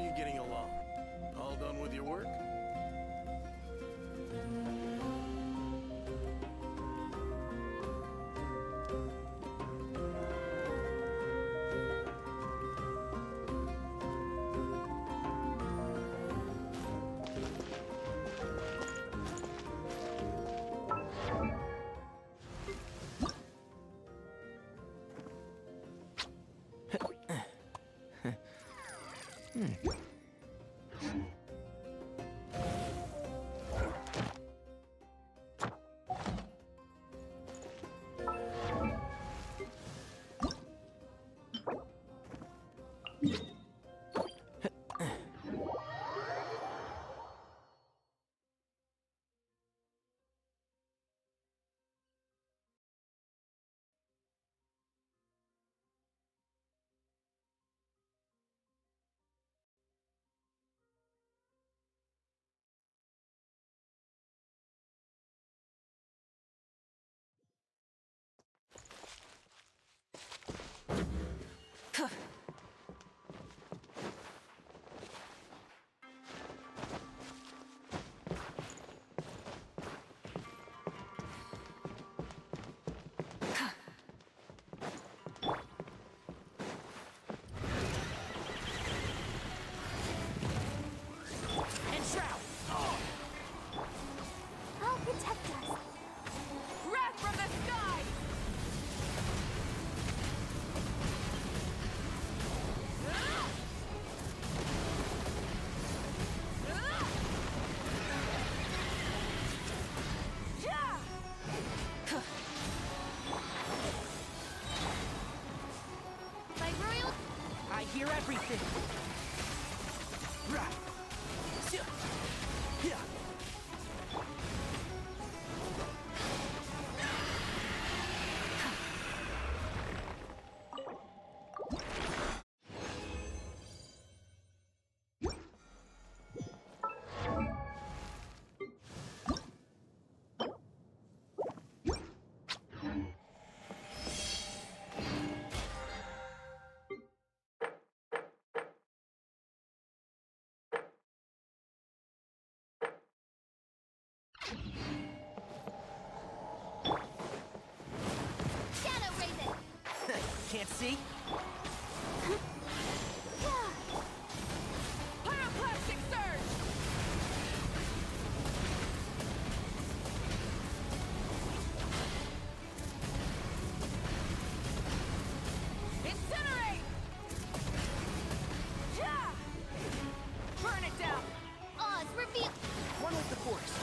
you getting along? All done with your work? I'll protect us. Wrath from the sky! My royal... I hear everything. Shadow Raven! Can't see? Pyroclastic Surge! Incinerate! Burn it down! Oz, reveal... One with the force.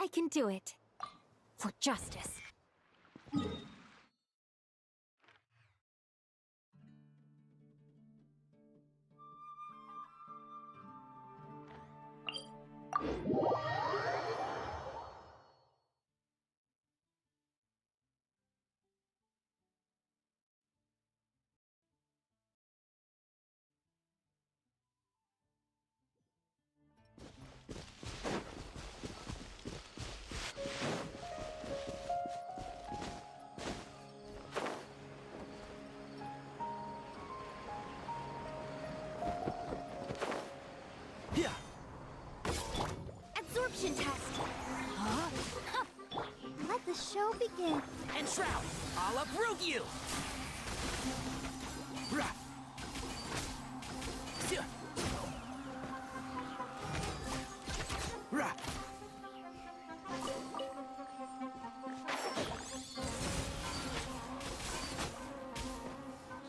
I can do it. For justice. Yeah. Absorption test. Huh? Let the show begin. And Shroud, I'll uproot you! Rah. Sia. Rah.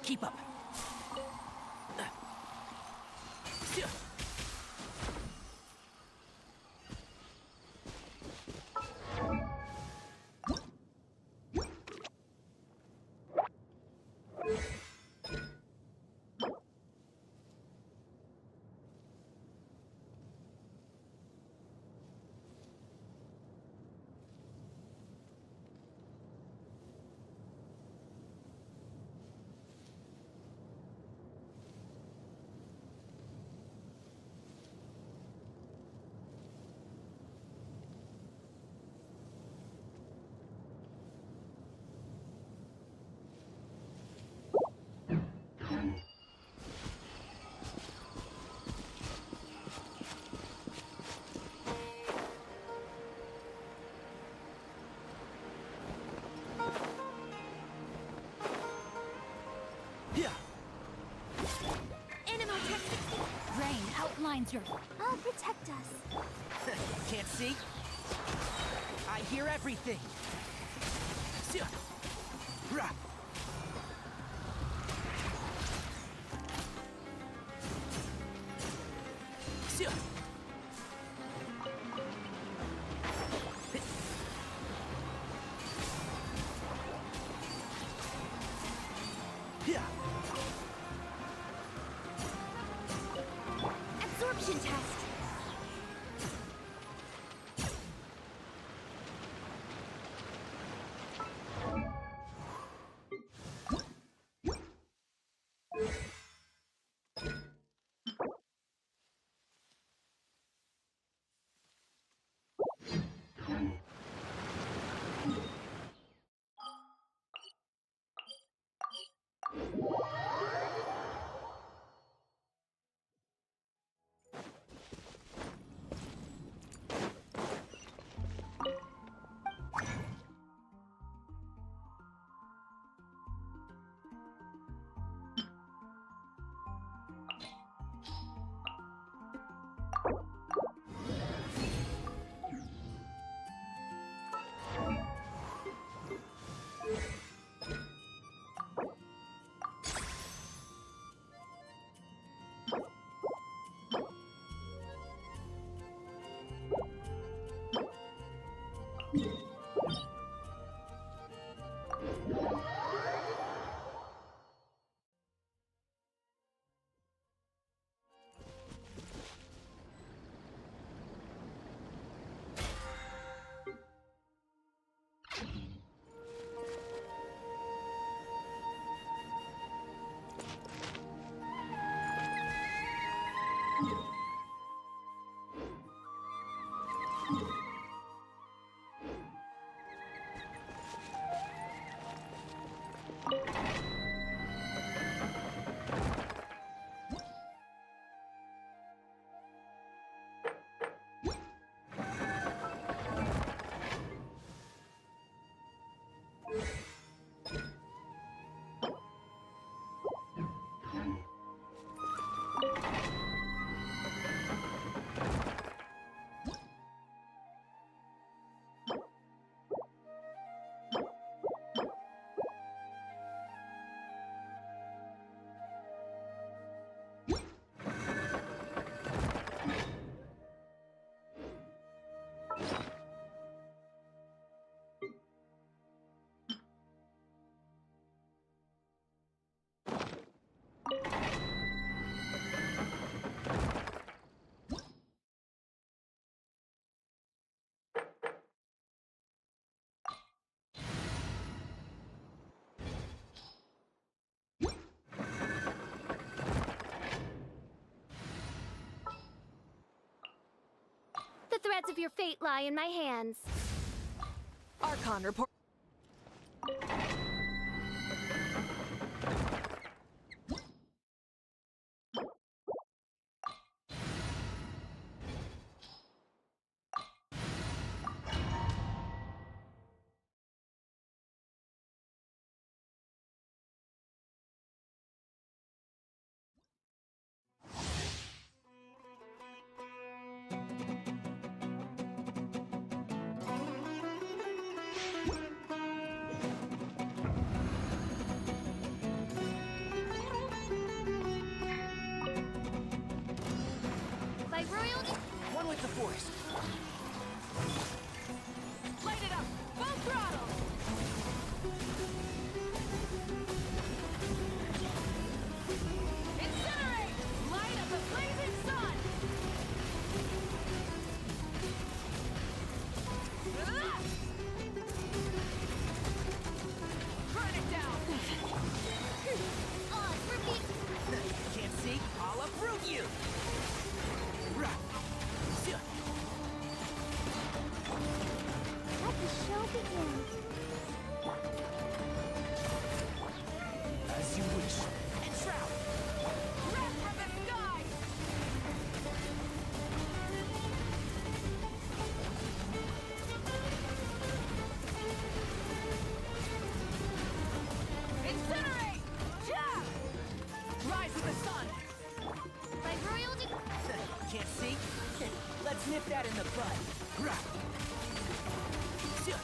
Keep up. Sia. Yeah. Animal test. Rain outlines your... I'll protect us. Can't see? I hear everything. Sia. Rah. Sia. Yeah. Absorption test. threads of your fate lie in my hands. Archon report. By royalty, One with the force. light it up! Full throttle! Incinerate! Light up the blazing sun! Ah! Burn it down! Repeat! Can't see? I'll uproot you! Rah. Sia. Let the show begin. As you wish. Enshroud! Wrath from the skies! Incinerate! Yeah! Rise with the sun! By royalty, Can't see? Let's nip that in the bud. Rah. Sia.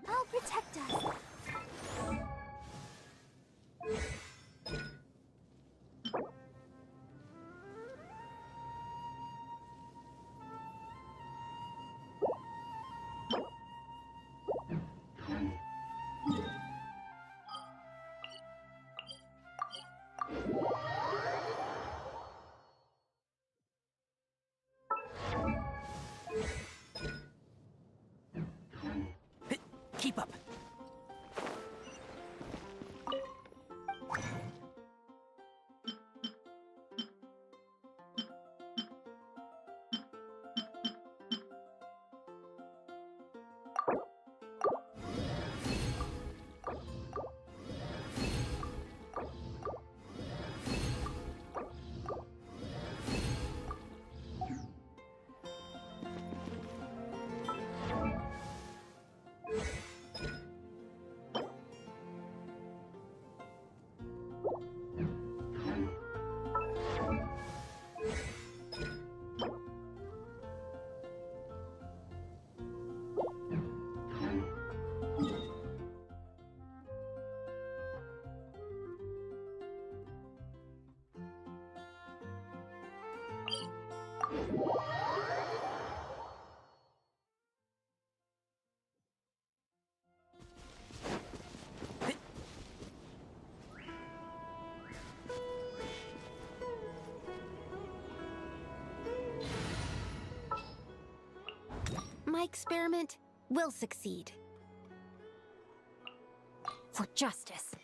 I'll protect us. Keep up. My experiment will succeed. For justice.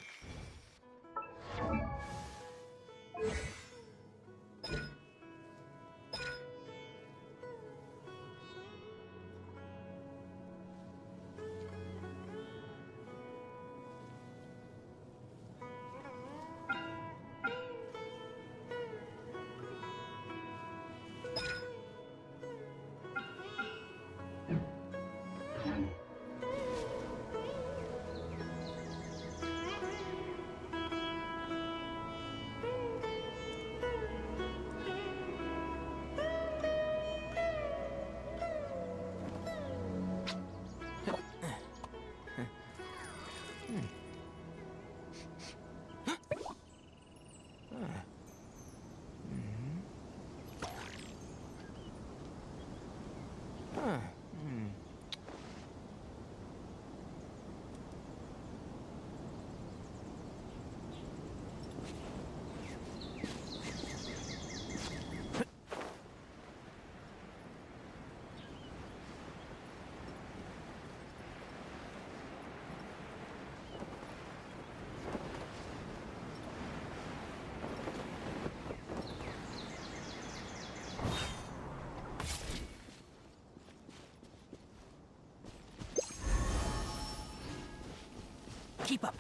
Keep up.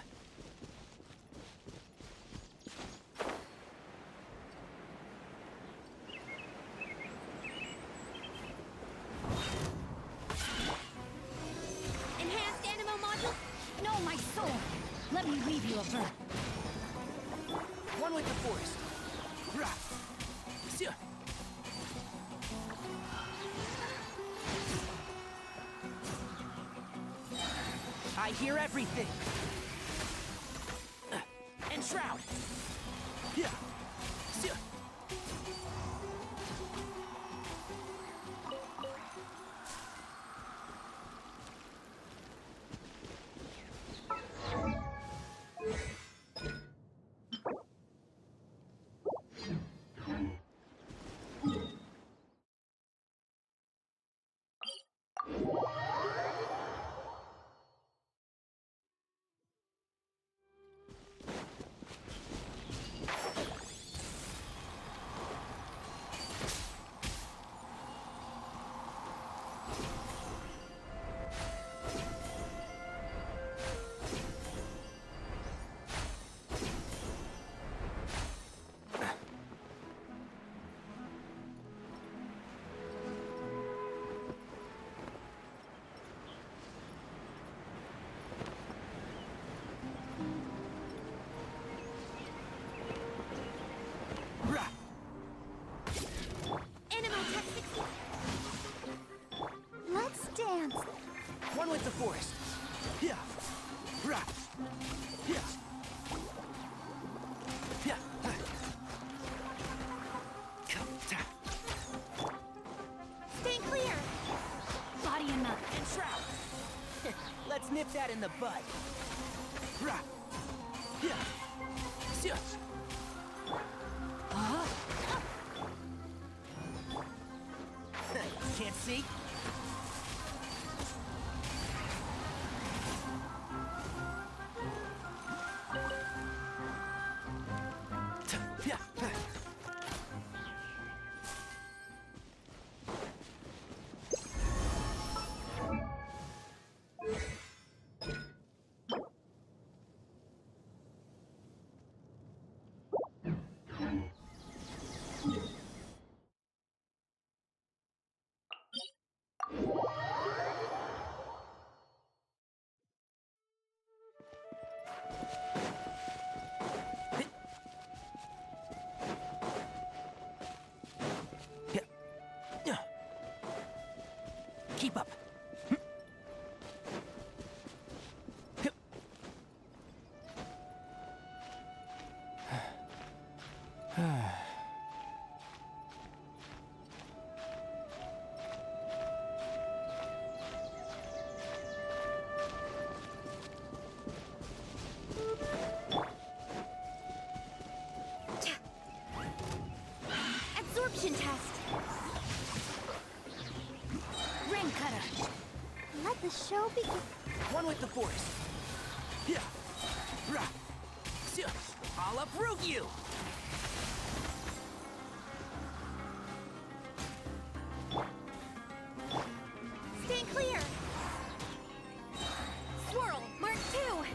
Enhanced animal module? No, my soul. Let me leave you a bird. One with the forest. Rah. Sia. I hear everything. Enshroud. Yeah. Sia. Rah. Animal Tech 60. Let's dance. One with the forest. Yeah. Rah. Yeah. Yeah. Come down. Stay clear. Body and mouth. Enshroud. Let's nip that in the bud. Rah. Yeah. Sia. Can't see? Yeah. Yeah. Keep up. Absorption test. Ring cutter. Let the show begin. One with the force. Yeah. Rah. Sia. I'll uproot you. Stay clear. Swirl. Mark 2.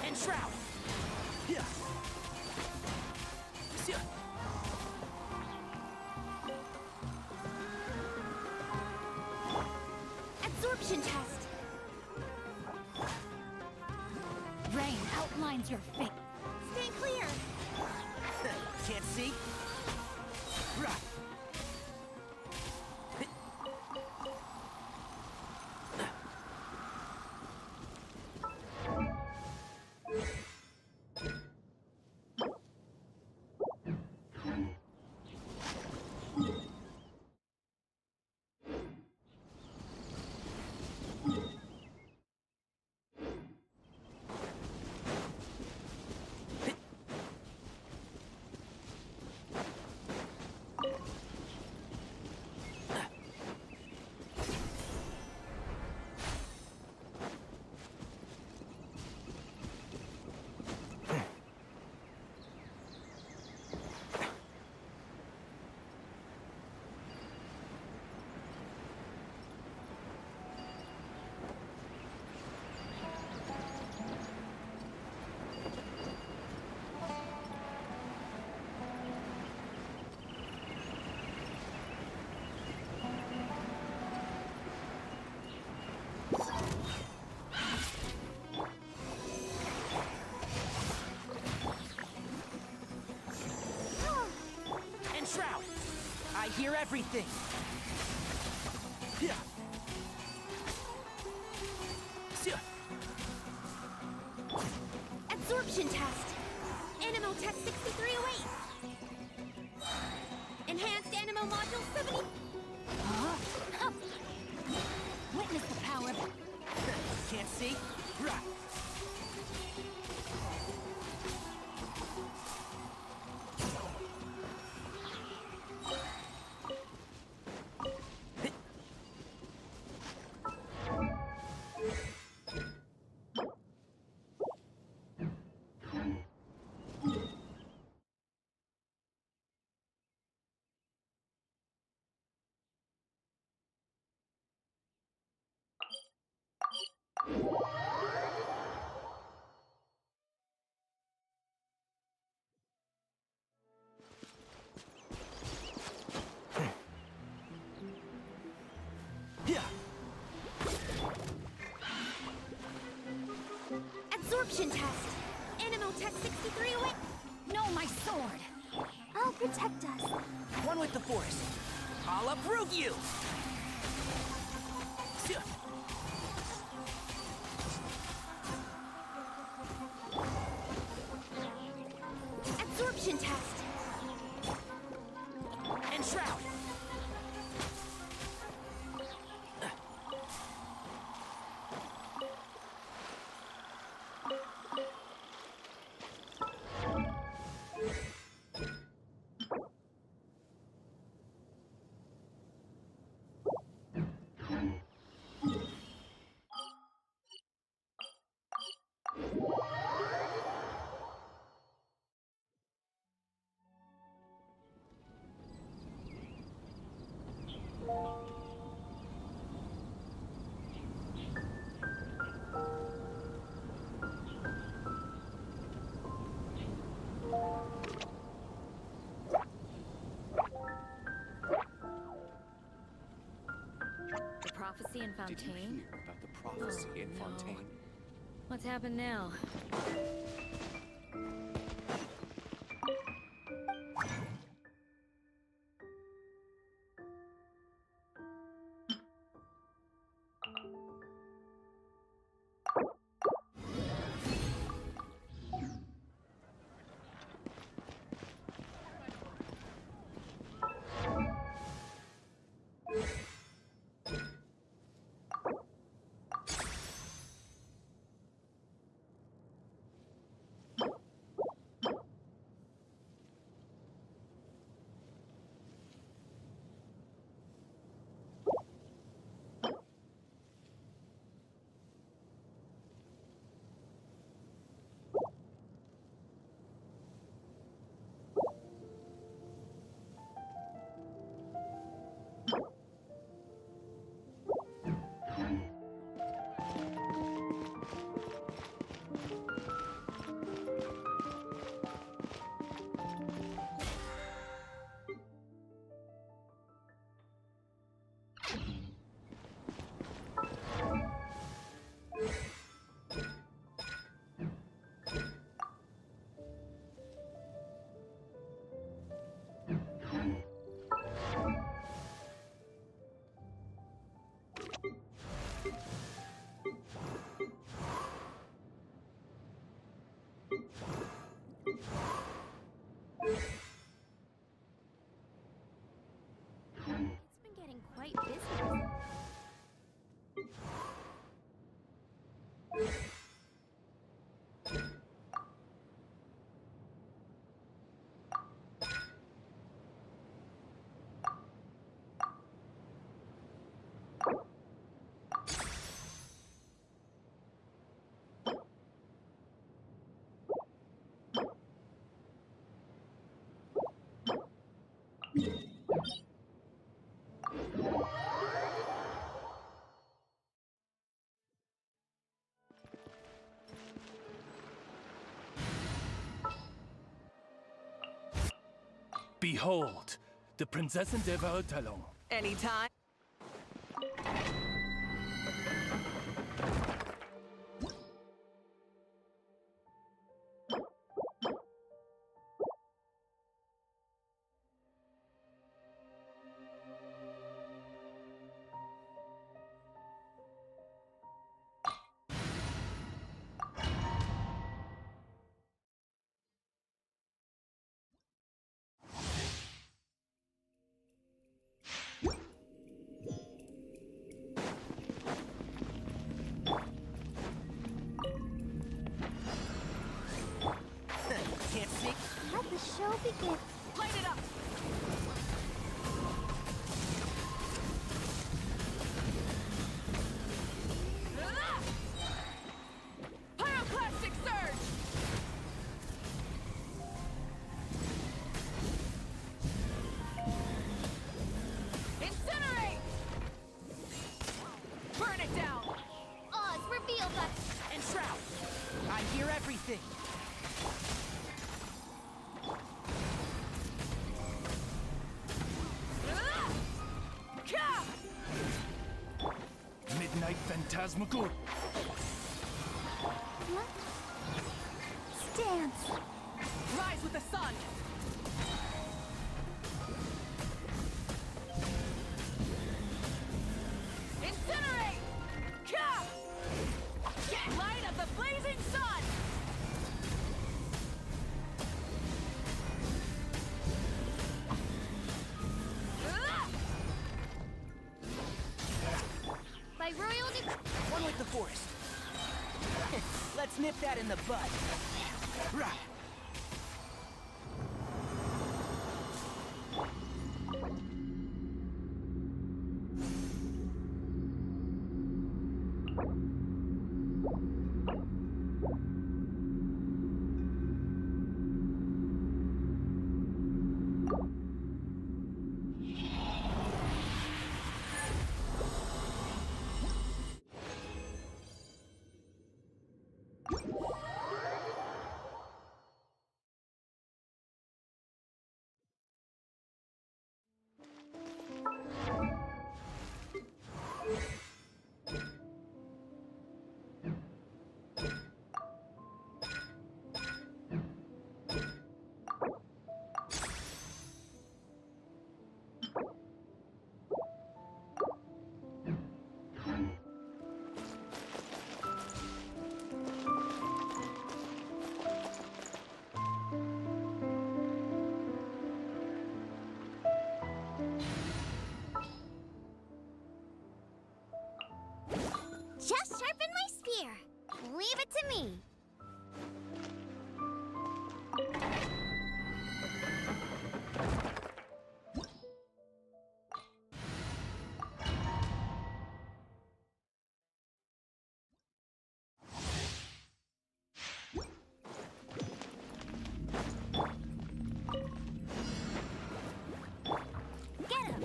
Enshroud. Yeah. Sia. Absorption test. Rain outlines your fate. Stay clear. Can't see? Rah. hear everything. Yeah. Absorption test. Animo test 6308. Enhanced Animo module 70. Huh? Witness the power. Can't see? Right. Yeah. Absorption test. Animo test 6308. No, my sword. I'll protect us. One with the Force. I'll uproot you! Absorption test. And Shroud! The prophecy in Did you Fontaine? hear about the prophecy Oh, in no. Fontaine? What's happened now? It's been getting quite busy. Behold, the Prinzessin der Verurteilung. Anytime. begin. Light it up! Pyroclastic surge! Incinerate! Burn it down! Oz, reveal that. And Shroud! I hear everything! Midnight Phantasmagoria. Stance. Rise with the sun! Incinerate! Light of the blazing sun! By royal decree. One with the forest. Let's nip that in the bud. Rah! Just sharpen my spear. Leave it to me. Get him.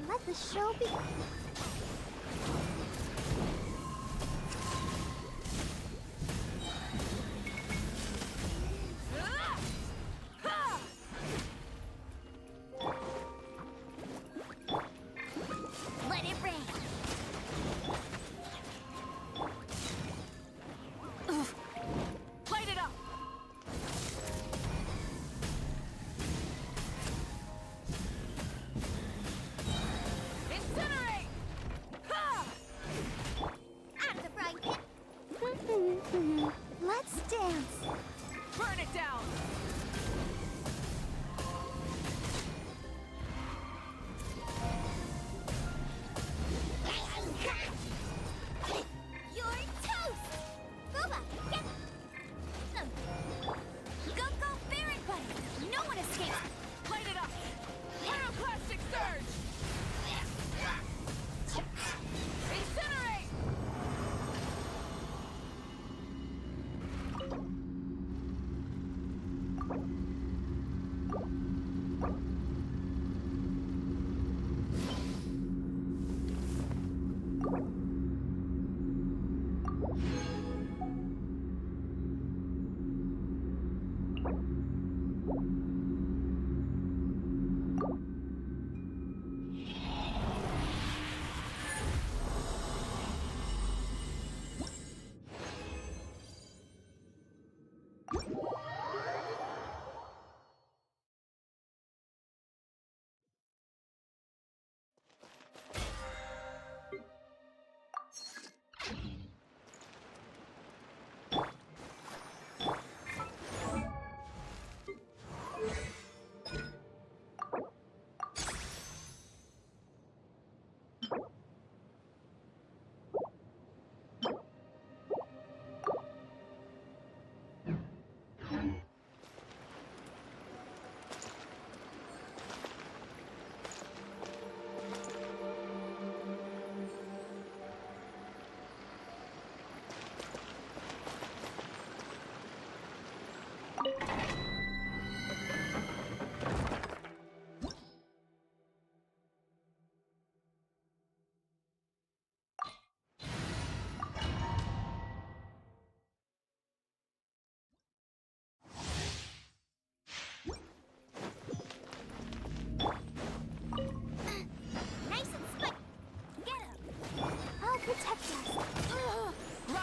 Let the show begin. Let it rain. Light it up! Incinerate!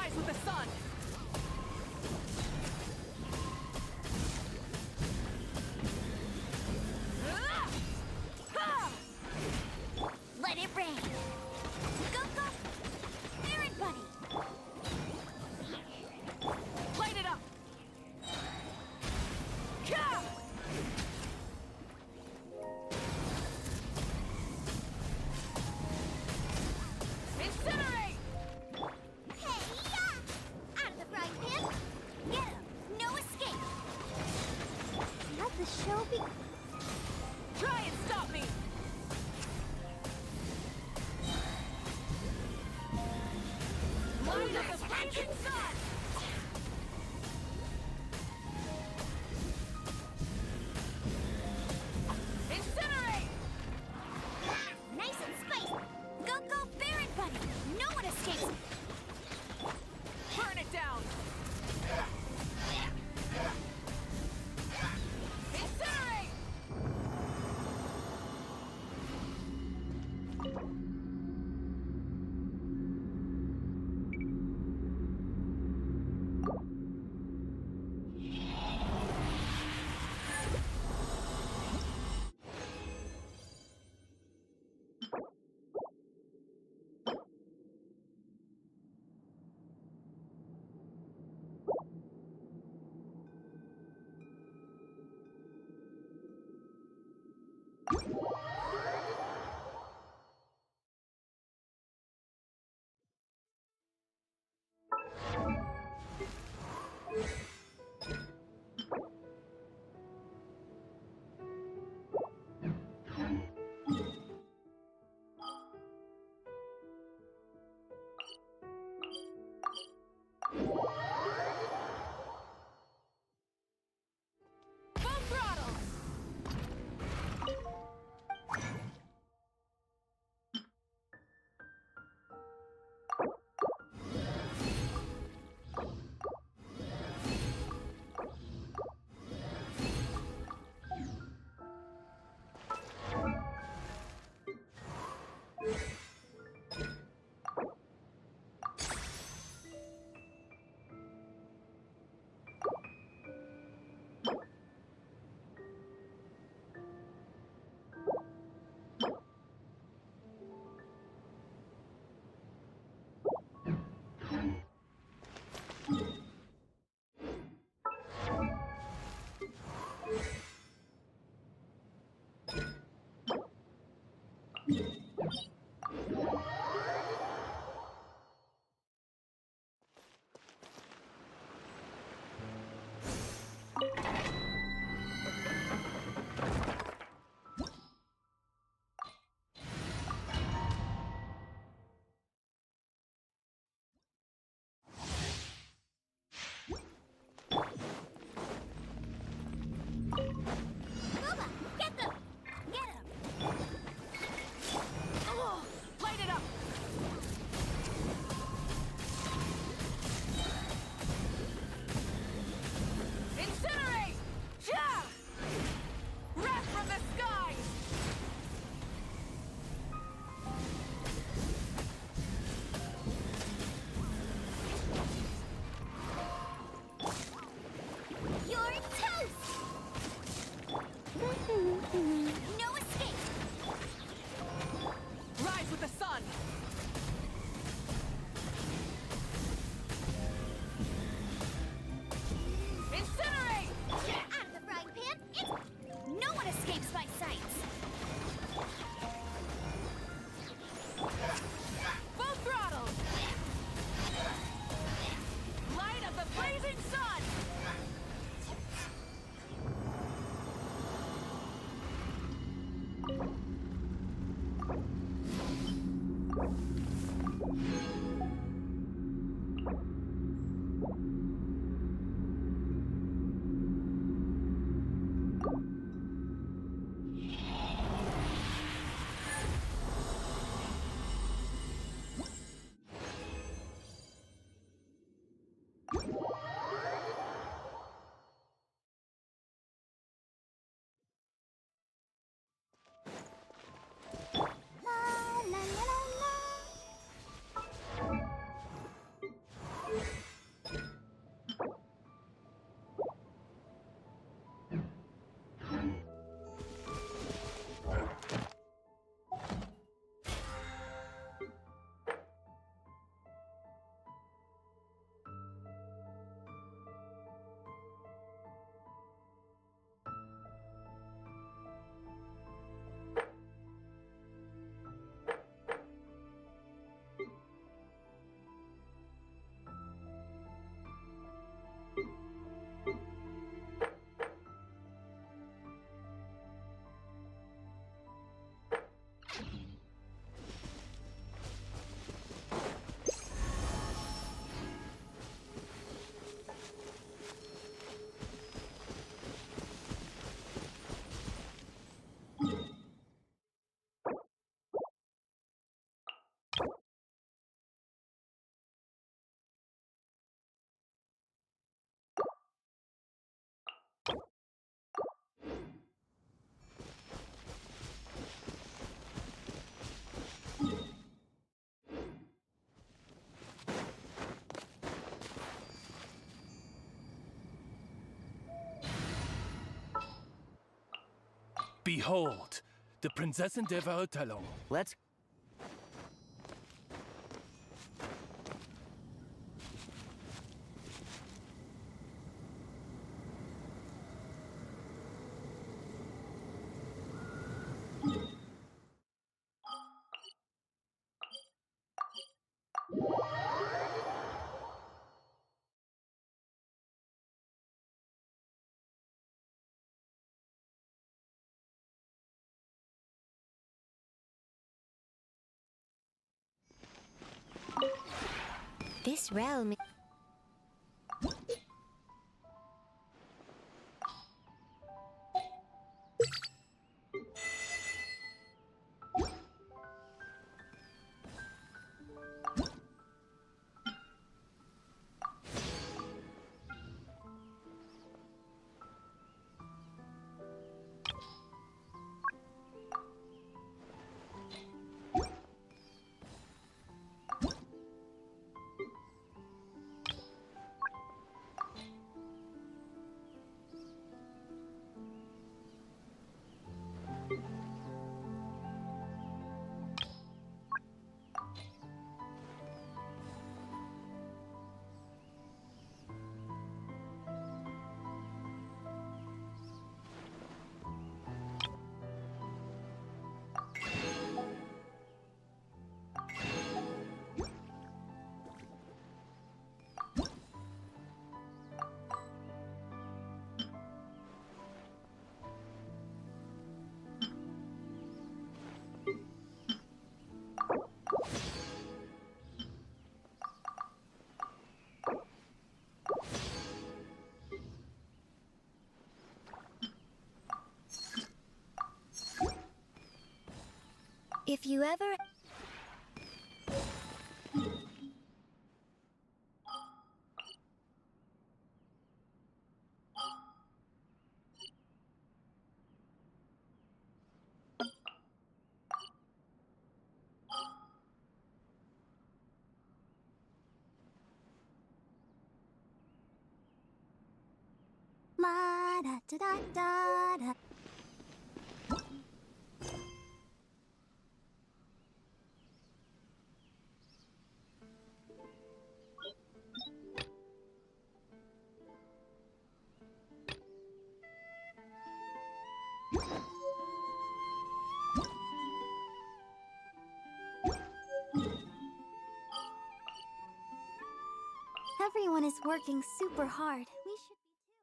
Rise with the sun! Let it rain. Go, go. Errand buddy. Light it up! Ka! Incinerate! Hey, yeah! Out of the frying pan. Get him. No escape. Let the show be. Try and stop me! Light of the blazing sun! Incinerate! Nice and spicy. Go, go, Baron buddy. No one escapes. Burn it down! Incinerate! Behold, the Prinzessin der Verurteilung. Let's... This realm. If you ever... La da da da da da. Everyone is working super hard. We should be too.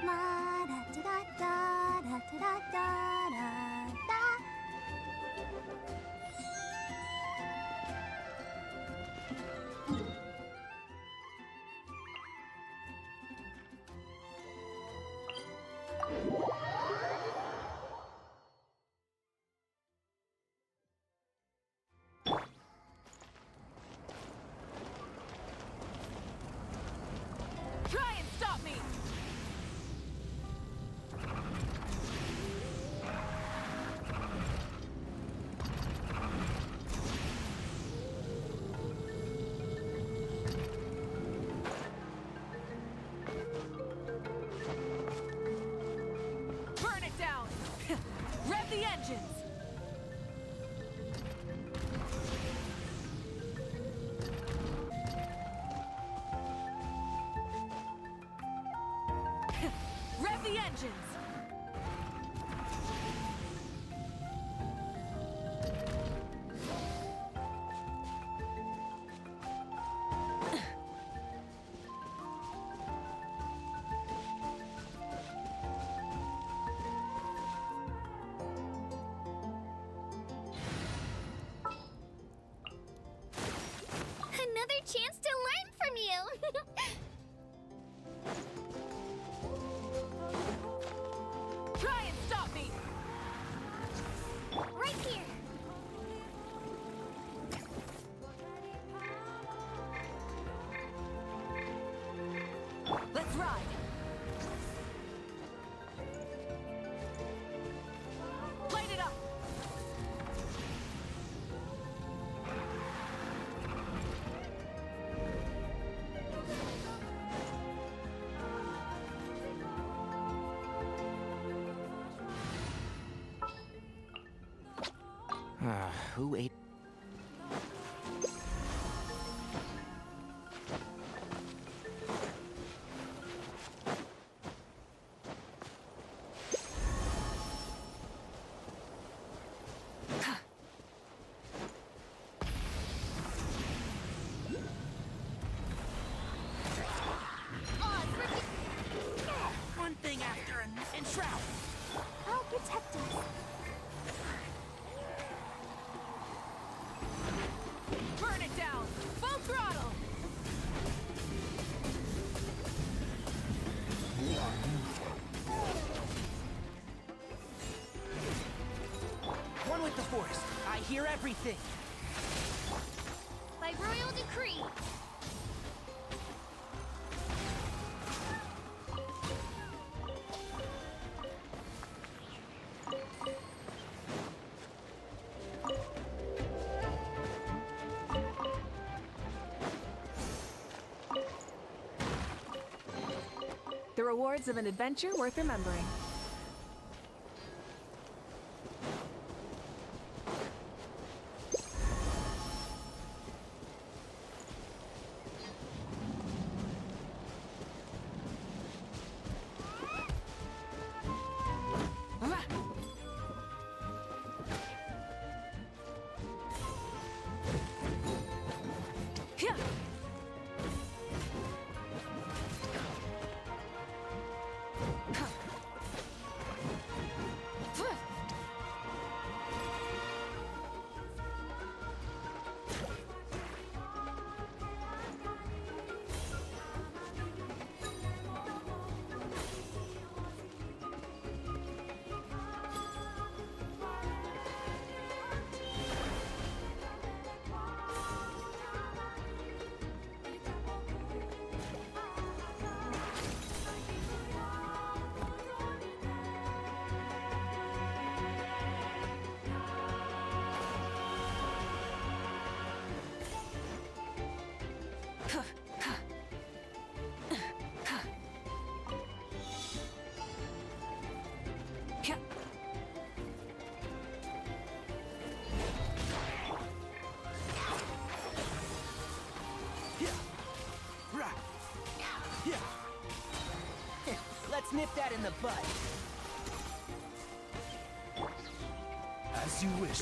La da da da da da da da da da. Try and stop me! Burn it down! Rev the engines! Rev the engines! Another chance to learn from you! ride. Light it up. Who ate? One thing after and shroud. I'll protect us. Burn it down. Full throttle. One with the force. I hear everything. By royal decree. The rewards of an adventure worth remembering. Let's nip that in the bud. As you wish,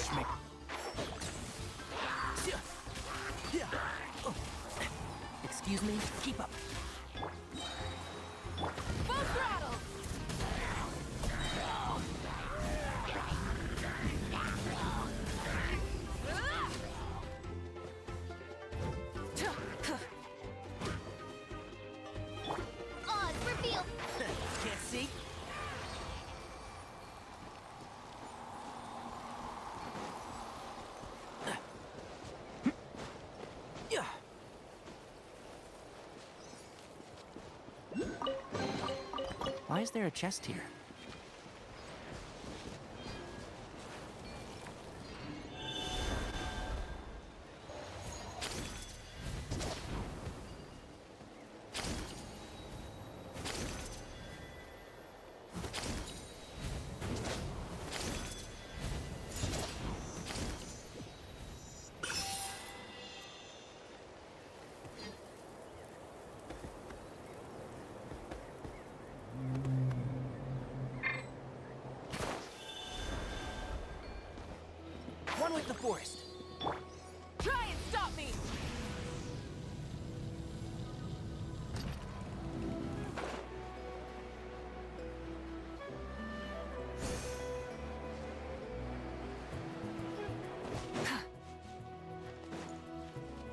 Excuse me? Keep up. Full throttle. Oz, reveal. Can't see? Why is there a chest here? One with the forest. Try and stop me.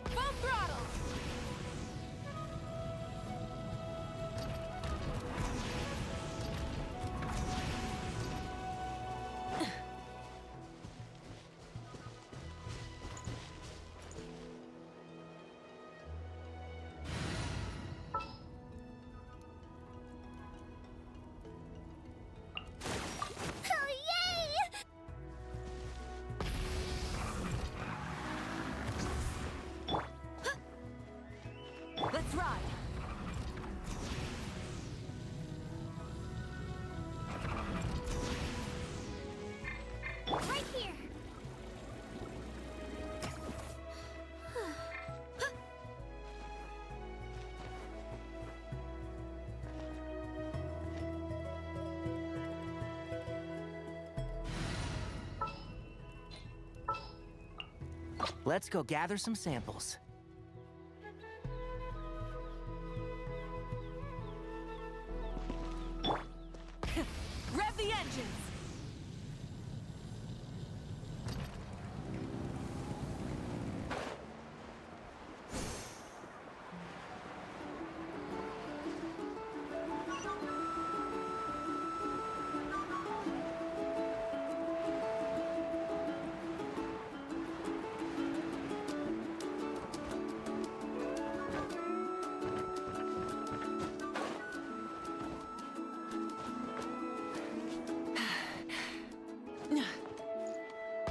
Full throttle. Let's go gather some samples. Rev the engines!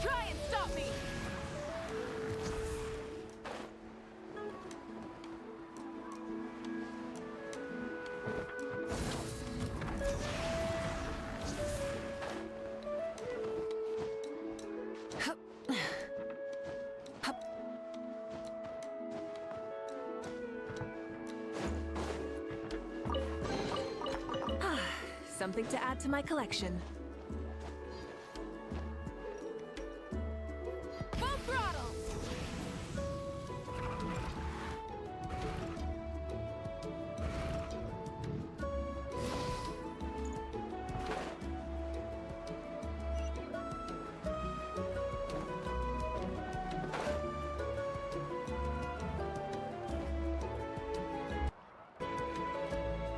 Try and stop me! Something to add to my collection. Full throttle!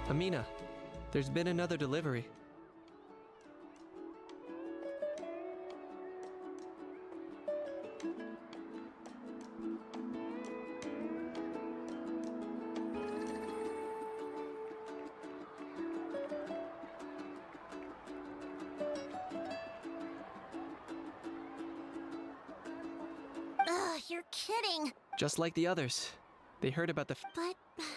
Amina, there's been another delivery. Ugh, you're kidding. Just like the others. They heard about the But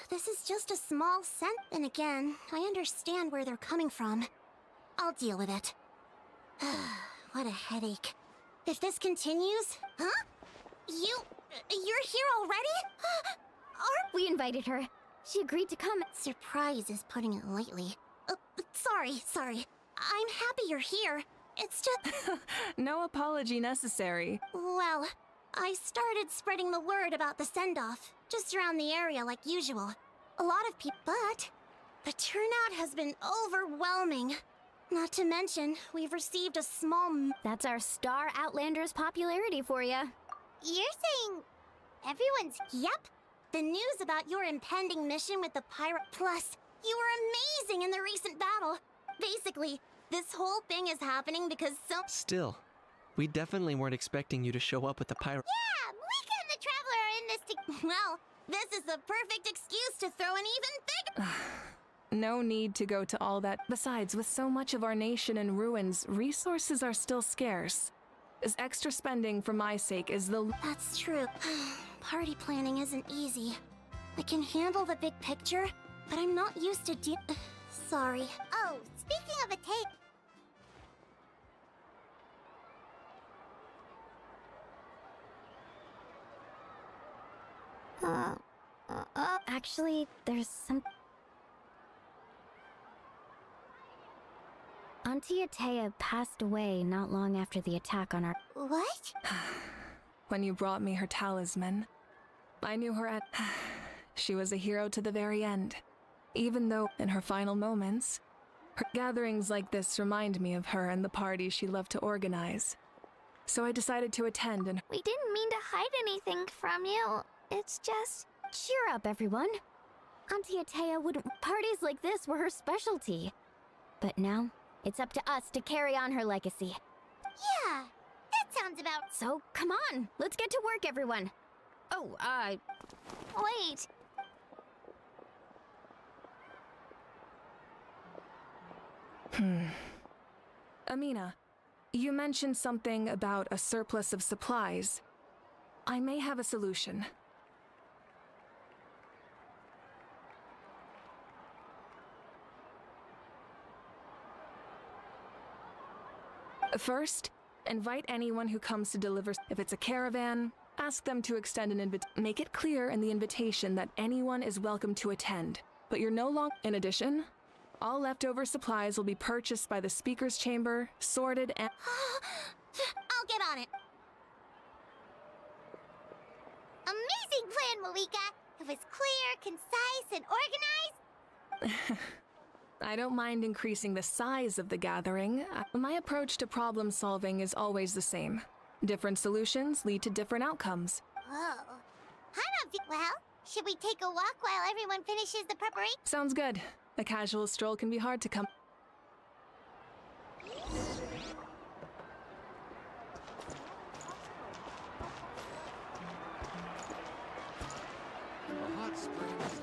this is just a small cent. And again, I understand where they're coming from. I'll deal with it. What a headache. If this continues... Huh? You're here already? We invited her. She agreed to come. Surprise is putting it lightly. Sorry. I'm happy you're here. It's just... No apology necessary. Well, I started spreading the word about the send-off, just around the area like usual. A lot of people, but the turnout has been overwhelming. Not to mention, we've received a small... That's our Star Outlander's popularity for you. You're saying everyone's... Yep. The news about your impending mission with the pirate... Plus, you were amazing in the recent battle. Basically, this whole thing is happening because Still, we definitely weren't expecting you to show up with the pirate. Yeah, Mika and the Traveler are in this Well, this is the perfect excuse to throw an even bigger... No need to go to all that. Besides, with so much of our nation in ruins, resources are still scarce. This extra spending for my sake is the... That's true. Party planning isn't easy. I can handle the big picture, but I'm not used to Sorry. Oh, speaking of a take... Actually, there's some... Auntie Atea passed away not long after the attack on our... What? When you brought me her talisman, I knew her at... She was a hero to the very end. Even though, in her final moments, her gatherings like this remind me of her and the parties she loved to organize. So I decided to attend and... We didn't mean to hide anything from you. It's just... Cheer up, everyone. Auntie Atea wouldn't... Parties like this were her specialty. But now, it's up to us to carry on her legacy. Yeah, that sounds about... So, come on, let's get to work, everyone. Oh, Wait. Amina, you mentioned something about a surplus of supplies. I may have a solution. First, invite anyone who comes to deliver. If it's a caravan, ask them to extend an invitation. Make it clear in the invitation that anyone is welcome to attend, but you're no longer... In addition, all leftover supplies will be purchased by the speaker's chamber, sorted and... I'll get on it. Amazing plan, Malika! It was clear, concise, and organized. I don't mind increasing the size of the gathering. My approach to problem solving is always the same. Different solutions lead to different outcomes. Whoa. Well, should we take a walk while everyone finishes the preparation? Sounds good. A casual stroll can be hard to come. A hot spring is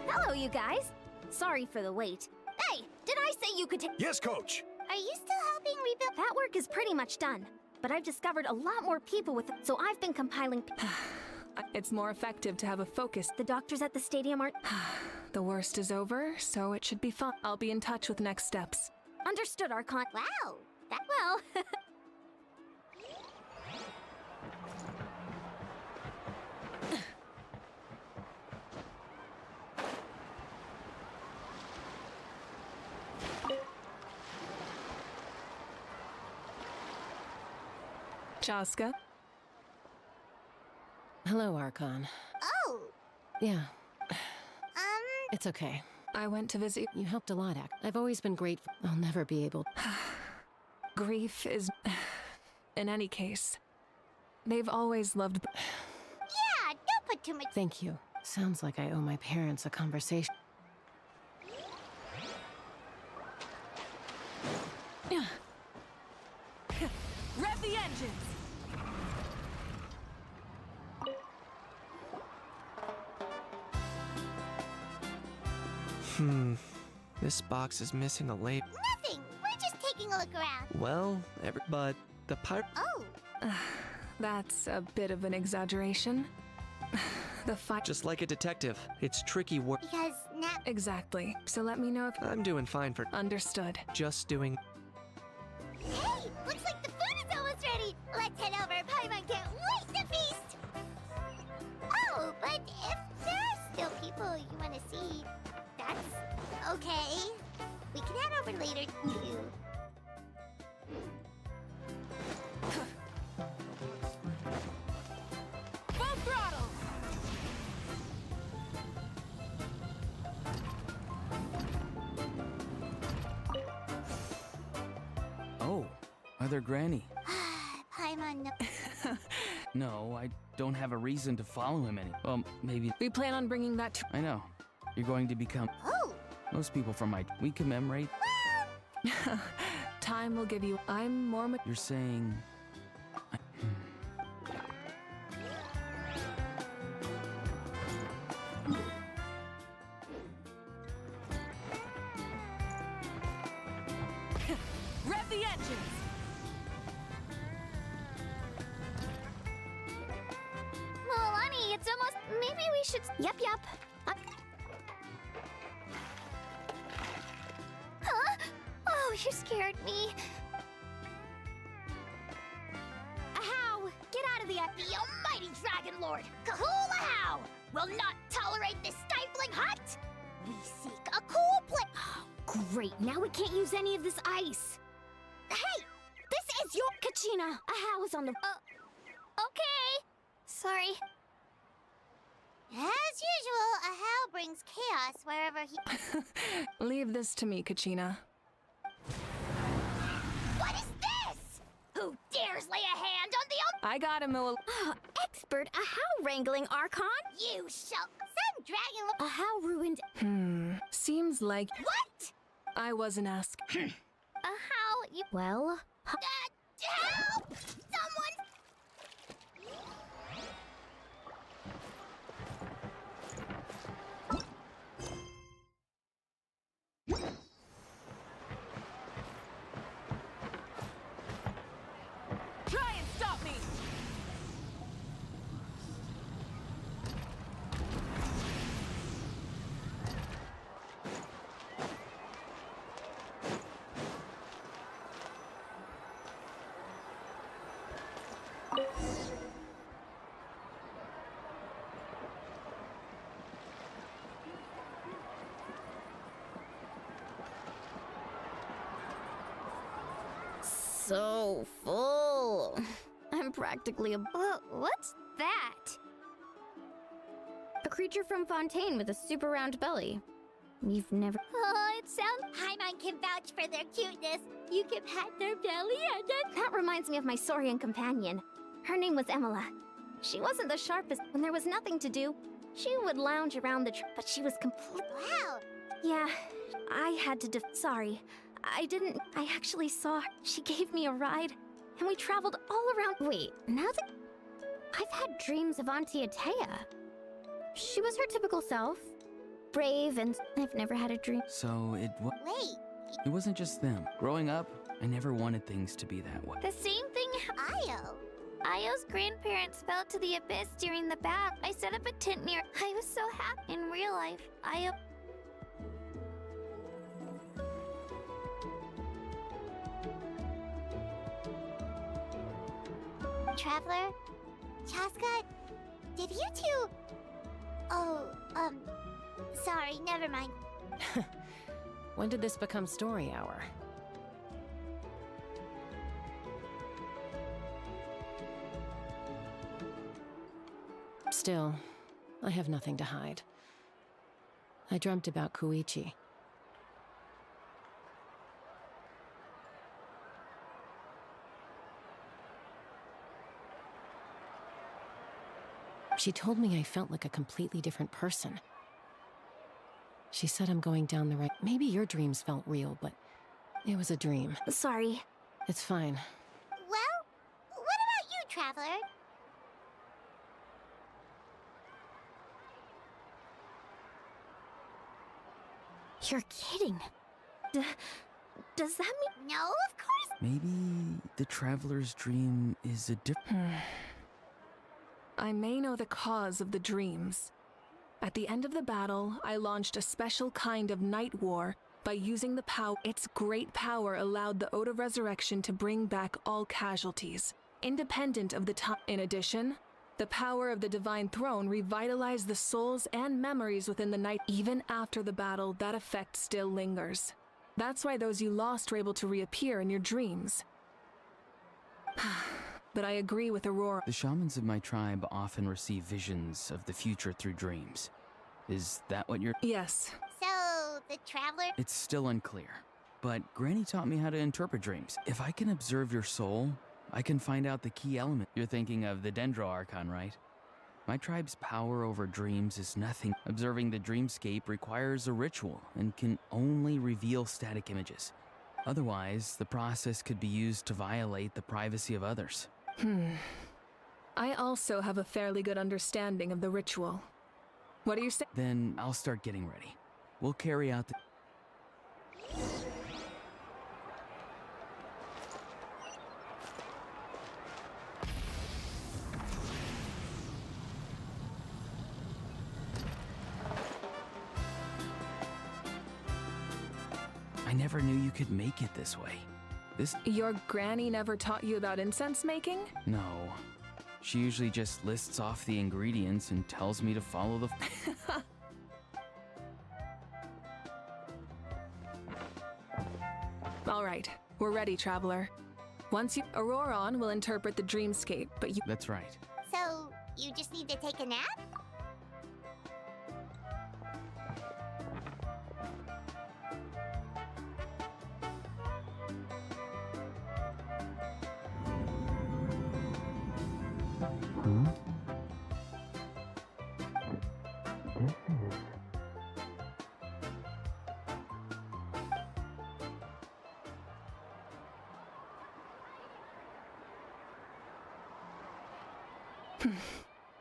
Hello, you guys. Sorry for the wait. Hey, did I say you could take... Yes, Coach! Are you still helping rebuild? That work is pretty much done. But I've discovered a lot more people with... So I've been compiling... It's more effective to have a focus. The doctors at the stadium aren't... The worst is over, so it should be fun. I'll be in touch with next steps. Understood, Archon. Wow, that... Well... Jaska? Hello, Archon. Oh, Yeah, it's okay. I went to visit. You helped a lot, I've always been grateful. I'll never be able... Grief is. In any case, they've always loved. yeah, don't put too much... Thank you. Sounds like I owe my parents a conversation. Rev the engines! This box is missing a label. Nothing! We're just taking a look around. Well, but the pirate. Oh, That's a bit of an exaggeration. The fight. Just like a detective, it's tricky work. because now... Exactly. So let me know if. I'm doing fine for Understood. just doing. Hey, looks like the food is almost ready. Let's head over. Paimon can't wait to feast. Oh, but if there are still people you want to see, that's okay. We can head over later too. Full throttle! Oh, other Granny. Paimon, no. No, I don't have a reason to follow him any. Well, maybe. We plan on bringing that to. I know. You're going to become. Oh, Most people from my. We commemorate. Time will give you. I'm more. You're saying. Rev the engines! Milani, it's almost... Maybe we should... Yep. Huh? Oh, you scared me. Ahow! Get out of the... the almighty Dragon Lord, Kahula will not tolerate this stifling hut. We seek a cool place. Great, now we can't use any of this ice. Hey, this is your... Kachina, Ahow is on the... Okay. Sorry. As usual, Ahau brings chaos wherever he... Leave this to me, Kachina. What is this? Who dares lay a hand on the... I got him, Moa. Expert Ahau wrangling, Archon? You shall... Some dragon... Ahau ruined... Seems like What? I wasn't asking. Ahau, you... Well... help! Someone... Try and stop me! So full. I'm practically a... what's that? A creature from Fontaine with a super round belly. You've never... Oh, it sounds... Paimon can vouch for their cuteness. You can pat their belly and then... That reminds me of my Saurian companion. Her name was Emila. She wasn't the sharpest when there was nothing to do. She would lounge around the but she was complete... Wow! Yeah, I had to sorry. I didn't... I actually saw her. She gave me a ride, and we traveled all around... Wait, now that... I've had dreams of Auntie Atea. She was her typical self. Brave, and I've never had a dream... So Wait! it wasn't just them. Growing up, I never wanted things to be that way. The same thing... Io. Io's grandparents fell to the abyss during the bath. I set up a tent near... I was so happy in real life. Io... Traveler? Chaska? Did you two... Oh, sorry, never mind. When did this become story hour? Still, I have nothing to hide. I dreamt about Koichi. She told me I felt like a completely different person. She said I'm going down the right... Maybe your dreams felt real, but it was a dream. Sorry. It's fine. Well, what about you, Traveler? You're kidding. Does that mean... No, of course... Maybe the traveler's dream is a different... I may know the cause of the dreams. At the end of the battle, I launched a special kind of night war by using the power. Its great power allowed the Ode of Resurrection to bring back all casualties, independent of the time. In addition, the power of the Divine Throne revitalized the souls and memories within the night. Even after the battle, that effect still lingers. That's why those you lost were able to reappear in your dreams. But I agree with Aurora. The shamans of my tribe often receive visions of the future through dreams. Is that what you're... Yes. So, the Traveler... It's still unclear, but Granny taught me how to interpret dreams. If I can observe your soul, I can find out the key element. You're thinking of the Dendro Archon, right? My tribe's power over dreams is nothing. Observing the dreamscape requires a ritual and can only reveal static images. Otherwise, the process could be used to violate the privacy of others. I also have a fairly good understanding of the ritual. What do you say? Then I'll start getting ready. We'll carry out the... I never knew you could make it this way. Your granny never taught you about incense making? No. She usually just lists off the ingredients and tells me to follow the... All right, we're ready, Traveler. Once you... Auroron will interpret the dreamscape, but you... That's right. So, You just need to take a nap?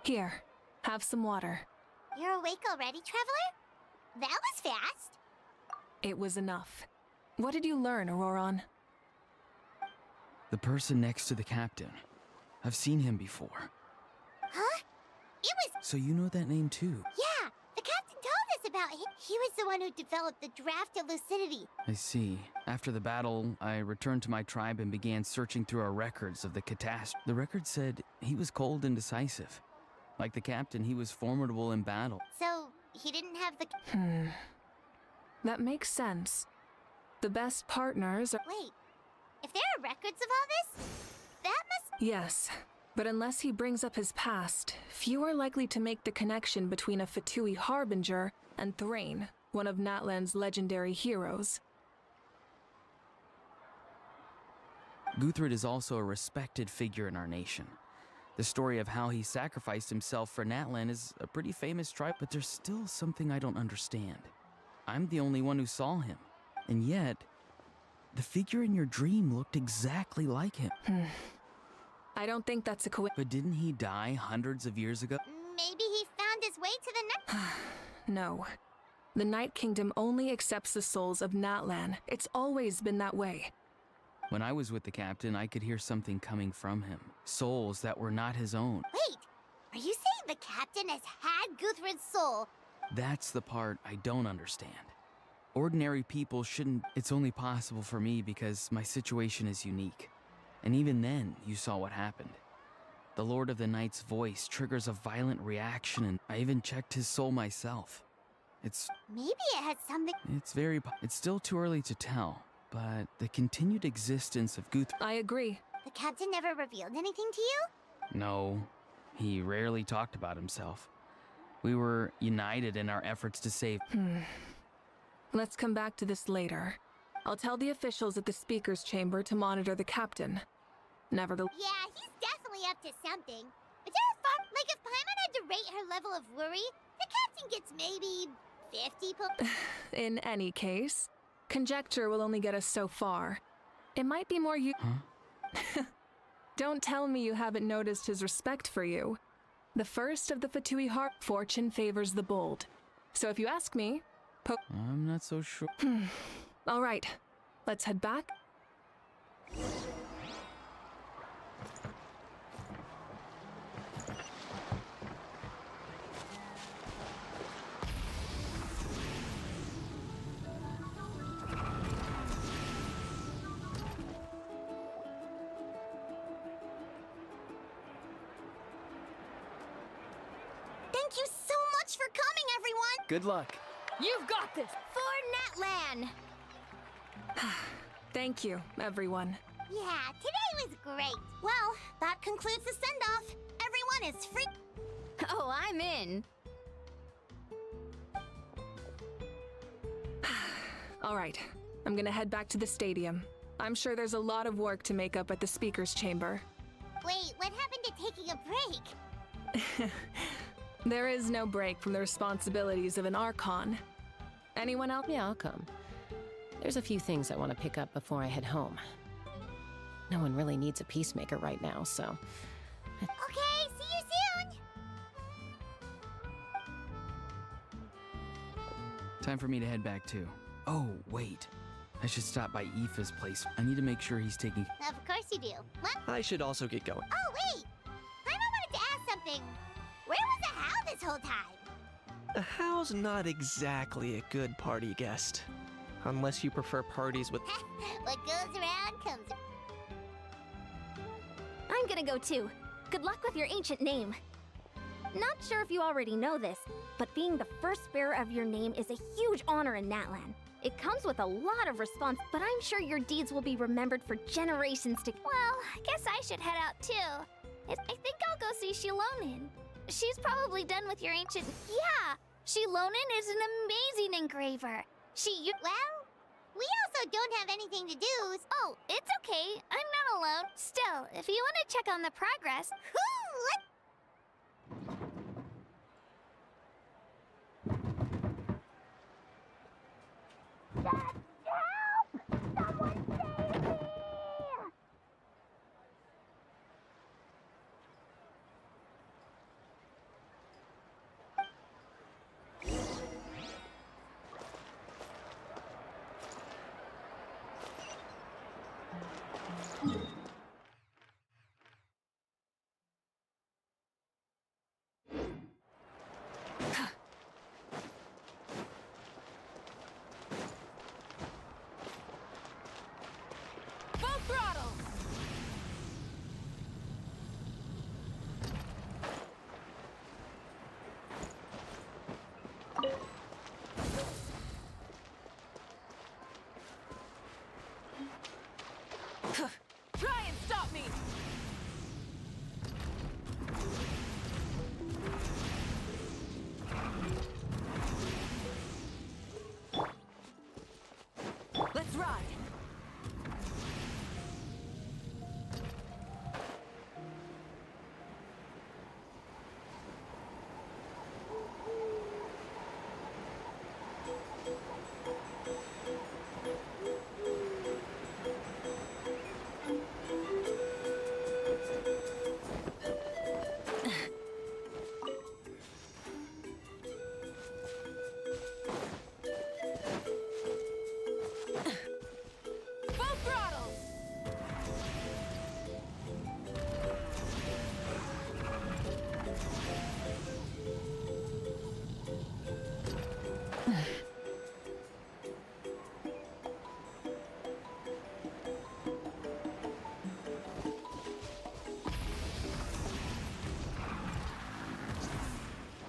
Here, have some water. You're awake already, Traveler? That was fast. It was enough. What did you learn, Auroron? The person next to the captain. I've seen him before. Huh? It was... So you know that name too? Yeah, the captain told us about him. He was the one who developed the Draft of Lucidity. I see. After the battle, I returned to my tribe and began searching through our records of the catastrophe. The record said he was cold and decisive. Like the captain, he was formidable in battle. So, he didn't have the... That makes sense. The best partners are... Wait, if there are records of all this, that must... Yes, but unless he brings up his past, few are likely to make the connection between a Fatui Harbinger and Thrain, one of Natlan's legendary heroes. Guthred is also a respected figure in our nation. The story of how he sacrificed himself for Natlan is a pretty famous tribe, but there's still something I don't understand. I'm the only one who saw him, and yet, the figure in your dream looked exactly like him. I don't think that's a coincidence. But didn't he die hundreds of years ago? Maybe he found his way to the next... No. The Night Kingdom only accepts the souls of Natlan. It's always been that way. When I was with the captain, I could hear something coming from him. Souls that were not his own. Wait, are you saying the captain has had Guthred's soul? That's the part I don't understand. Ordinary people shouldn't... It's only possible for me because my situation is unique. And even then, you saw what happened. The Lord of the Night's voice triggers a violent reaction, and I even checked his soul myself. Maybe it had something... It's still too early to tell, but the continued existence of Guthred... I agree. The captain never revealed anything to you? No, he rarely talked about himself. We were united in our efforts to save... Let's come back to this later. I'll tell the officials at the speaker's chamber to monitor the captain. Nevertheless... Yeah, he's definitely up to something. But there are far... Like, if Paimon had to rate her level of worry, the captain gets maybe 50 points. In any case, conjecture will only get us so far. It might be more Don't tell me you haven't noticed his respect for you. The first of the Fatui fortune favors the bold. So if you ask me... I'm not so sure. All right, let's head back. Thank you so much for coming, everyone! Good luck. You've got this! For Natlan! Thank you, everyone. Yeah, today was great. Well, that concludes the send-off. Everyone is free. Oh, I'm in. All right, I'm gonna head back to the stadium. I'm sure there's a lot of work to make up at the speaker's chamber. Wait, what happened to taking a break? There is no break from the responsibilities of an Archon. Anyone else? Yeah, I'll come. There's a few things I want to pick up before I head home. No one really needs a peacemaker right now, so... Okay, see you soon! Time for me to head back too. Oh, wait. I should stop by Aoife's place. I need to make sure he's taking... Of course you do. What? I should also get going. Oh, wait! I wanted to ask something. Where was the Howl this whole time? A Howl's not exactly a good party guest. Unless you prefer parties with... What goes around comes around. I'm gonna go too. Good luck with your ancient name. Not sure if you already know this, but being the first bearer of your name is a huge honor in Natlan. It comes with a lot of response, but I'm sure your deeds will be remembered for generations to... Well, I guess I should head out too. I think I'll go see Shilonin. She's probably done with your ancient... Yeah! Shilonen is an amazing engraver. Well, we also don't have anything to do. Oh, it's okay. I'm not alone. Still, if you want to check on the progress... Help! Someone save me! Full throttle! Try and stop me! Let's ride! Full throttle!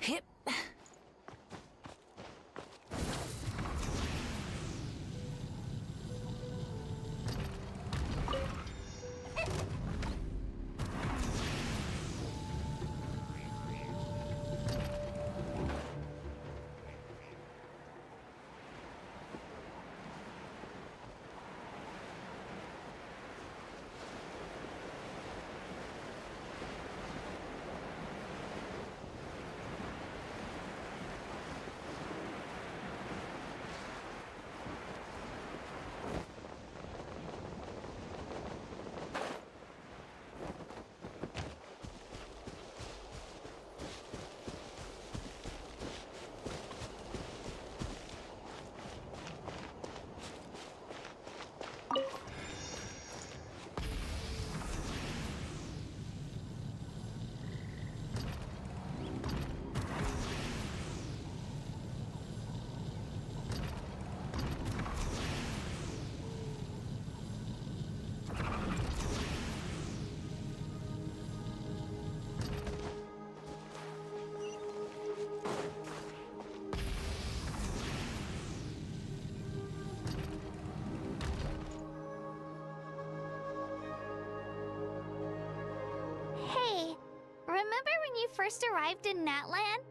Hip. Hey, remember when you first arrived in Natland?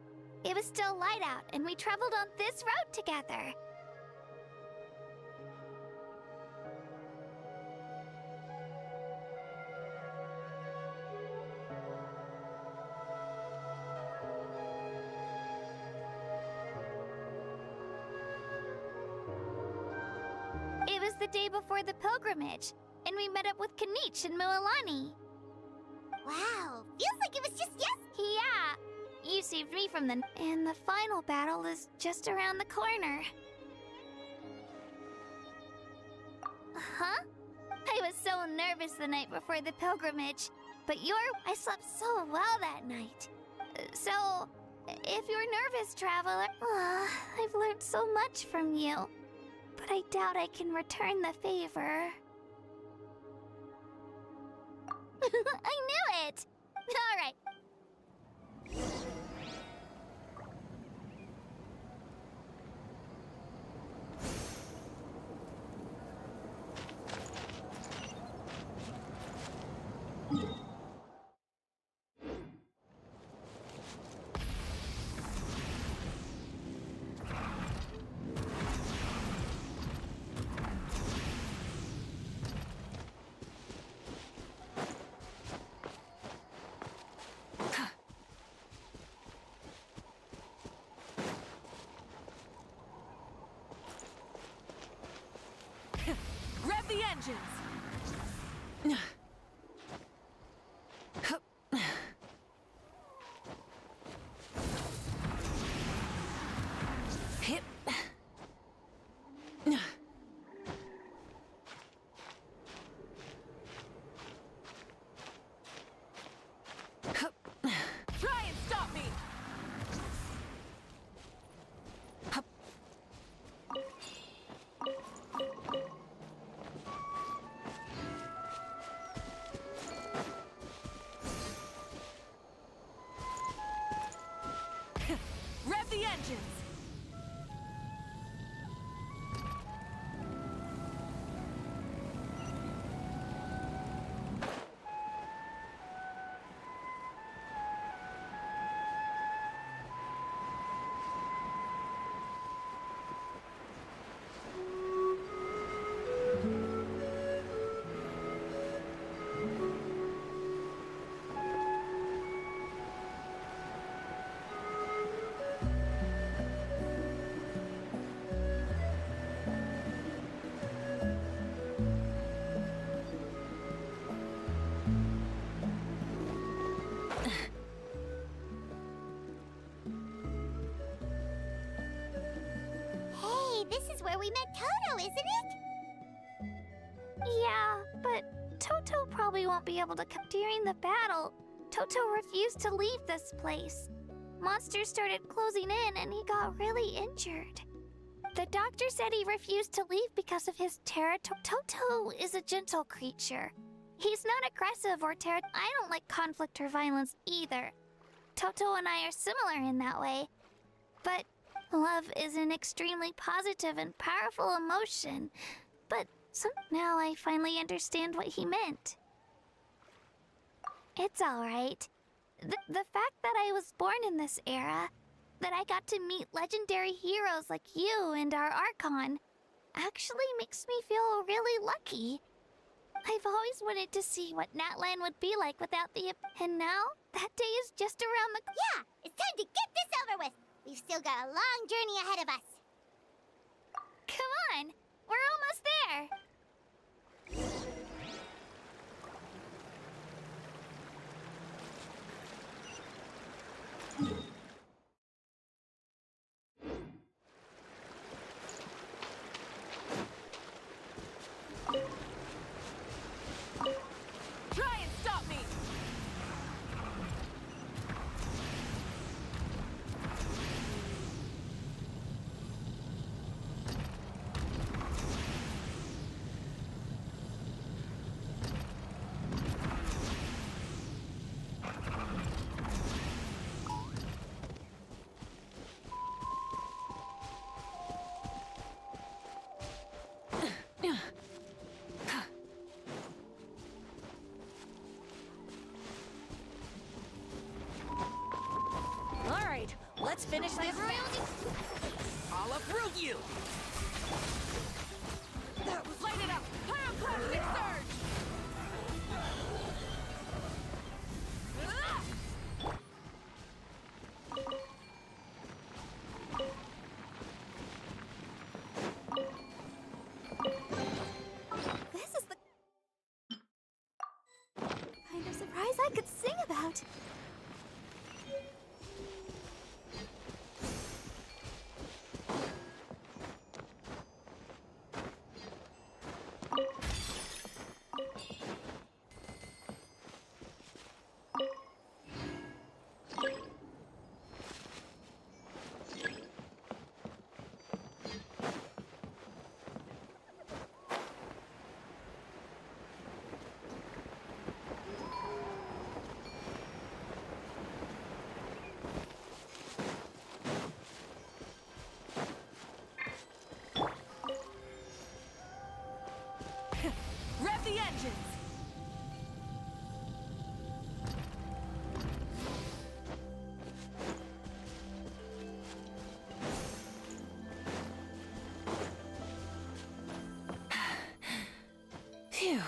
It was still light out, and we traveled on this road together. It was the day before the pilgrimage, and we met up with Kanich and Mualani. Wow, feels like it was just Yeah, you saved me from the... And the final battle is just around the corner. Huh? I was so nervous the night before the pilgrimage, but I slept so well that night. So, if you're nervous, traveler, I've learned so much from you, but I doubt I can return the favor. I knew it! All right. the engines! Hip. Try and stop me! Rev the engines! Hey, this is where we met Toto, isn't it? Yeah, but Toto probably won't be able to come during the battle. Toto refused to leave this place. Monsters started closing in and he got really injured. The doctor said he refused to leave because of his territory. Toto is a gentle creature. He's not aggressive or I don't like conflict or violence either. Toto and I are similar in that way. But love is an extremely positive and powerful emotion. But now I finally understand what he meant. It's alright. The fact that I was born in this era, that I got to meet legendary heroes like you and our Archon, actually makes me feel really lucky. I've always wanted to see what Natlan would be like without the... And now, that day is just around the... Yeah, it's time to get this over with. We've still got a long journey ahead of us. Come on, we're almost there. Try and stop me! Alright, let's finish this. I'll uproot you! Light it up! Pyroclastic surge! This is the kind of surprise I could sing about. Rev the engines! Phew.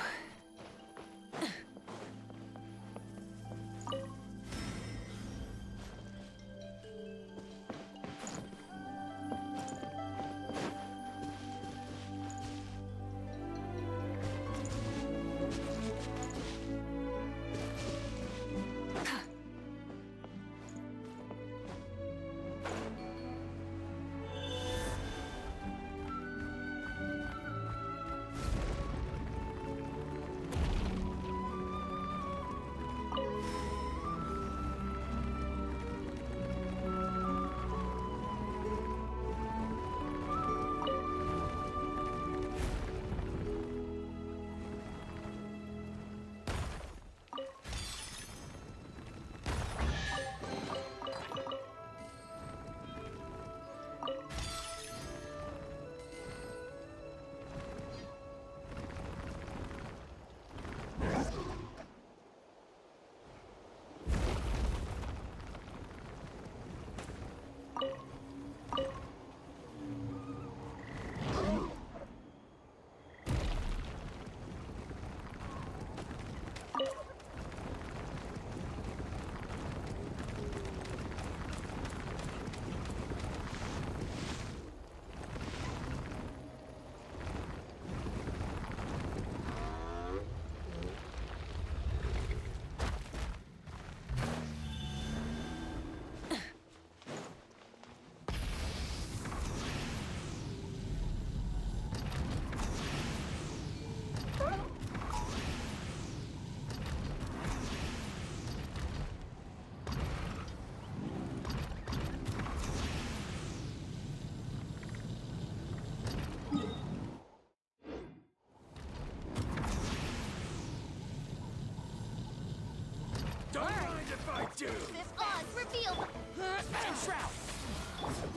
This Oz revealed. And Shroud!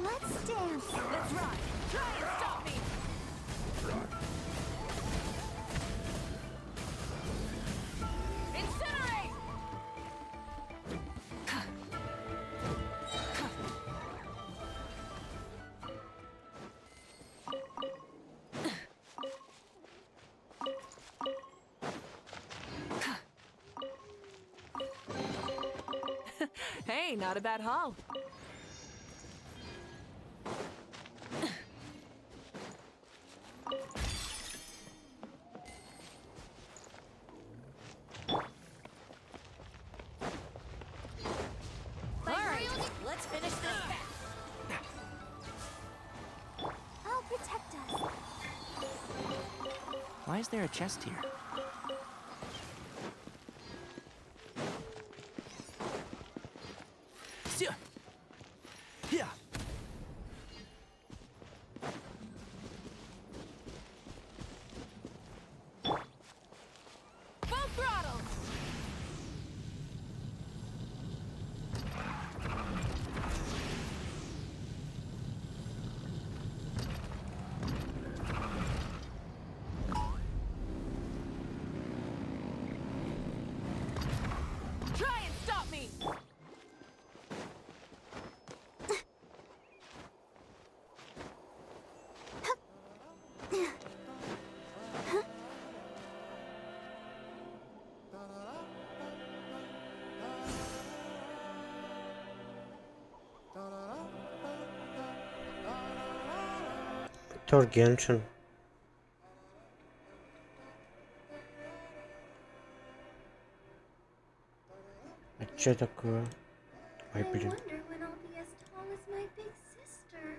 Let's dance. Let's ride! Try and stop me! Incinerate! Hey, not a bad haul. Let's finish this fast. I'll protect us. Why is there a chest here? Yeah. Full throttle. Try and stop me! Тор Геншин. А чё такое? Ой, блин. When I'll be as tall as my big sister.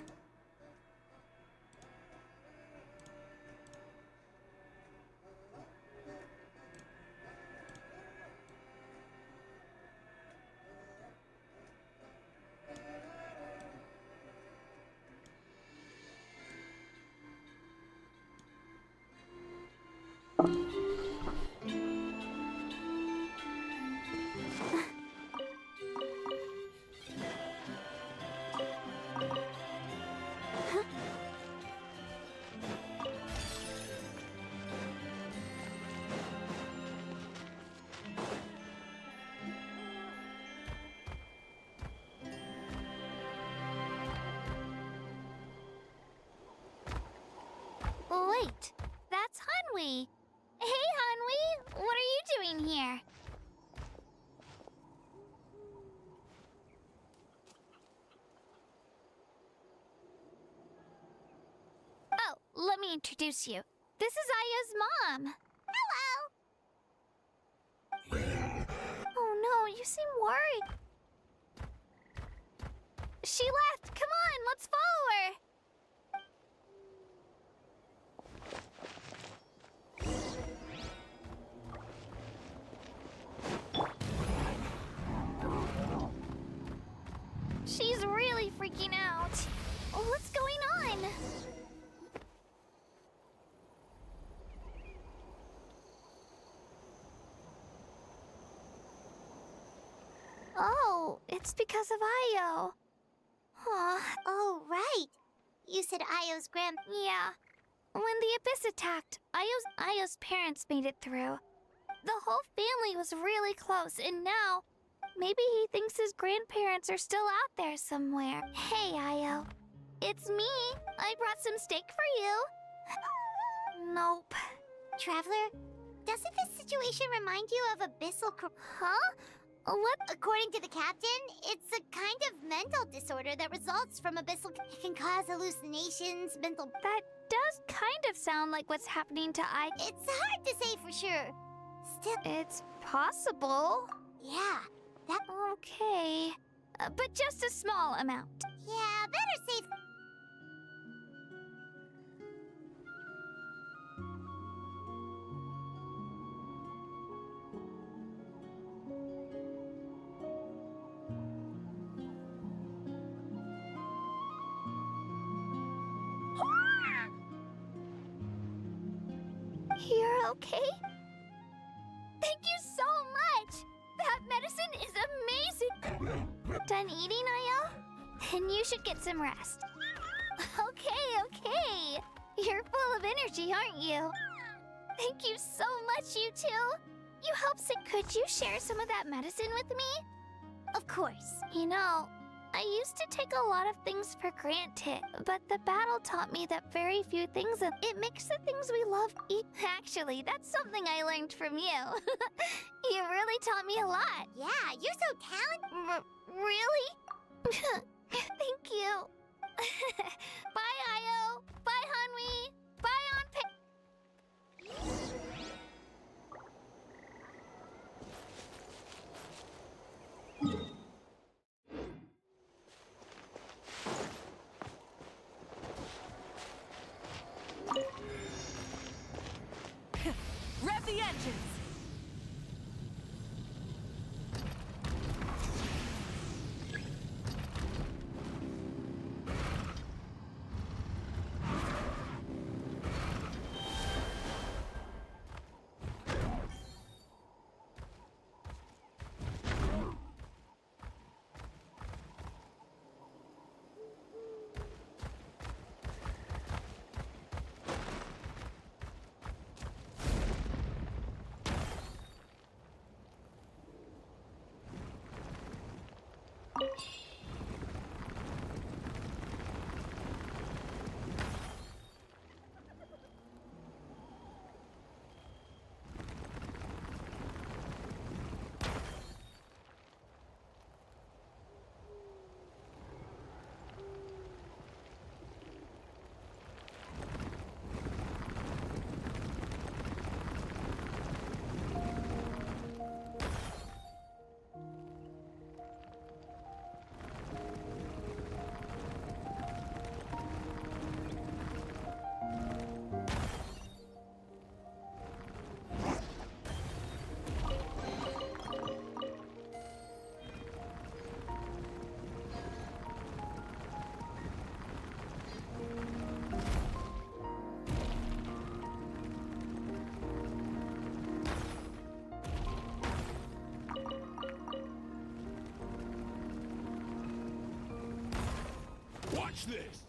Wait, that's Hanwi. Hey, Hanwi, what are you doing here? Oh, let me introduce you. This is Aya's mom. Hello. Oh no, you seem worried. She left. Come on, let's follow her. She's really freaking out. What's going on? Oh, it's because of Io. Oh, right. You said Io's Yeah. When the Abyss attacked, Io's parents made it through. The whole family was really close, and now maybe he thinks his grandparents are still out there somewhere. Hey, Io. It's me. I brought some steak for you. Nope. Traveler, doesn't this situation remind you of abyssal Huh? What? According to the captain, it's a kind of mental disorder that results from abyssal... It can cause hallucinations, mental... That does kind of sound like what's happening to I... It's hard to say for sure. Still... It's possible. Yeah, that... Okay. But just a small amount. Yeah, better safe... You're okay? Thank you so much! That medicine is amazing! Done eating, Ayo? Then you should get some rest. Okay. You're full of energy, aren't you? Thank you so much, you two. You helped sick. Could you share some of that medicine with me? Of course. You know, I used to take a lot of things for granted, but the battle taught me that very few things, and it makes the things we love eat. Actually, that's something I learned from you. You really taught me a lot. Yeah, you're so talented. Really? Thank you. Bye, Ayo. Bye, Hanwi. Bye, Anpei. Rev the engines! Watch this!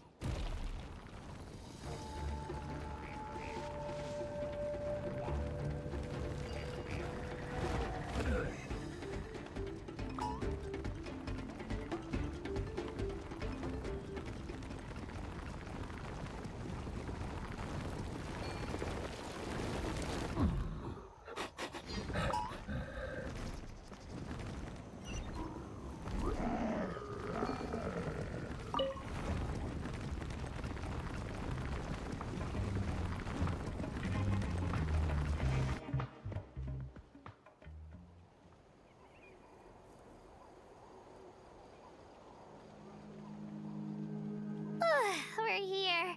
We're here.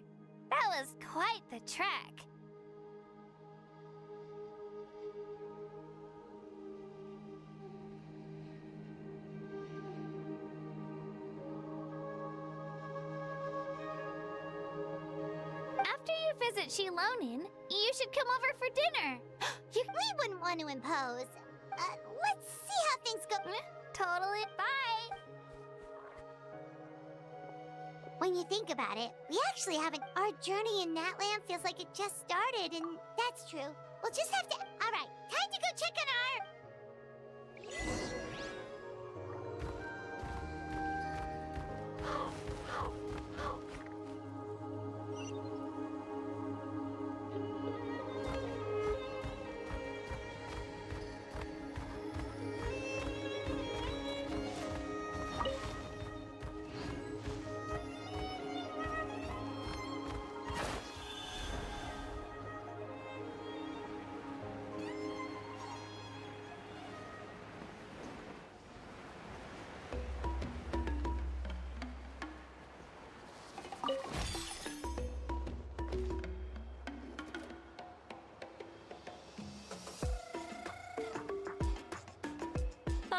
That was quite the trek. After you visit Shilonin, you should come over for dinner. We wouldn't want to impose. Let's see how things go. Totally. Bye. When you think about it, we actually haven't. Our journey in Natland feels like it just started, and that's true. We'll just have to. All right, time to go check on our.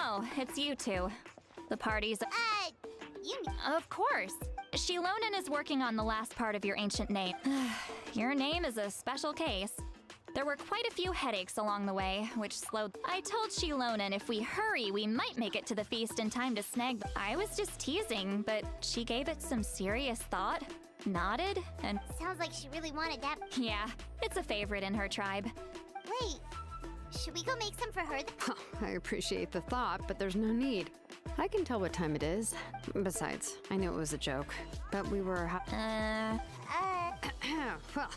Oh, it's you two. The party's... You. Of course. Shilonin is working on the last part of your ancient name. Your name is a special case. There were quite a few headaches along the way, which slowed. I told Shilonan if we hurry, we might make it to the feast in time to snag. I was just teasing, but she gave it some serious thought, nodded, and Sounds like she really wanted that. yeah, it's a favorite in her tribe. Wait, should we go make some for her? I appreciate the thought, but there's no need. I can tell what time it is. Besides, I knew it was a joke, but we were. Well,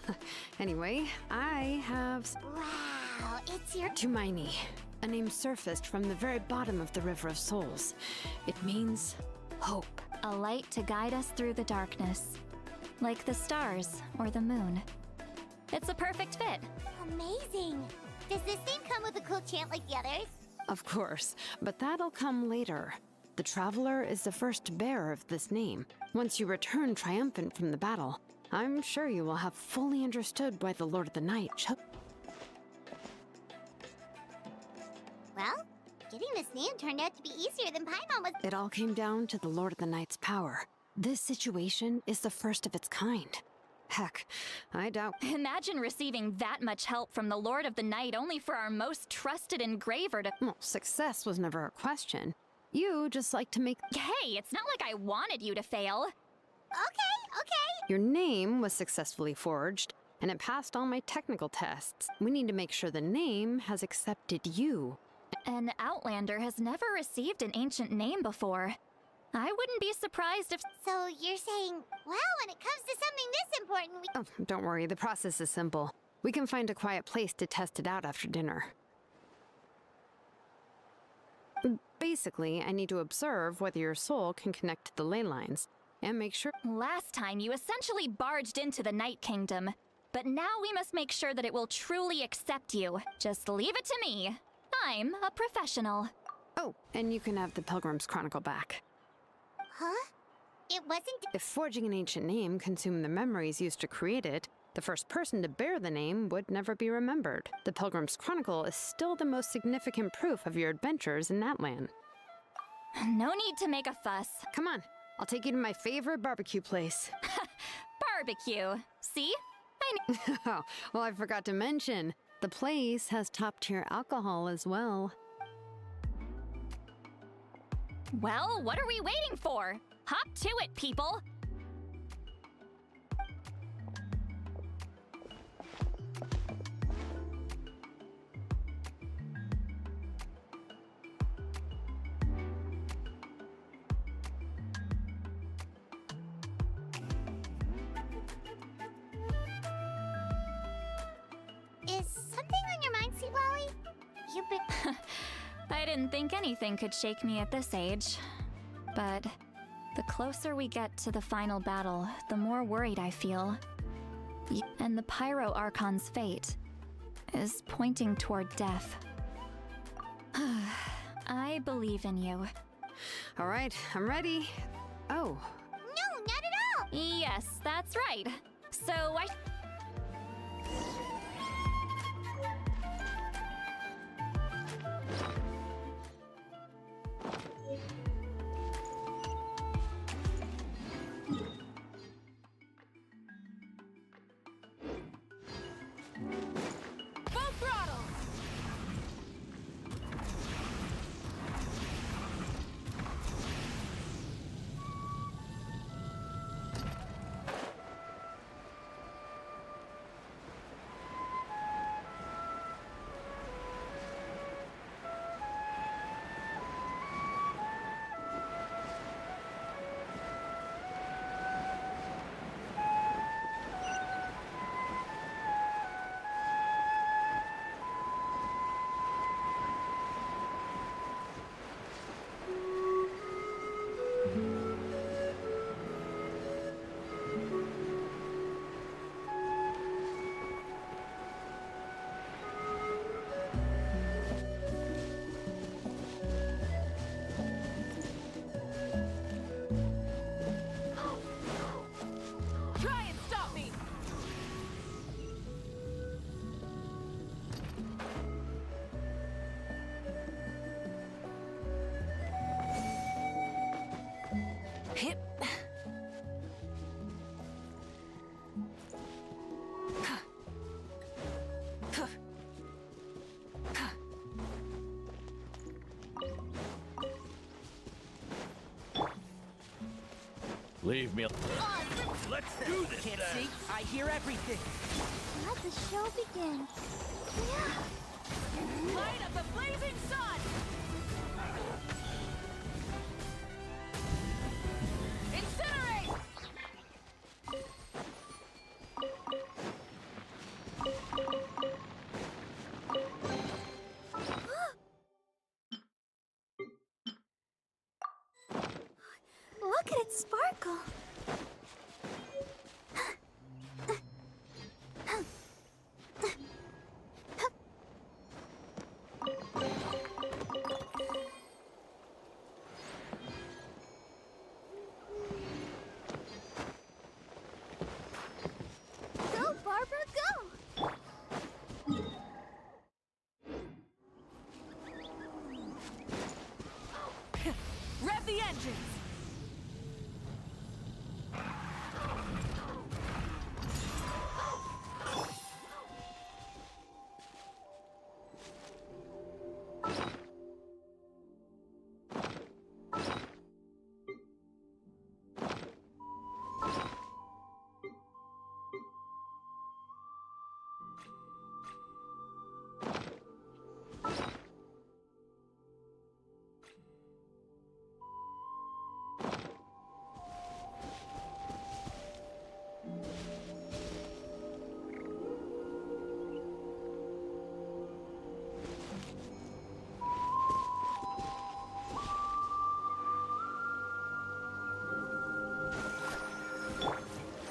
anyway, I have. Wow, it's your. Tumaini, a name surfaced from the very bottom of the River of Souls. It means hope. A light to guide us through the darkness, like the stars or the moon. It's a perfect fit. Amazing. Does this name come with a cool chant like the others? Of course, but that'll come later. The Traveler is the first bearer of this name. Once you return triumphant from the battle, I'm sure you will have fully understood why the Lord of the Night chose. Well, getting this name turned out to be easier than Paimon was. It all came down to the Lord of the Night's power. This situation is the first of its kind. Heck, I doubt. Imagine receiving that much help from the Lord of the Night only for our most trusted engraver to. Well, success was never a question. You just like to make. Hey, it's not like I wanted you to fail. Okay. Your name was successfully forged, and it passed all my technical tests. We need to make sure the name has accepted you. An Outlander has never received an ancient name before. I wouldn't be surprised if. So you're saying, well, when it comes to something this important, we. Oh, don't worry, the process is simple. We can find a quiet place to test it out after dinner. Basically, I need to observe whether your soul can connect to the ley lines, and make sure. Last time, you essentially barged into the Night Kingdom. But now we must make sure that it will truly accept you. Just leave it to me. I'm a professional. Oh, and you can have the Pilgrim's Chronicle back. Huh? It wasn't. If forging an ancient name consumed the memories used to create it, the first person to bear the name would never be remembered. The Pilgrim's Chronicle is still the most significant proof of your adventures in that land. No need to make a fuss. Come on, I'll take you to my favorite barbecue place. Barbecue. See? Oh, well, I forgot to mention, the place has top-tier alcohol as well. Well, what are we waiting for? Hop to it, people! Is something on your mind, Sea Wally? You've been. I didn't think anything could shake me at this age. But the closer we get to the final battle, the more worried I feel. And the Pyro Archon's fate is pointing toward death. I believe in you. All right, I'm ready. Oh. No, not at all! Yes, that's right. So I... Full throttle! Leave me. Let's do this. Can't then. see? I hear everything. Let the show begin. Yeah. Light up the blazing sun! Incinerate! Look at it sparkle. Go, Barbara, go! Rev the engines!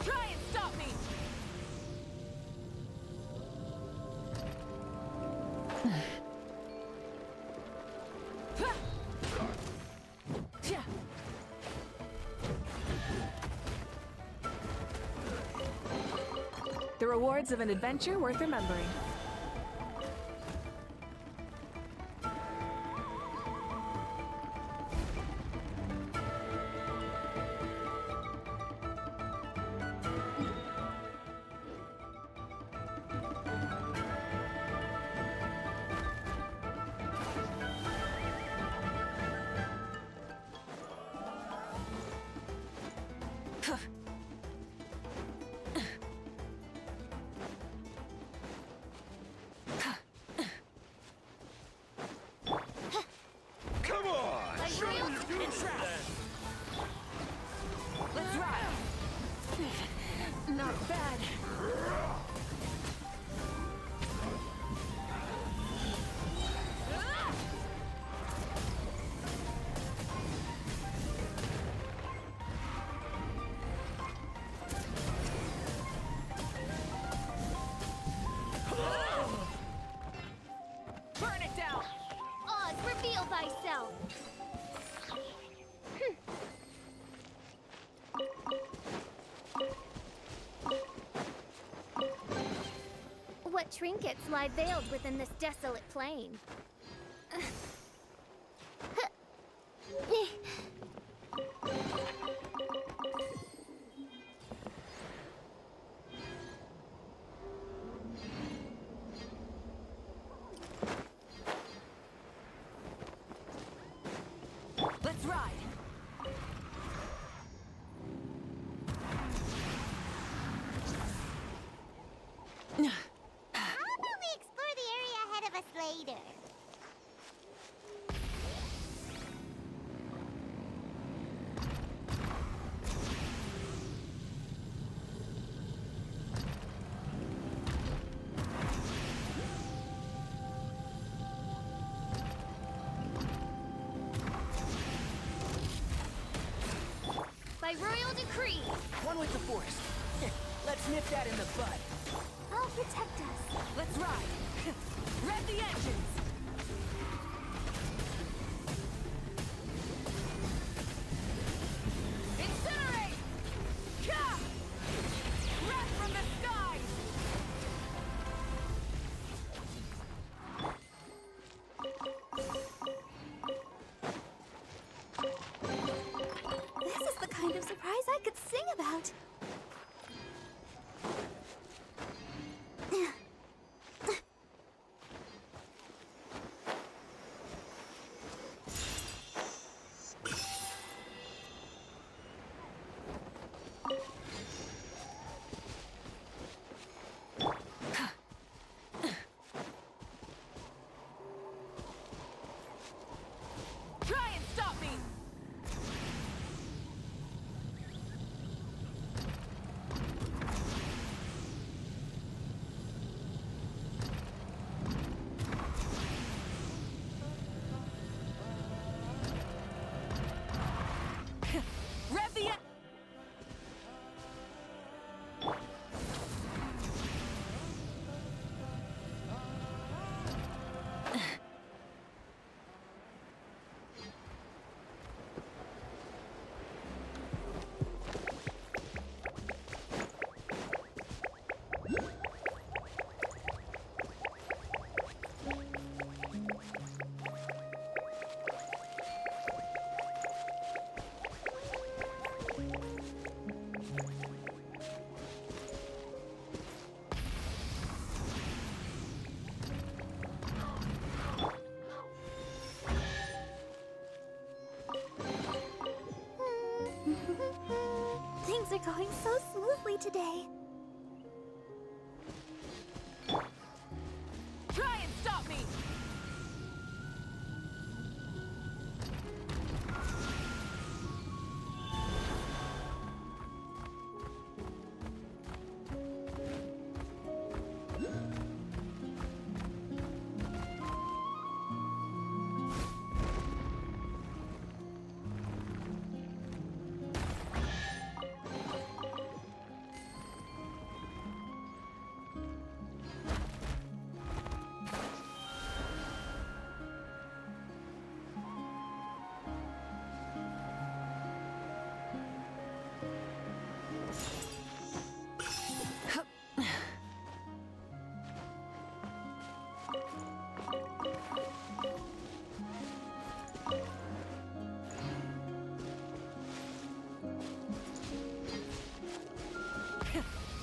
Try and stop me! The rewards of an adventure worth remembering. Come on! Like Show me real you do this entrap. then. Let's ride! Not bad. Burn it down! Oz, reveal thyself! What trinkets lie veiled within this desolate plain? Let's ride! How about we explore the area ahead of us later? By royal decree, One with the force. Let's nip that in the bud. I'll protect us. Let's ride! Rev the engines! Incinerate! Ka! Wrath from the skies! This is the kind of surprise I could sing about. are going so smoothly today. Try and stop me!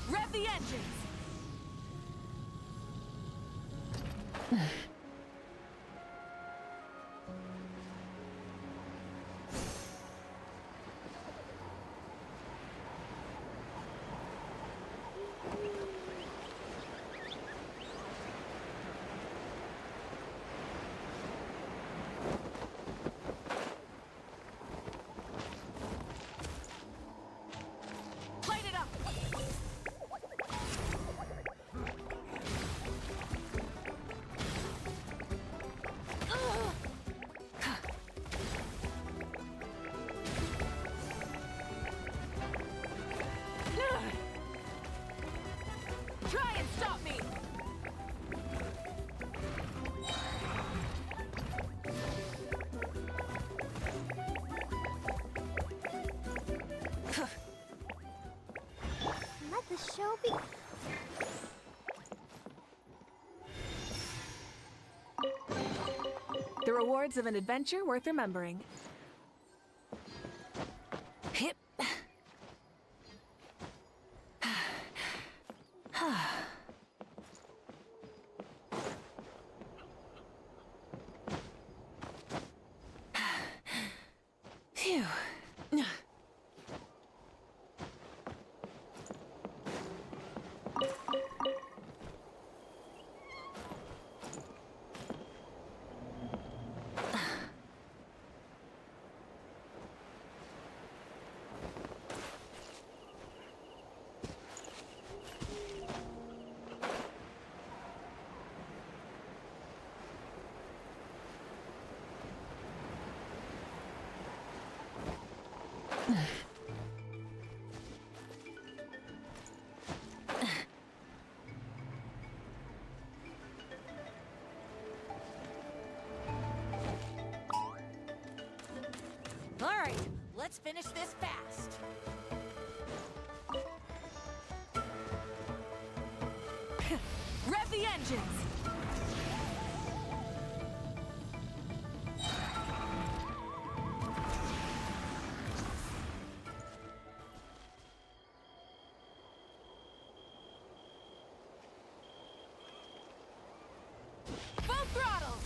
Rev the engines! Light it up! Try and stop me! Let the show be. The rewards of an adventure worth remembering. Hip. Phew. All right, let's finish this fast. Rev the engines! Full throttle!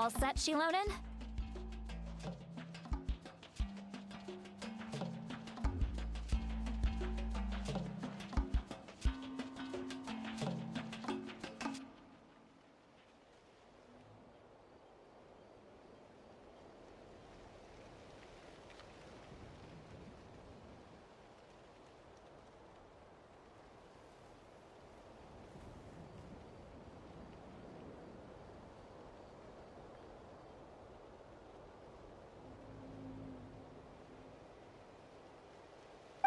All set, Shilonen?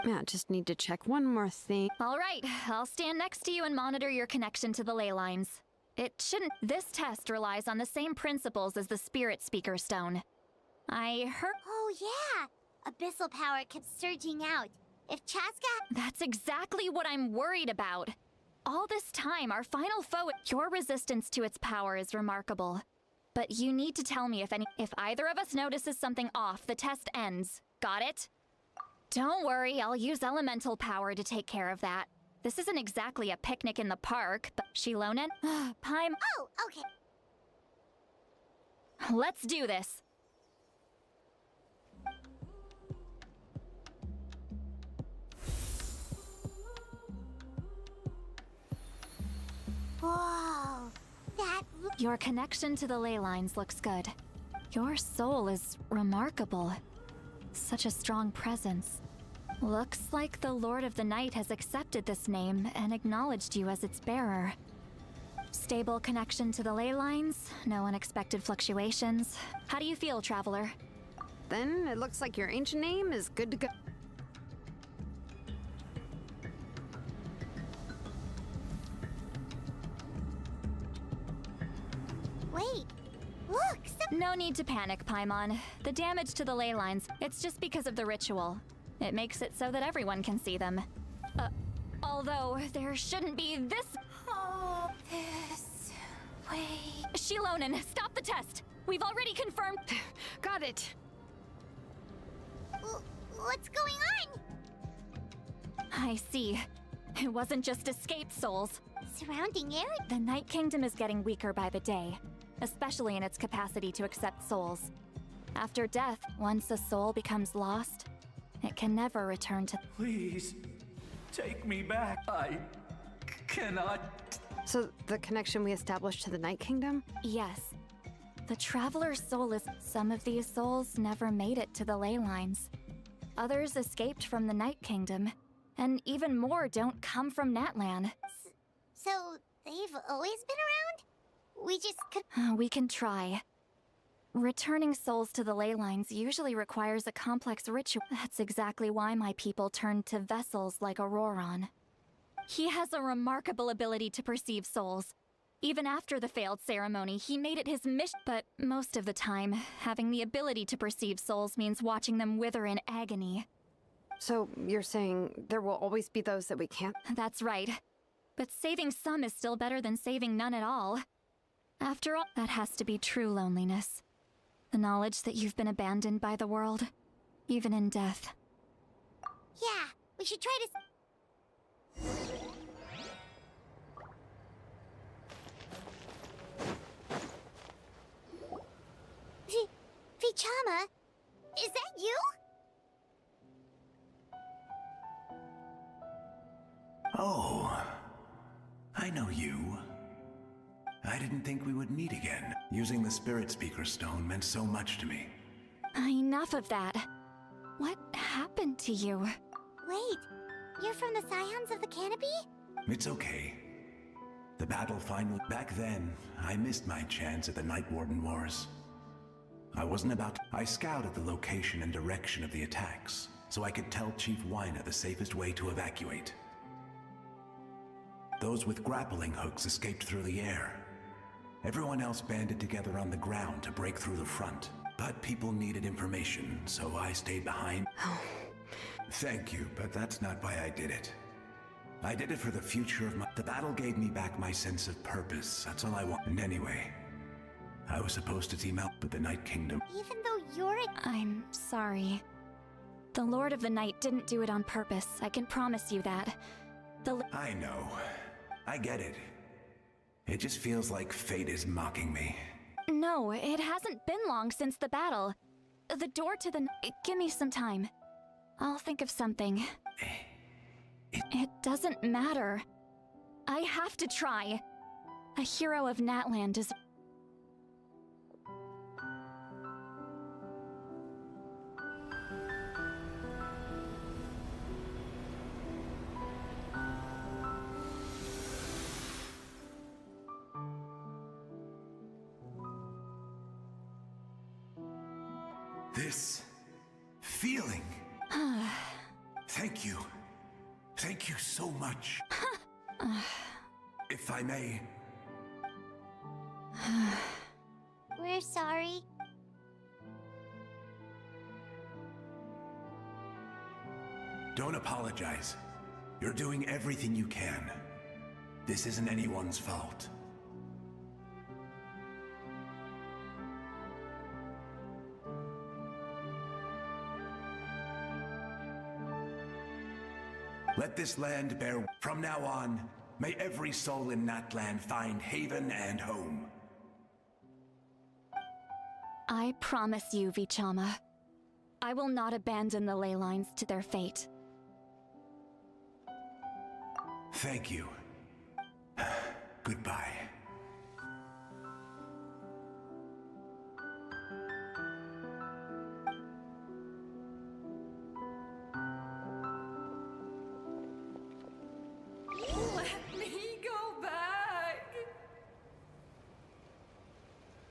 Yeah, just need to check one more thing. All right, I'll stand next to you and monitor your connection to the ley lines. It shouldn't. This test relies on the same principles as the Spirit Speaker Stone. I heard. Oh, yeah! Abyssal power kept surging out. If Chaska. That's exactly what I'm worried about. All this time, our final foe. Your resistance to its power is remarkable. But you need to tell me if either of us notices something off, the test ends. Got it? Don't worry, I'll use elemental power to take care of that. This isn't exactly a picnic in the park, but Shilonen? Paim? Oh, okay. Let's do this. Whoa, that. Your connection to the ley lines looks good. Your soul is remarkable. Such a strong presence. Looks like the Lord of the Night has accepted this name and acknowledged you as its bearer. Stable connection to the ley lines, no unexpected fluctuations. How do you feel, Traveler? Then it looks like your ancient name is good to go. Wait, look! No need to panic, Paimon. The damage to the ley lines, it's just because of the ritual. It makes it so that everyone can see them. Although, there shouldn't be this... Oh, this way... Shilonen, stop the test! We've already confirmed... Got it! What's going on? I see. It wasn't just escaped souls. Surrounding area? The Night Kingdom is getting weaker by the day, especially in its capacity to accept souls. After death, once a soul becomes lost, it can never return to... Please, take me back. I cannot... So, the connection we established to the Night Kingdom? Yes. The Traveler's soul is... Some of these souls never made it to the ley lines. Others escaped from the Night Kingdom, and even more don't come from Natlan. So, they've always been around? We just could... We can try. Returning souls to the ley lines usually requires a complex ritual. That's exactly why my people turned to vessels like Auroron. He has a remarkable ability to perceive souls. Even after the failed ceremony, he made it his mission. But most of the time, having the ability to perceive souls means watching them wither in agony. So, you're saying there will always be those that we can't? That's right. But saving some is still better than saving none at all. After all, that has to be true loneliness. The knowledge that you've been abandoned by the world, even in death. Yeah, we should try to... Vichama? Is that you? Oh, I know you. I didn't think we would meet again. Using the Spirit Speaker Stone meant so much to me. Enough of that. What happened to you? Wait, you're from the Scions of the Canopy? It's okay. The battle finally... Back then, I missed my chance at the Night Warden Wars. I wasn't about... I scouted the location and direction of the attacks, so I could tell Chief Wyna the safest way to evacuate. Those with grappling hooks escaped through the air. Everyone else banded together on the ground to break through the front. But people needed information, so I stayed behind. Thank you, but that's not why I did it. I did it for the future of my... The battle gave me back my sense of purpose. That's all I want. And anyway, I was supposed to team up with the Night Kingdom. Even though you're a... I'm sorry. The Lord of the Night didn't do it on purpose. I can promise you that. I know. I get it. It just feels like fate is mocking me. No, it hasn't been long since the battle. The door to the... Give me some time. I'll think of something. It doesn't matter. I have to try. A hero of Natland is... This feeling. Thank you. Thank you so much. If I may. We're sorry. Don't apologize. You're doing everything you can. This isn't anyone's fault. Let this land bear. From now on, may every soul in Natland find haven and home. I promise you, Vichama. I will not abandon the ley lines to their fate. Thank you. Goodbye. Let me go back.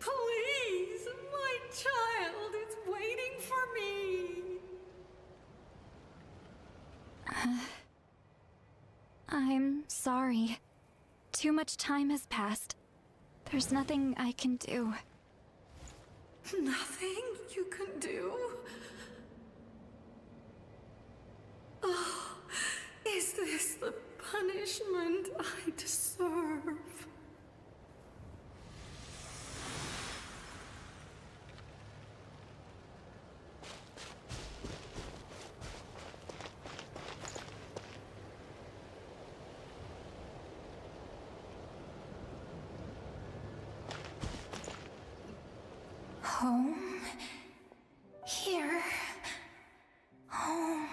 Please, my child is waiting for me. I'm sorry. Too much time has passed. There's nothing I can do. Nothing you can do? Oh, is this the punishment I deserve? Home? Here? Home?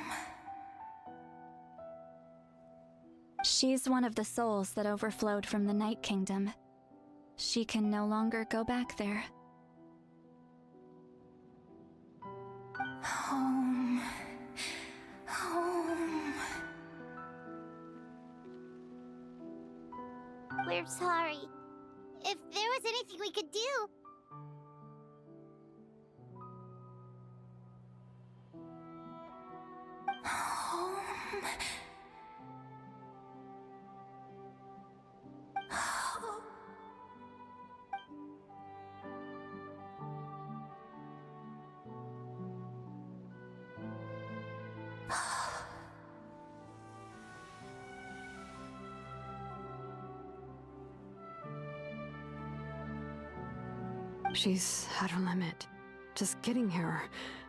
She's one of the souls that overflowed from the Night Kingdom. She can no longer go back there. Home. Home. We're sorry. If there was anything we could do... Home. She's at her limit. Just getting here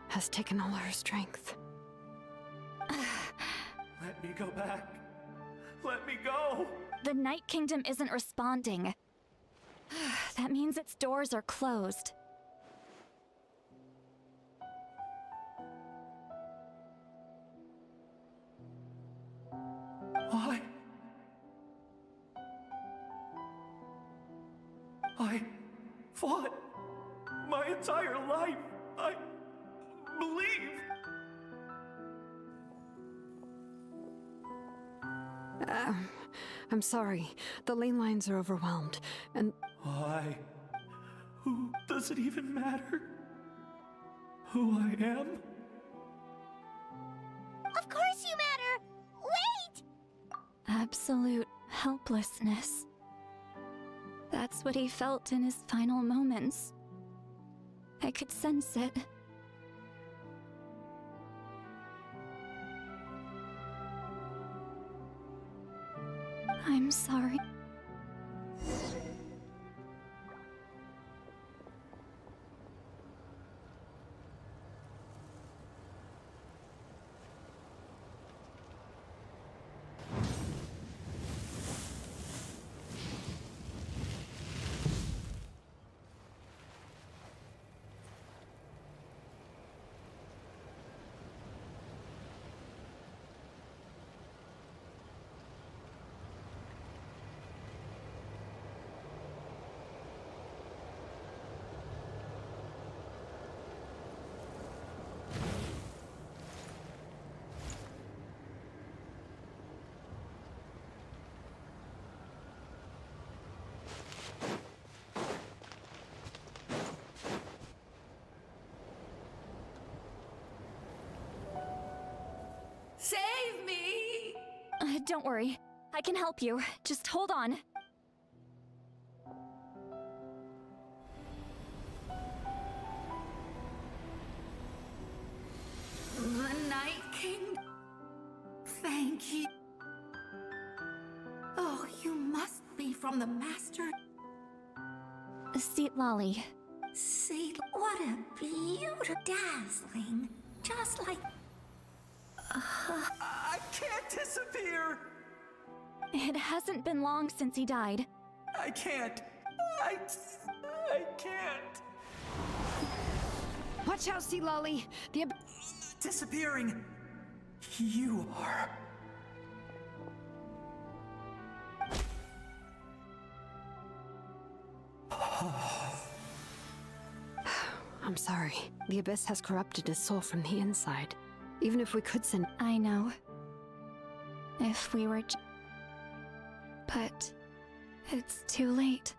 has taken all her strength. Let me go back. Let me go. The Night Kingdom isn't responding. That means its doors are closed. Why? I fought my entire life. I believe. I'm sorry. The ley lines are overwhelmed, and... Why? Who does it even matter? Who I am? Of course you matter! Wait! Absolute helplessness. That's what he felt in his final moments. I could sense it. I'm sorry. Don't worry. I can help you. Just hold on. The Night King. Thank you. Oh, you must be from the Master. Seat Lolly. See, what a beautiful, dazzling, just like. I can't disappear! It hasn't been long since he died. I can't. I can't. Watch out, Sea Lolly. The Disappearing. You are. I'm sorry. The Abyss has corrupted his soul from the inside. Even if we could send... I know. If we were... But... it's too late.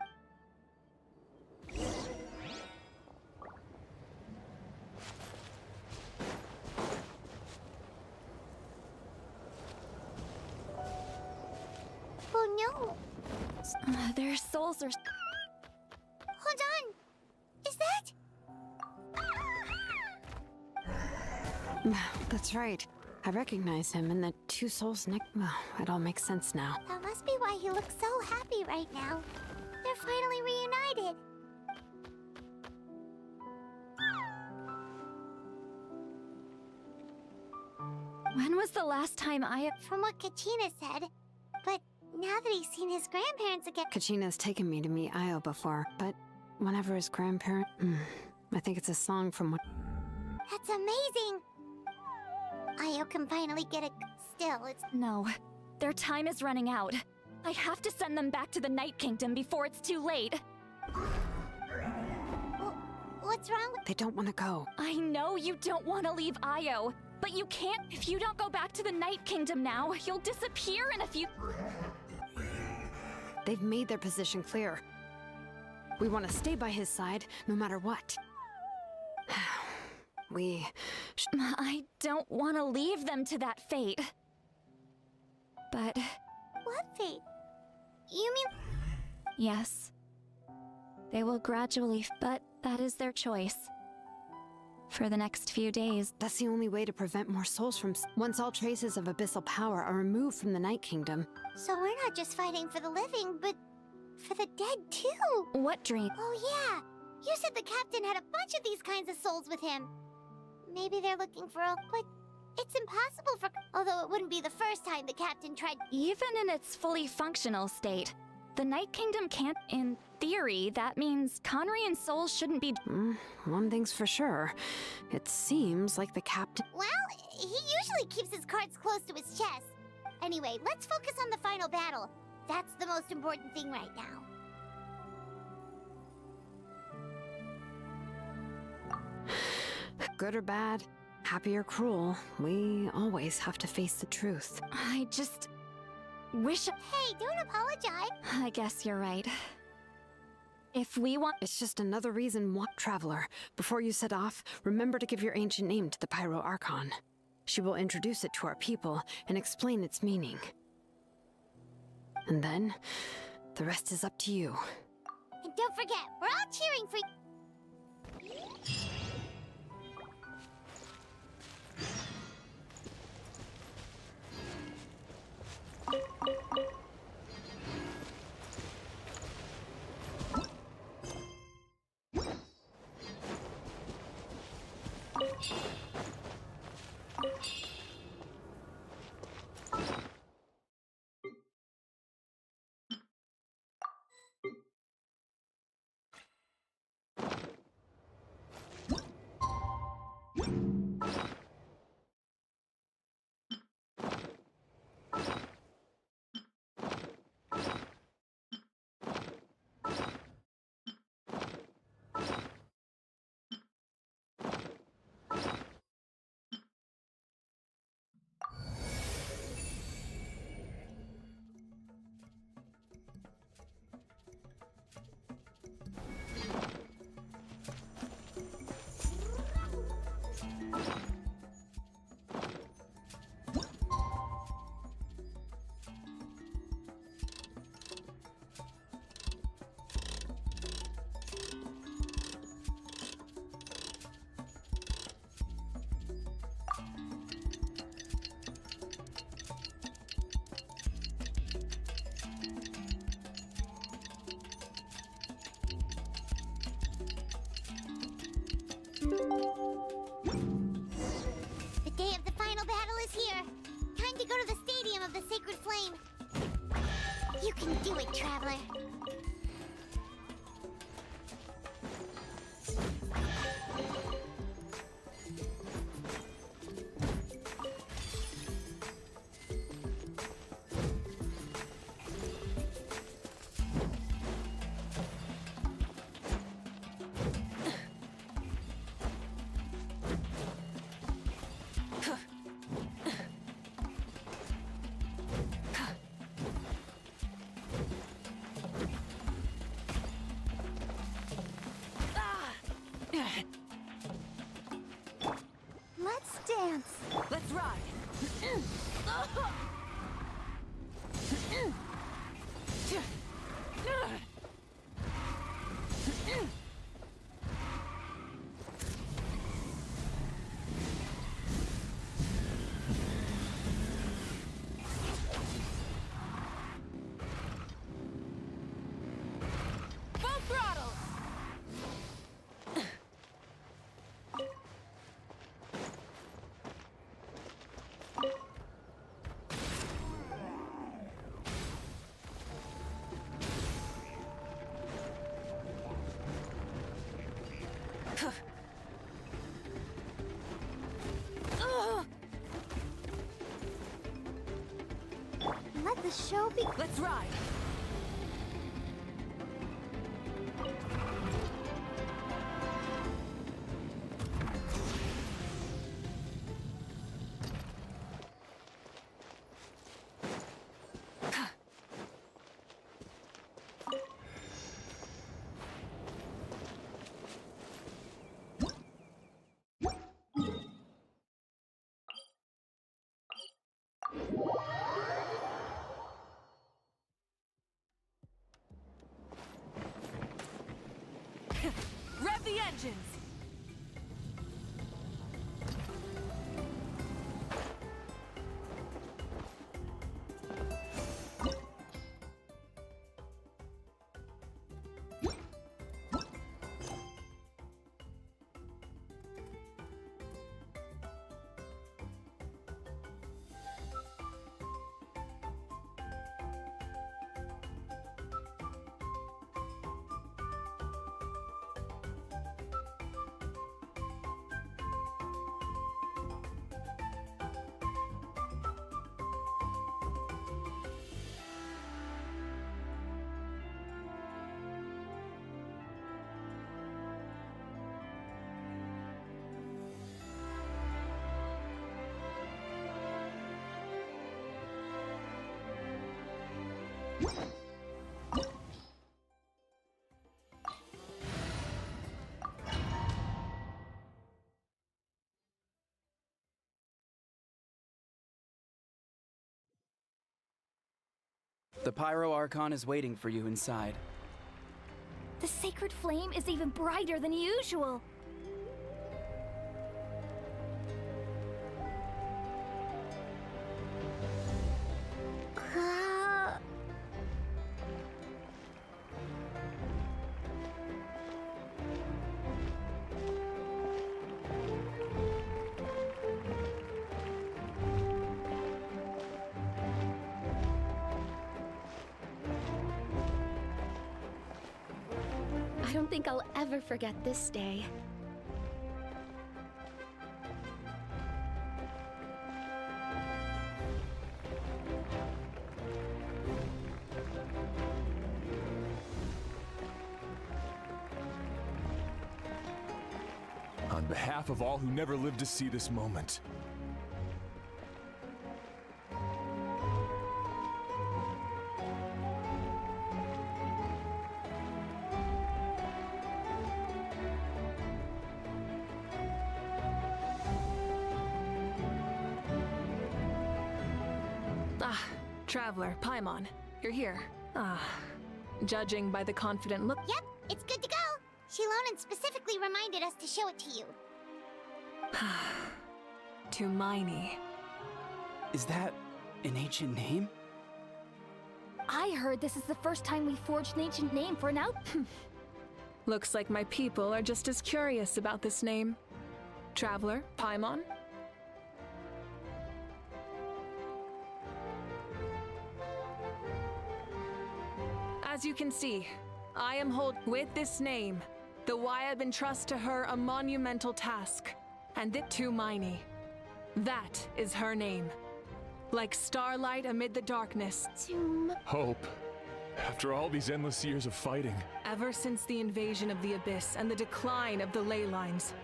Oh no! Their souls are... Hold on! Is that? That's right. I recognize him and the two souls next. Well, it all makes sense now. That must be why he looks so happy right now. They're finally reunited. When was the last time From what Kachina said. But now that he's seen his grandparents again... Kachina's taken me to meet Io before, but whenever his grandparent... I think it's a song from what... That's amazing! Io can finally get a... Still, it's... No. Their time is running out. I have to send them back to the Night Kingdom before it's too late. What's wrong with... They don't want to go. I know you don't want to leave Io, but you can't. If you don't go back to the Night Kingdom now, you'll disappear in a few... They've made their position clear. We want to stay by his side, no matter what. I don't want to leave them to that fate. But... What fate? You mean... Yes. They will gradually... But that is their choice. For the next few days. That's the only way to prevent more souls from... Once all traces of abyssal power are removed from the Night Kingdom. So we're not just fighting for the living, but... for the dead, too! What dream? Oh, yeah! You said the captain had a bunch of these kinds of souls with him. Maybe they're looking for a... But it's impossible for... Although it wouldn't be the first time the captain tried... Even in its fully functional state, the Night Kingdom can't... In theory, that means Conrian souls shouldn't be... One thing's for sure. It seems like the captain... Well, he usually keeps his cards close to his chest. Anyway, let's focus on the final battle. That's the most important thing right now. Good or bad, happy or cruel, we always have to face the truth. I just... wish... Hey, don't apologize. I guess you're right. If we want... It's just another reason why... Traveler, before you set off, remember to give your ancient name to the Pyro Archon. She will introduce it to our people and explain its meaning. And then, the rest is up to you. And don't forget, we're all cheering for... The day of the final battle is here. Time to go to the Stadium of the Sacred Flame. You can do it, Traveler. Let's dance. Let's ride. Full throttle. Let the show begin. Let's ride. Rev the engines! The Pyro Archon is waiting for you inside. The sacred flame is even brighter than usual. I don't think I'll ever forget this day. On behalf of all who never lived to see this moment, Traveler, Paimon, you're here. Judging by the confident look. Yep, it's good to go. Shilonen specifically reminded us to show it to you. To Miney. Is that an ancient name? I heard this is the first time we forged an ancient name for an out. Looks like my people are just as curious about this name. Traveler, Paimon? As you can see, I am with this name. The Wyab entrust to her a monumental task, and it to Miney. That is her name. Like starlight amid the darkness. Hope. After all these endless years of fighting. Ever since the invasion of the Abyss and the decline of the ley lines,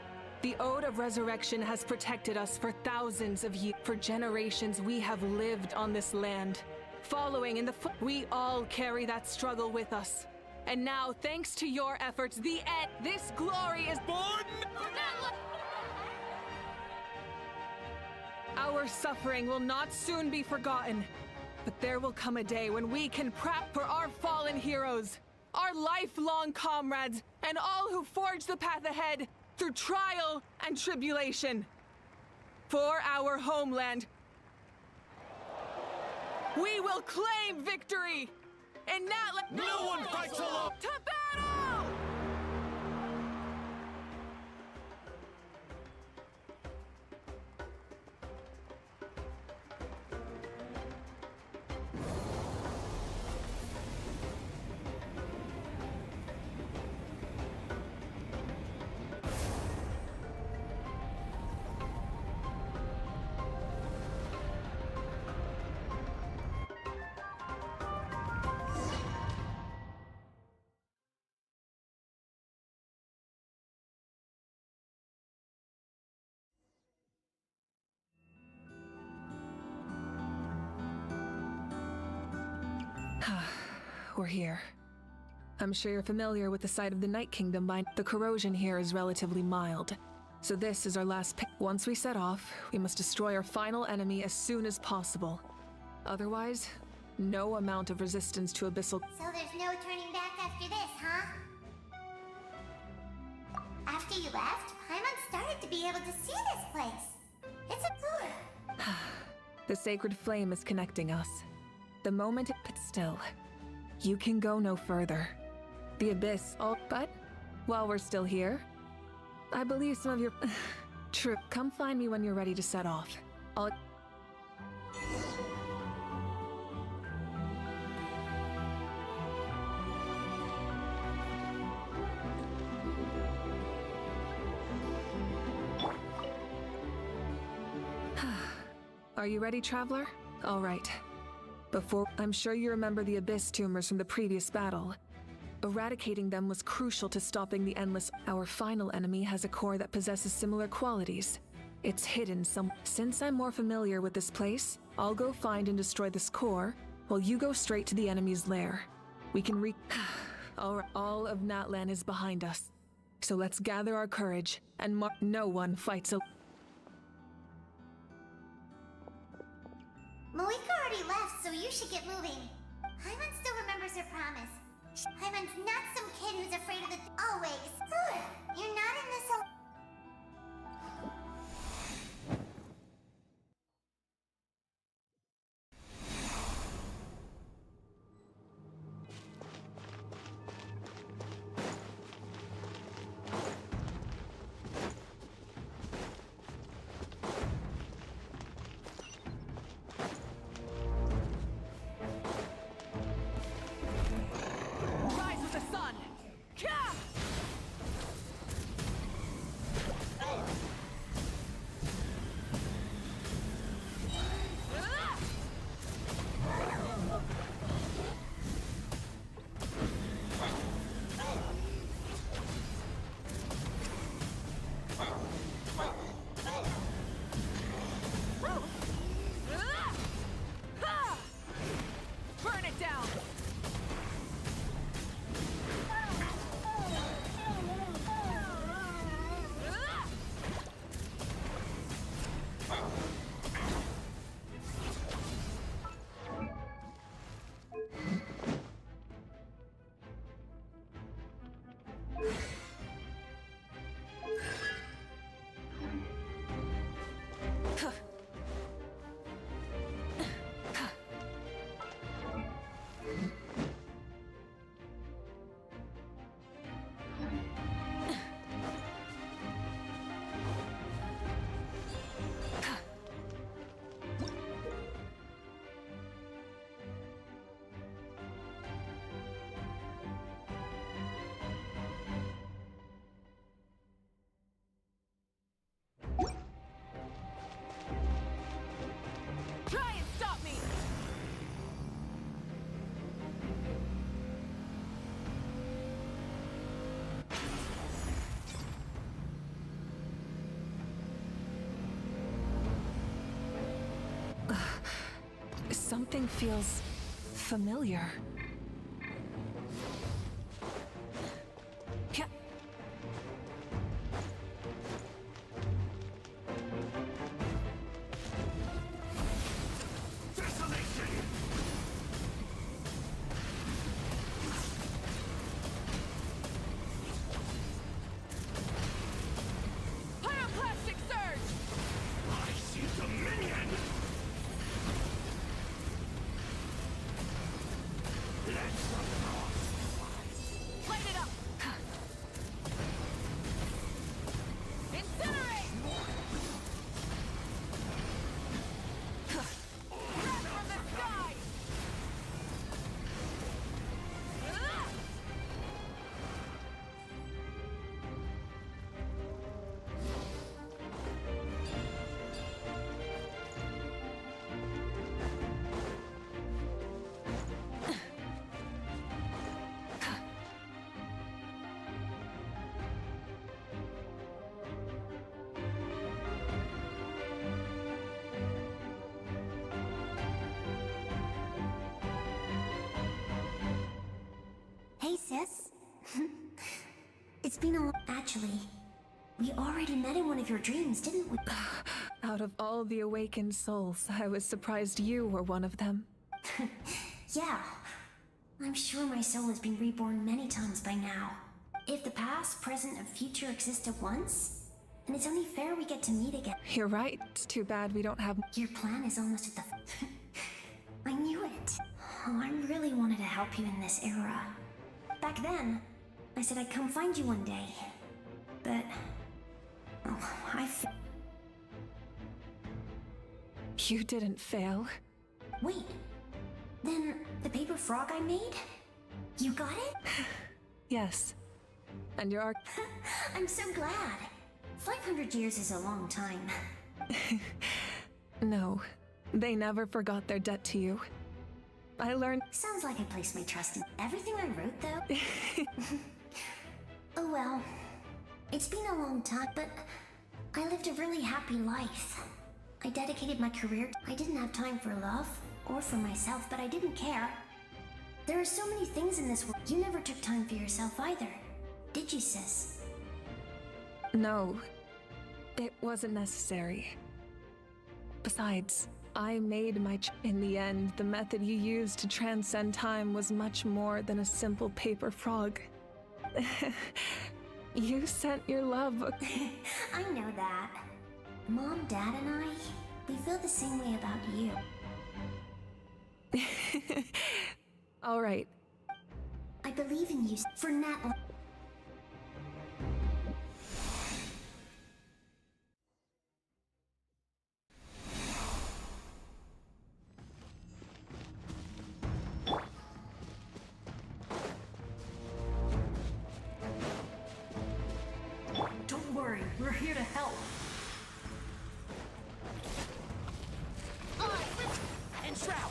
the Ode of Resurrection has protected us for thousands of years. For generations we have lived on this land. Following in the we all carry that struggle with us. And now, thanks to your efforts, the end. This glory is born. Our suffering will not soon be forgotten. But there will come a day when we can prep for our fallen heroes, our lifelong comrades, and all who forge the path ahead through trial and tribulation. For our homeland, we will claim victory! And not let no one fights alone! To battle! We're here. I'm sure you're familiar with the site of the Night Kingdom by the corrosion here is relatively mild. So this is our last pick. Once we set off, we must destroy our final enemy as soon as possible. Otherwise, no amount of resistance to Abyssal. So there's no turning back after this, huh? After you left, Paimon started to be able to see this place. It's a The sacred flame is connecting us. The moment it pits still, you can go no further. The Abyss, but while we're still here, I believe some of your... True, come find me when you're ready to set off. Are you ready, Traveler? All right. I'm sure you remember the Abyss tumors from the previous battle. Eradicating them was crucial to stopping the endless. Our final enemy has a core that possesses similar qualities. It's hidden Since I'm more familiar with this place, I'll go find and destroy this core, while you go straight to the enemy's lair. We can all of Natlan is behind us. So let's gather our courage, and no one fights alone. Malika already left, so you should get moving. Paimon still remembers her promise. Paimon's not some kid who's afraid of the... Always. You're not in this alone. Something feels familiar. Yeah. Pyroclastic surge! I see Dominion! Light it up! Incinerate! Breath from the sky! Hey, sis. It's been a Actually, we already met in one of your dreams, didn't we? Out of all the awakened souls, I was surprised you were one of them. Yeah. I'm sure my soul has been reborn many times by now. If the past, present, and future exist at once, then it's only fair we get to meet again. You're right. It's too bad we don't have... Your plan is almost at the... I knew it. Oh, I really wanted to help you in this era. Back then, I said I'd come find you one day. But... Oh, You didn't fail. Wait. Then, the paper frog I made? You got it? Yes. And your arc... I'm so glad. 500 years is a long time. No. They never forgot their debt to you. I learned... Sounds like I placed my trust in everything I wrote, though. Oh well. It's been a long time, but I lived a really happy life. I dedicated my career. I didn't have time for love, or for myself, but I didn't care. There are so many things in this world. You never took time for yourself either, did you, sis? No. It wasn't necessary. Besides, I made my in the end, the method you used to transcend time was much more than a simple paper frog. You sent your love. I know that. Mom, Dad, and I, we feel the same way about you. All right. I believe in you for Nat. Don't worry, we're here to help. And Shroud!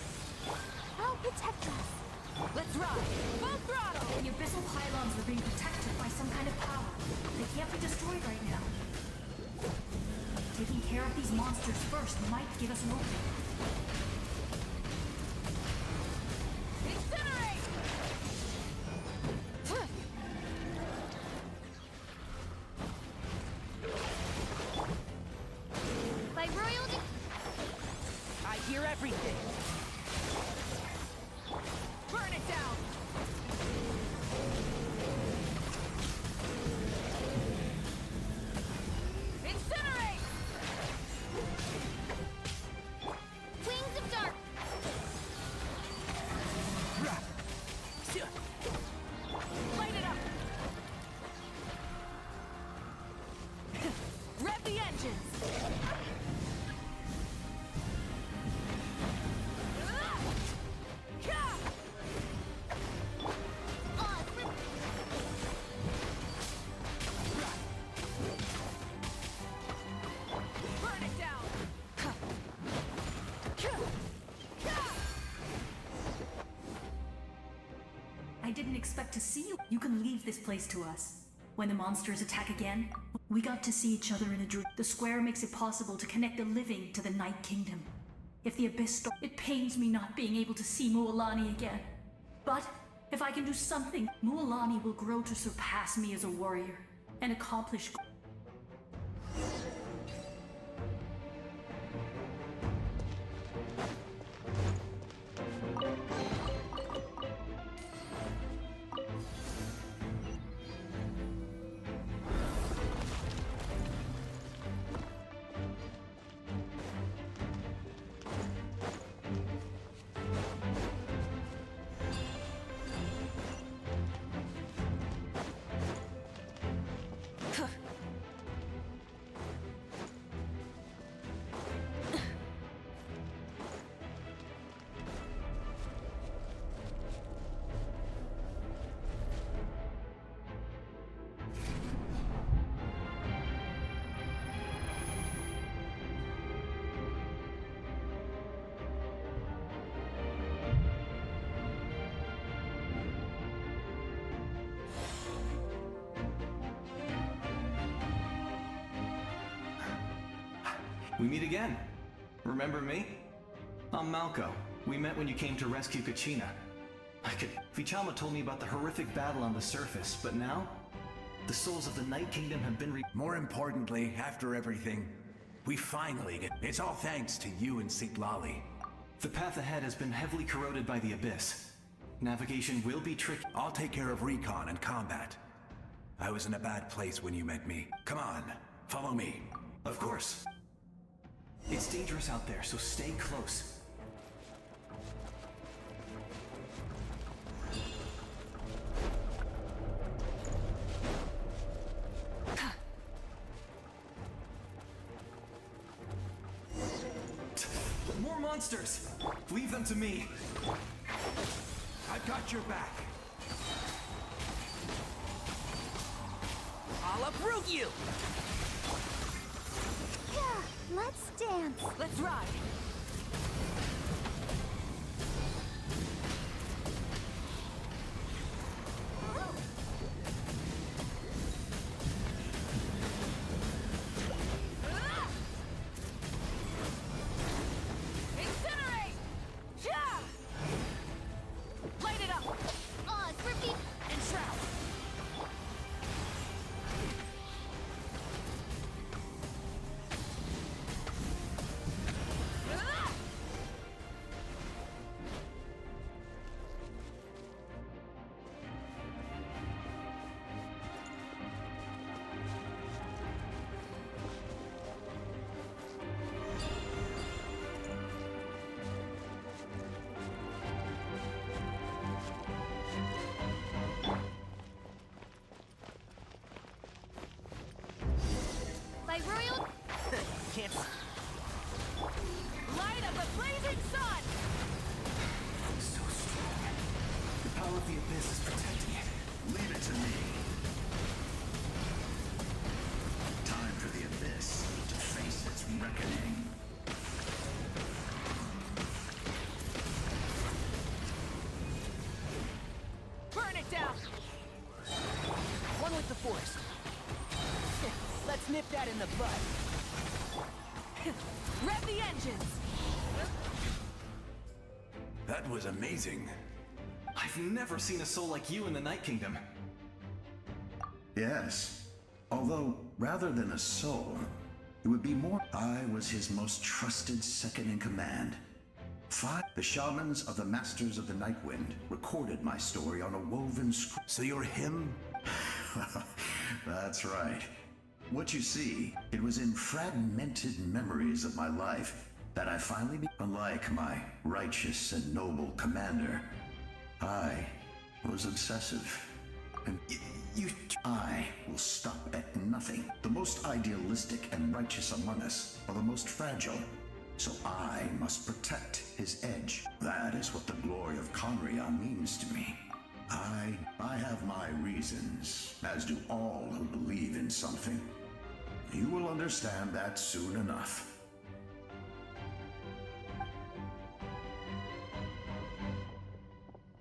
I'll protect us. Let's ride! Full throttle! The abyssal pylons are being protected by some kind of power. They can't be destroyed right now. Taking care of these monsters first might give us an opening. Incinerate! By royal I hear everything! Burn it down! Incinerate! wings of dark. Light it up! Rev the engines! Burn it down! I didn't expect to see you. You can leave this place to us. When the monsters attack again, we got to see each other in a dream. The square makes it possible to connect the living to the Night Kingdom. If the Abyss it pains me not being able to see Mualani again. But if I can do something, Mualani will grow to surpass me as a warrior and accomplish. We meet again. Remember me? I'm Malco. We met when you came to rescue Kachina. Vichama told me about the horrific battle on the surface, but now? The souls of the Night Kingdom have been More importantly, after everything, we finally get... It's all thanks to you and Sitlali. The path ahead has been heavily corroded by the Abyss. Navigation will be tricky. I'll take care of recon and combat. I was in a bad place when you met me. Come on, follow me. Of course. It's dangerous out there, so stay close. More monsters! Leave them to me. I've got your back. I'll uproot you! Yeah, let's dance. Let's ride! Incinerate! Yeah! Light it up! Grippy! And shroud! By royal... Can't... Light of the blazing sun! So strong. The power of the Abyss is protecting it. Leave it to me. Time for the Abyss to face its reckoning. Burn it down! One with the Force. Let's nip that in the bud. Rev the engines! That was amazing. I've never seen a soul like you in the Night Kingdom. Yes. Although, rather than a soul, it would be more... I was his most trusted second-in-command. The shamans of the Masters of the Night Wind recorded my story on a woven script. So you're him? That's right. What you see, it was in fragmented memories of my life that I finally unlike my righteous and noble commander, I was obsessive. And I will stop at nothing. The most idealistic and righteous among us are the most fragile. So I must protect his edge. That is what the glory of Conria means to me. I have my reasons, as do all who believe in something. You will understand that soon enough.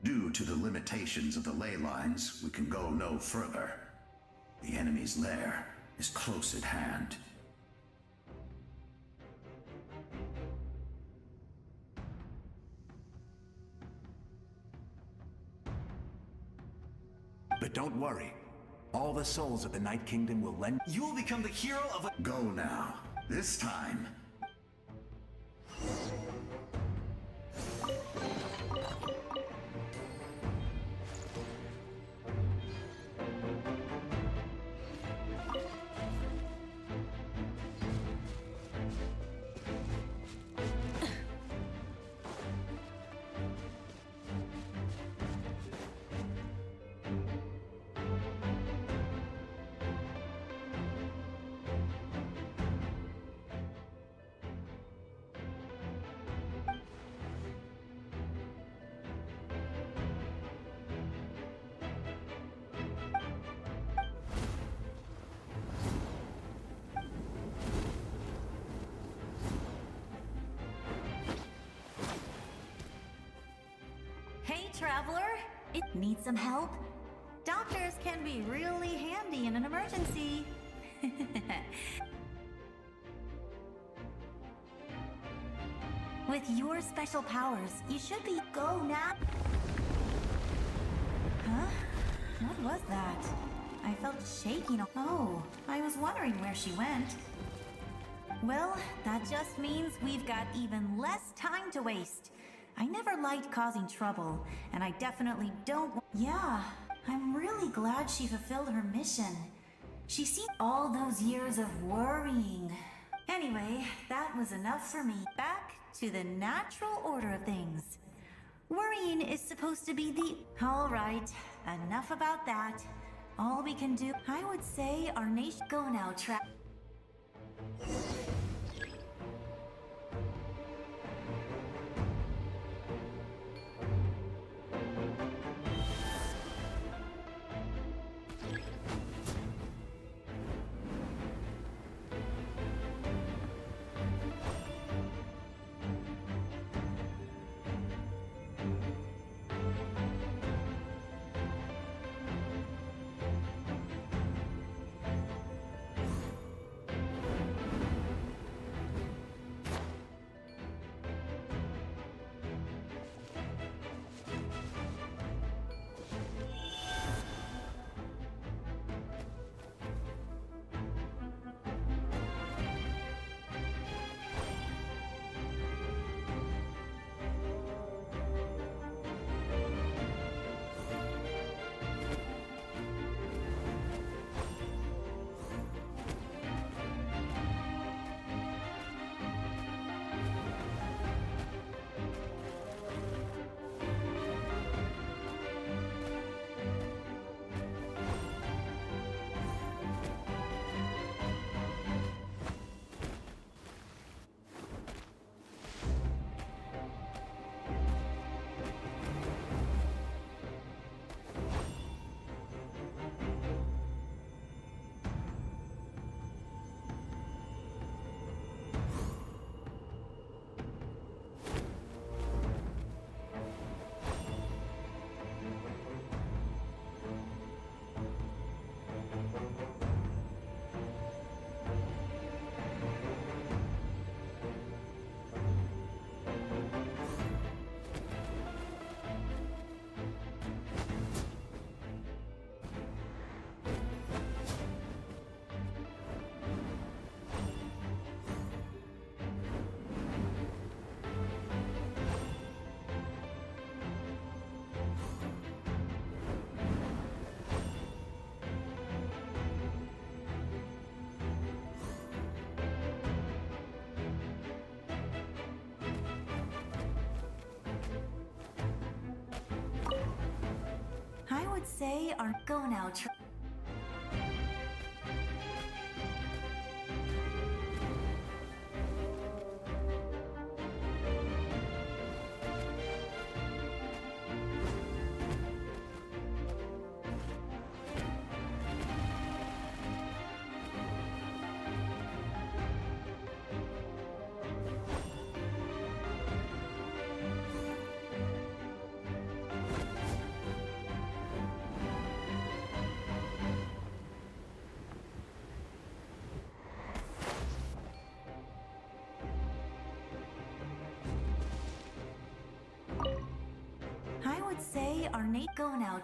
Due to the limitations of the ley lines, we can go no further. The enemy's lair is close at hand. don't worry. All the souls of the Night Kingdom will lend. You will become the hero of a. Go now. This time. Hey, traveler! It needs some help? Doctors can be really handy in an emergency. With your special powers, you should be go now. Huh? What was that? I felt shaking. Oh, I was wondering where she went. Well, that just means we've got even less time to waste. I never liked causing trouble, and I definitely don't. Yeah, I'm really glad she fulfilled her mission. She seen all those years of worrying. Anyway, that was enough for me. Back to the natural order of things. Worrying is supposed to be the... All right, enough about that. All we can do, I would say our nation... Go now, I would say our go now. I would say our Nate go now.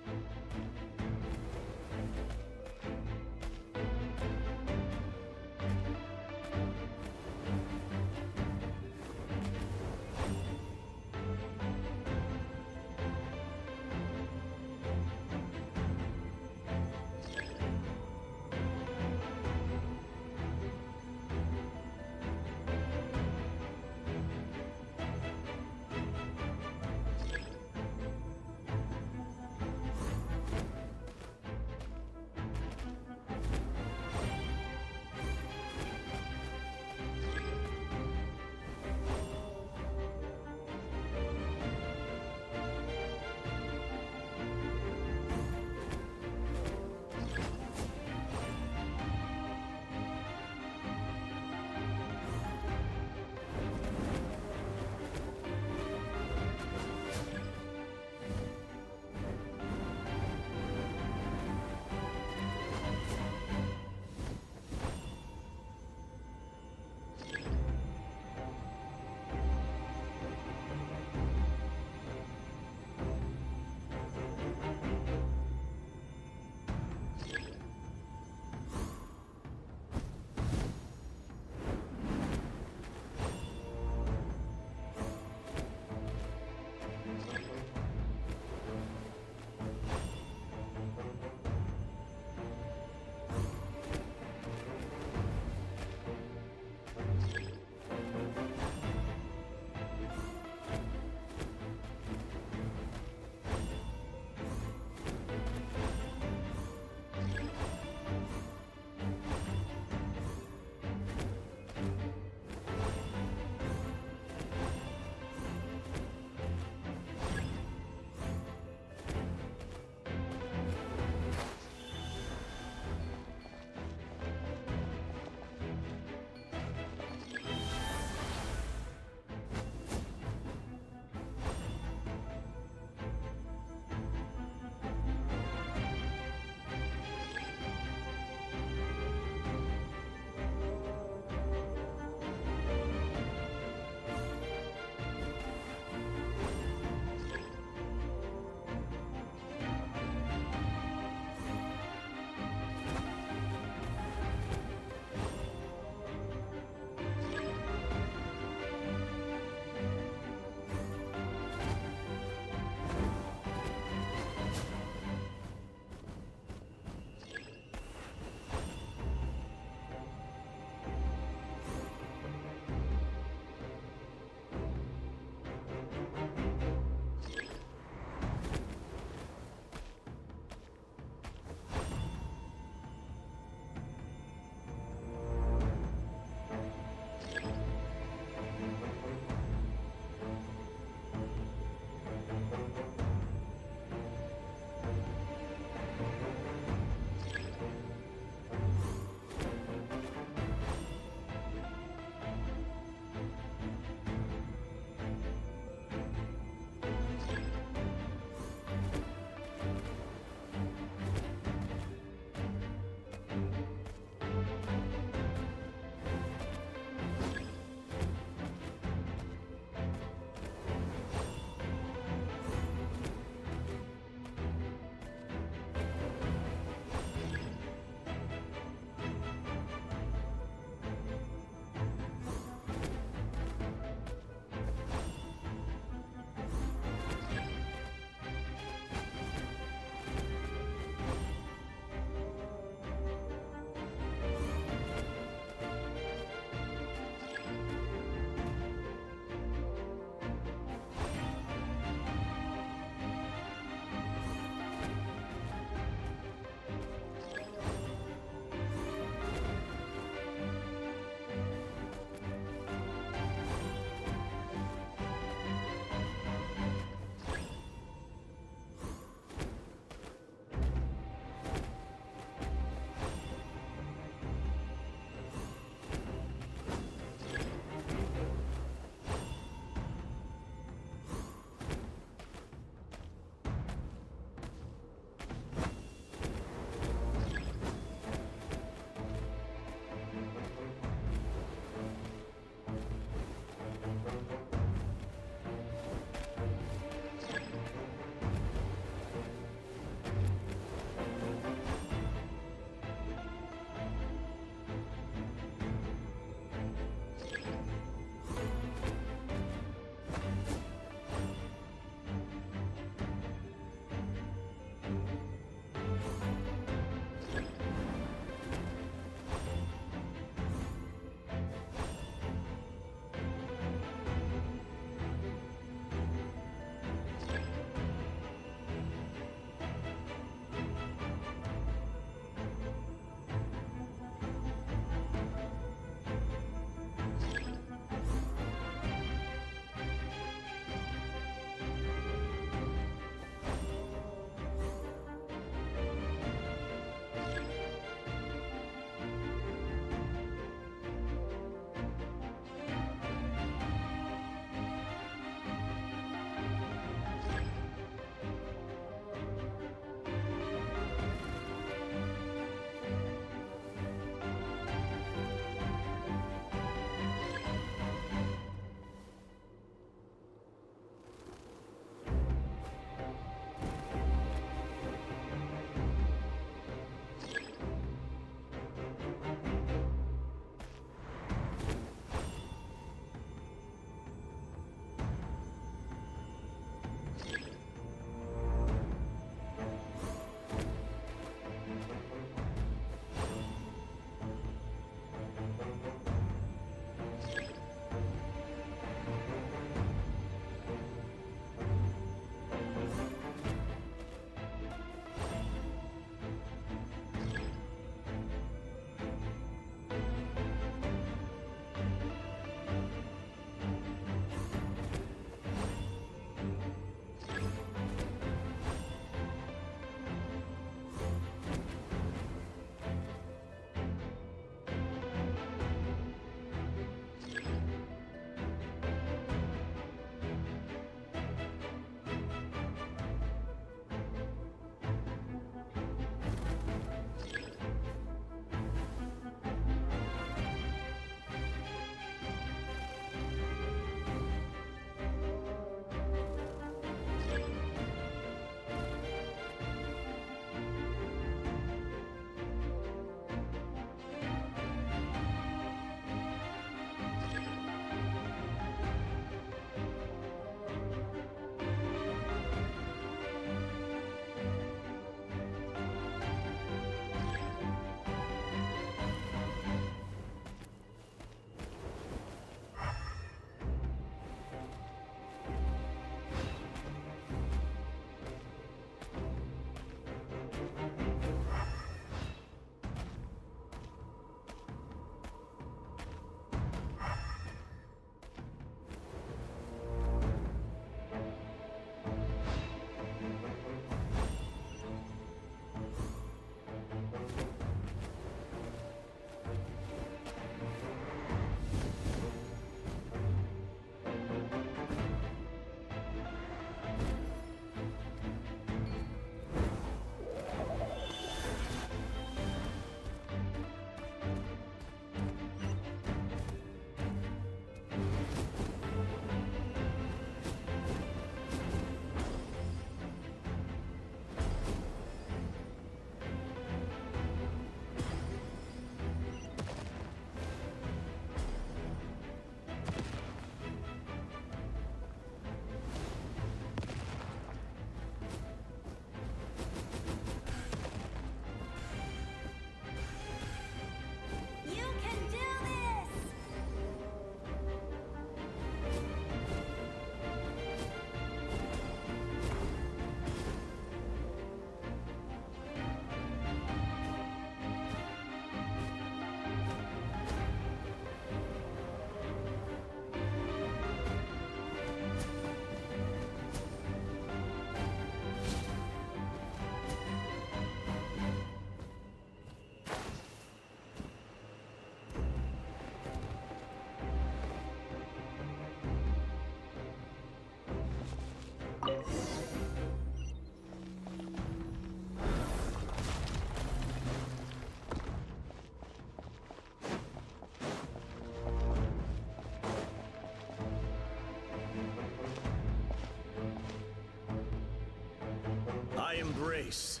embrace.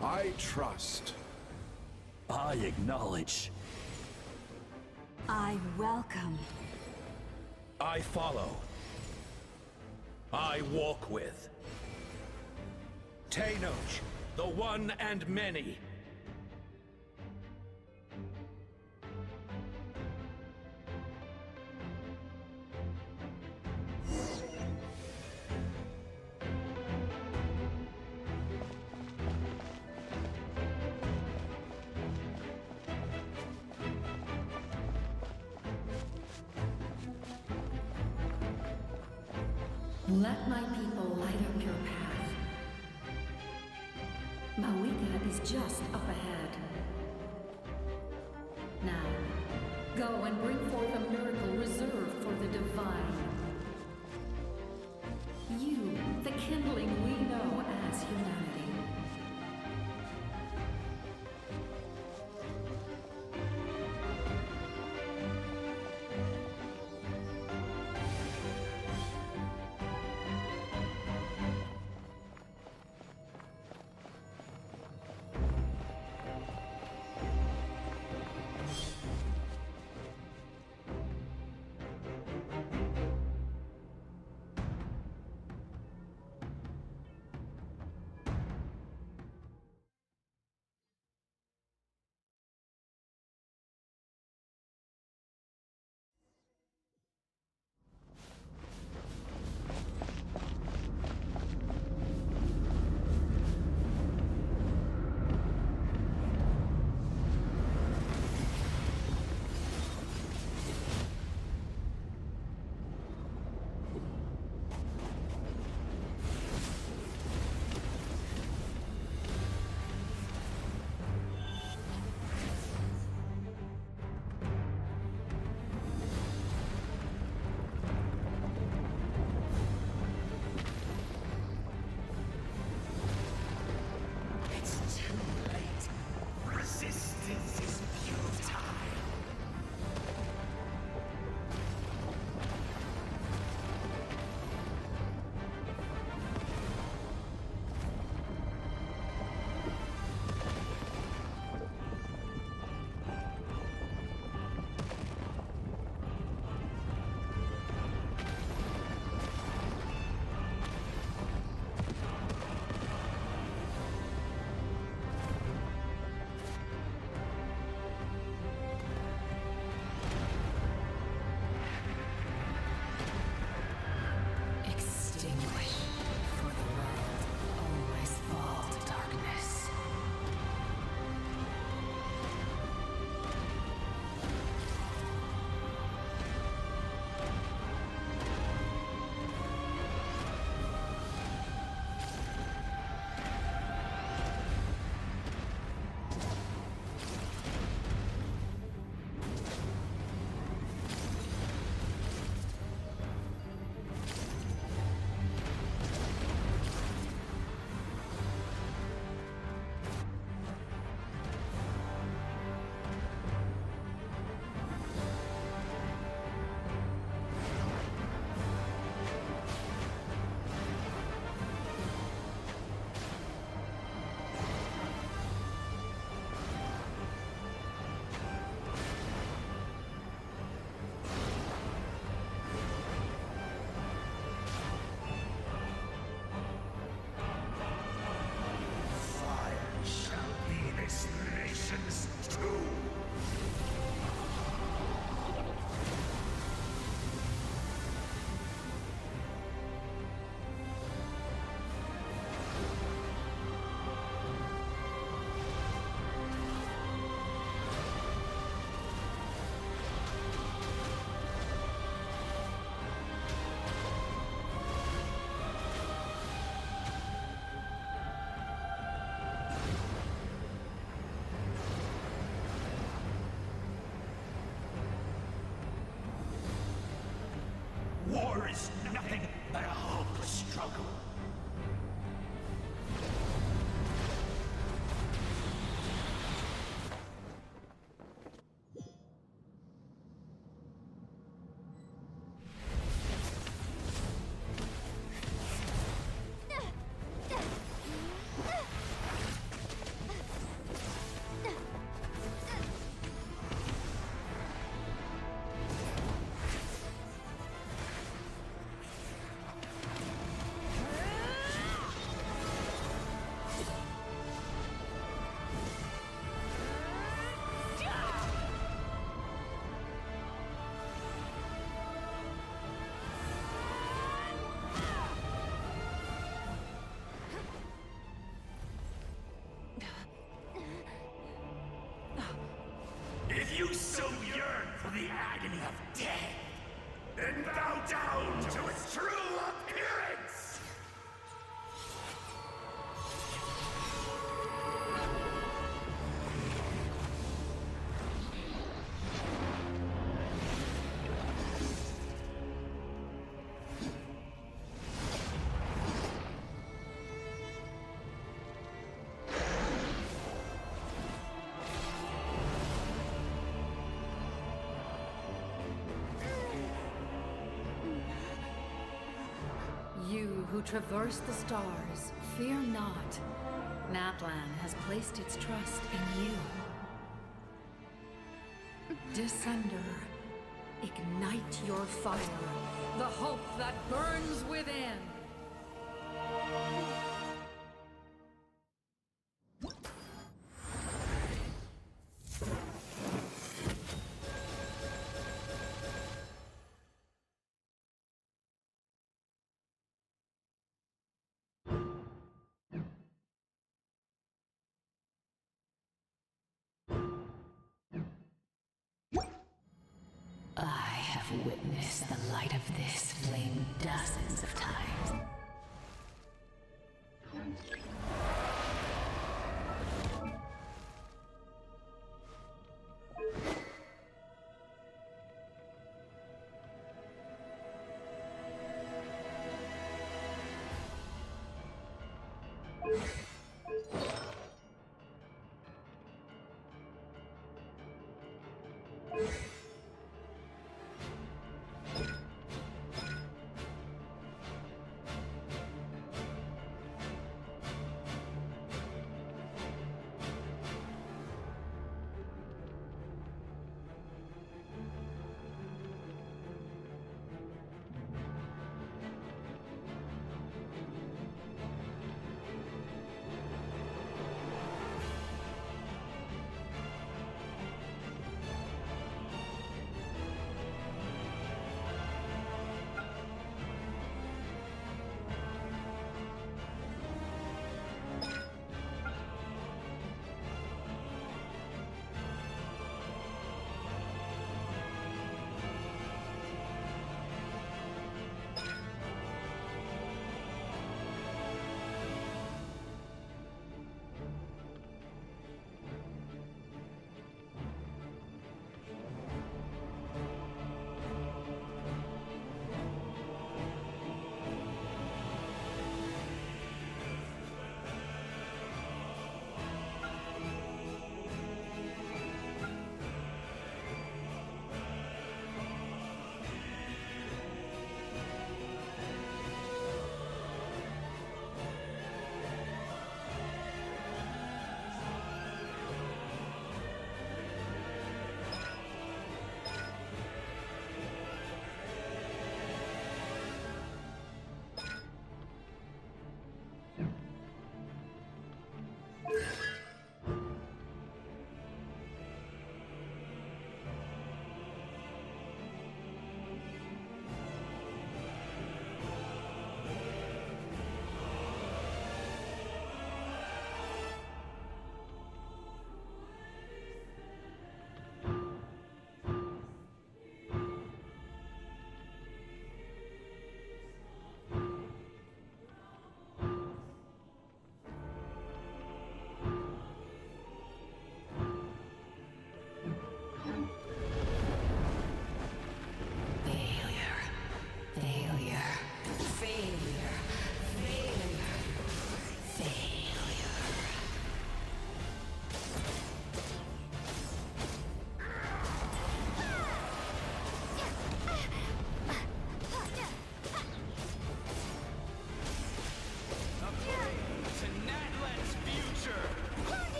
I trust. I acknowledge. I welcome. I follow. I walk with. Tenoch, the one and many. Let my people light up your path. Mawika is just up ahead. Now, go and bring forth a miracle reserved for the divine. You, the kindling we know as humanity. War is nothing but a hopeless struggle. the agony of death, and bow down to its true appearance! You who traverse the stars, fear not. Natlan has placed its trust in you. Descender, ignite your fire, the hope that burns within. I have witnessed the light of this flame dozens of times.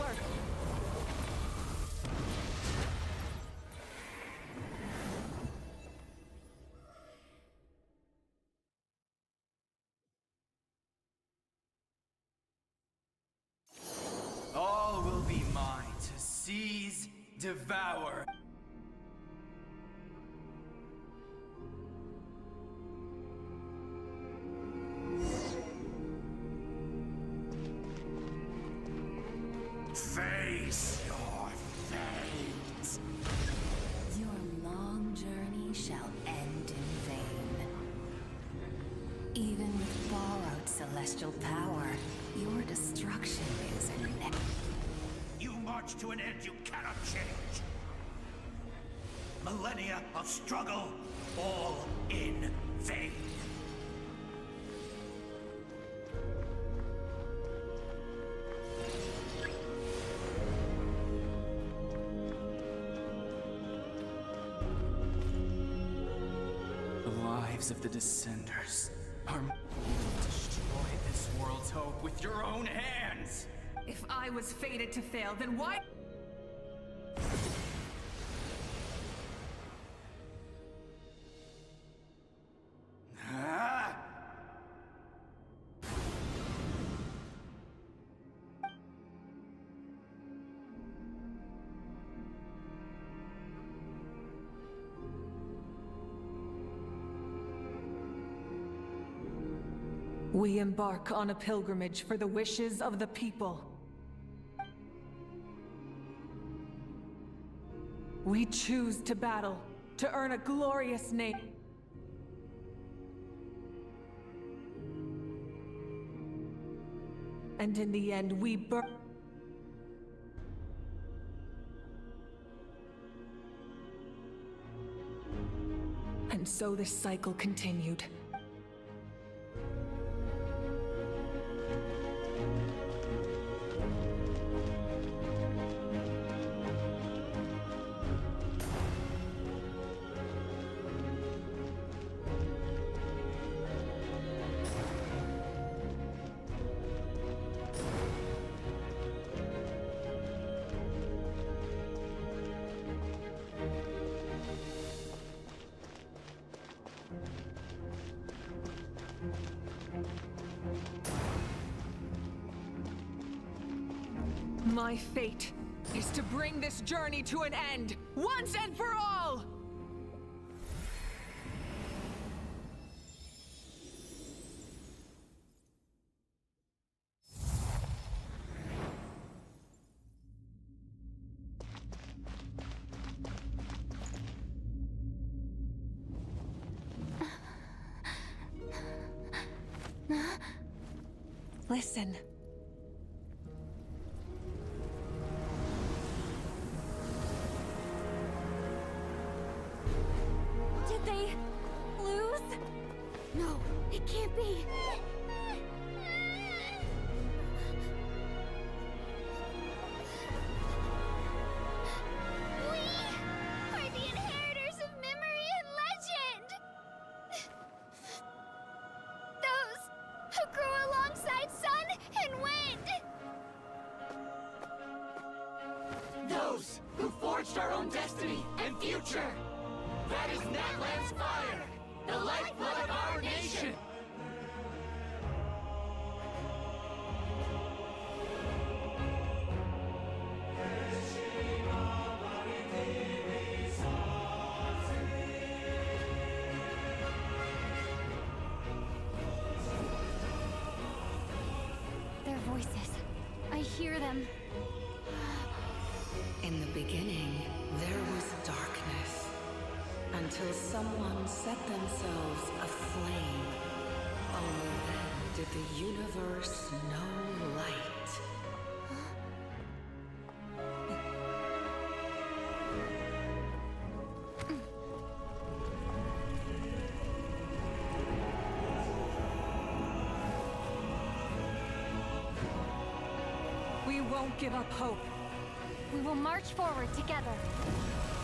forward! All will be mine to seize, devour. Face your fate. Your long journey shall end in vain. Even with borrowed celestial power, your destruction is inevitable. You march to an end you cannot change. Millennia of struggle, all in vain. The lives of the Descenders are... You destroy this world's hope with your own hands! If I was fated to fail, then why? Ah! We embark on a pilgrimage for the wishes of the people. We choose to battle, to earn a glorious name. And in the end, we burn. And so this cycle continued. My fate is to bring this journey to an end, once and for all! Listen. Did they lose? No, it can't be. We are the inheritors of memory and legend! Those who grew alongside sun and wind! Those who forged our own destiny and future! That is Natlan's fire, the lifeblood of our nation! Their voices. I hear them. In the beginning, there was darkness. Until someone set themselves aflame. Only then did the universe know light. We won't give up hope. We will march forward together.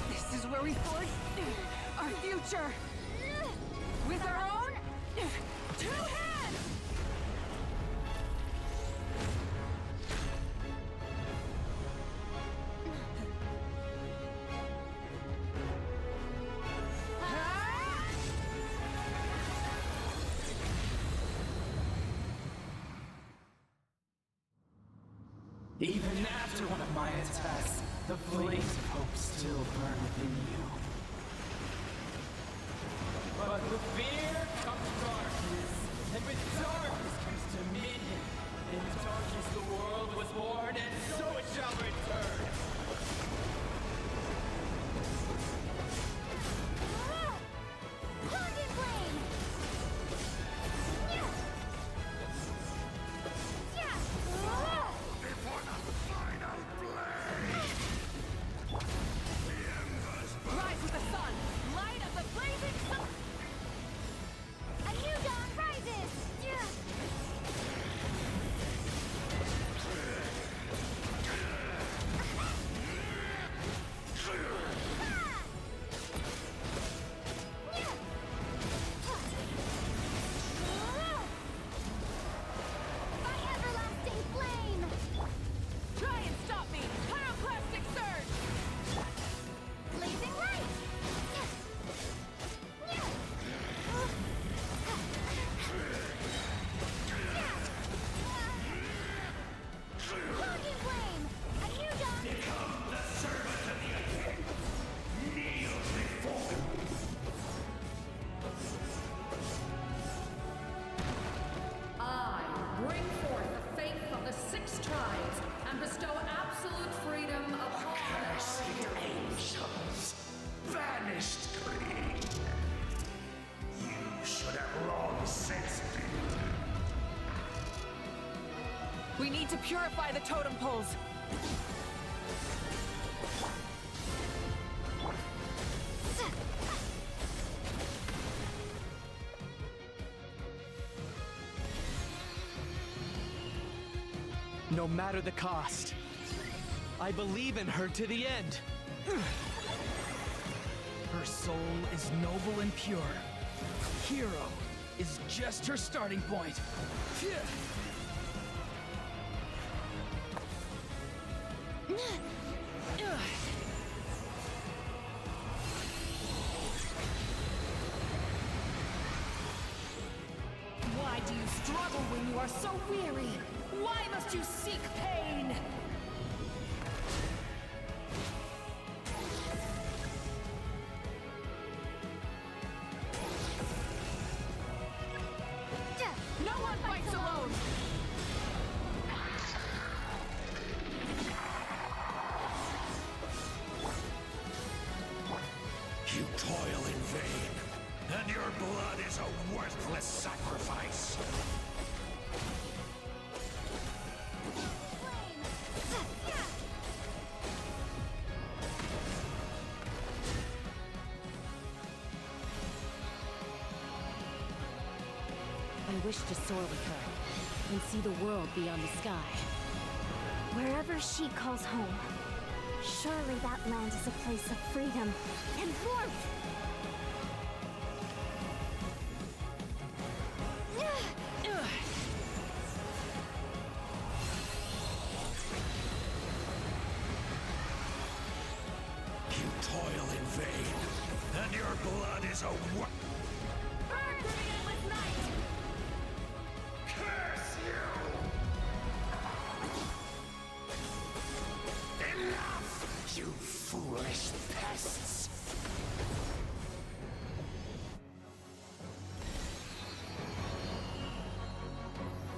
This is where we forge our future. With our own two hands! Even after one of my attacks, the flames of hope still burn within you. But with fear comes darkness, and with darkness comes dominion. In darkness the world was born, and so it shall return. Target flame! Before the final blade! Rise with the sun! Light of the blazing sun! A new dawn rises! My everlasting flame! Try and stop me! Pyroclastic surge! Blazing light! Longing flame! A new dawn! Become the servant of the Undead! Kneel before me! I bring forth the faith of the 6 tribes and bestow absolute freedom upon Cursed angels! Vanished clean! You should have long since been. We need to purify the totem poles! No matter the cost, I believe in her to the end. Her soul is noble and pure. Hero is just her starting point. Why do you struggle when you are so weary? Why must you seek pain? No one fights alone! You toil in vain, and your blood is a worthless sacrifice. I wish to soar with her and see the world beyond the sky. Wherever she calls home, surely that land is a place of freedom and warmth. You toil in vain, and your blood is a Burn through the endless night! Curse you! Enough, you foolish pests!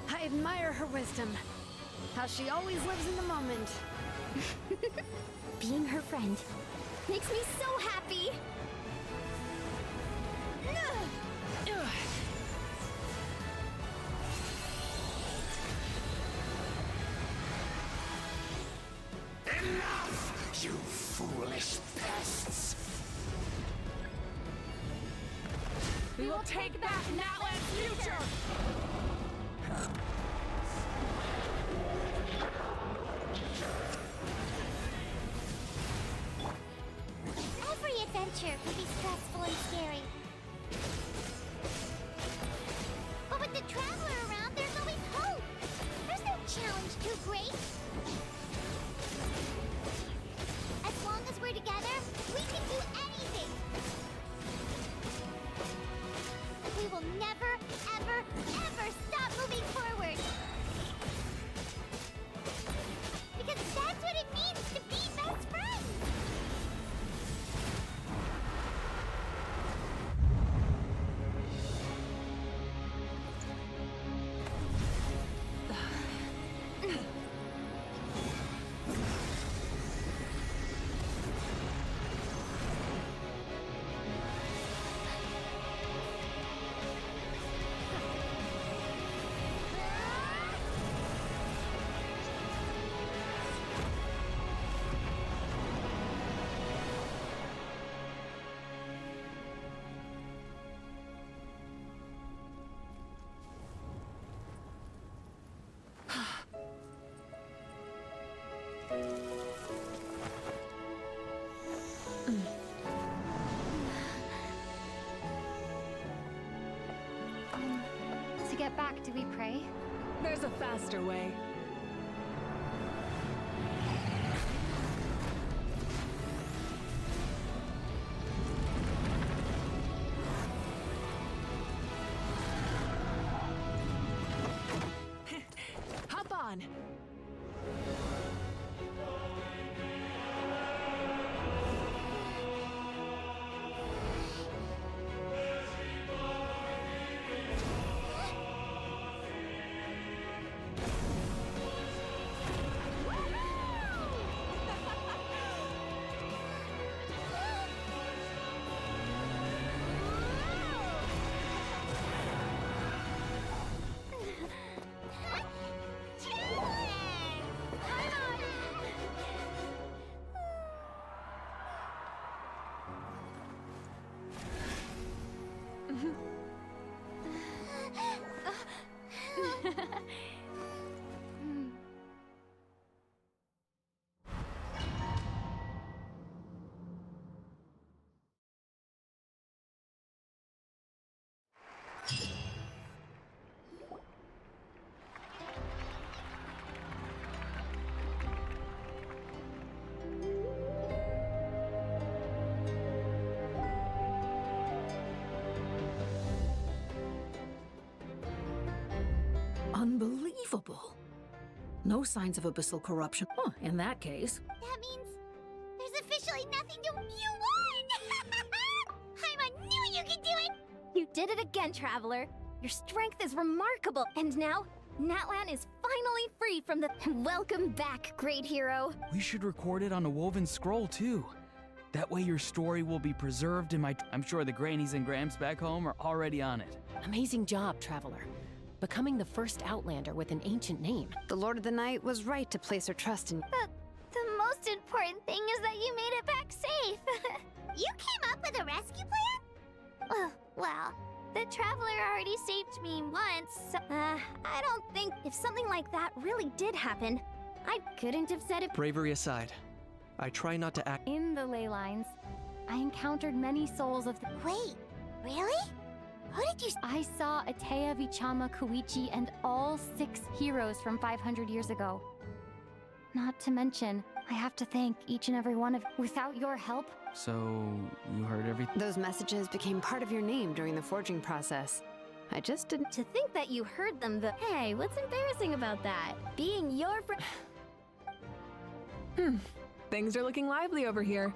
I admire her wisdom. How she always lives in the moment. Being her friend makes me so happy! Enough, you foolish pests! We will take back Natland's future! Every adventure can be stressful and scary. But with the Traveler around, there's always hope! There's no challenge too great! As long as we're together, we can do anything! We will never, ever, ever stop moving forward! Do we pray? There's a faster way. Hop on! Unbelievable. No signs of abyssal corruption. Huh, in that case. That means there's officially nothing to... You won! I knew you could do it! You did it again, Traveler. Your strength is remarkable. And now, Natlan is finally free from the... Welcome back, great hero. We should record it on a woven scroll, too. That way your story will be preserved in my... I'm sure the grannies and gramps back home are already on it. Amazing job, Traveler. Becoming the first Outlander with an ancient name. The Lord of the Night was right to place her trust in... The most important thing is that you made it back safe. You came up with a rescue plan? Well, the Traveler already saved me once, so... I don't think if something like that really did happen, I couldn't have said it... Bravery aside, I try not to act... In the ley lines, I encountered many souls of the... Wait, really? Who did you... I saw Atea, Vichama, Koichi, and all 6 heroes from 500 years ago. Not to mention, I have to thank each and every one of... Without your help... So, you heard everything? Those messages became part of your name during the forging process. I just didn't... To think that you heard them, Hey, what's embarrassing about that? Being your friend... Things are looking lively over here.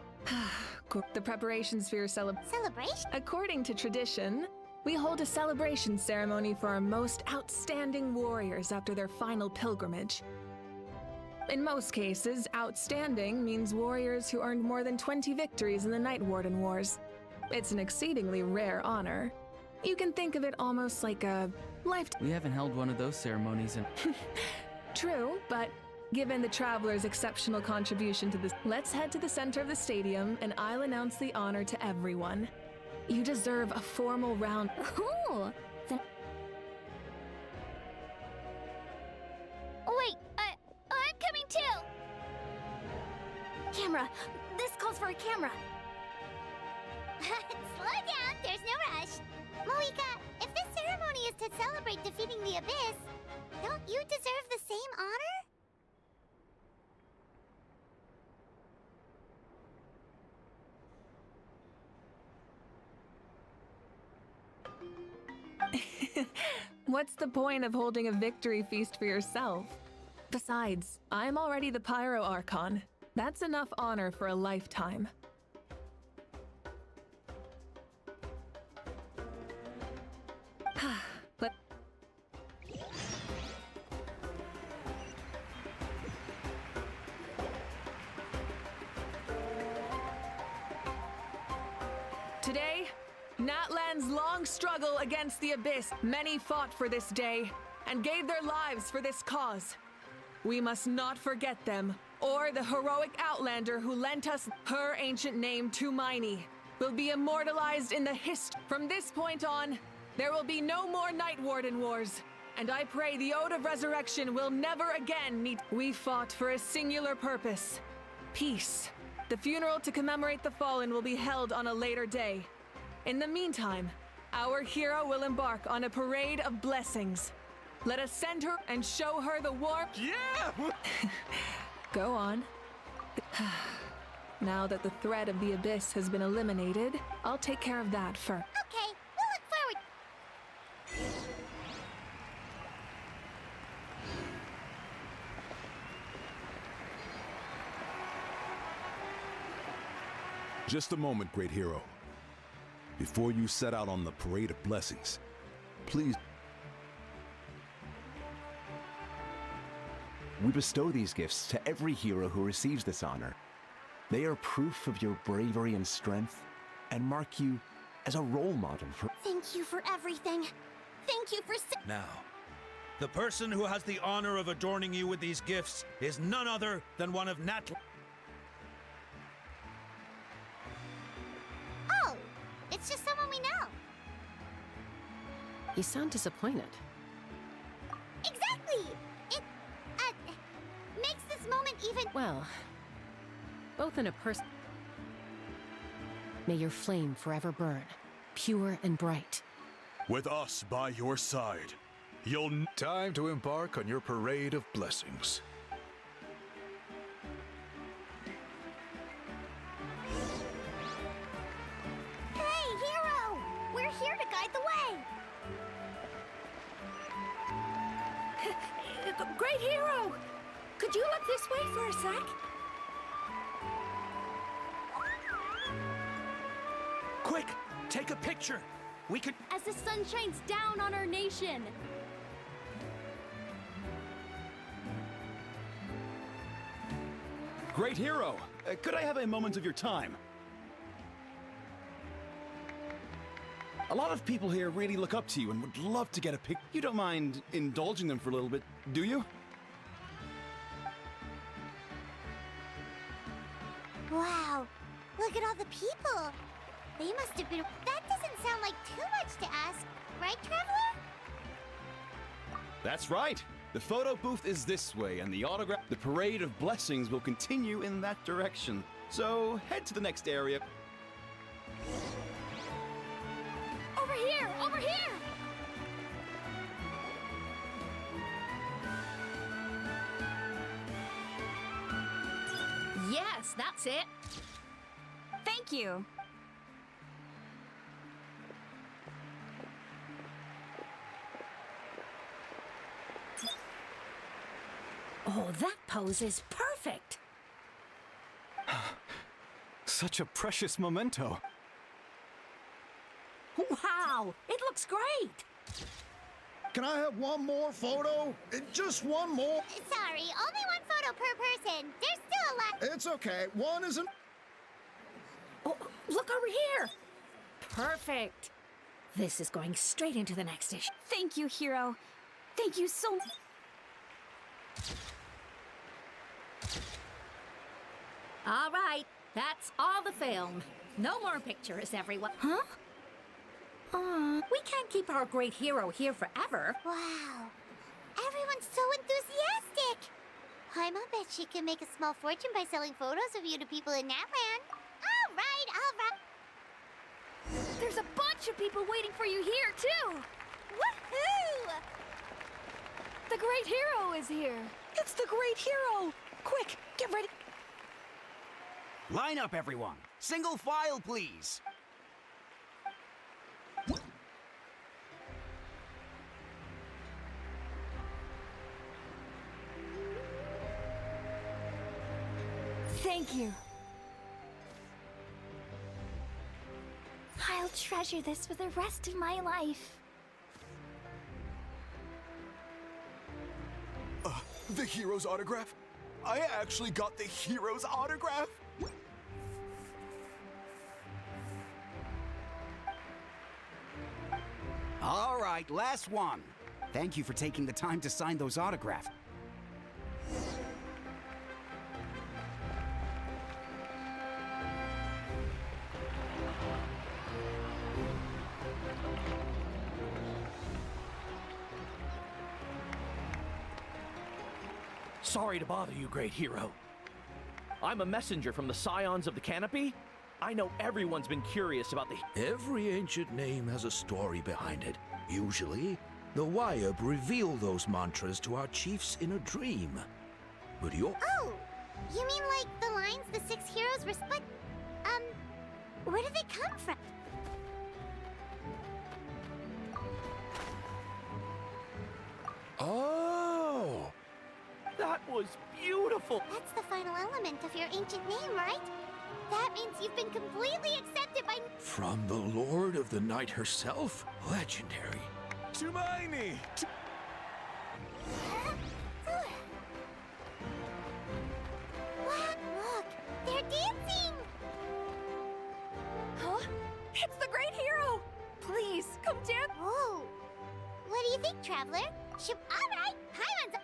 The preparations for your celebration? According to tradition, we hold a celebration ceremony for our most outstanding warriors after their final pilgrimage. In most cases, outstanding means warriors who earned more than 20 victories in the Night Warden Wars. It's an exceedingly rare honor. You can think of it almost like a lifetime. We haven't held one of those ceremonies in... True, but given the Traveler's exceptional contribution to this, let's head to the center of the stadium and I'll announce the honor to everyone. You deserve a formal round. Ooh! Wait, I'm coming too! Camera! This calls for a camera! Slow down, there's no rush. Moika, if this ceremony is to celebrate defeating the Abyss, don't you deserve the same honor? What's the point of holding a victory feast for yourself? Besides, I'm already the Pyro Archon. That's enough honor for a lifetime. Today, Natlan's long struggle against the Abyss. Many fought for this day and gave their lives for this cause. We must not forget them, or the heroic Outlander who lent us her ancient name, Tumaini, will be immortalized in the history. From this point on, there will be no more Night Warden Wars, and I pray the Ode of Resurrection will never again need. We fought for a singular purpose: peace. The funeral to commemorate the fallen will be held on a later day. In the meantime, our hero will embark on a parade of blessings. Let us send her and show her the warmth. Yeah! Go on. Now that the threat of the abyss has been eliminated, I'll take care of that first. Okay, we'll look forward. Just a moment, great hero. Before you set out on the Parade of Blessings, please. We bestow these gifts to every hero who receives this honor. They are proof of your bravery and strength, and mark you as a role model for— Thank you for everything. Thank you for— Now, the person who has the honor of adorning you with these gifts is none other than one of Oh, it's just someone we know. You sound disappointed. Exactly! It, makes this moment even— Well, both in a person. May your flame forever burn, pure and bright. With us by your side, you'll— Time to embark on your Parade of Blessings. Hey, hero! We're here to guide the way! Great hero! Could you look this way for a sec? Quick, take a picture. We could— As the sun shines down on our nation. Great hero! Could I have a moment of your time? A lot of people here really look up to you and would love to get a pic. You don't mind indulging them for a little bit, do you? Wow, look at all the people. They must have been— That doesn't sound like too much to ask, right, Traveler? That's right. The photo booth is this way, and the autograph— The Parade of Blessings will continue in that direction. So head to the next area. Over here! Over here! Yes, that's it. Thank you. Oh, that pose is perfect. Such a precious memento. Wow, it looks great! Can I have one more photo? Just one more. Sorry, only one photo per person. There's still a lot— It's okay. One isn't. Oh, look over here! Perfect. This is going straight into the next issue. Thank you, hero. Thank you so much. All right, that's all the film. No more pictures, everyone. Huh? We can't keep our great hero here forever. Wow, everyone's so enthusiastic. Paimon bet she can make a small fortune by selling photos of you to people in Natland. All right, all right. There's a bunch of people waiting for you here, too! Woohoo! The great hero is here. It's the great hero! Quick, get ready. Line up, everyone. Single file, please. Thank you. I'll treasure this for the rest of my life. The hero's autograph? I actually got the hero's autograph? All right, last one. Thank you for taking the time to sign those autographs. Sorry to bother you, great hero. I'm a messenger from the Scions of the Canopy. I know everyone's been curious about the— Every ancient name has a story behind it. Usually, The Wyab revealed those mantras to our chiefs in a dream. But you're... Oh! You mean like the lines the 6 heroes respect? Where did they come from? Oh! That was beautiful! That's the final element of your ancient name, right? That means you've been completely accepted by... From the Lord of the Night herself? Legendary. Tumaini! What? Look, they're dancing! Huh? It's the great hero! Please, come dance! Whoa! What do you think, Traveler? Alright, Paimon's...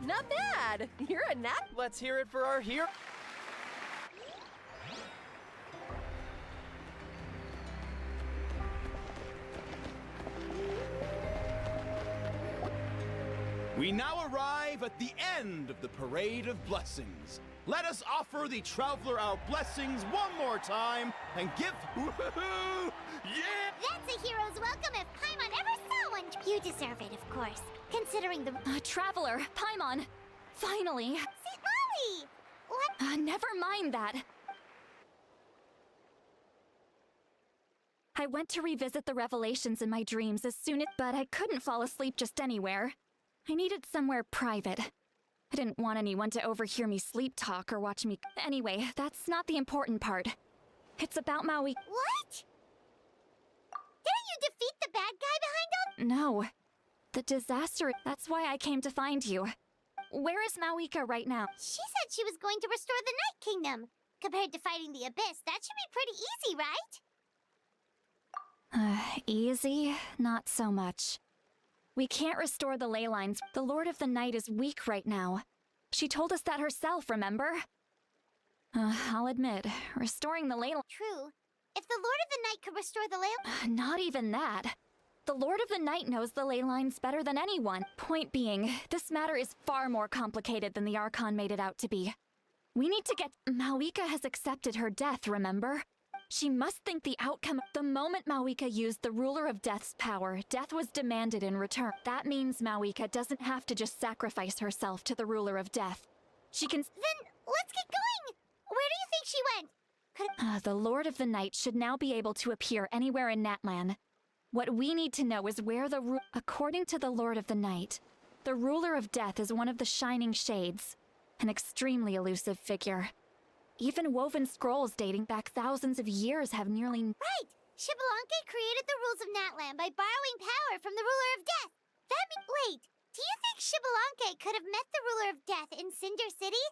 Not bad! You're a nat. Let's hear it for our hero. We now arrive at the end of the Parade of Blessings. Let us offer the Traveler our blessings one more time and give... Woohoo! Yeah! That's a hero's welcome if Paimon ever saw one! You deserve it, of course, considering the... Traveler, Paimon! Finally! St. Molly! What? Never mind that. I went to revisit the revelations in my dreams as soon as... But I couldn't fall asleep just anywhere. I needed somewhere private. I didn't want anyone to overhear me sleep talk or watch me... Anyway, that's not the important part. It's about Maui... What? Didn't you defeat the bad guy behind all... No. The disaster... That's why I came to find you. Where is Mawika right now? She said she was going to restore the Night Kingdom. Compared to fighting the Abyss, that should be pretty easy, right? Easy? Not so much. We can't restore the ley lines. The Lord of the Night is weak right now. She told us that herself, remember? I'll admit, restoring the ley... True. If the Lord of the Night could restore the ley... Not even that. The Lord of the Night knows the ley lines better than anyone. Point being, this matter is far more complicated than the Archon made it out to be. We need to get... Mawika has accepted her death, remember? She must think the outcome... The moment Mawika used the Ruler of Death's power, death was demanded in return. That means Mawika doesn't have to just sacrifice herself to the Ruler of Death. She can... Then, let's get going! Where do you think she went? The Lord of the Night should now be able to appear anywhere in Natlan. What we need to know is where the According to the Lord of the Night, the Ruler of Death is one of the Shining Shades, an extremely elusive figure. Even woven scrolls dating back thousands of years have nearly... Right! Shibalanke created the rules of Natlan by borrowing power from the Ruler of Death. That means... Wait, do you think Shibalanke could have met the Ruler of Death in Cinder City?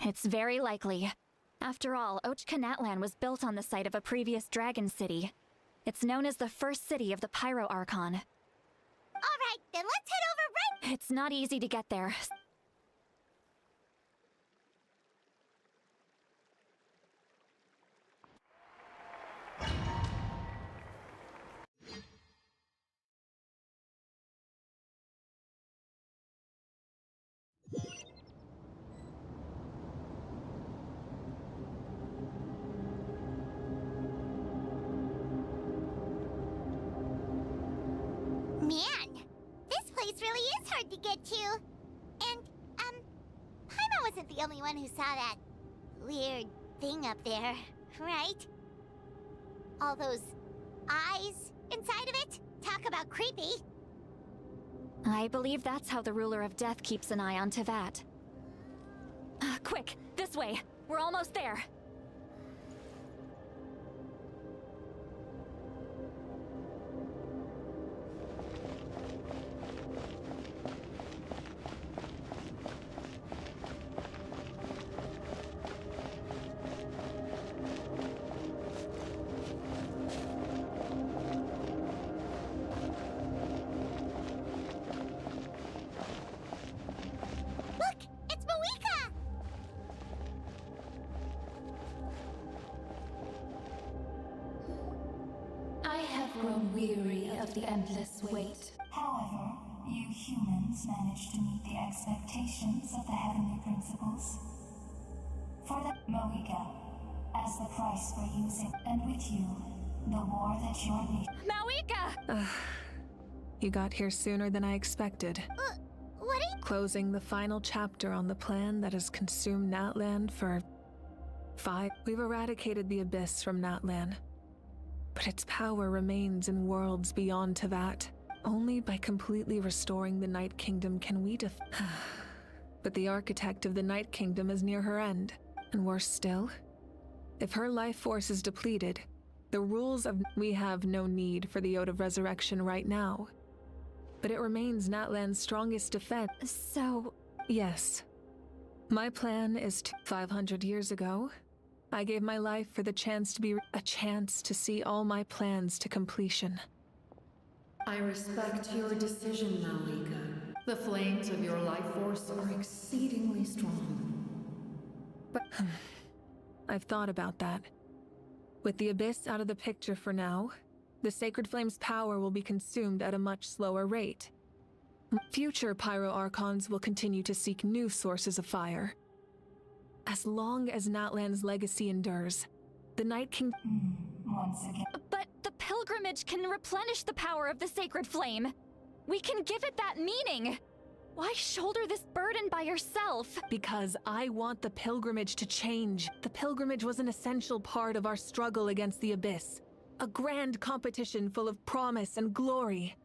It's very likely. After all, Ochka Natlan was built on the site of a previous dragon city. It's known as the first city of the Pyro Archon. Alright, then let's head over right... It's not easy to get there. Man, this place really is hard to get to. And, Paimon wasn't the only one who saw that weird thing up there, right? All those eyes inside of it? Talk about creepy. I believe that's how the Ruler of Death keeps an eye on Tevat. Quick, this way. We're almost there. grown weary of the endless wait. However, you humans managed to meet the expectations of the heavenly principles. For the Moika, as the price for using, and with you, the war that your nation. Mawika! You got here sooner than I expected. What are you— Closing the final chapter on the plan that has consumed Natlan for 5. We've eradicated the Abyss from Natlan, but its power remains in worlds beyond Tevat. Only by completely restoring the Night Kingdom can we But the architect of the Night Kingdom is near her end, and worse still, if her life force is depleted, the rules of— We have no need for the Ode of Resurrection right now, but it remains Natlan's strongest defense. So— Yes. My plan is 500 years ago, I gave my life for the chance to be— a chance to see all my plans to completion. I respect your decision, Malika. The flames of your life force are exceedingly strong. But I've thought about that. With the Abyss out of the picture for now, the Sacred Flame's power will be consumed at a much slower rate. Future Pyro Archons will continue to seek new sources of fire. As long as Natlan's legacy endures, the Night King— Once again. But the pilgrimage can replenish the power of the Sacred Flame. We can give it that meaning. Why shoulder this burden by yourself? Because I want the pilgrimage to change. The pilgrimage was an essential part of our struggle against the Abyss. A grand competition full of promise and glory.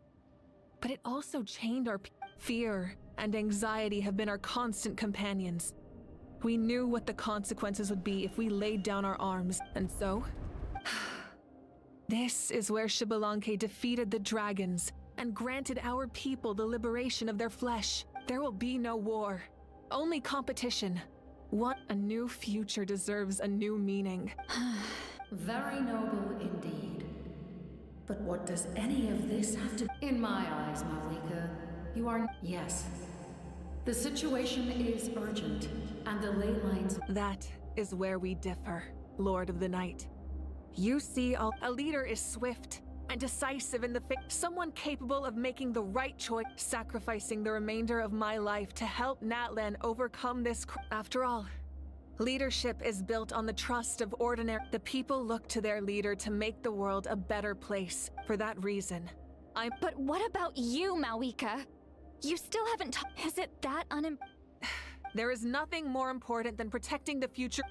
But it also chained our— Fear and anxiety have been our constant companions. We knew what the consequences would be if we laid down our arms, and so— This is where Xbalanque defeated the dragons and granted our people the liberation of their flesh. There will be no war, only competition. A new future deserves a new meaning. Very noble indeed. But what does any of this have to— In my eyes, Malika, you are— Yes. The situation is urgent, and the ley lines— That is where we differ, Lord of the Night. You see, a leader is swift and decisive in the someone capable of making the right choice, sacrificing the remainder of my life to help Natlan overcome this— After all, leadership is built on the trust of ordinary— The people look to their leader to make the world a better place. For that reason, But what about you, Mawika? You still haven't— Is it that There is nothing more important than protecting the future—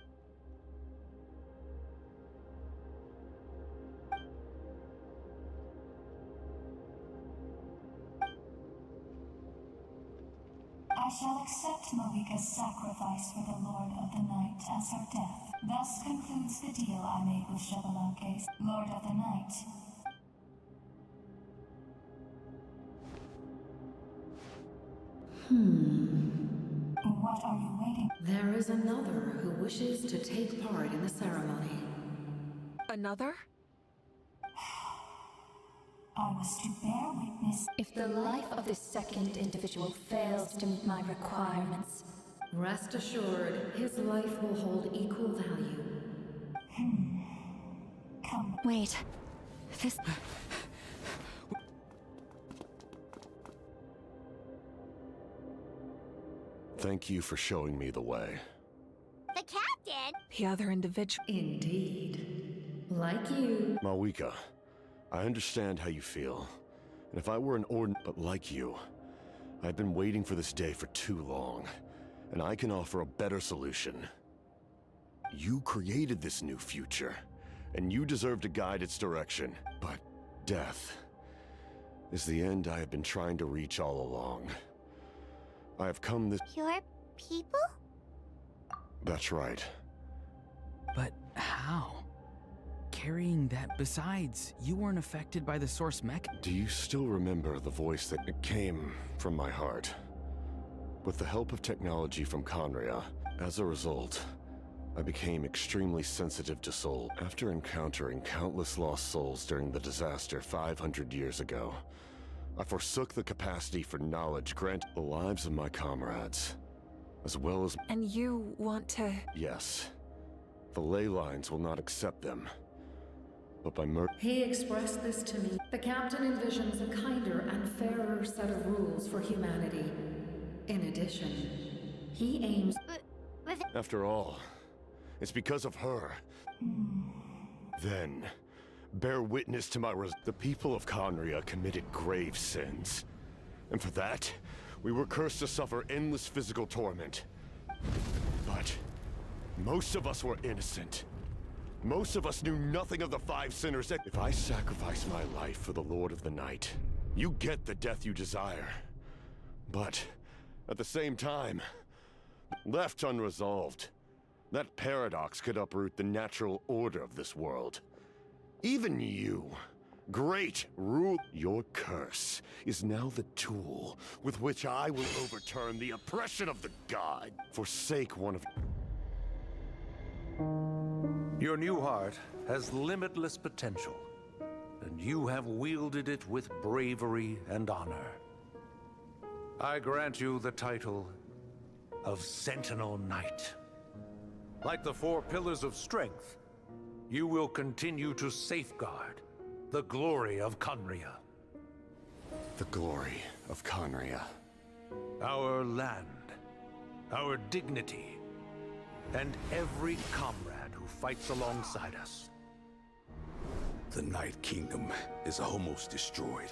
I shall accept Mawika's sacrifice for the Lord of the Night as her death. Thus concludes the deal I made with Xbalanque, Lord of the Night. What are you waiting? There is another who wishes to take part in the ceremony. Another? I was to bear witness. If the life of this second individual fails to meet my requirements, rest assured, his life will hold equal value. Come. Wait. This— Thank you for showing me the way. The captain? The other individual— Indeed. Like you. Mawika, I understand how you feel. And if I were but like you, I've been waiting for this day for too long. And I can offer a better solution. You created this new future, and you deserve to guide its direction. But death is the end I have been trying to reach all along. I have come this— Your people? That's right. But how? Carrying that— Besides, you weren't affected by the source mech. Do you still remember the voice that came from my heart? With the help of technology from Conria, as a result, I became extremely sensitive to soul. After encountering countless lost souls during the disaster 500 years ago, I forsook the capacity for knowledge granted the lives of my comrades, as well as— And you want to— Yes. The ley lines will not accept them. but by murder. He expressed this to me. The captain envisions a kinder and fairer set of rules for humanity. In addition, he aims... After all, it's because of her. Then, bear witness to my the people of Conria committed grave sins. And for that, we were cursed to suffer endless physical torment. But most of us were innocent. Most of us knew nothing of the 5 sinners. If I sacrifice my life for the Lord of the Night, you get the death you desire. But at the same time, left unresolved, that paradox could uproot the natural order of this world. Even you, great rule, your curse is now the tool with which I will overturn the oppression of the god. Forsake one of... Your new heart has limitless potential, and you have wielded it with bravery and honor. I grant you the title of Sentinel Knight. Like the 4 pillars of strength, you will continue to safeguard the glory of Conria. The glory of Conria. Our land, our dignity, and every comrade who fights alongside us. The Night Kingdom is almost destroyed.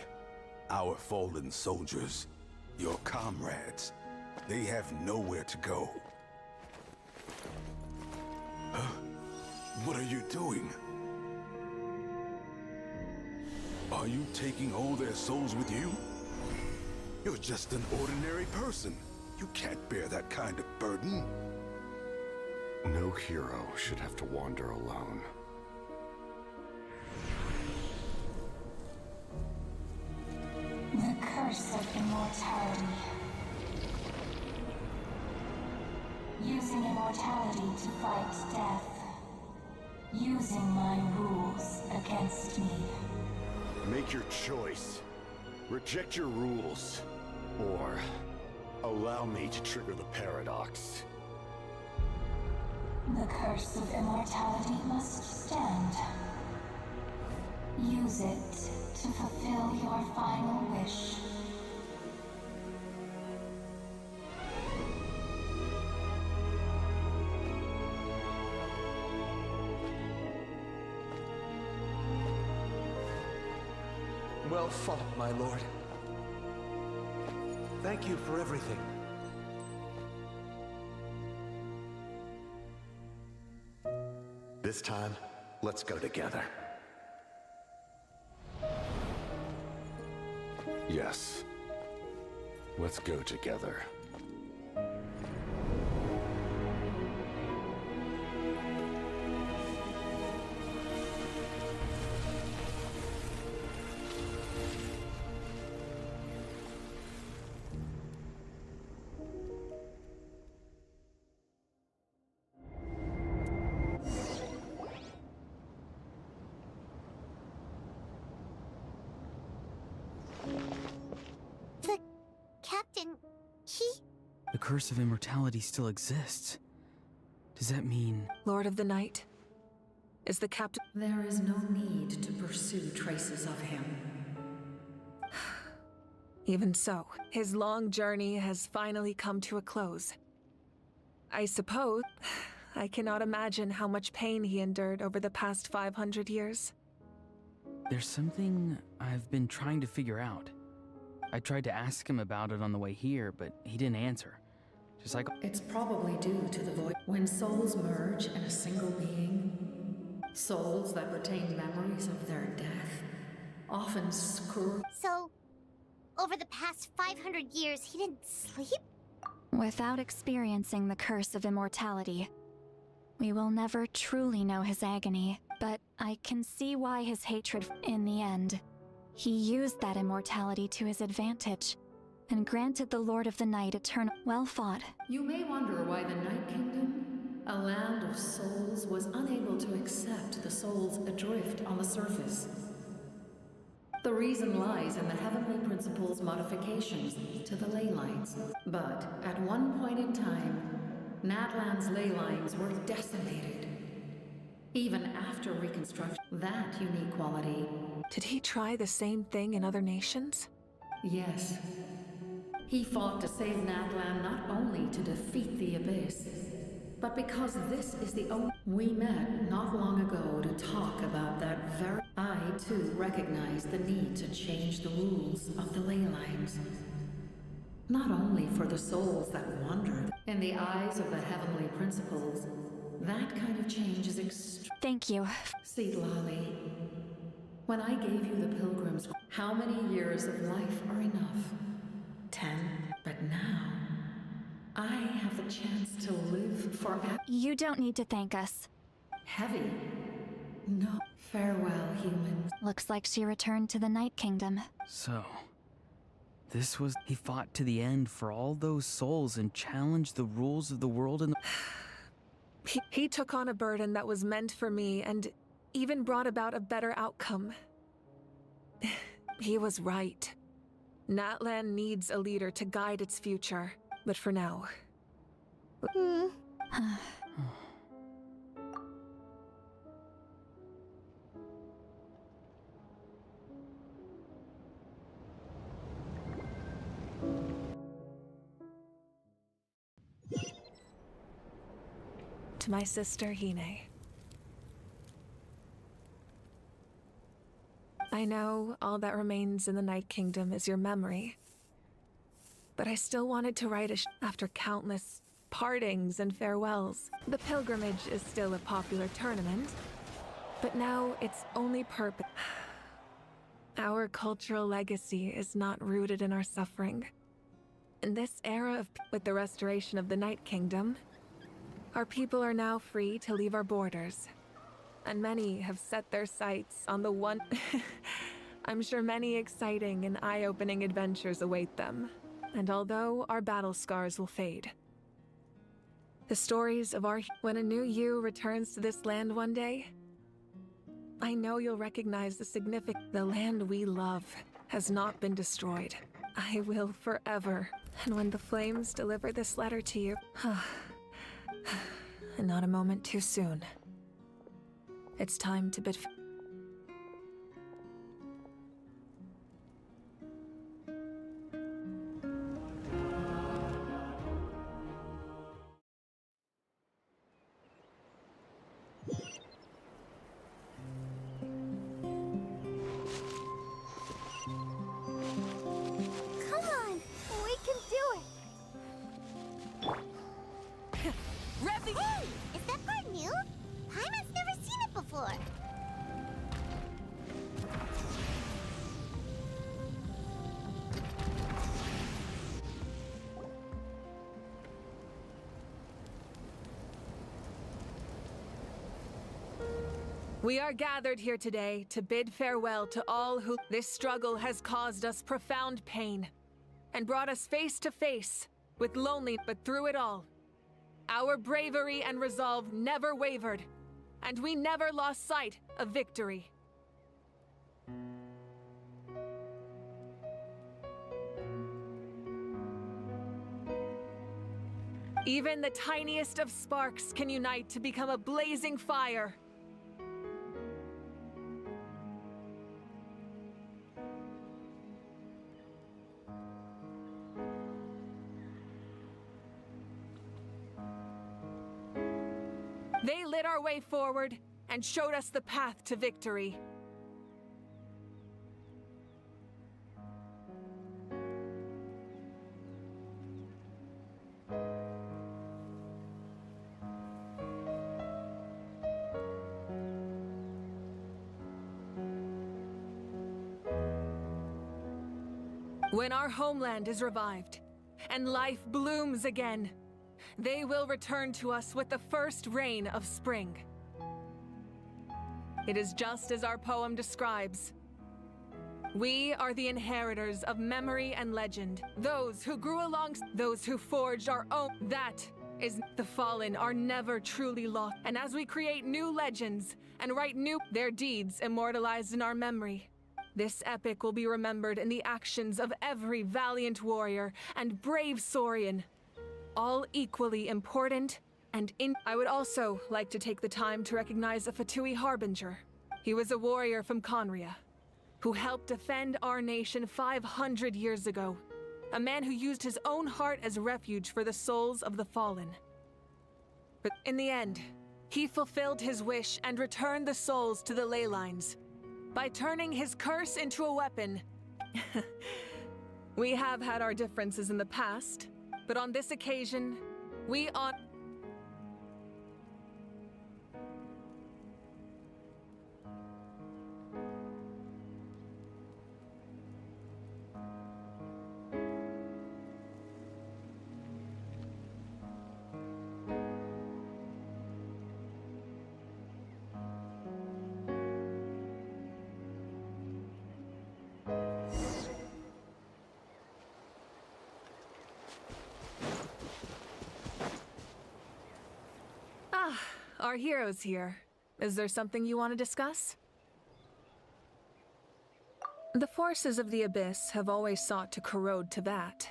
Our fallen soldiers, your comrades, they have nowhere to go. Huh? What are you doing? Are you taking all their souls with you? You're just an ordinary person. You can't bear that kind of burden. No hero should have to wander alone. The curse of immortality. Using immortality to fight death. Using my rules against me. Make your choice. Reject your rules. Or allow me to trigger the paradox. The curse of immortality must stand. Use it to fulfill your final wish. Well fought, my lord. Thank you for everything. This time, let's go together. Yes. Let's go together. The captain, The curse of immortality still exists. Does that mean... Lord of the Night? Is the captain... There is no need to pursue traces of him. Even so, his long journey has finally come to a close. I suppose I cannot imagine how much pain he endured over the past 500 years. There's something I've been trying to figure out. I tried to ask him about it on the way here, but he didn't answer. Just like... It's probably due to the void. When souls merge in a single being, souls that retain memories of their death often screw... So, over the past 500 years, he didn't sleep? Without experiencing the curse of immortality, we will never truly know his agony, but I can see why his hatred in the end. He used that immortality to his advantage, and granted the Lord of the Night eternal... Well fought. You may wonder why the Night Kingdom, a land of souls, was unable to accept the souls adrift on the surface. The reason lies in the Heavenly Principle's modifications to the ley lines. But at one point in time, Natlan's ley lines were decimated. Even after reconstruction, that unique quality. Did he try the same thing in other nations? Yes. He fought to save Natlan not only to defeat the Abyss, but because this is the only... We met not long ago to talk about that very... I, too, recognize the need to change the rules of the ley lines. Not only for the souls that wander. In the eyes of the heavenly principles, that kind of change is Thank you. See, Lolly, when I gave you the pilgrims, how many years of life are enough? 10. But now, I have the chance to live forever. You don't need to thank us. Heavy? No. Farewell, humans. Looks like she returned to the Night Kingdom. So, this was... He fought to the end for all those souls and challenged the rules of the world and the... He took on a burden that was meant for me and even brought about a better outcome. He was right. Natlan needs a leader to guide its future, but for now... To my sister, Hine. I know all that remains in the Night Kingdom is your memory. But I still wanted to write after countless partings and farewells. The pilgrimage is still a popular tournament, but now its only purpose... Our cultural legacy is not rooted in our suffering. In this era with the restoration of the Night Kingdom, our people are now free to leave our borders. And many have set their sights on the one... I'm sure many exciting and eye-opening adventures await them. And although our battle scars will fade, the stories of our... When a new you returns to this land one day, I know you'll recognize the significance. The land we love has not been destroyed. I will forever. And when the flames deliver this letter to you... And not a moment too soon. It's time to bid... Is that part new? Paimon's never seen it before. We are gathered here today to bid farewell to all who... This struggle has caused us profound pain and brought us face to face with lonely, but through it all, our bravery and resolve never wavered, and we never lost sight of victory. Even the tiniest of sparks can unite to become a blazing fire. They lit our way forward and showed us the path to victory. When our homeland is revived and life blooms again, they will return to us with the first rain of spring. It is just as our poem describes. We are the inheritors of memory and legend, those who grew those who forged our own. That is, the fallen are never truly lost. And as we create new legends and write their deeds immortalized in our memory, this epic will be remembered in the actions of every valiant warrior and brave Saurian, all equally important and I would also like to take the time to recognize a Fatui Harbinger. He was a warrior from Conria, who helped defend our nation 500 years ago. A man who used his own heart as refuge for the souls of the fallen. But in the end, he fulfilled his wish and returned the souls to the ley lines by turning his curse into a weapon. We have had our differences in the past, but on this occasion, we on... Our hero's here. Is there something you want to discuss? The forces of the Abyss have always sought to corrode Tevat.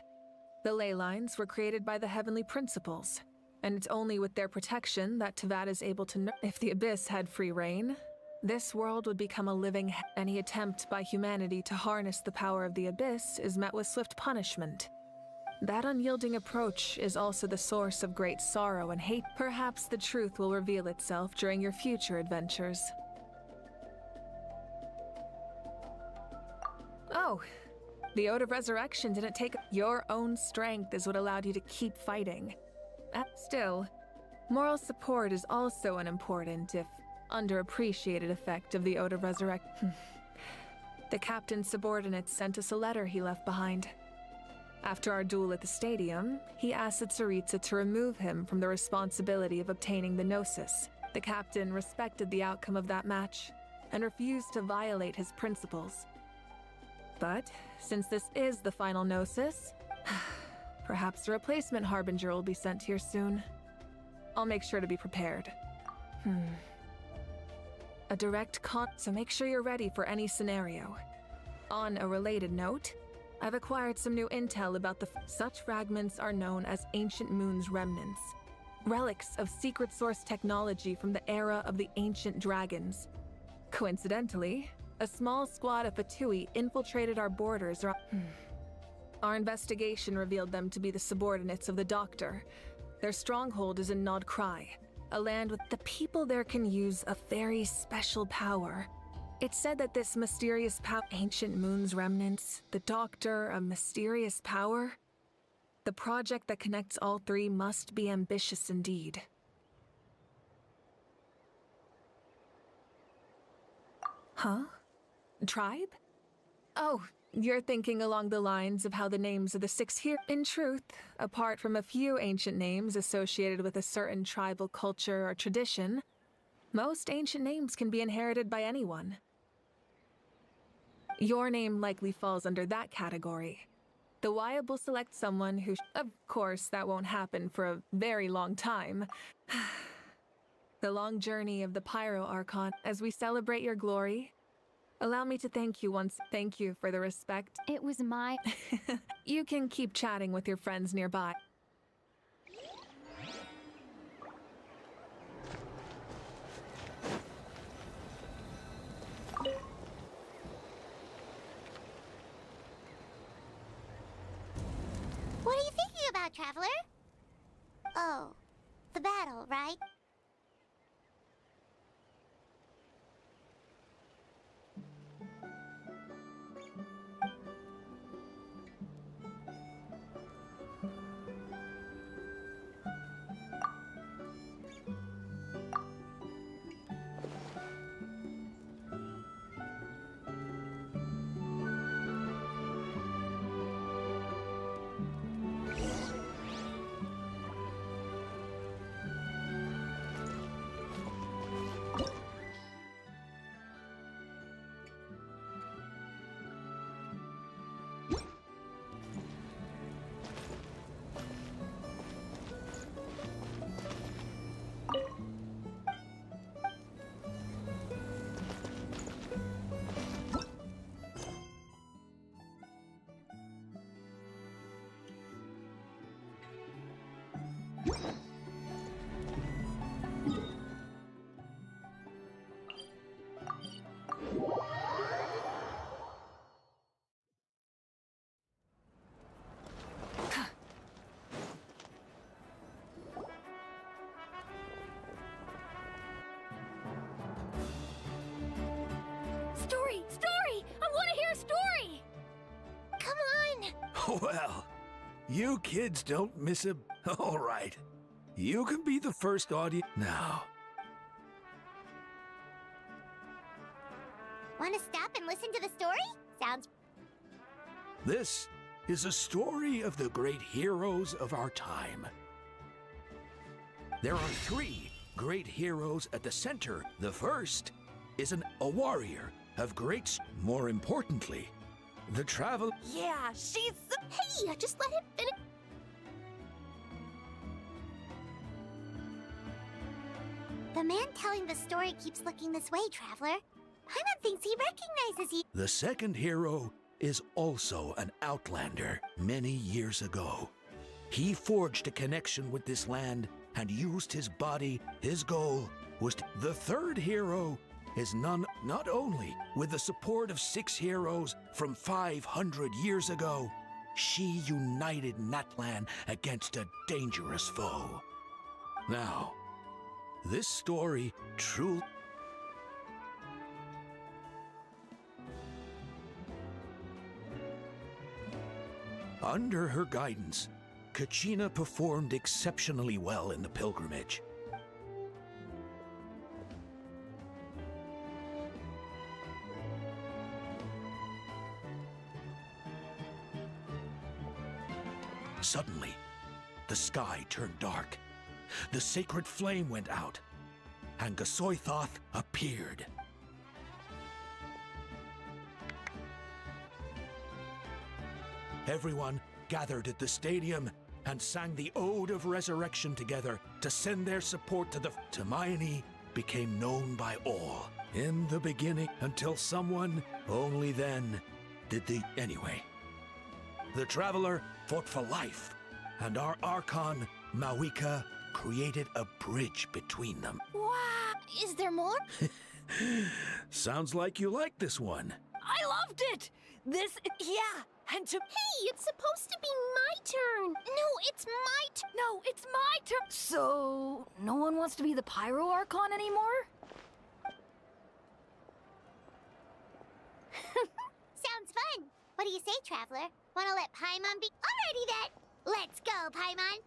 The ley lines were created by the Heavenly Principles, and it's only with their protection that Tevat is able to If the Abyss had free reign, this world would become a living Any attempt by humanity to harness the power of the Abyss is met with swift punishment. That unyielding approach is also the source of great sorrow and hate. Perhaps the truth will reveal itself during your future adventures. Oh, the Ode of Resurrection didn't take... Your own strength is what allowed you to keep fighting. Still, moral support is also an important, if underappreciated effect of the Ode of Resurrection. The captain's subordinates sent us a letter he left behind. After our duel at the stadium, he asked the Tsaritsa to remove him from the responsibility of obtaining the Gnosis. The captain respected the outcome of that match, and refused to violate his principles. But, since this is the final Gnosis, perhaps a replacement Harbinger will be sent here soon. I'll make sure to be prepared. A direct so make sure you're ready for any scenario. On a related note, I've acquired some new intel about such fragments are known as Ancient Moon's remnants. Relics of secret source technology from the era of the ancient dragons. Coincidentally, a small squad of Fatui infiltrated our borders. Our investigation revealed them to be the subordinates of the Doctor. Their stronghold is in Nod Krai, a land with the people there can use a very special power. It's said that this mysterious Ancient Moon's remnants, the Doctor, a mysterious power? The project that connects all three must be ambitious indeed. Huh? Tribe? Oh, you're thinking along the lines of how the names of the six here. In truth, apart from a few ancient names associated with a certain tribal culture or tradition, most ancient names can be inherited by anyone. Your name likely falls under that category. The Wyab will select someone who... Of course, that won't happen for a very long time. The long journey of the Pyro Archon. As we celebrate your glory, allow me to thank you once. Thank you for the respect. It was my... You can keep chatting with your friends nearby. What are you thinking about, Traveler? Oh, the battle, right? Well, you kids don't miss a... All right. You can be the first audience now. Want to stop and listen to the story? Sounds... This is a story of the great heroes of our time. There are 3 great heroes at the center. The first is a warrior of great... More importantly, the travel... Yeah, she's... Hey, just let him finish. The man telling the story keeps looking this way, Traveler. Paimon thinks he recognizes you. The second hero is also an outlander many years ago. He forged a connection with this land and used his body. His goal was to... The third hero is not only with the support of 6 heroes from 500 years ago, she united Natlan against a dangerous foe. Now, this story truly... Under her guidance, Kachina performed exceptionally well in the pilgrimage. Suddenly, the sky turned dark. The sacred flame went out, and Gasoithoth appeared. Everyone gathered at the stadium and sang the Ode of Resurrection together to send their support to the... Hermione became known by all. In the beginning, until someone, only then, did the... Anyway. The Traveler fought for life, and our Archon, Mawika, created a bridge between them. Wow, is there more? Sounds like you like this one. I loved it! Yeah, and to... Hey, it's supposed to be my turn! No, it's my turn! So, no one wants to be the Pyro Archon anymore? Sounds fun! What do you say, Traveler? Wanna let Paimon be... Alrighty then! Let's go, Paimon!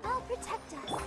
I'll protect us.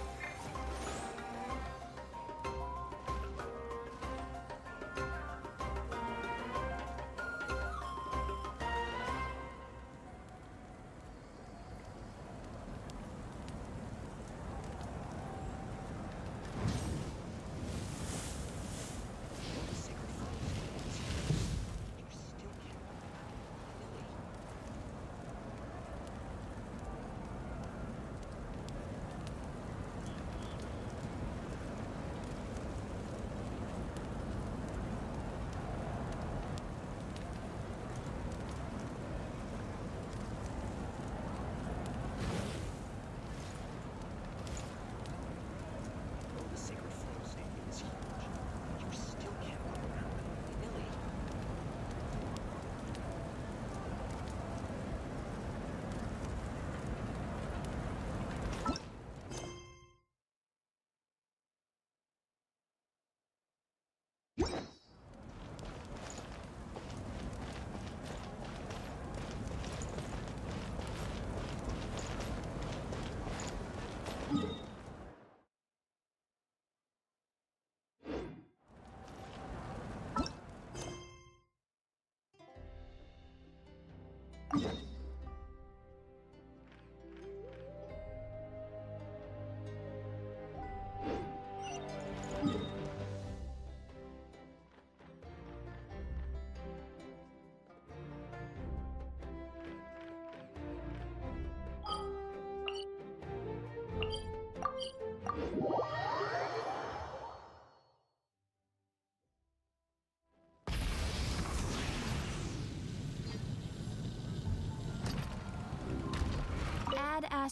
Add Ash.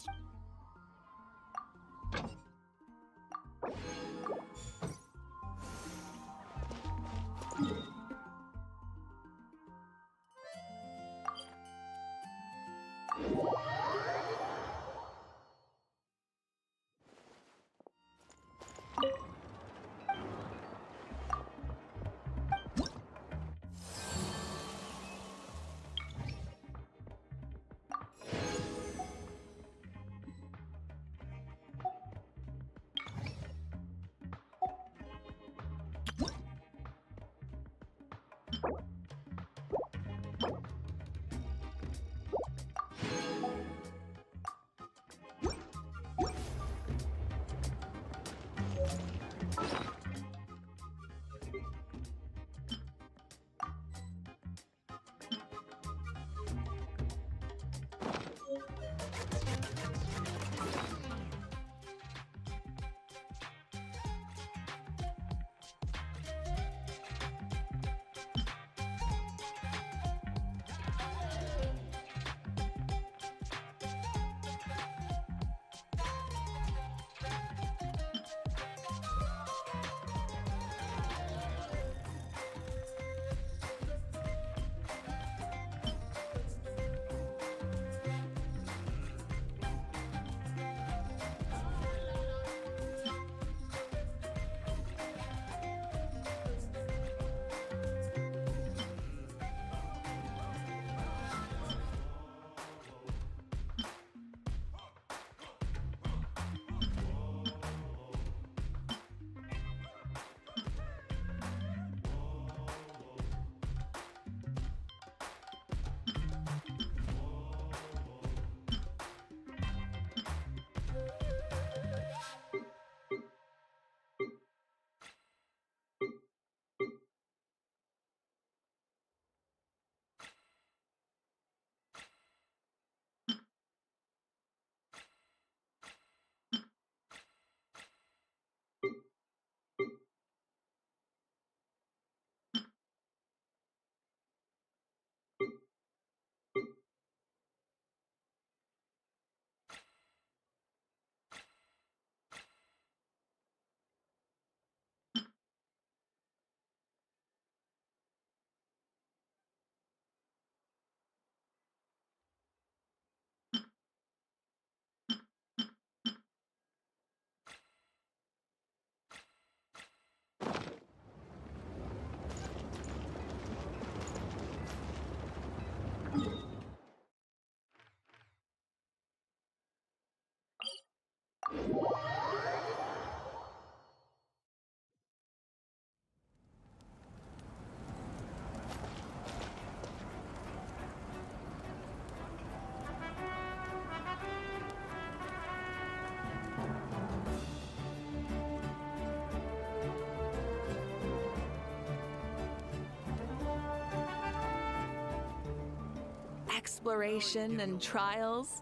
Exploration and trials.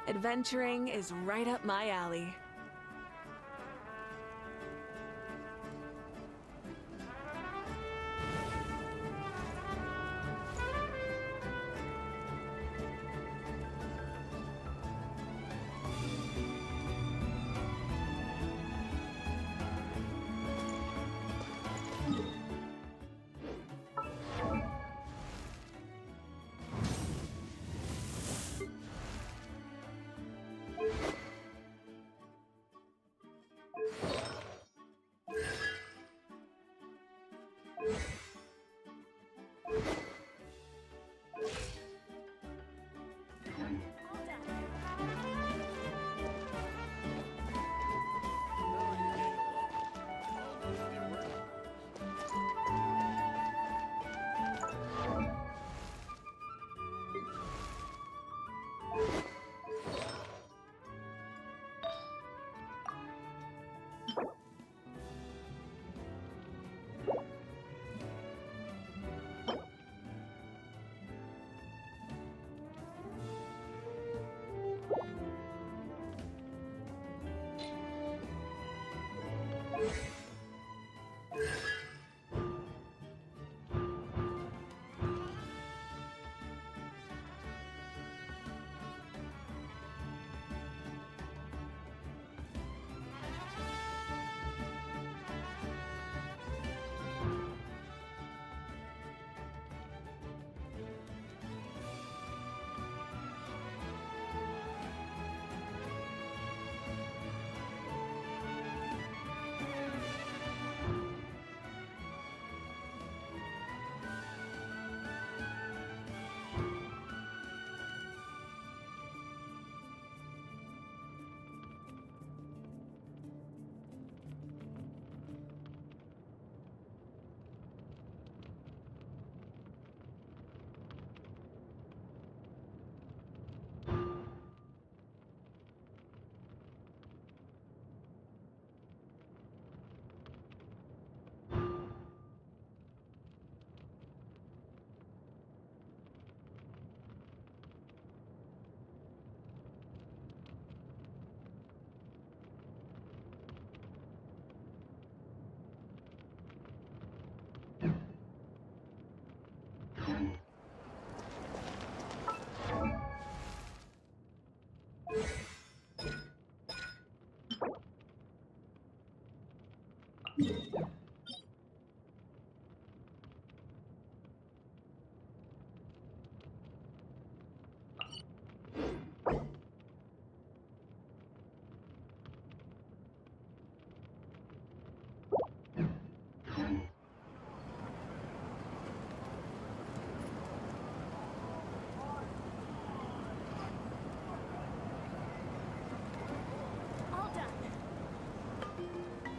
Adventuring is right up my alley.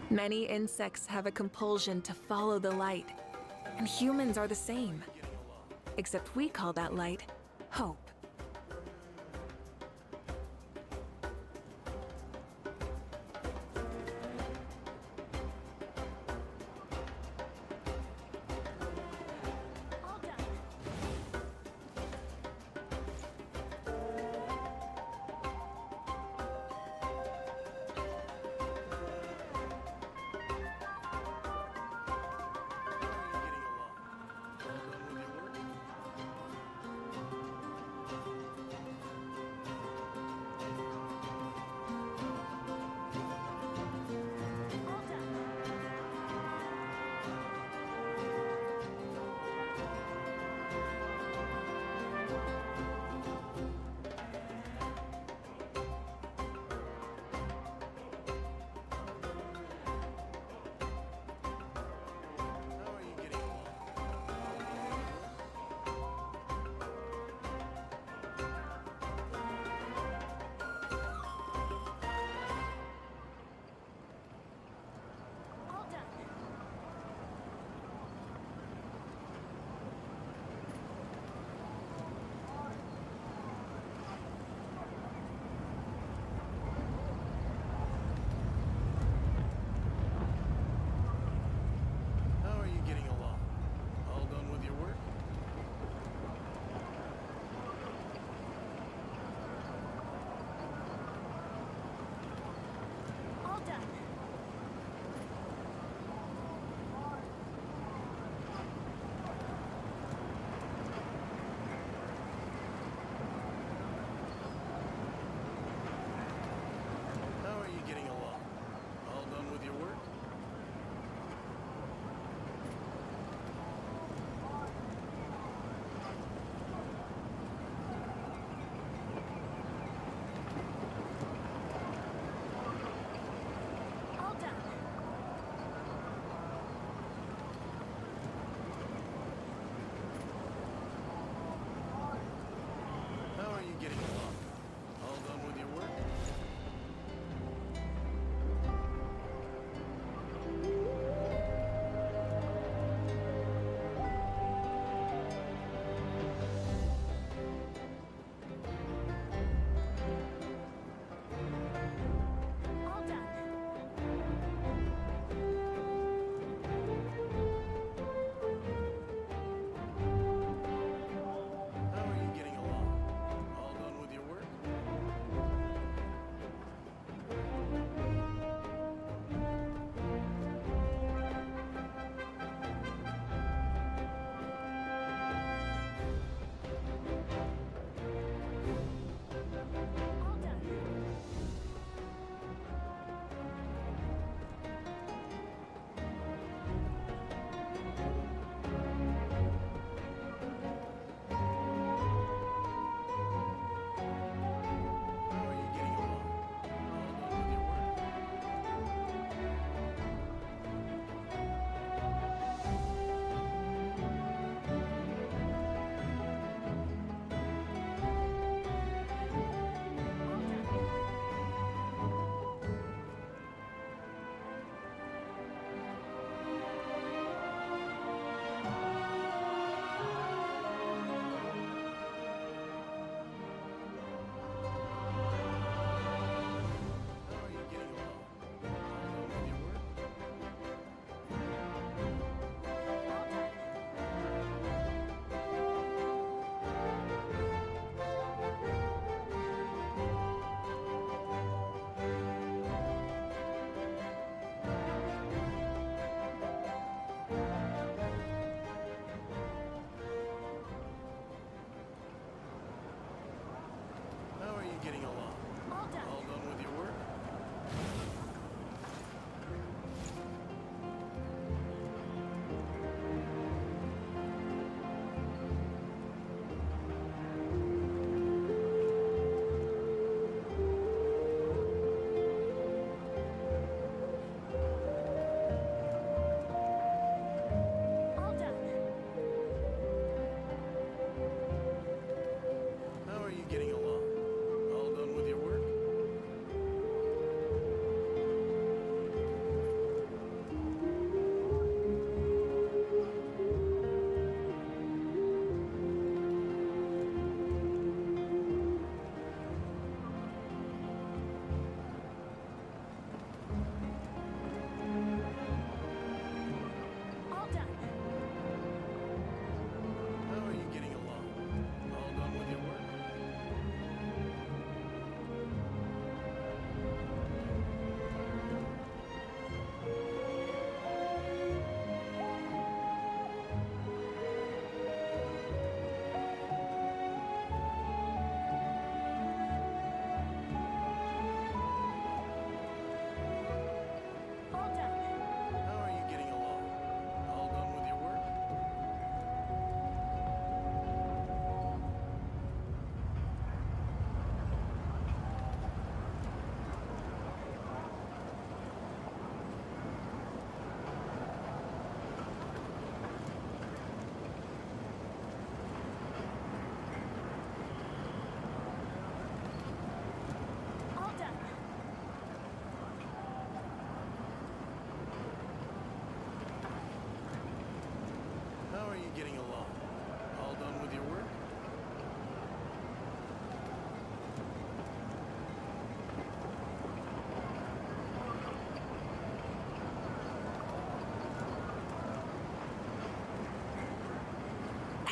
Many insects have a compulsion to follow the light, and humans are the same. Except we call that light hope.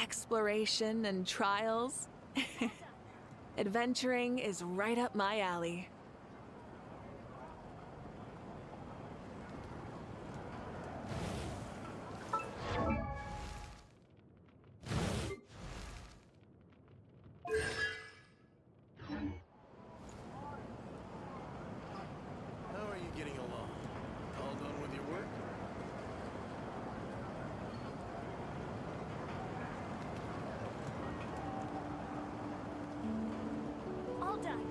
exploration and trials. Adventuring is right up my alley. How are you getting along? All done with your work? All done.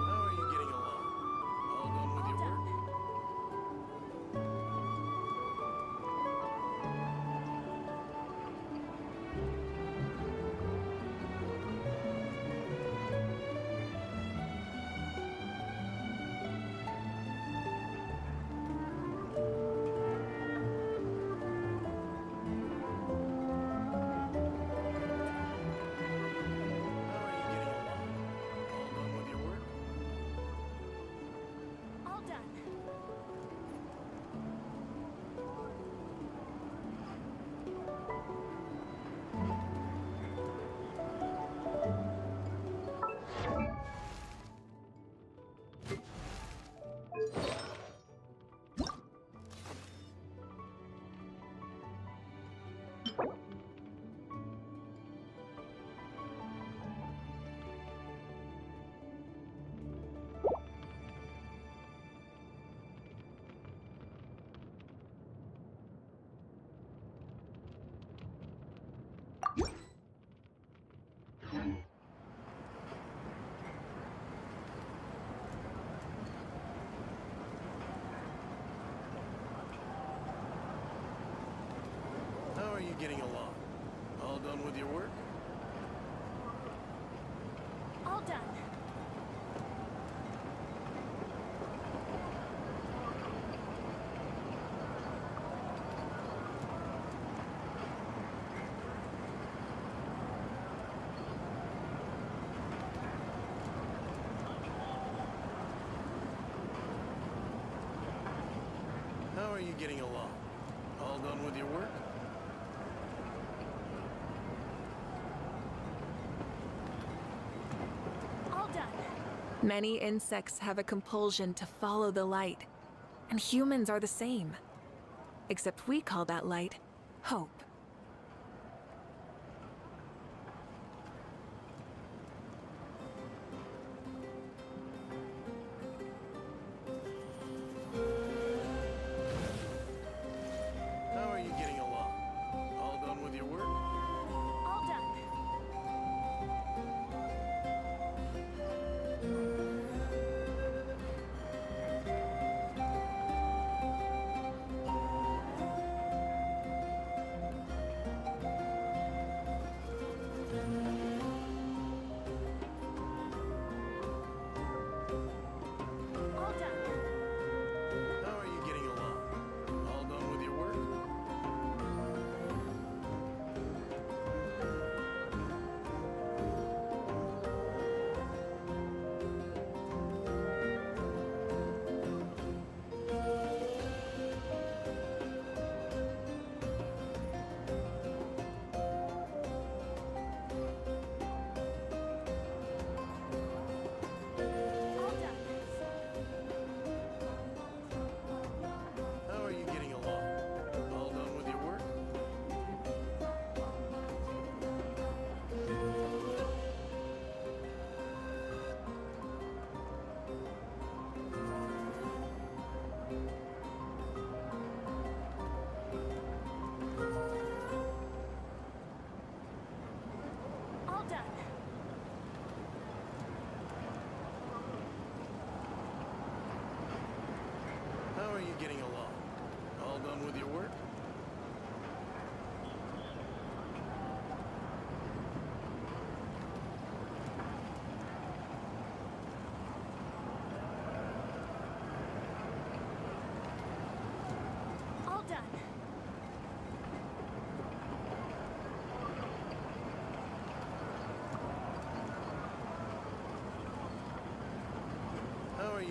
How are you getting along? All done with your work? All done. How are you getting along? All done with your work? All done. How are you getting along? All done with your work? All done. Many insects have a compulsion to follow the light, and humans are the same. Except we call that light hope. How are you getting along? All done with your work? All done.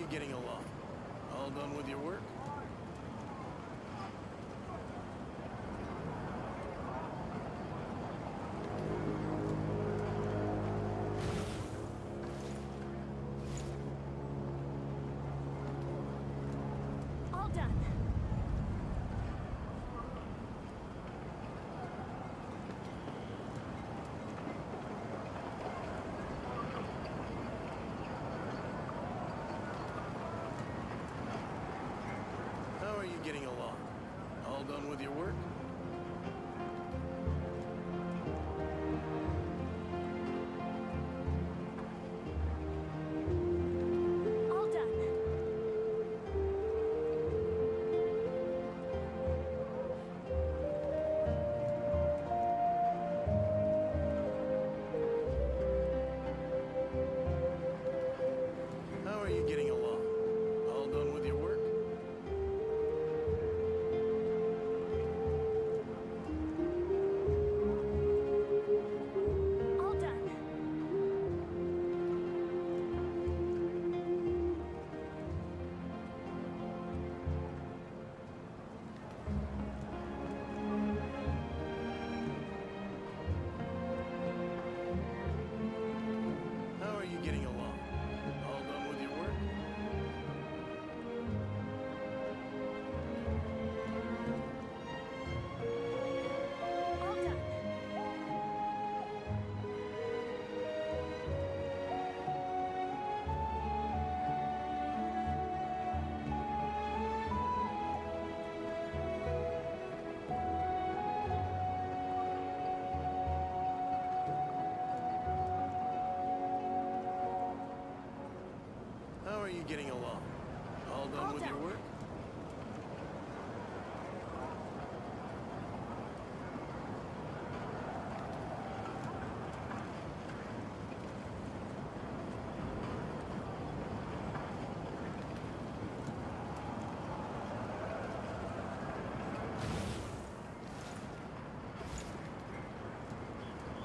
you getting along? All done with your work? All done. How are you getting along? All done with your work? All done. How are you getting along? All done with your work? All done. How are you getting along? All done with your work? All done. How are you getting along? All done All with your done. work?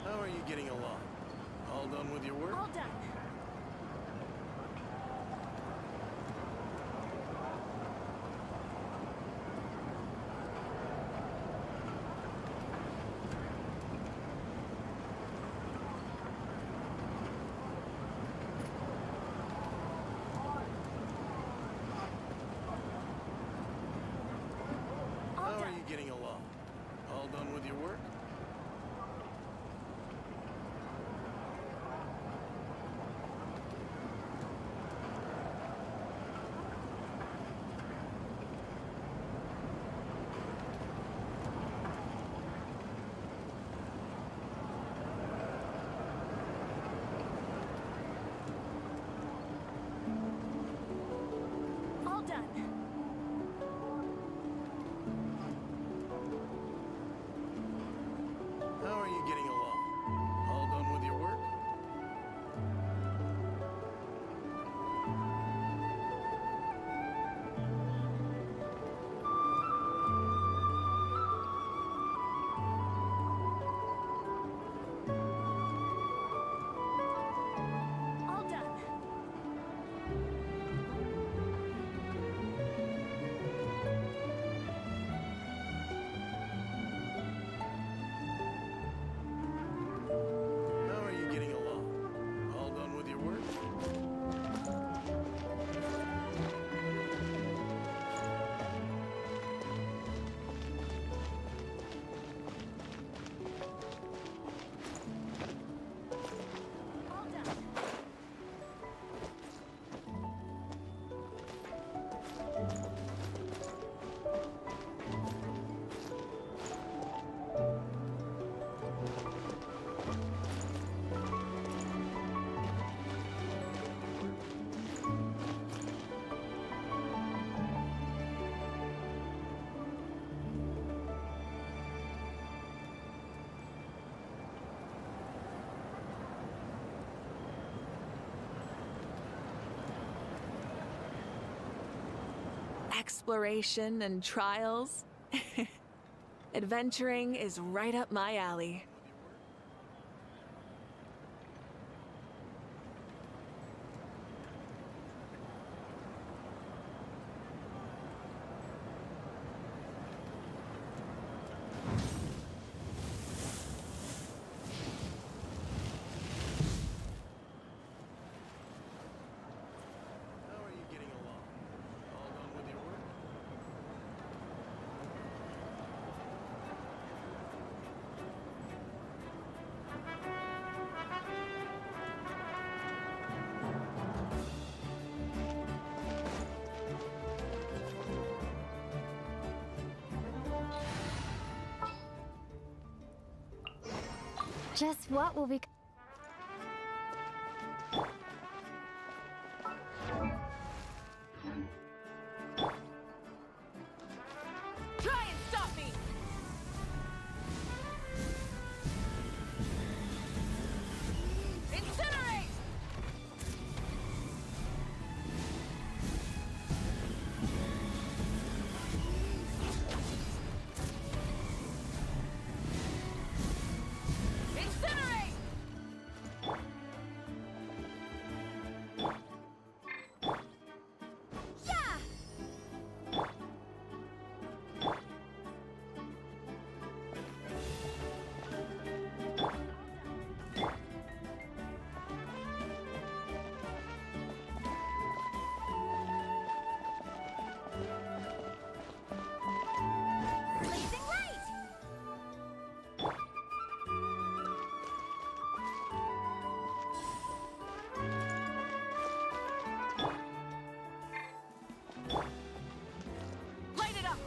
How are you getting along? All done with your work? All done. How are you getting along? All done with your work? All done. How are you getting along? All done with your work? All done. How are you getting along? All done with your work? All done. Exploration and trials. Adventuring is right up my alley. Just what will be... Try and stop me! Incinerate! Incinerate! Blazing light! Light it up!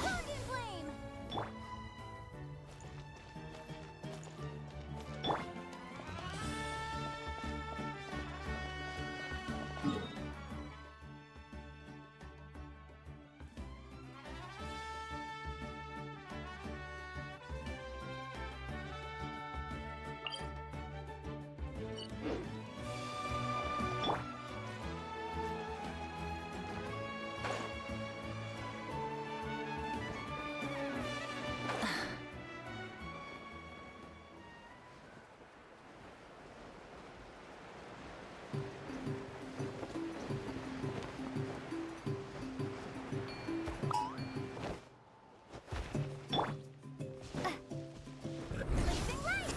Pound in flame! Blazing light!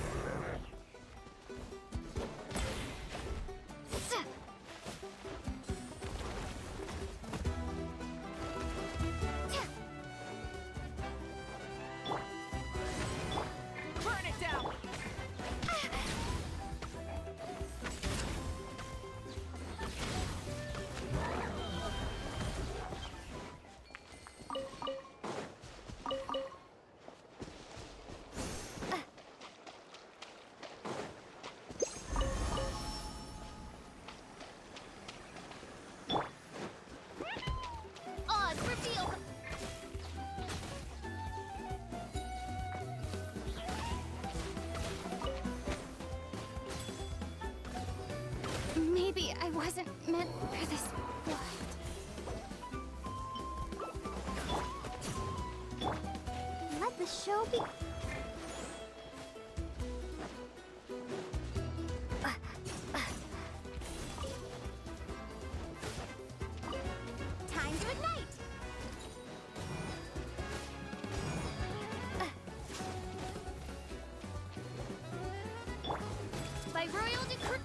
Burn it down! Oz, reveal! Maybe I wasn't meant for this blood. Let the show be... Time to ignite! By royal decree...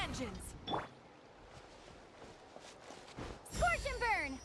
engines! Scorch and burn!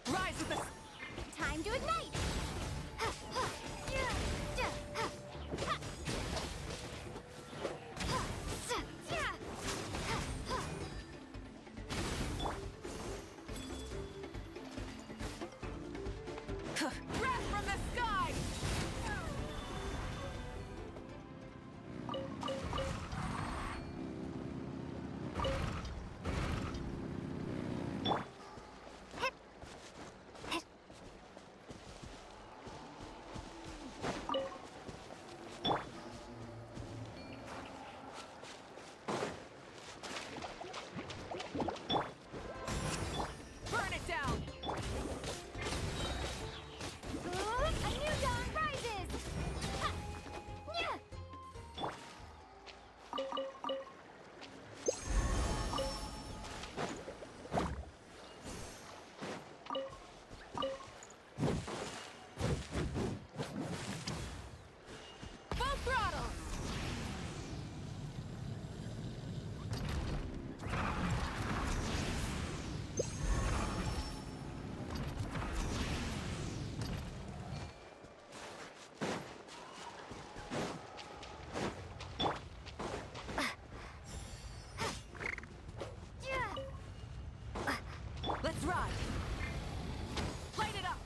Rise with the... Time to ignite! Wrath from the sky! Burn it down! A new dawn rises! Ha! Nya! Full throttle! Let's ride! Light it up!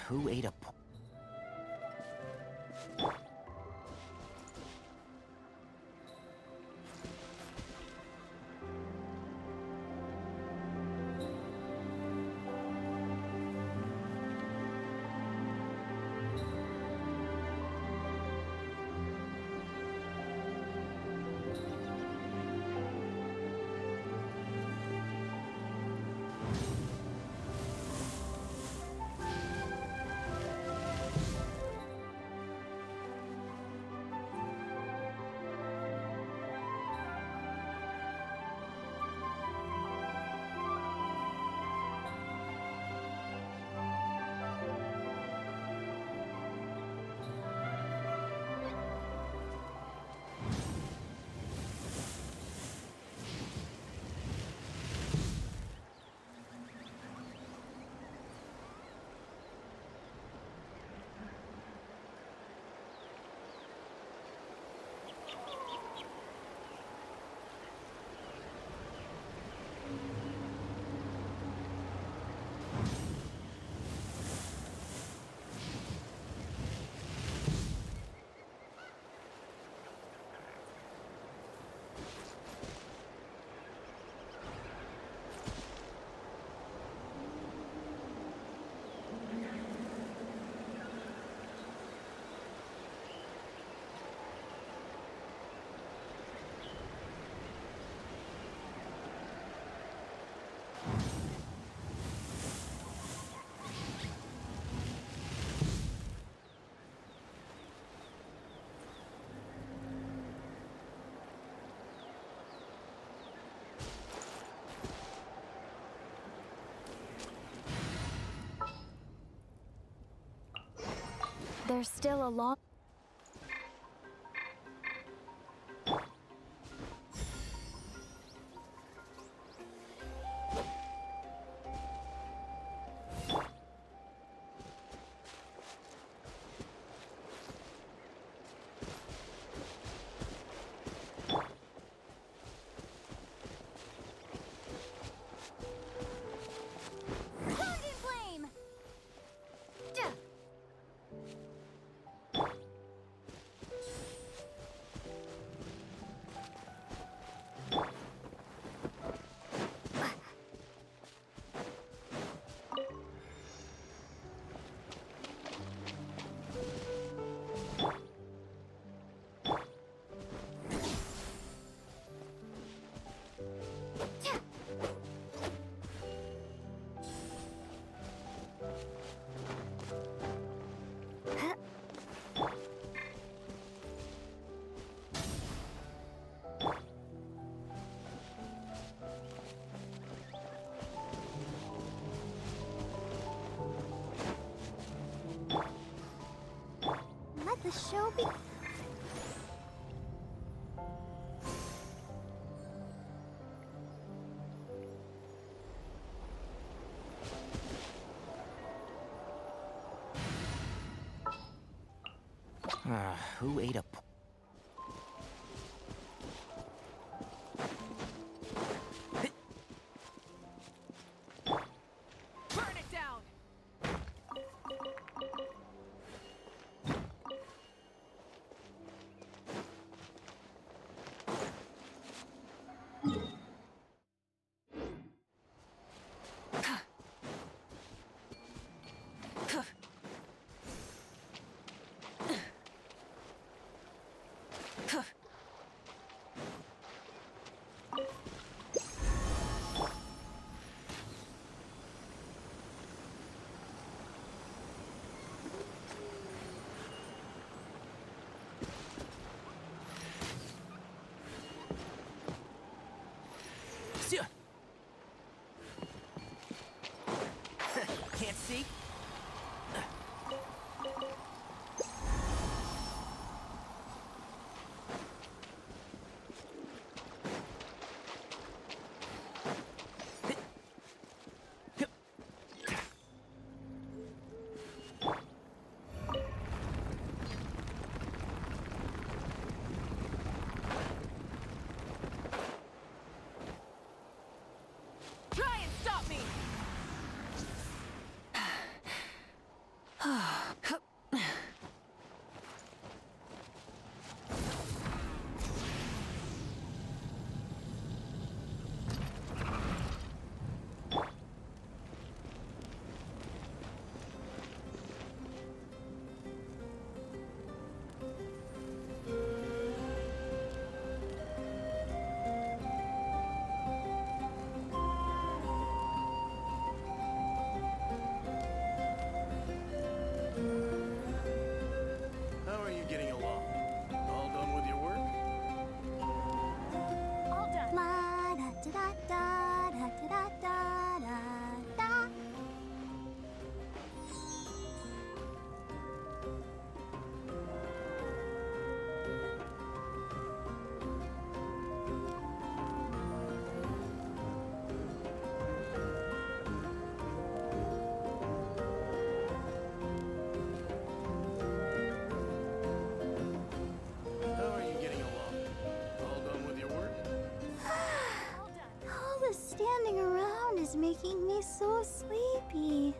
Who ate a... There's still a long... Let the show be... Who ate a... Burn it down! Can't see? Try and stop me! How are you getting along? All done with your work? All done. La da da da da da da da da. How are you getting along? All done with your work? All this standing around is making me so sleepy.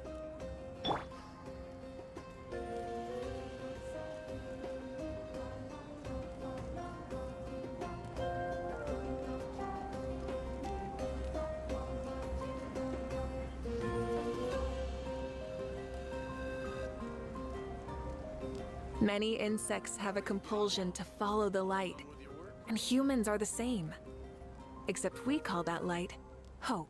Many insects have a compulsion to follow the light, and humans are the same. Except we call that light hope.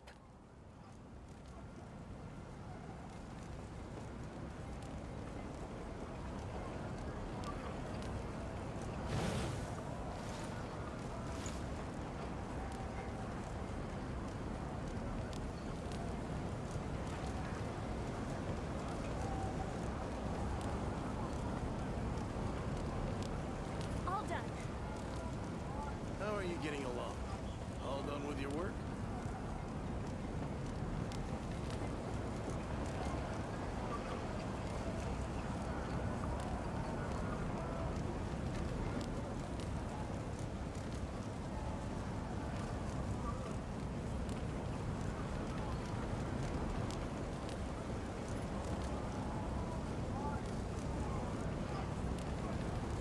you getting along? All done with your work?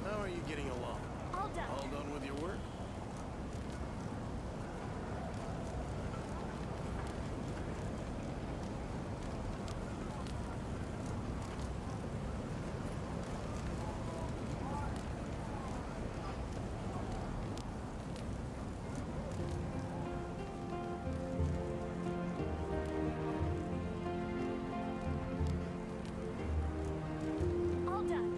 How are you getting along? All done. All done with your work? All done.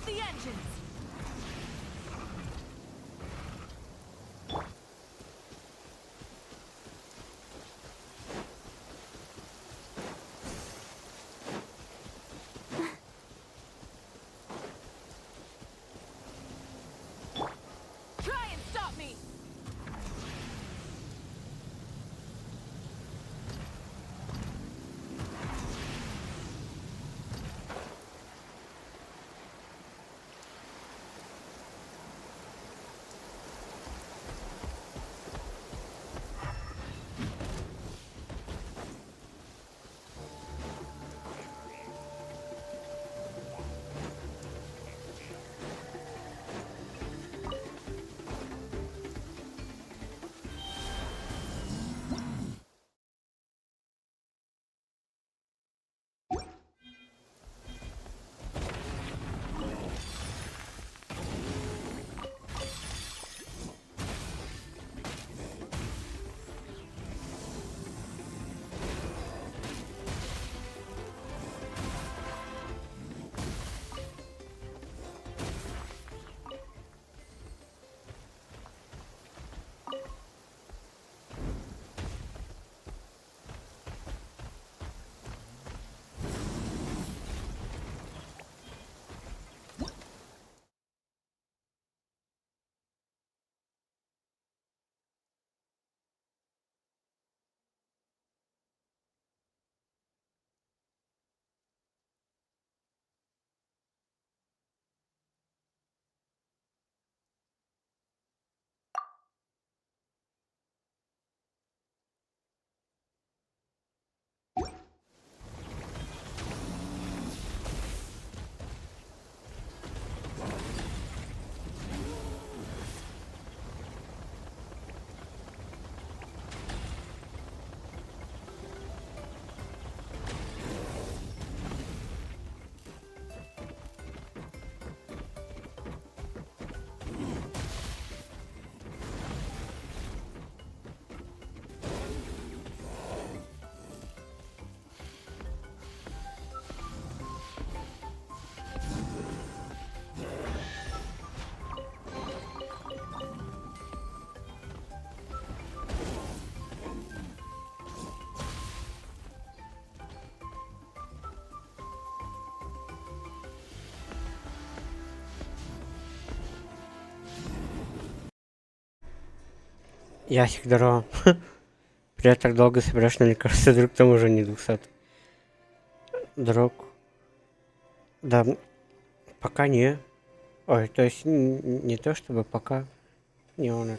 the engines! Try and stop me! Ясик, здорово. Привет, так долго собираешь, но мне кажется, друг там уже не 200. Друг. Да, пока не. Ой, то есть не то чтобы пока. Не он.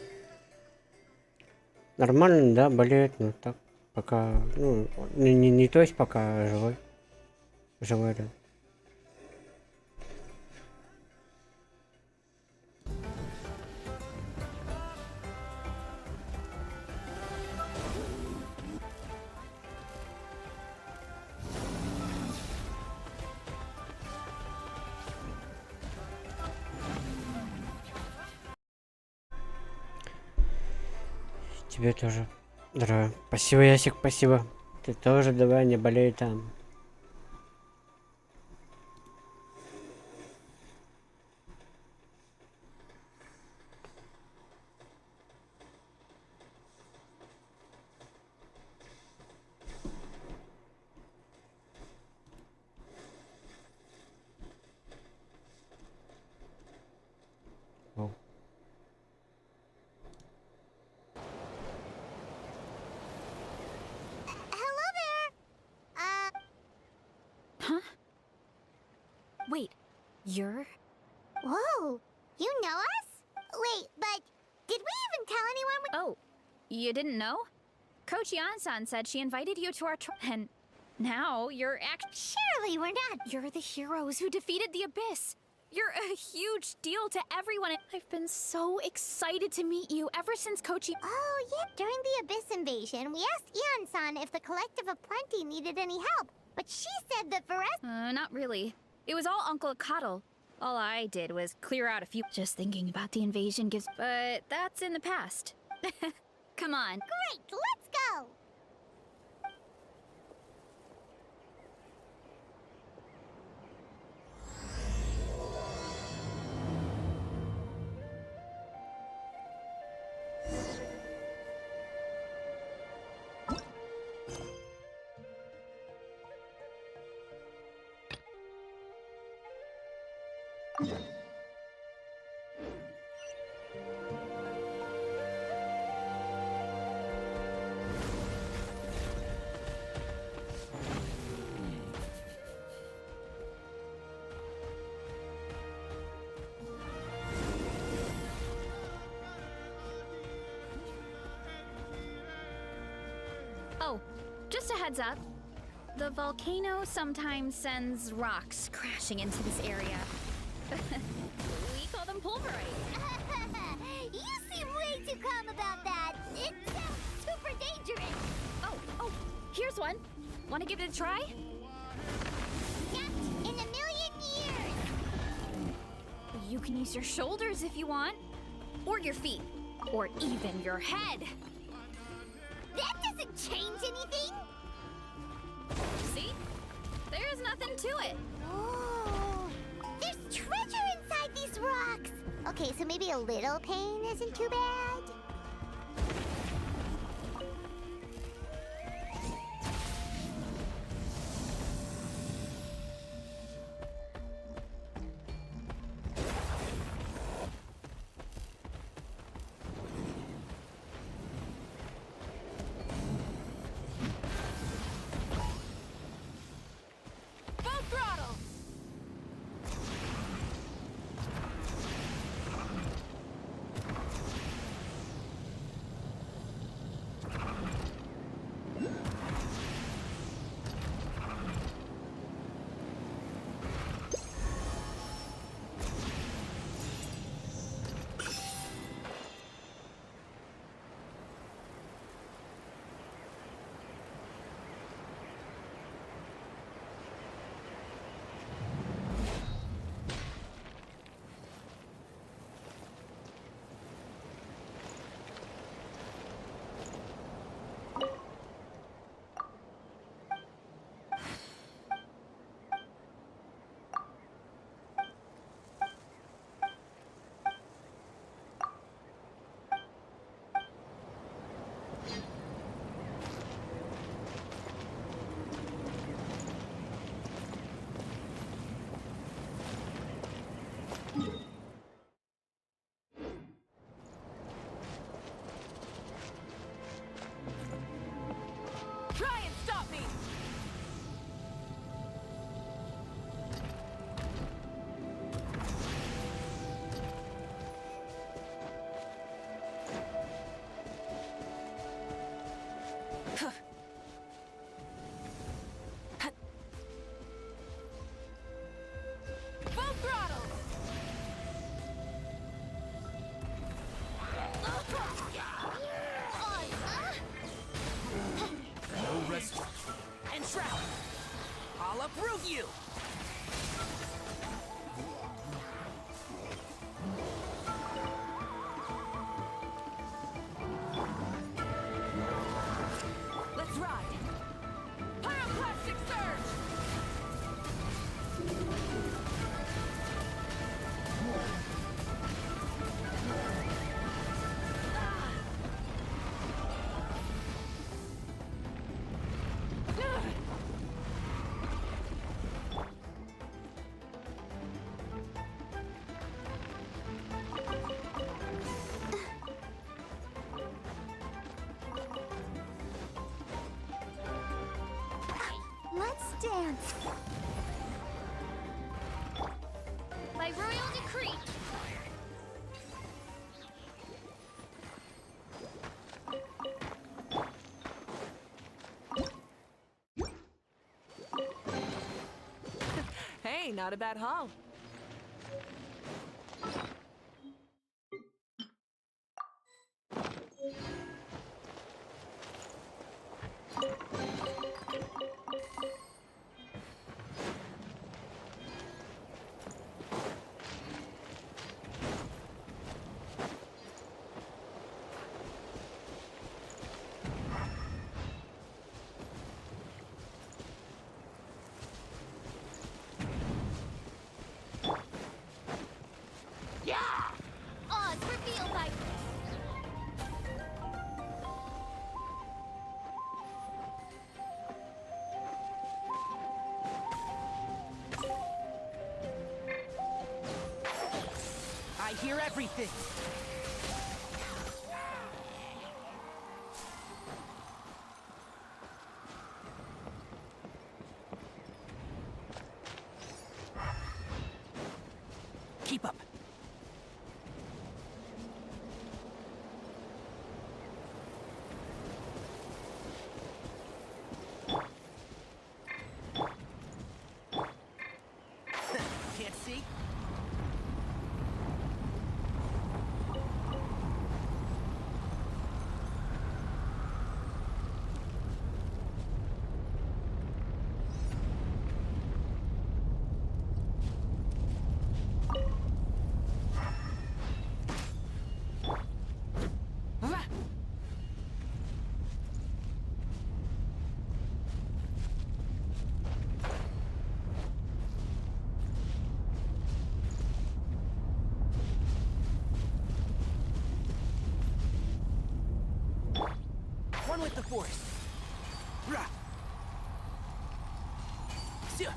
Нормально, да, болеет, но так пока. Ну, не то есть пока живой. Живой, да. Тебе тоже. Здорово. Спасибо, Ясик, спасибо. Ты тоже давай, не болей там. О. Hello there! Huh? Wait, you're... Whoa! You know us? Wait, but did we even tell anyone Oh, you didn't know? Coach Yan-san said she invited you to our and now you're Surely we're not. You're the heroes who defeated the Abyss. You're a huge deal to everyone. I've been so excited to meet you ever since Coach... Oh, yeah. During the Abyss invasion, we asked Ian-san if the Collective of Plenty needed any help. But she said that for us... not really. It was all Uncle Cuddle. All I did was clear out a few... Just thinking about the invasion gives... But that's in the past. Come on. Great, let's go! Oh, just a heads up. The volcano sometimes sends rocks crashing into this area. We call them pulverites. You seem way too calm about that. It sounds super dangerous. Oh, here's one. Want to give it a try? Not in a million years. You can use your shoulders if you want. Or your feet. Or even your head. That doesn't change anything. See? There's nothing to it. Oh, there's treasure inside these rocks. Okay, so maybe a little pain isn't too bad. Full throttle! Try and stop me! Full throttle! No rest. And Shroud! I'll approve you! Let's ride! Pyroclastic surge! Let's dance. By royal decree. Hey, not a bad haul. Oz, reveal thy... I hear everything. Keep up. One with the force. Rah. Sia.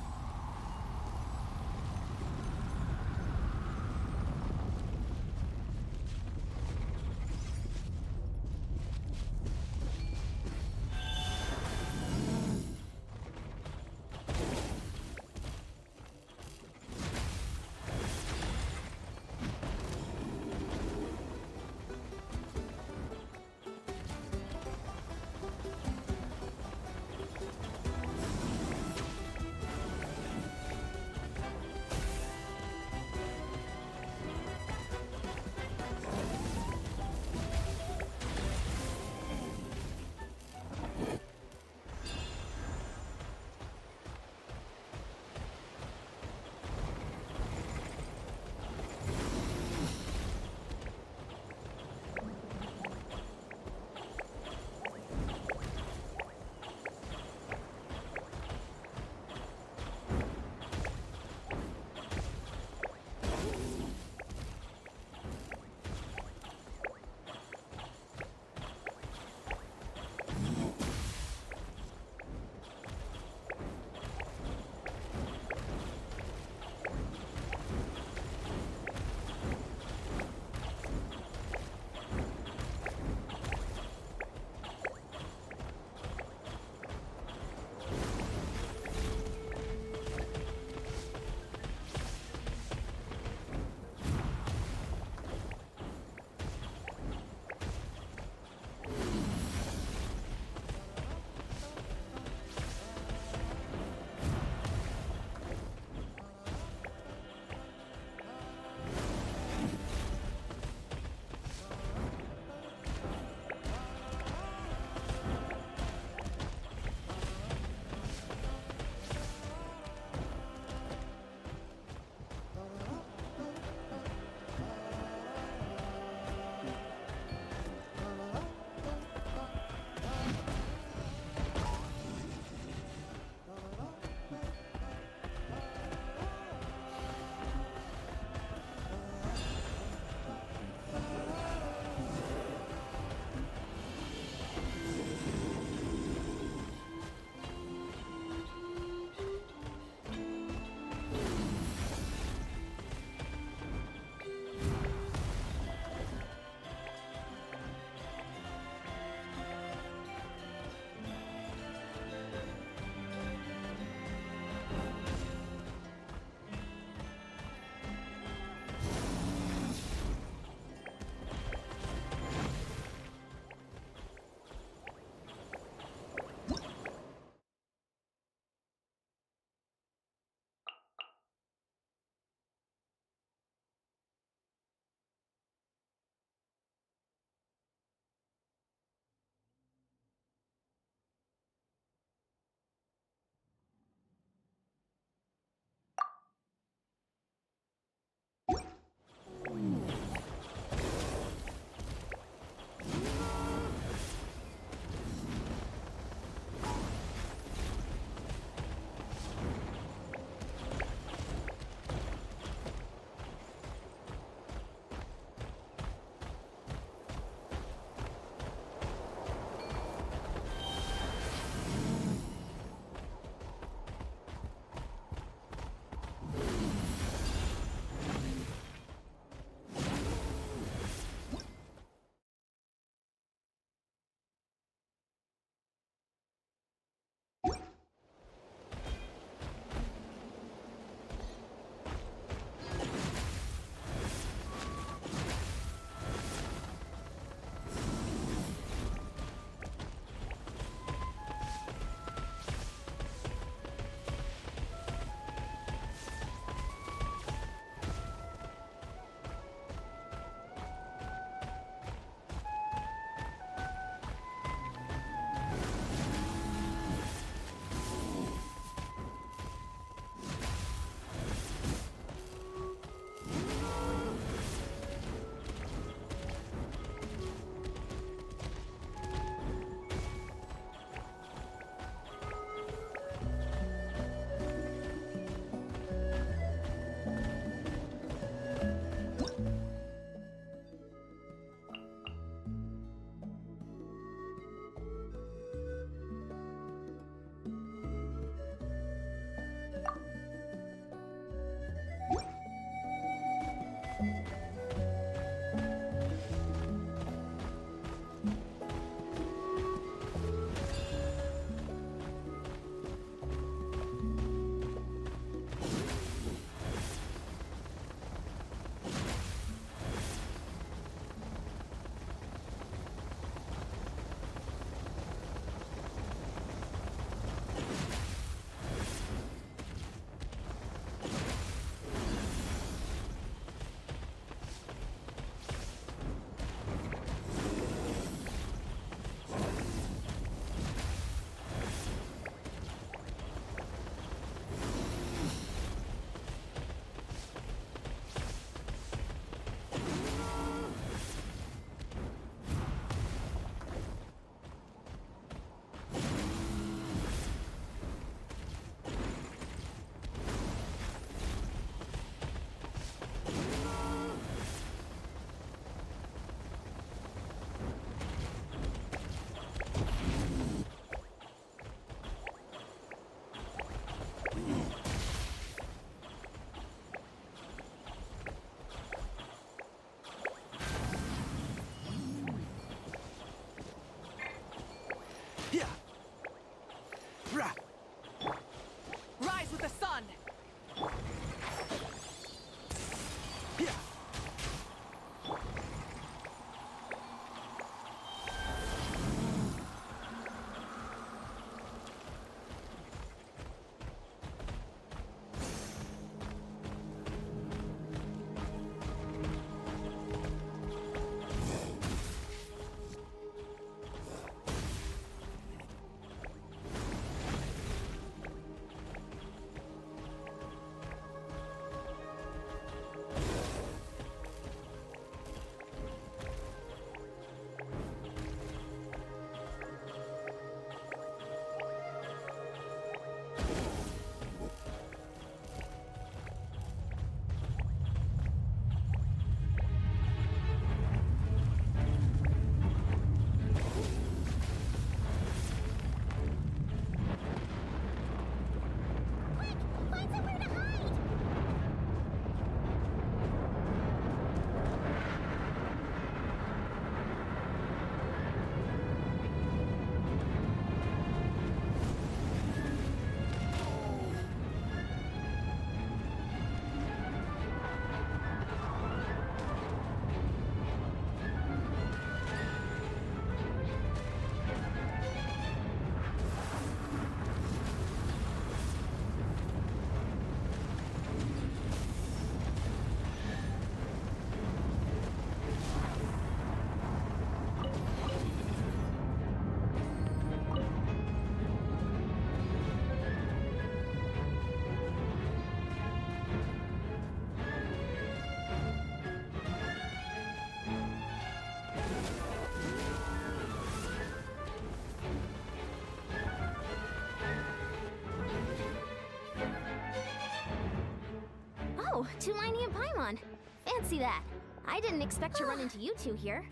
Tumini and Paimon. Fancy that. I didn't expect to run into you two here.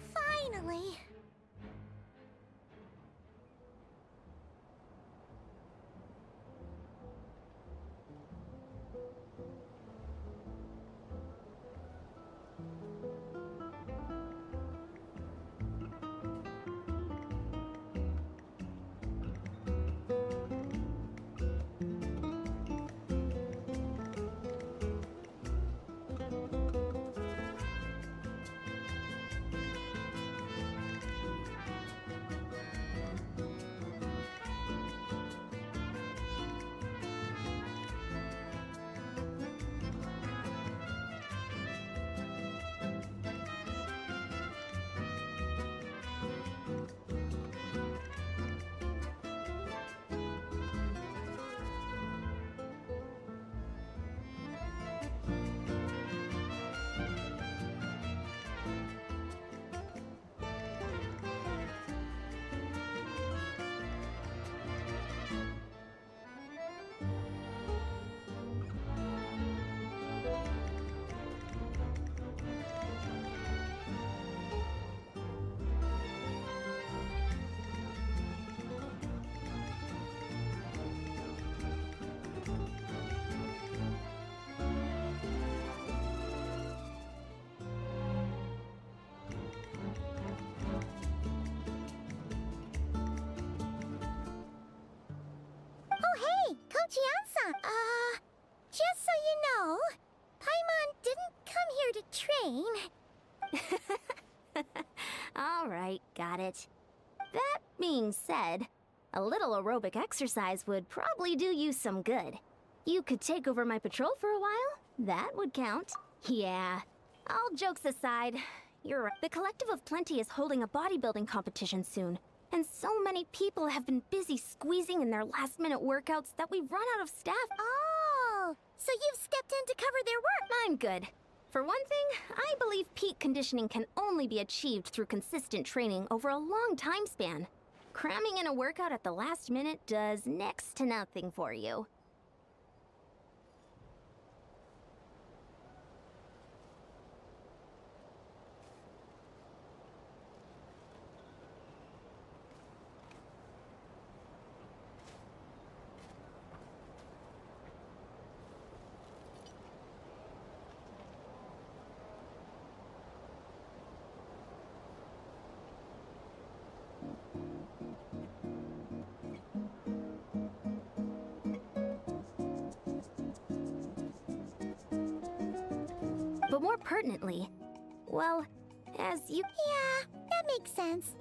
Finally. Hey, Coach Yansa. Just so you know, Paimon didn't come here to train. Alright, got it. That being said, a little aerobic exercise would probably do you some good. You could take over my patrol for a while. That would count. Yeah. All jokes aside, you're right. The Collective of Plenty is holding a bodybuilding competition soon. And so many people have been busy squeezing in their last-minute workouts that we've run out of staff. Oh, so you've stepped in to cover their work. I'm good. For one thing, I believe peak conditioning can only be achieved through consistent training over a long time span. Cramming in a workout at the last minute does next to nothing for you. But more pertinently, well, as you... Yeah, that makes sense.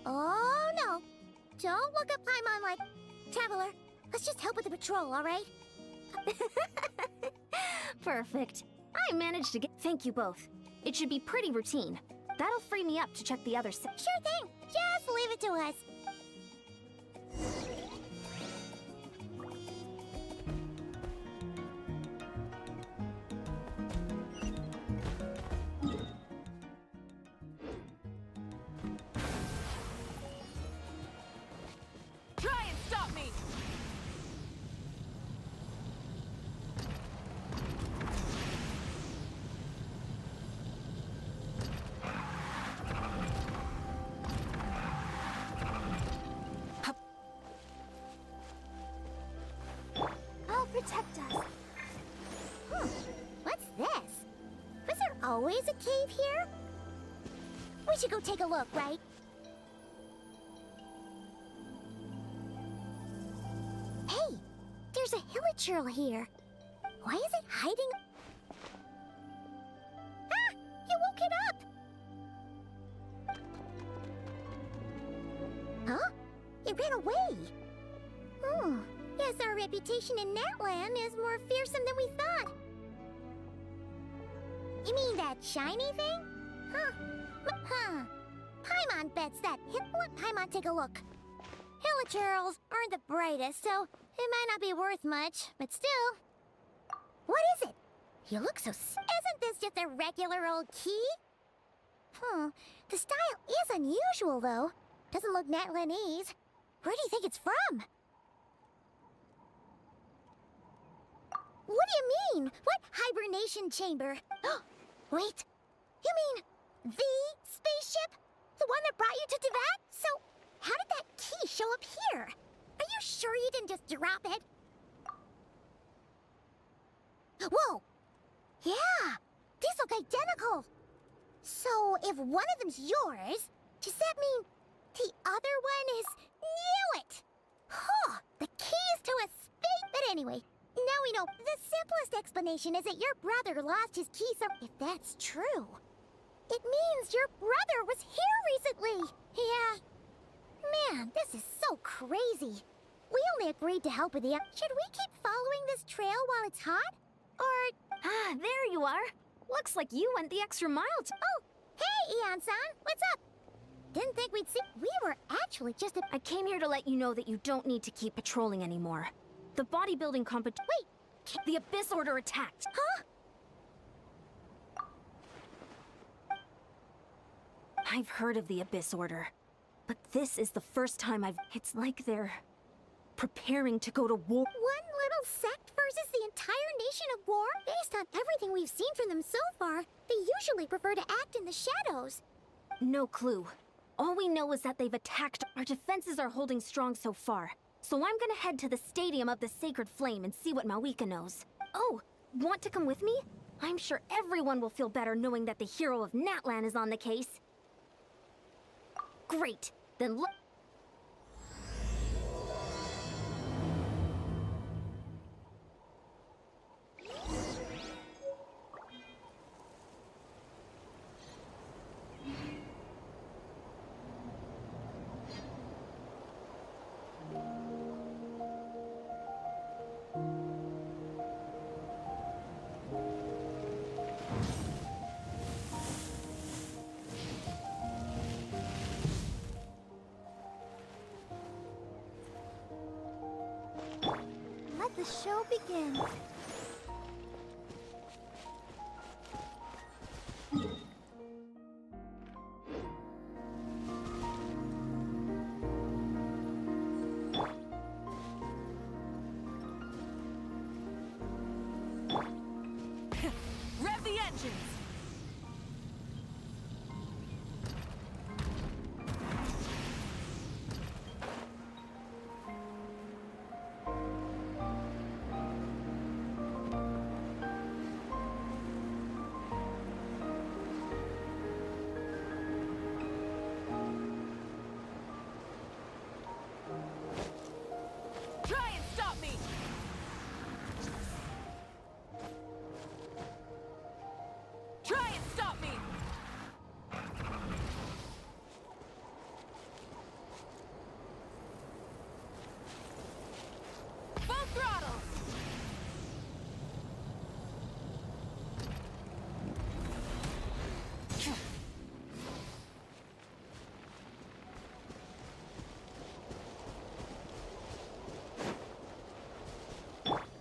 Oh, no. Don't look at Paimon like... Traveler, let's just help with the patrol, all right? Perfect. I managed to get... Thank you both. It should be pretty routine. That'll free me up to check the other side. Sure thing. Just leave it to us. Try and stop me! I'll protect us. What's this? Was there always a cave here? We should go take a look, right? Hey, there's a hilichurl here. Why is it hiding? Ah! You woke it up! Huh? It ran away. Oh, guess our reputation in that land is more fearsome than we thought. You mean that shiny thing? Huh. Paimon bets that. Let Paimon take a look. Hilichurls aren't the brightest, so it might not be worth much, but still. What is it? You look so... Isn't this just a regular old key? The style is unusual, though. Doesn't look Natlanese. Where do you think it's from? What do you mean? What hibernation chamber? Wait, you mean the spaceship? The one that brought you to Teyvat? So, how did that key show up here? Are you sure you didn't just drop it? Whoa! Yeah! These look identical! So, if one of them's yours, does that mean the other one is... Knew it! Huh! The keys to a space... But anyway, now we know the simplest explanation is that your brother lost his key If that's true, it means your brother was here recently! Yeah. Man, this is so crazy. We only agreed to help with the... Should we keep following this trail while it's hot? Or... Ah, there you are. Looks like you went the extra mile to... Oh, hey, Ian-san, what's up? Didn't think we'd see... We were actually just I came here to let you know that you don't need to keep patrolling anymore. The bodybuilding competition... Wait! The Abyss Order attacked. Huh? I've heard of the Abyss Order, but this is the first time It's like they're... preparing to go to war. One little sect versus the entire nation of war? Based on everything we've seen from them so far, they usually prefer to act in the shadows. No clue. All we know is that they've attacked. Our defenses are holding strong so far. So I'm gonna head to the Stadium of the Sacred Flame and see what Mawika knows. Oh, want to come with me? I'm sure everyone will feel better knowing that the hero of Natlan is on the case. Great. Then look. Let the show begin. Rev the engines! Try and stop me! Try and stop me! Full throttle!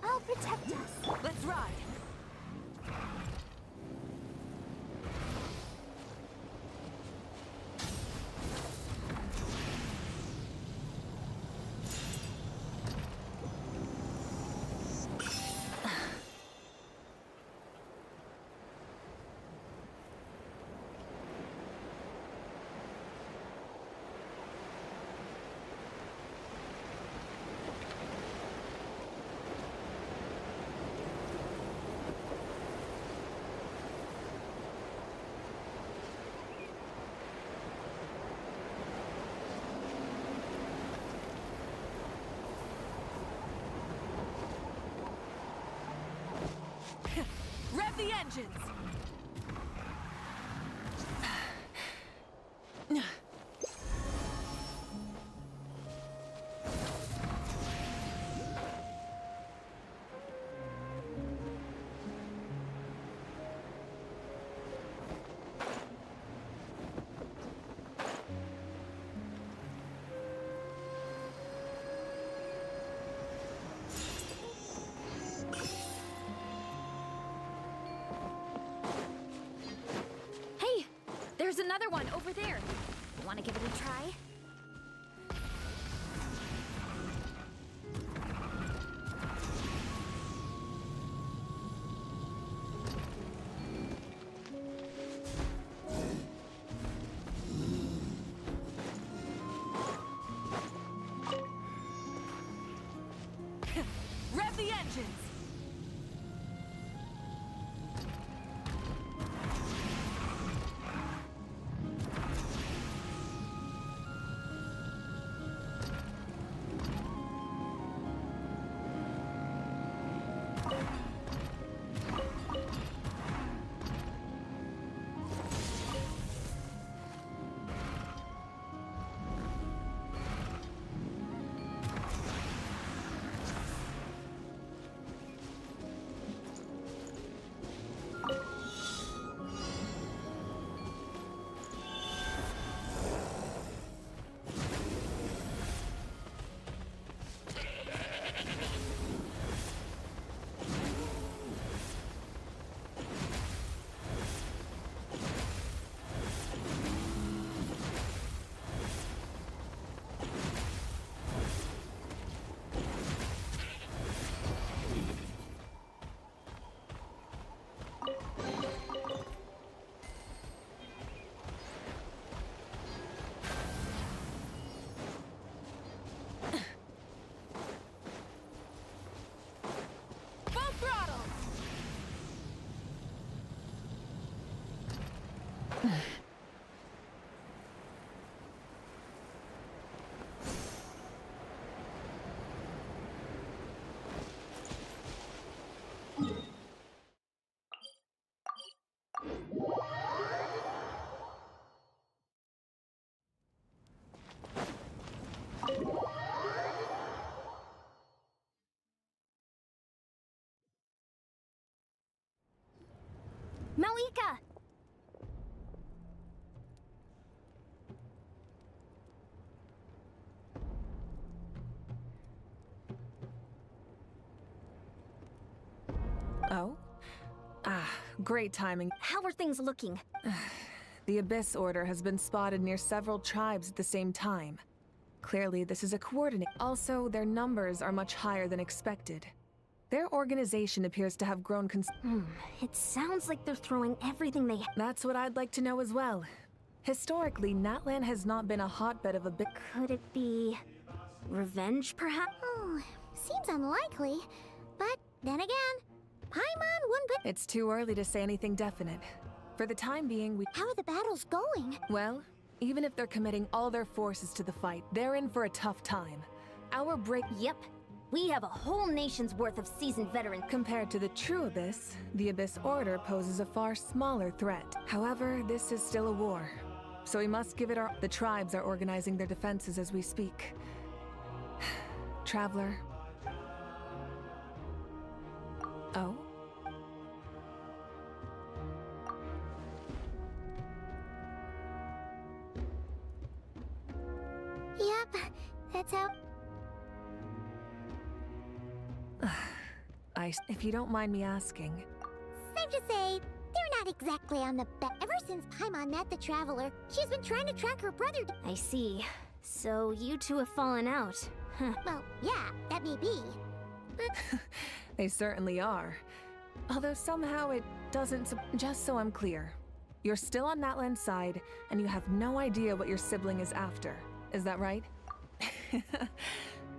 I'll protect us. Let's ride! Rev the engines! Hey, there's another one over there. Want to give it a try? Malika! Oh? Ah, great timing. How are things looking? The Abyss Order has been spotted near several tribes at the same time. Clearly, this is a coordinate. Also, their numbers are much higher than expected. Their organization appears to have grown It sounds like they're throwing everything they have. That's what I'd like to know as well. Historically, Natlan has not been a hotbed of a bit. Could it be revenge, perhaps? Oh, seems unlikely. But then again, Paimon wouldn't be. It's too early to say anything definite. For the time being, we. How are the battles going? Well, even if they're committing all their forces to the fight, they're in for a tough time. Our break. Yep. We have a whole nation's worth of seasoned veterans. Compared to the true Abyss, the Abyss Order poses a far smaller threat. However, this is still a war. So we must give it our. The tribes are organizing their defenses as we speak. Traveler. Oh? Yep, that's how. If you don't mind me asking. Safe to say, they're not exactly on the bet. Ever since Paimon met the Traveler, she's been trying to track her brother. I see. So you two have fallen out. Huh. Well, yeah, that may be. They certainly are. Although somehow it doesn't. Just so I'm clear, you're still on Natlan's side, and you have no idea what your sibling is after. Is that right?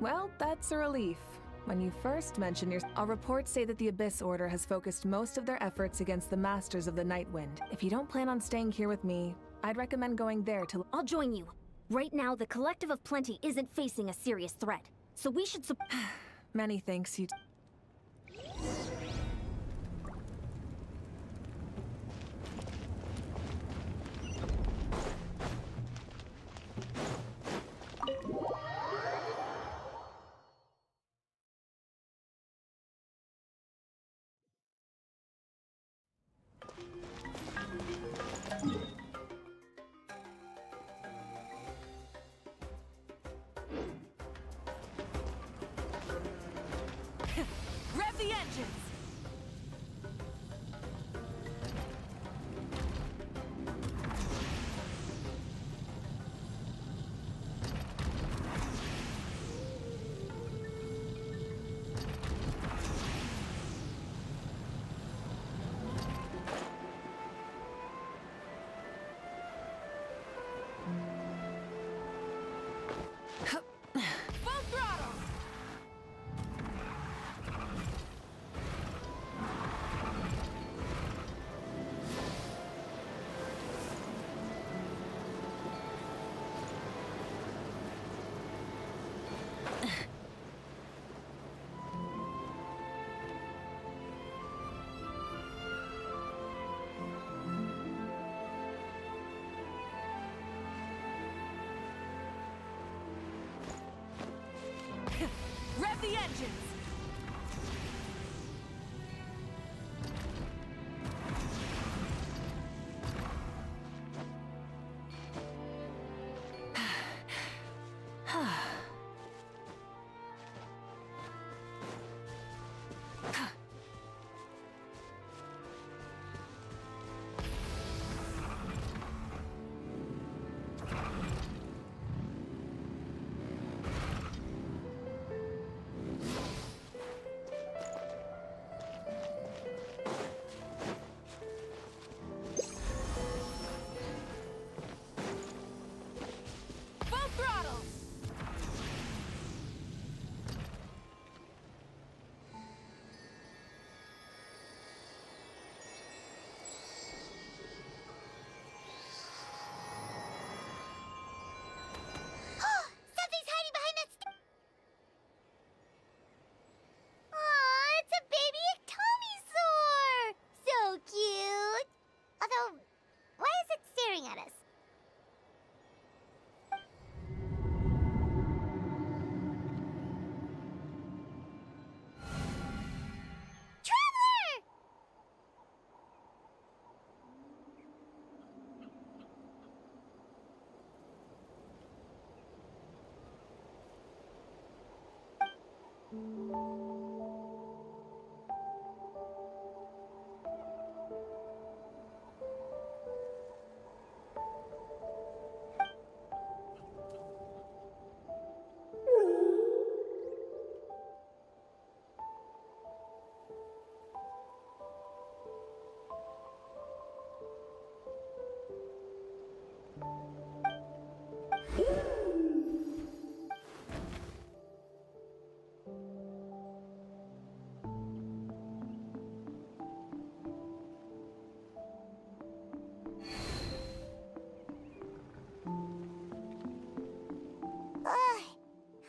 Well, that's a relief. When you first mentioned our reports say that the Abyss Order has focused most of their efforts against the Masters of the Nightwind. If you don't plan on staying here with me, I'd recommend going there to. I'll join you. Right now, the Collective of Plenty isn't facing a serious threat, so we should Many thanks, you. Rev the engines! Full throttle!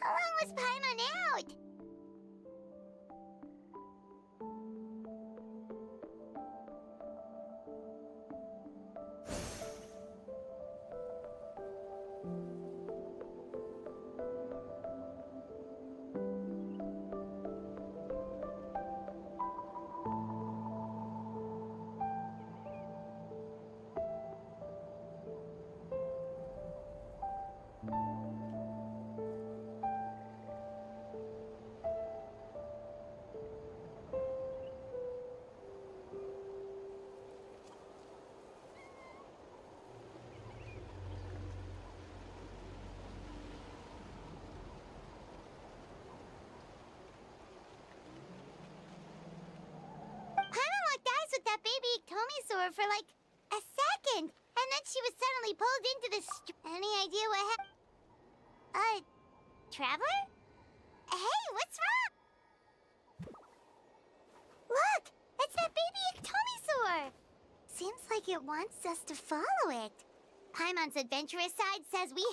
How long was Paimon out? Paimon locked eyes with that baby Iktomi for like a second, and then she was suddenly pulled into this. Any idea what happened? Traveler? Hey, what's wrong? Look, it's that baby Iktomi. Seems like it wants us to follow it. Paimon's adventurous side says we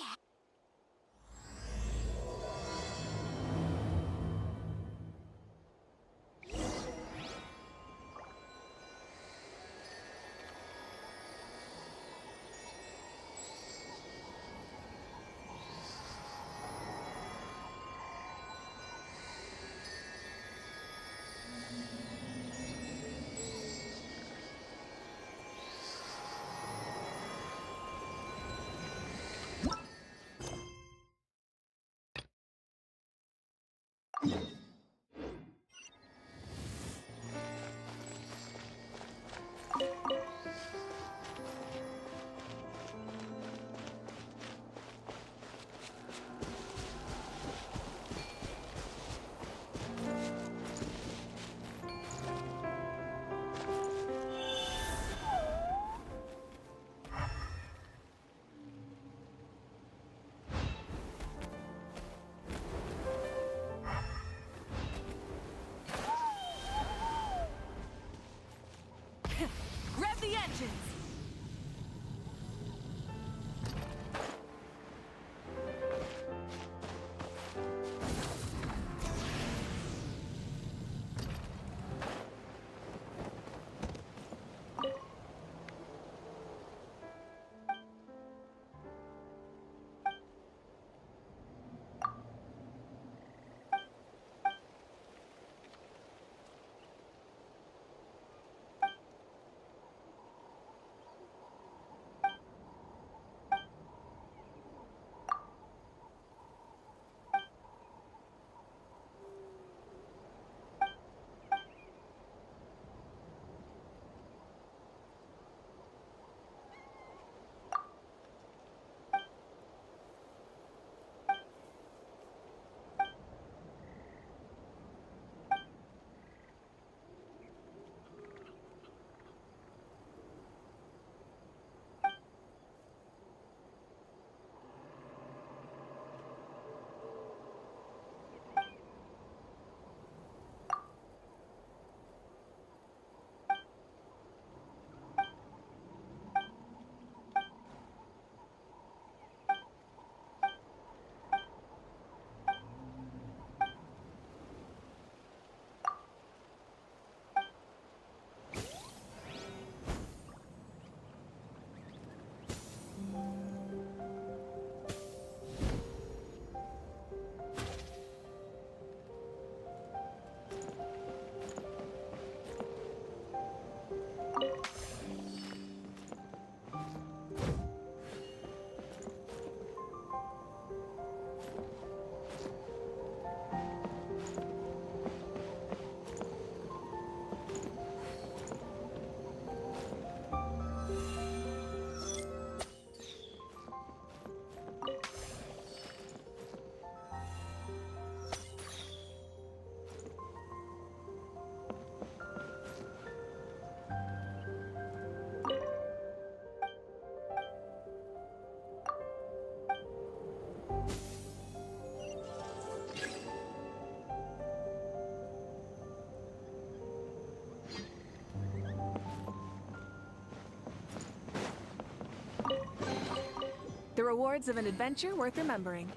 rewards of an adventure worth remembering.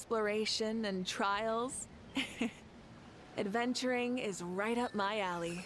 exploration and trials. Adventuring is right up my alley.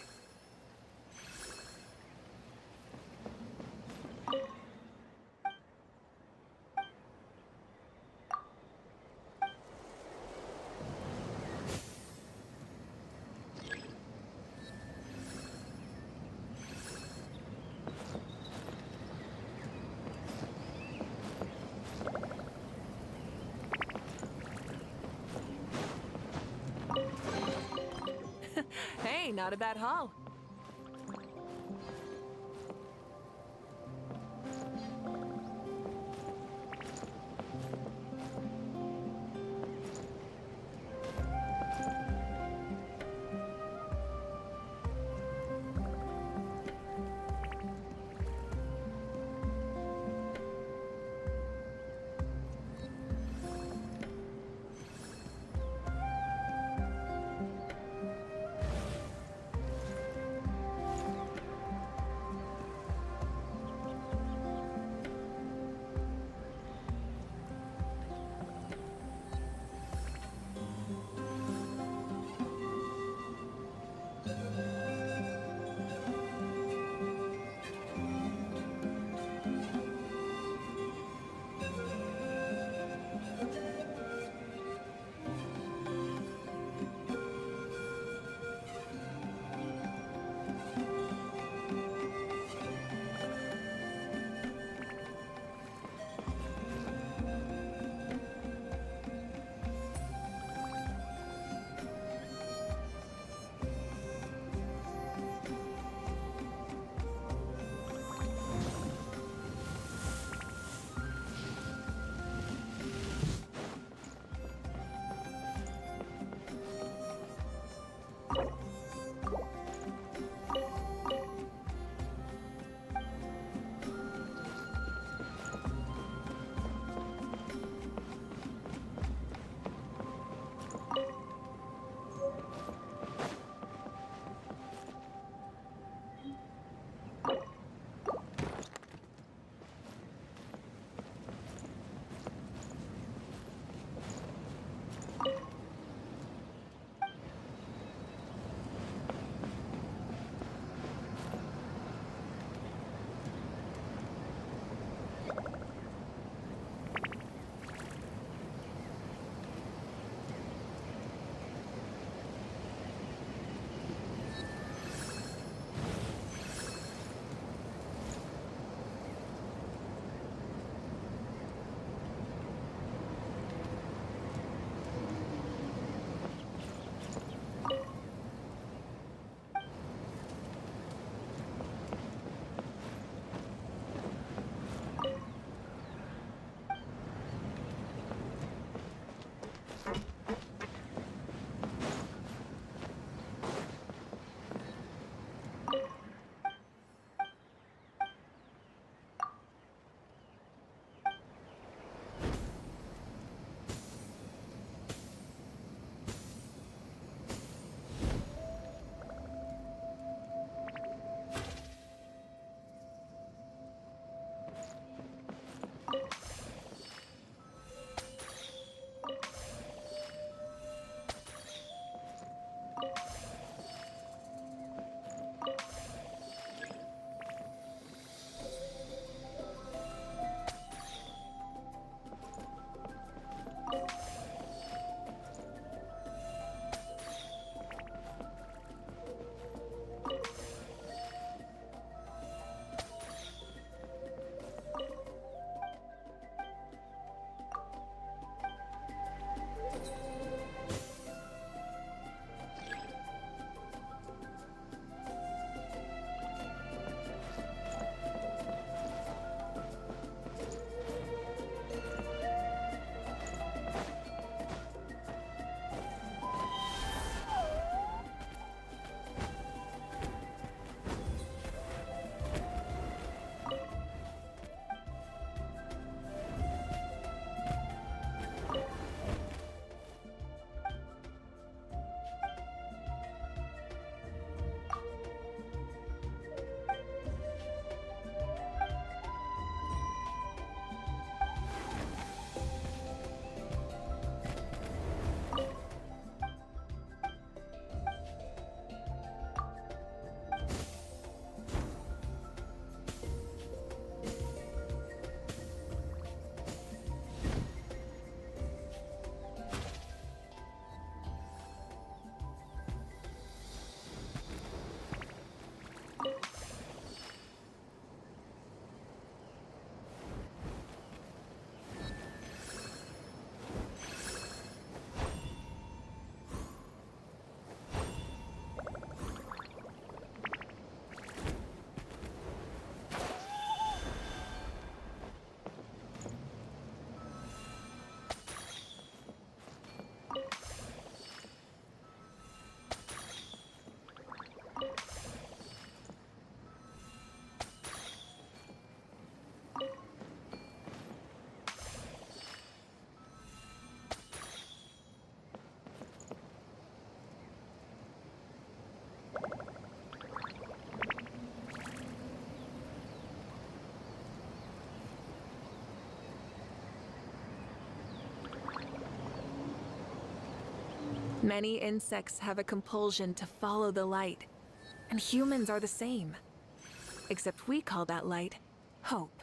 Hey, not a bad haul. Many insects have a compulsion to follow the light, and humans are the same. Except we call that light hope.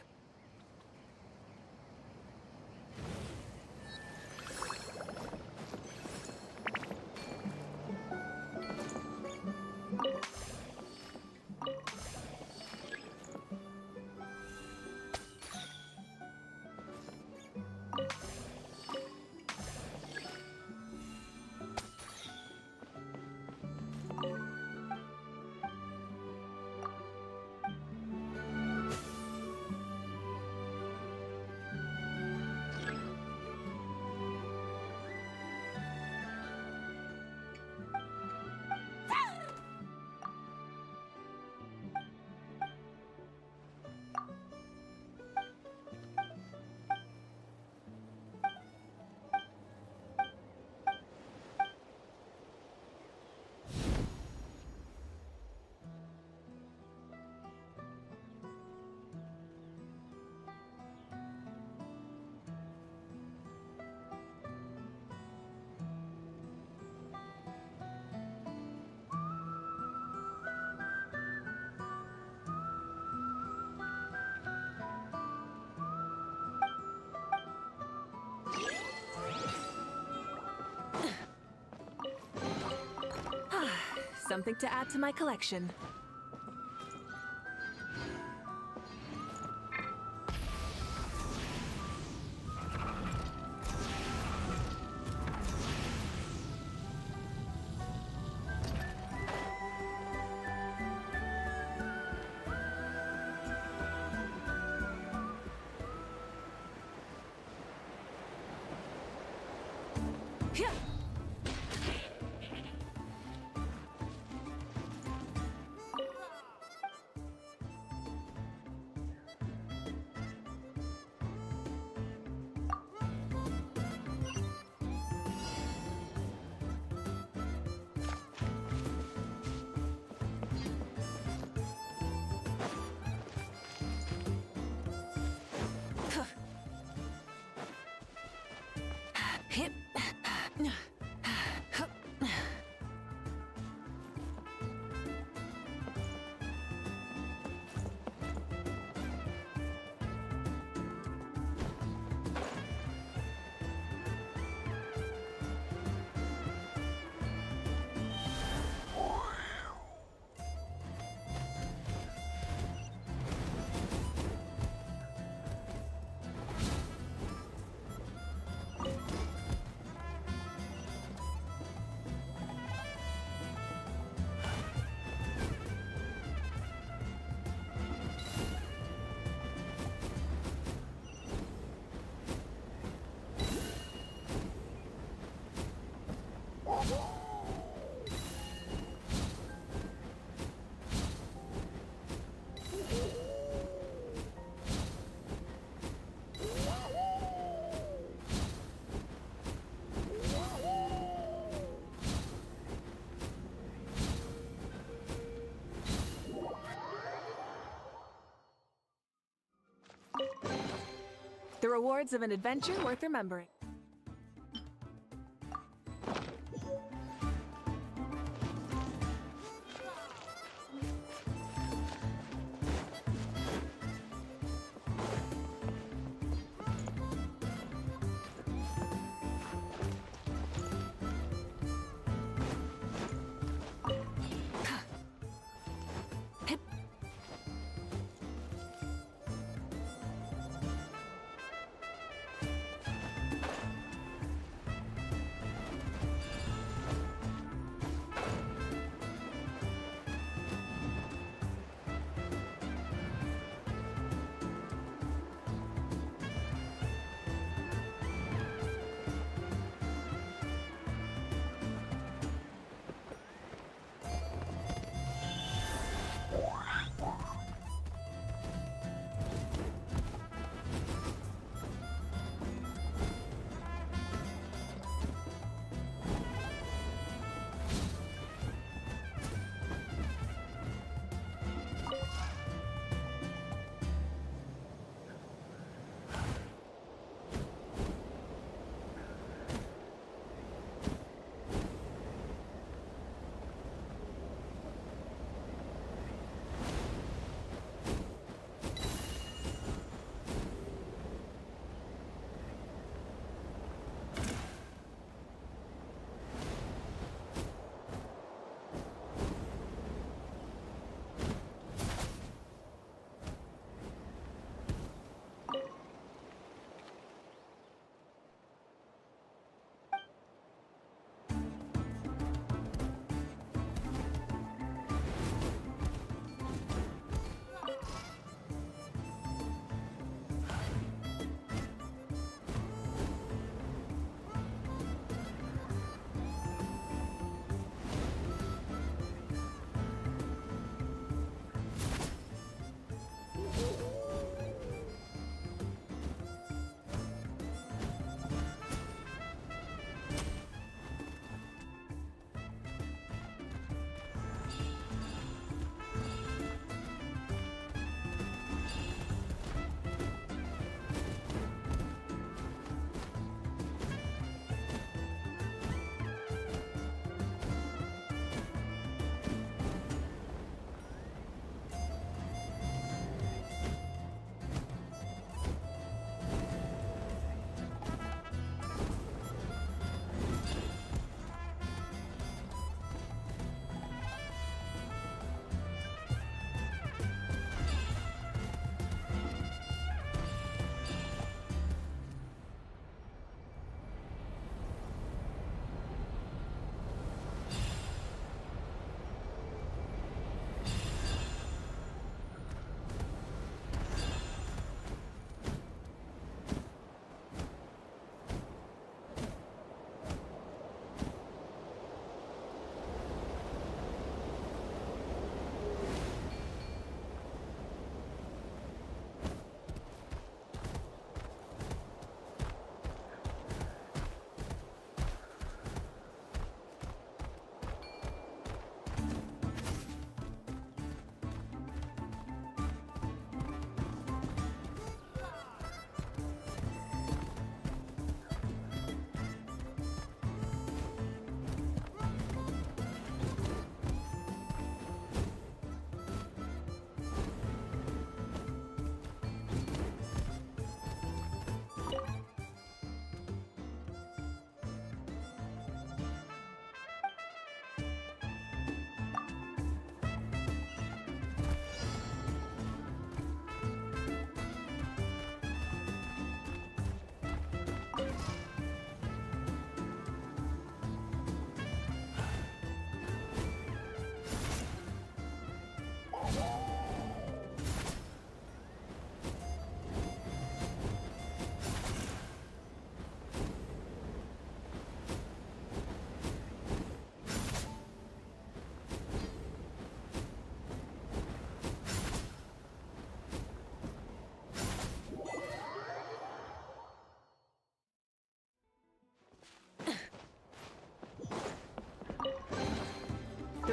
Something to add to my collection. The rewards of an adventure worth remembering.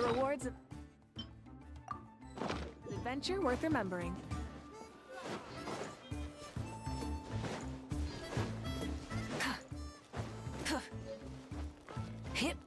rewards of adventure worth remembering. Hip.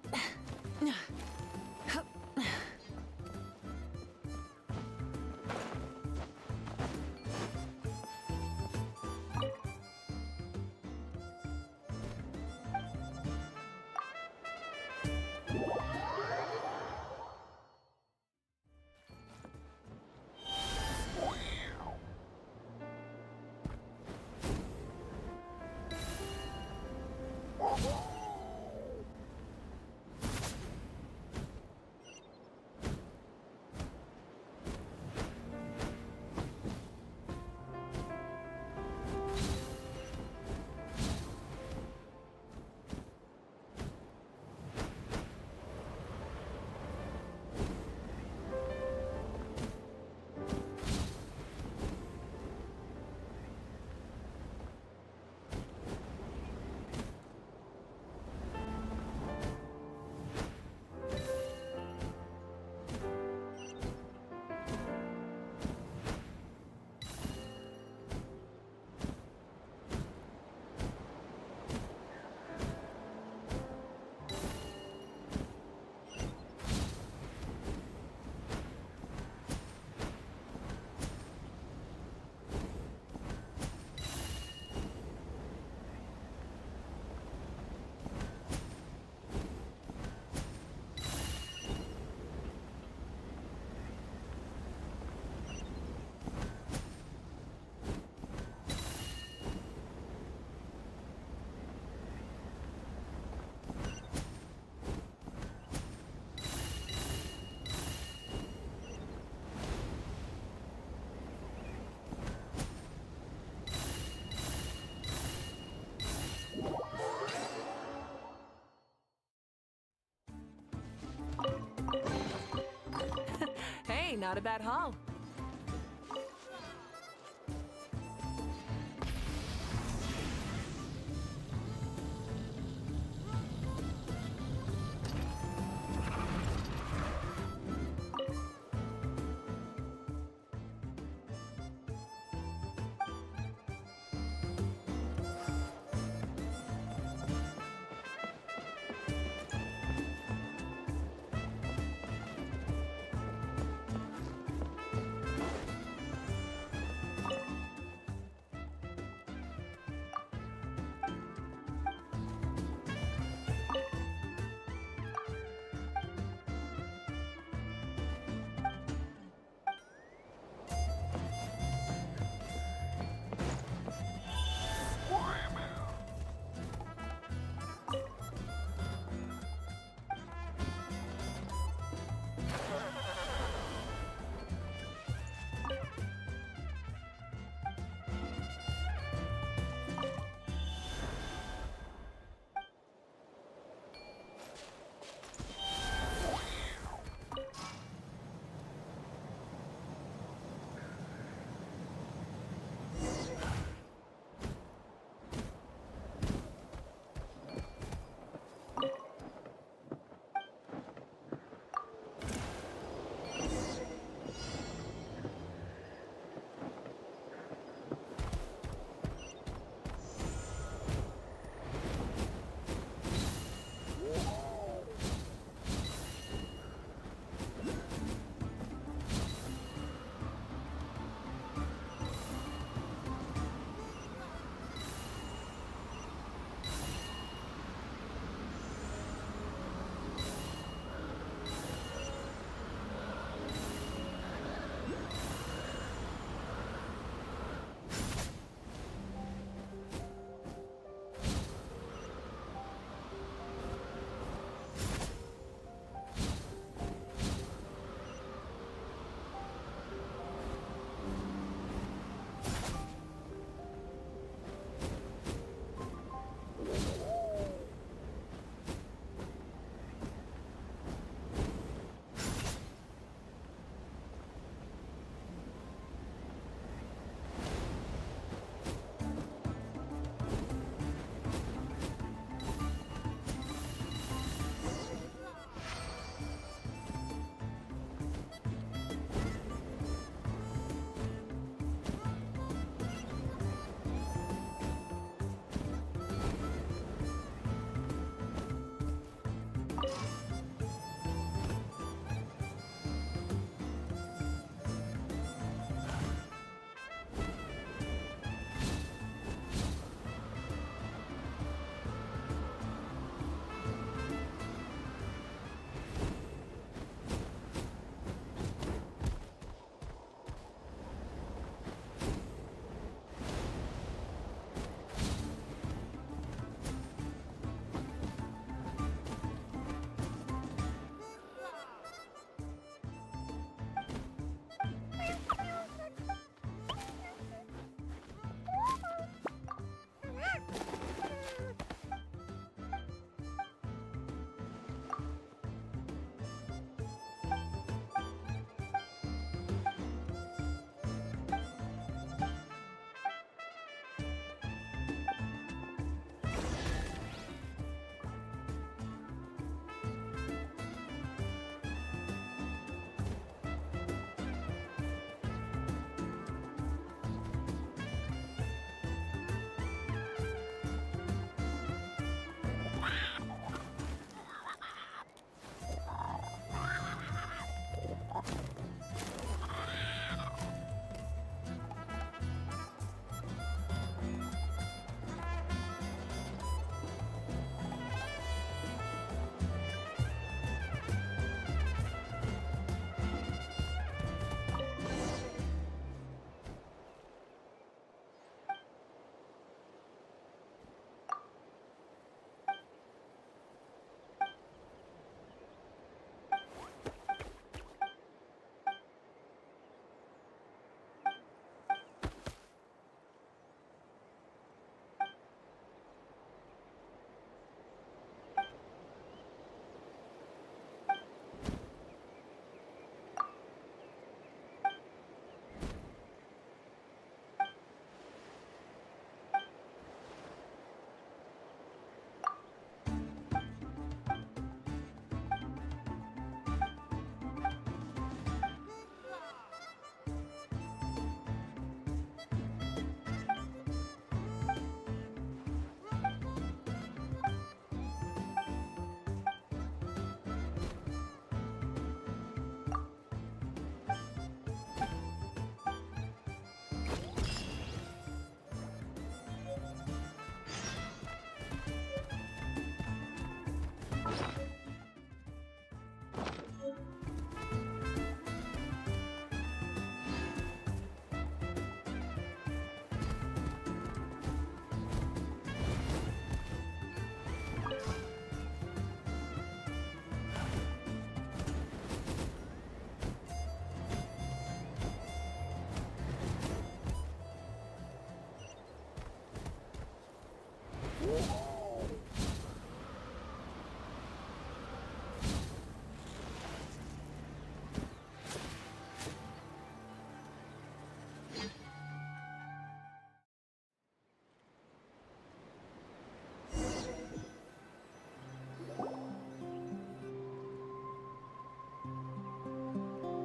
Hey, not a bad haul.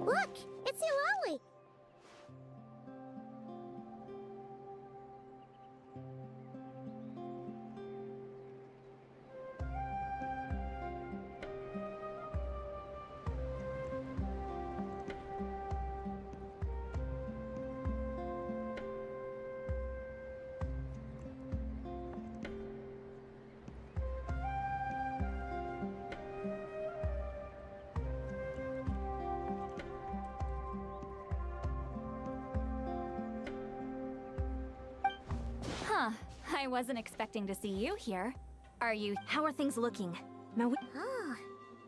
Look! It's Eulalie! Huh. I wasn't expecting to see you here. How are things looking? Oh,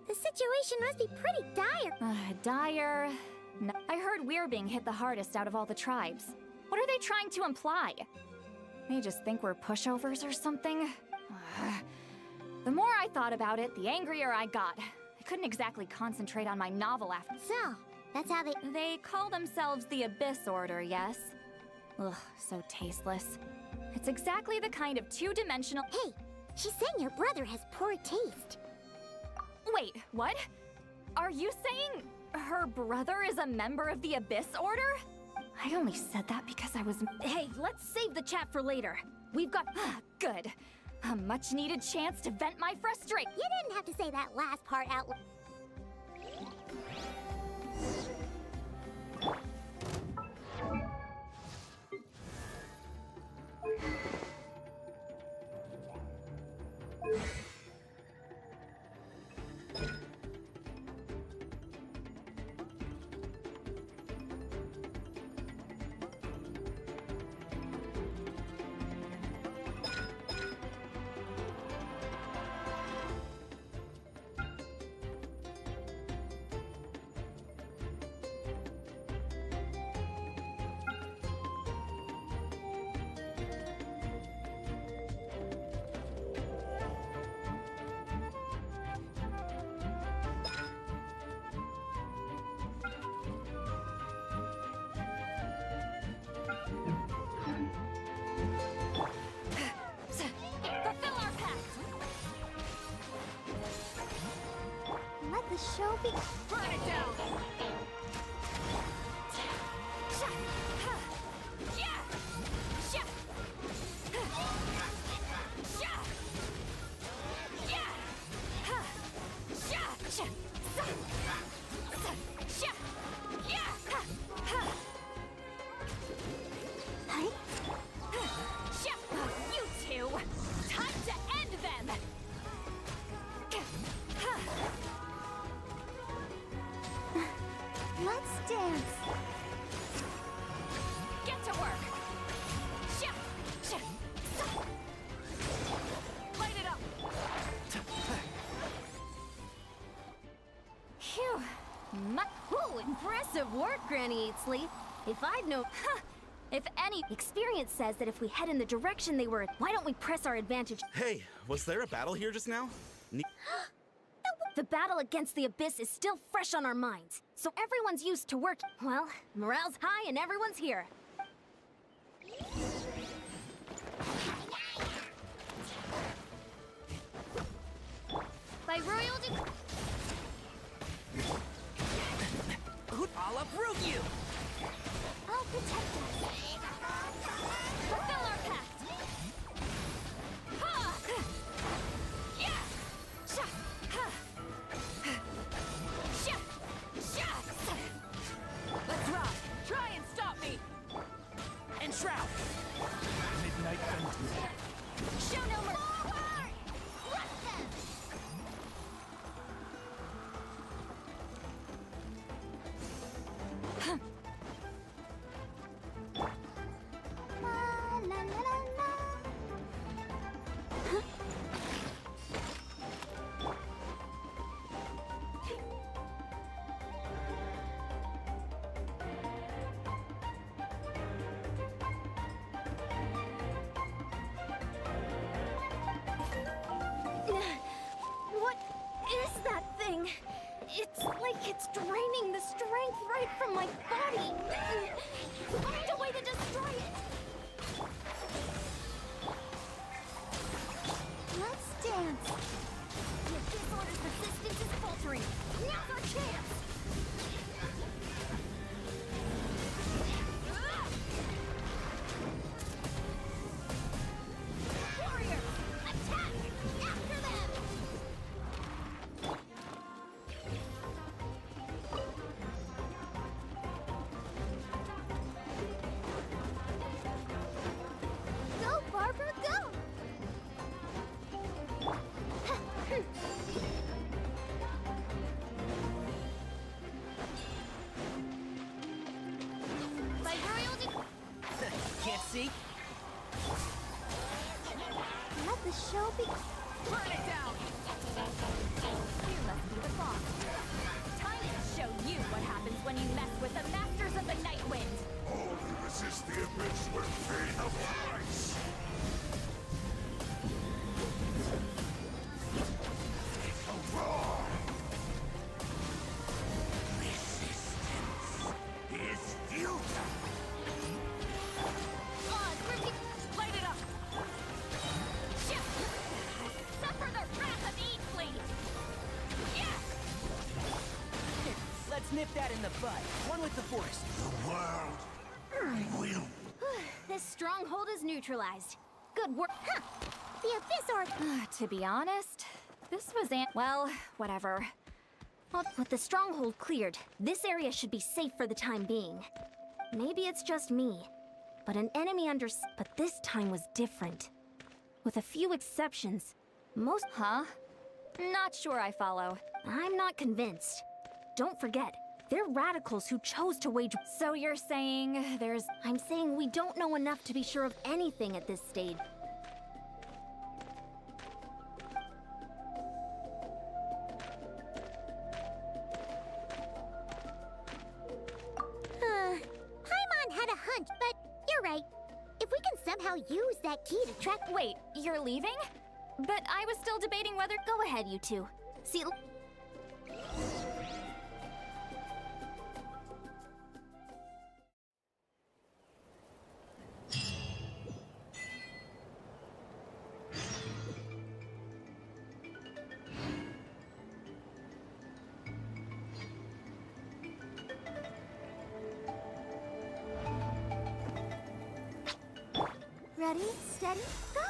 the situation must be pretty dire. Dire? No. I heard we're being hit the hardest out of all the tribes. What are they trying to imply? They just think we're pushovers or something? The more I thought about it, the angrier I got. I couldn't exactly concentrate on my novel after. So, that's how They call themselves the Abyss Order, yes? Ugh, so tasteless. It's exactly the kind of two-dimensional— Hey, she's saying your brother has poor taste. Wait, what? Are you saying her brother is a member of the Abyss Order? I only said that because I was— Hey, let's save the chat for later. We've got— Good. A much-needed chance to vent my frustration. You didn't have to say that last part out loud. Fulfill our pact! Let the show begin. Burn it down! You two! Time to end them! Let's dance. Get to work! Light it up! Phew! Ooh, impressive work, Granny Eatsley. If I'd known... If any experience says that if we head in the direction they were, why don't we press our advantage? Hey, was there a battle here just now? The battle against the Abyss is still fresh on our minds, so everyone's used to work. Well, morale's high and everyone's here. By royal I'll uproot you! I'll protect us. Fulfill our pact! Ha! Yeah! Sha! Ha! Sha! Sha! Let's rock! Try and stop me! And Shroud! Midnight Fenton. Show no mercy! Forward! Crush them! La, la, la, la, la. What is that thing? It's like it's draining the strength right from my body. Find a way to destroy it. Let's dance. The disorder's resistance is faltering. Now's our chance. Warrior, attack! After them! Go, Barbara, go! By royal Can't see? Let the show begin. Burn it down! You must be the boss. Time to show you what happens when you mess with the masters of the Night Wind. All who resist the Abyss will pay the price! Roar! Resistance is futile! Light it up! Suffer the wrath of Eatsley! Yeah! Let's nip that in the bud. One with the Force. The world will... This stronghold is neutralized. Good work. Huh. The Abyss or... To be honest, this was well, whatever. Well, with the stronghold cleared, this area should be safe for the time being. Maybe it's just me, but an enemy but this time was different. With a few exceptions, Huh? Not sure I follow. I'm not convinced. Don't forget, they're radicals who chose to wage... So you're saying I'm saying we don't know enough to be sure of anything at this stage. Paimon had a hunch, but you're right. If we can somehow use that key to track... Wait, you're leaving? But I was still debating whether... Go ahead, you two. See... Ready, steady, go!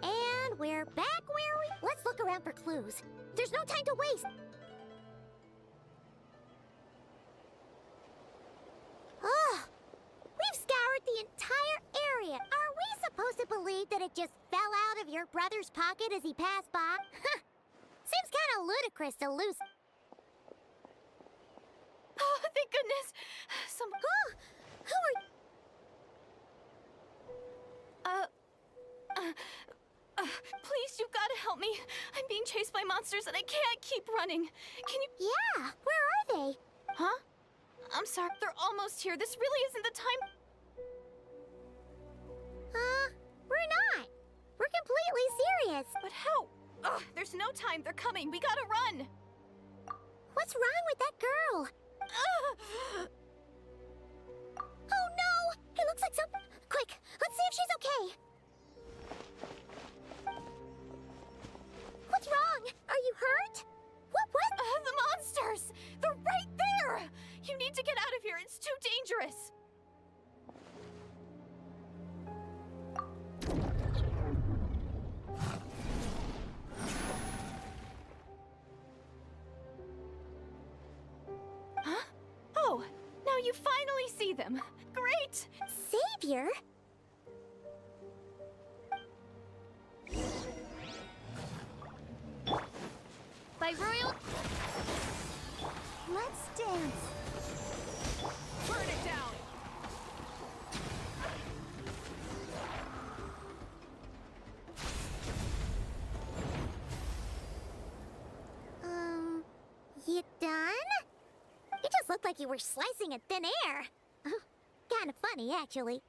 And we're back where we... Let's look around for clues. There's no time to waste. We've scoured the entire area. Are we supposed to believe that it just fell out of your brother's pocket as he passed by? Seems kind of ludicrous to lose... Oh, thank goodness! Who are... Please, you've got to help me. I'm being chased by monsters and I can't keep running. Can you... Yeah, where are they? Huh? I'm sorry, they're almost here. This really isn't the time... We're not. We're completely serious. But how? Ugh, there's no time. They're coming. We gotta run. What's wrong with that girl? Oh no! It looks like something... Quick, let's see if she's okay. What's wrong? Are you hurt? What? The monsters! They're right there! You need to get out of here. It's too dangerous. Huh? Oh, now you finally see them. Great! Savior? By Royal... Let's dance. Burn it down! You done? You just looked like you were slicing in thin air. Kind of funny, actually.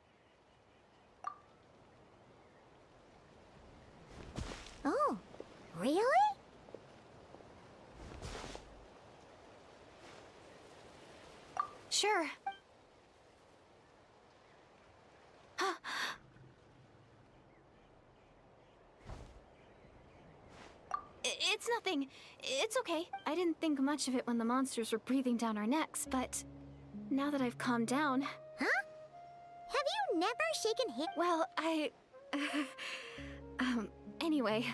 Oh, really? Sure. It's nothing. It's okay. I didn't think much of it when the monsters were breathing down our necks, but now that I've calmed down... Huh? Have you never shaken hands? Well, anyway,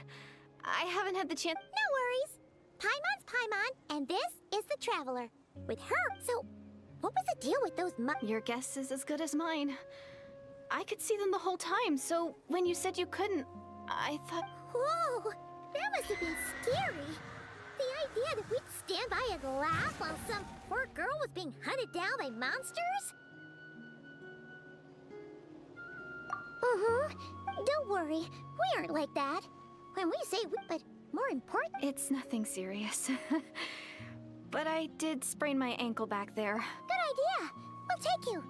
I haven't had the chance... No worries. Paimon's Paimon, and this is the Traveler. With her, so... What was the deal with those Your guess is as good as mine. I could see them the whole time, so when you said you couldn't, I thought... Whoa! That must have been scary. The idea that we'd stand by and laugh while some poor girl was being hunted down by monsters? Don't worry. We aren't like that. When we say we, but more important... It's nothing serious. But I did sprain my ankle back there. Good idea. We'll take you.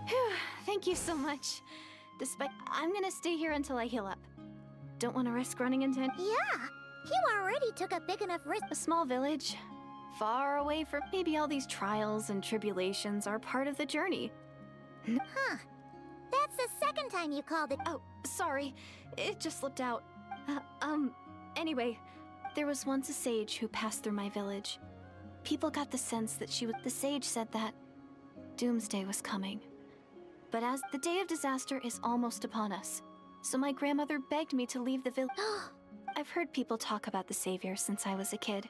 Phew, thank you so much. Despite, I'm gonna stay here until I heal up. Don't want to risk running into Yeah, you already took a big enough risk. a small village, far away from. Maybe all these trials and tribulations are part of the journey. Huh. That's the second time you called it. Oh, sorry. It just slipped out. Anyway, there was once a sage who passed through my village. People got the sense that she was. The sage said that doomsday was coming. But as the day of disaster is almost upon us, so my grandmother begged me to leave the village. I've heard people talk about the Savior since I was a kid.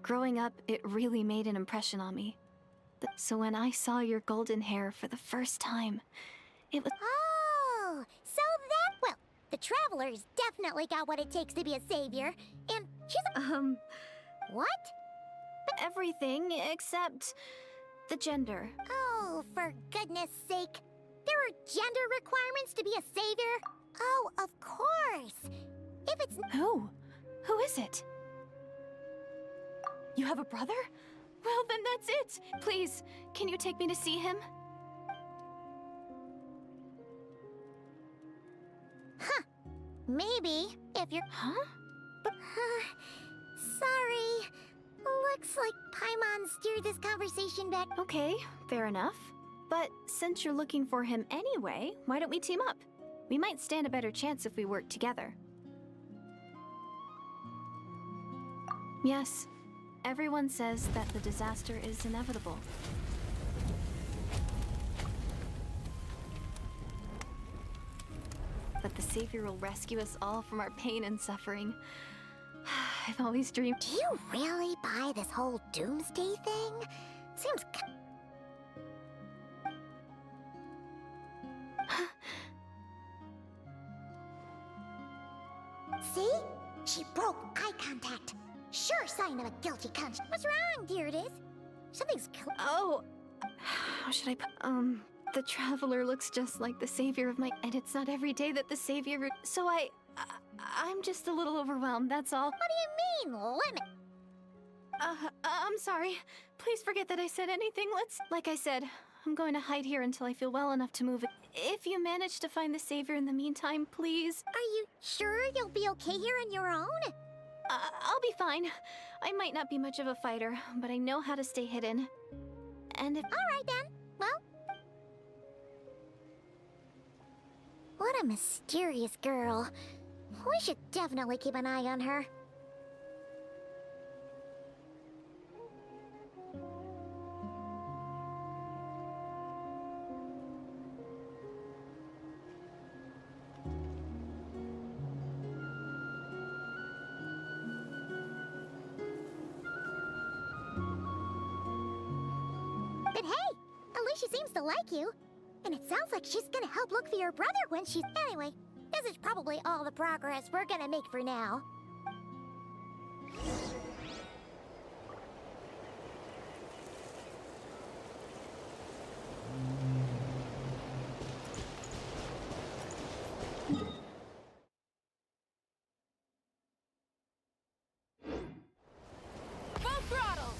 Growing up, it really made an impression on me. So when I saw your golden hair for the first time, it was. Oh, so that. Well, the Traveler's definitely got what it takes to be a savior. And she's. What? Everything except the gender. Oh, for goodness sake. There are gender requirements to be a savior? Oh, of course. If it's. Who? Who is it? You have a brother? Well, then that's it. Please, can you take me to see him? Huh. Maybe, if you're. Huh? But. Sorry. Looks like Paimon steered this conversation back. Okay, fair enough. But since you're looking for him anyway, why don't we team up? We might stand a better chance if we work together. Yes, everyone says that the disaster is inevitable. But the Savior will rescue us all from our pain and suffering. I've always dreamed. Do you really buy this whole doomsday thing? Seems. See? She broke eye contact. Sure sign of a guilty conscience. What's wrong, Deirdis? Something's. Oh, how should I put? The Traveler looks just like the Savior of my. And it's not every day that the Savior. So I'm just a little overwhelmed, that's all. What do you mean, limit? I'm sorry. Please forget that I said anything. Like I said, I'm going to hide here until I feel well enough to move. If you manage to find the Savior in the meantime, please. Are you sure you'll be okay here on your own? I'll be fine. I might not be much of a fighter, but I know how to stay hidden. And if. Alright then. Well. What a mysterious girl. We should definitely keep an eye on her. But hey, at least she seems to like you. And it sounds like she's gonna help look for your brother when she's. Anyway, this is probably all the progress we're gonna make for now. Full throttle!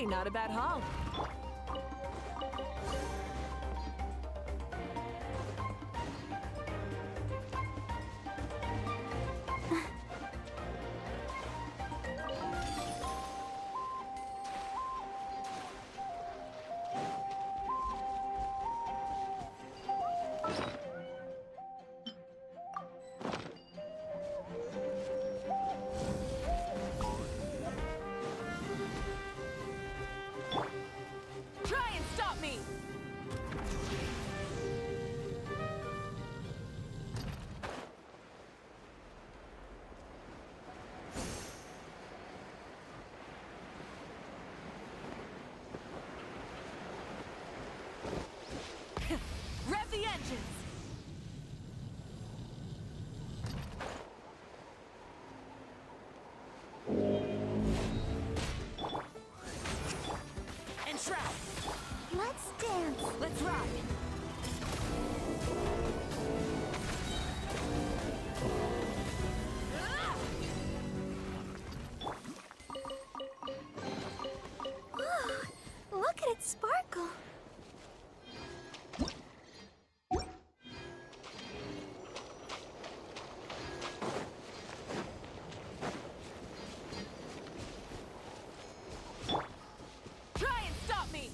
Hey, not a bad haul. Try and stop me! Rev the engines! And shroud! Let's dance. Let's ride! Look at it sparkle. Try and stop me!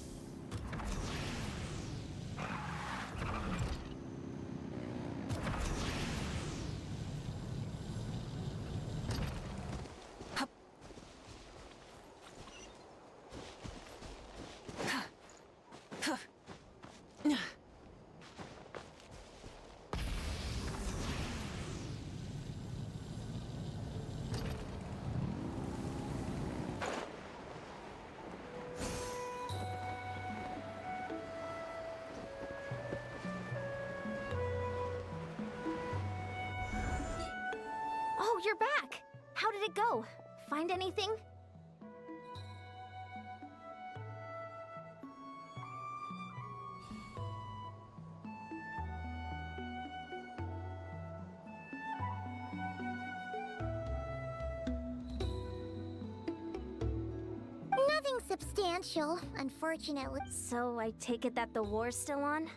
Oh, you're back! How did it go? Find anything? Nothing substantial, unfortunately. So I take it that the war's still on?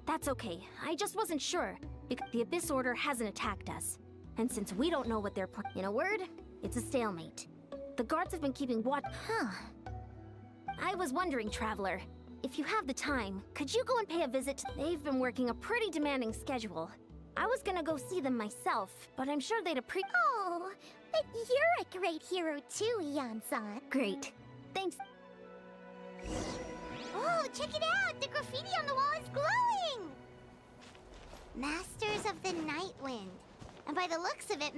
That's okay. I just wasn't sure, because the Abyss Order hasn't attacked us. And since we don't know what they're in a word, it's a stalemate. The guards have been keeping watch. Huh. I was wondering, Traveler, if you have the time, could you go and pay a visit? They've been working a pretty demanding schedule. I was gonna go see them myself, but I'm sure they'd appreciate. Oh, but you're a great hero too, Yan-san. Great. Thanks. Oh, check it out! The graffiti on the wall is glowing! Masters of the Night Wind. And by the looks of it,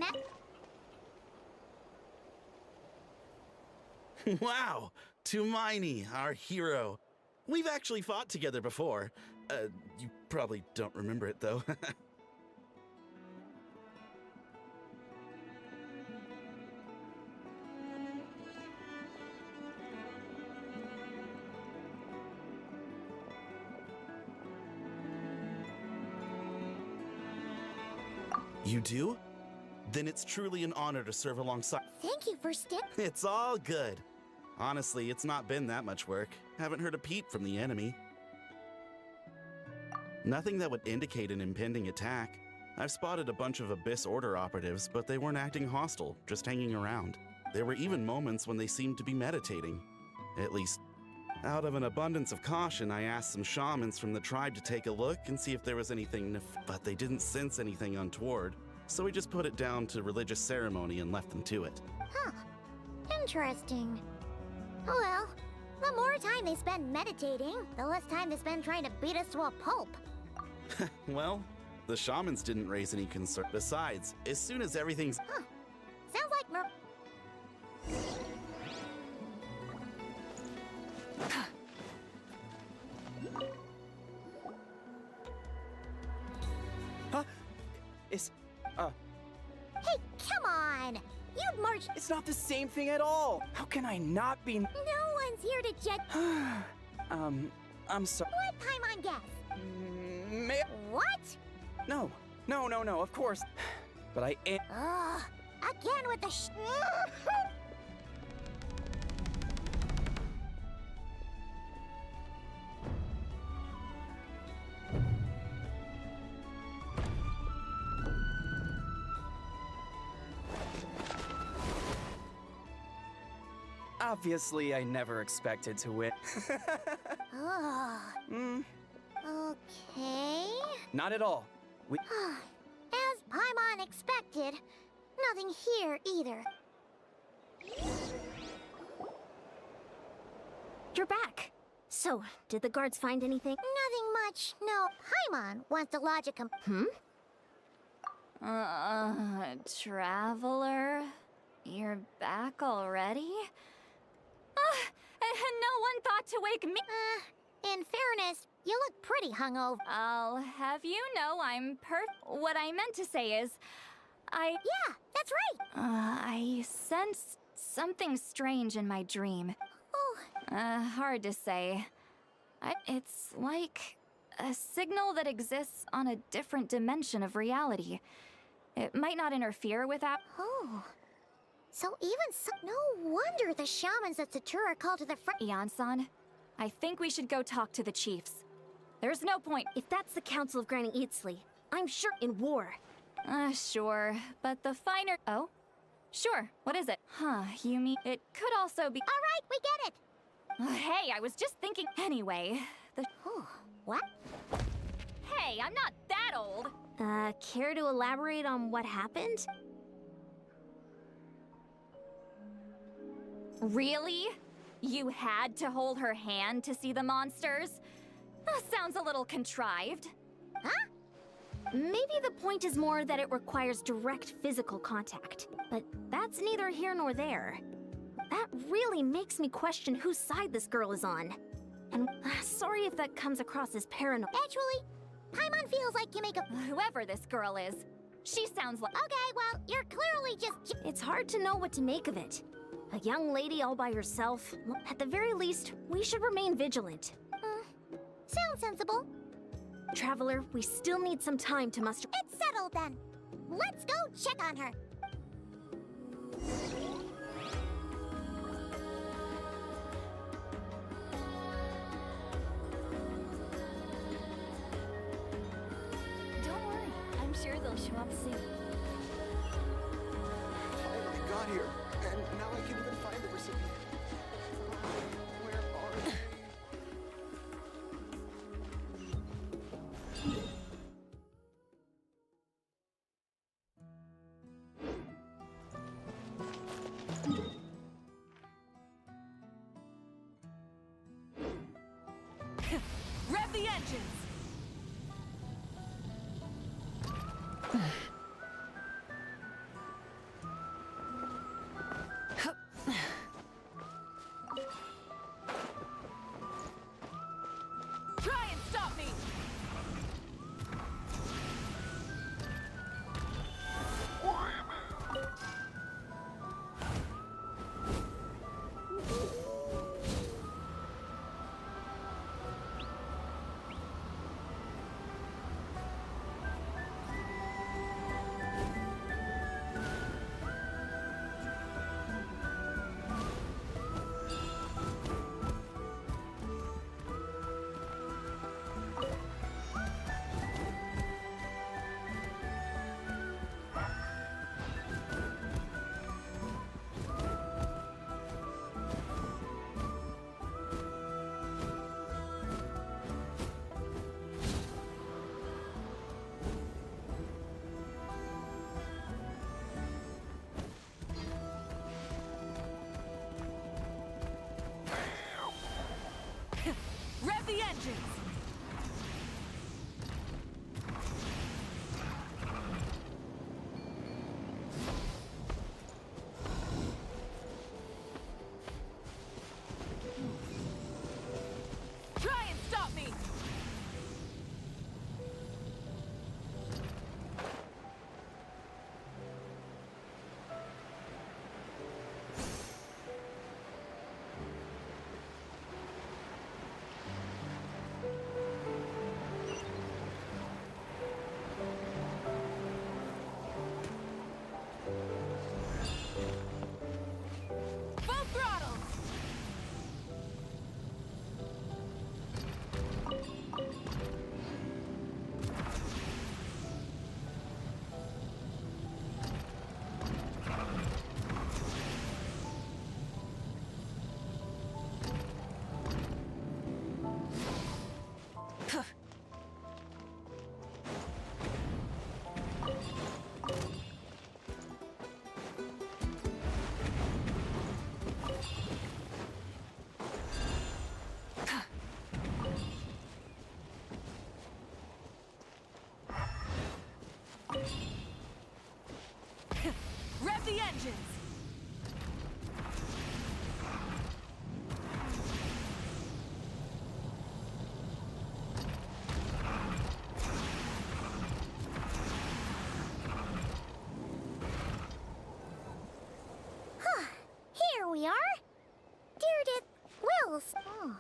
Wow! Tumaini, our hero. We've actually fought together before. You probably don't remember it, though. You do? Then it's truly an honor to serve alongside. Thank you for It's all good. Honestly, it's not been that much work. Haven't heard a peep from the enemy. Nothing that would indicate an impending attack. I've spotted a bunch of Abyss Order operatives, but they weren't acting hostile, just hanging around. There were even moments when they seemed to be meditating. At least, out of an abundance of caution, I asked some shamans from the tribe to take a look and see if there was anything, but they didn't sense anything untoward. So we just put it down to religious ceremony and left them to it. Huh. Interesting. Oh well, the more time they spend meditating, the less time they spend trying to beat us to a pulp. Well, the shamans didn't raise any concern. Besides, as soon as everything's... Huh. Sounds like Huh? Hey, come on! You'd march. It's not the same thing at all! How can I not be... No one's here to judge. I'm sorry. What Paimon guess? What? No, of course. But I am... Ugh, again with the Obviously, I never expected to win. Okay. Not at all. As Paimon expected, nothing here either. You're back. So, did the guards find anything? Nothing much. No, Paimon wants to lodge a Traveler? You're back already? No one thought to wake me. In fairness, you look pretty hungover. I'll have you know I'm What I meant to say is, Yeah, that's right! I sensed something strange in my dream. Hard to say. It's like a signal that exists on a different dimension of reality. It might not interfere with that. So no wonder the shamans at Satura called to the front. Ian-san, I think we should go talk to the chiefs. There's no point. If that's the Council of Granny Eatsley, I'm sure in war. Sure, but the finer... Oh? Sure, what is it? You mean... It could also be... Alright, we get it! Hey, I was just thinking... Anyway, What? Hey, I'm not that old! Care to elaborate on what happened? Really? You had to hold her hand to see the monsters? That sounds a little contrived. Huh? Maybe the point is more that it requires direct physical contact. But that's neither here nor there. That really makes me question whose side this girl is on. And sorry if that comes across as paranoid. Actually, Paimon feels like you make a... Whoever this girl is, she sounds like... Okay, well, you're clearly just... It's hard to know what to make of it. A young lady all by herself. At the very least, we should remain vigilant. Sounds sensible. Traveler, we still need some time to muster... It's settled then. Let's go check on her. Don't worry, I'm sure they'll show up soon. Finally got here, and now I can even find the recipient. Where are they? Rev the engines! Try and stop me! illusions! Here we are. Deardith Wills. Oh,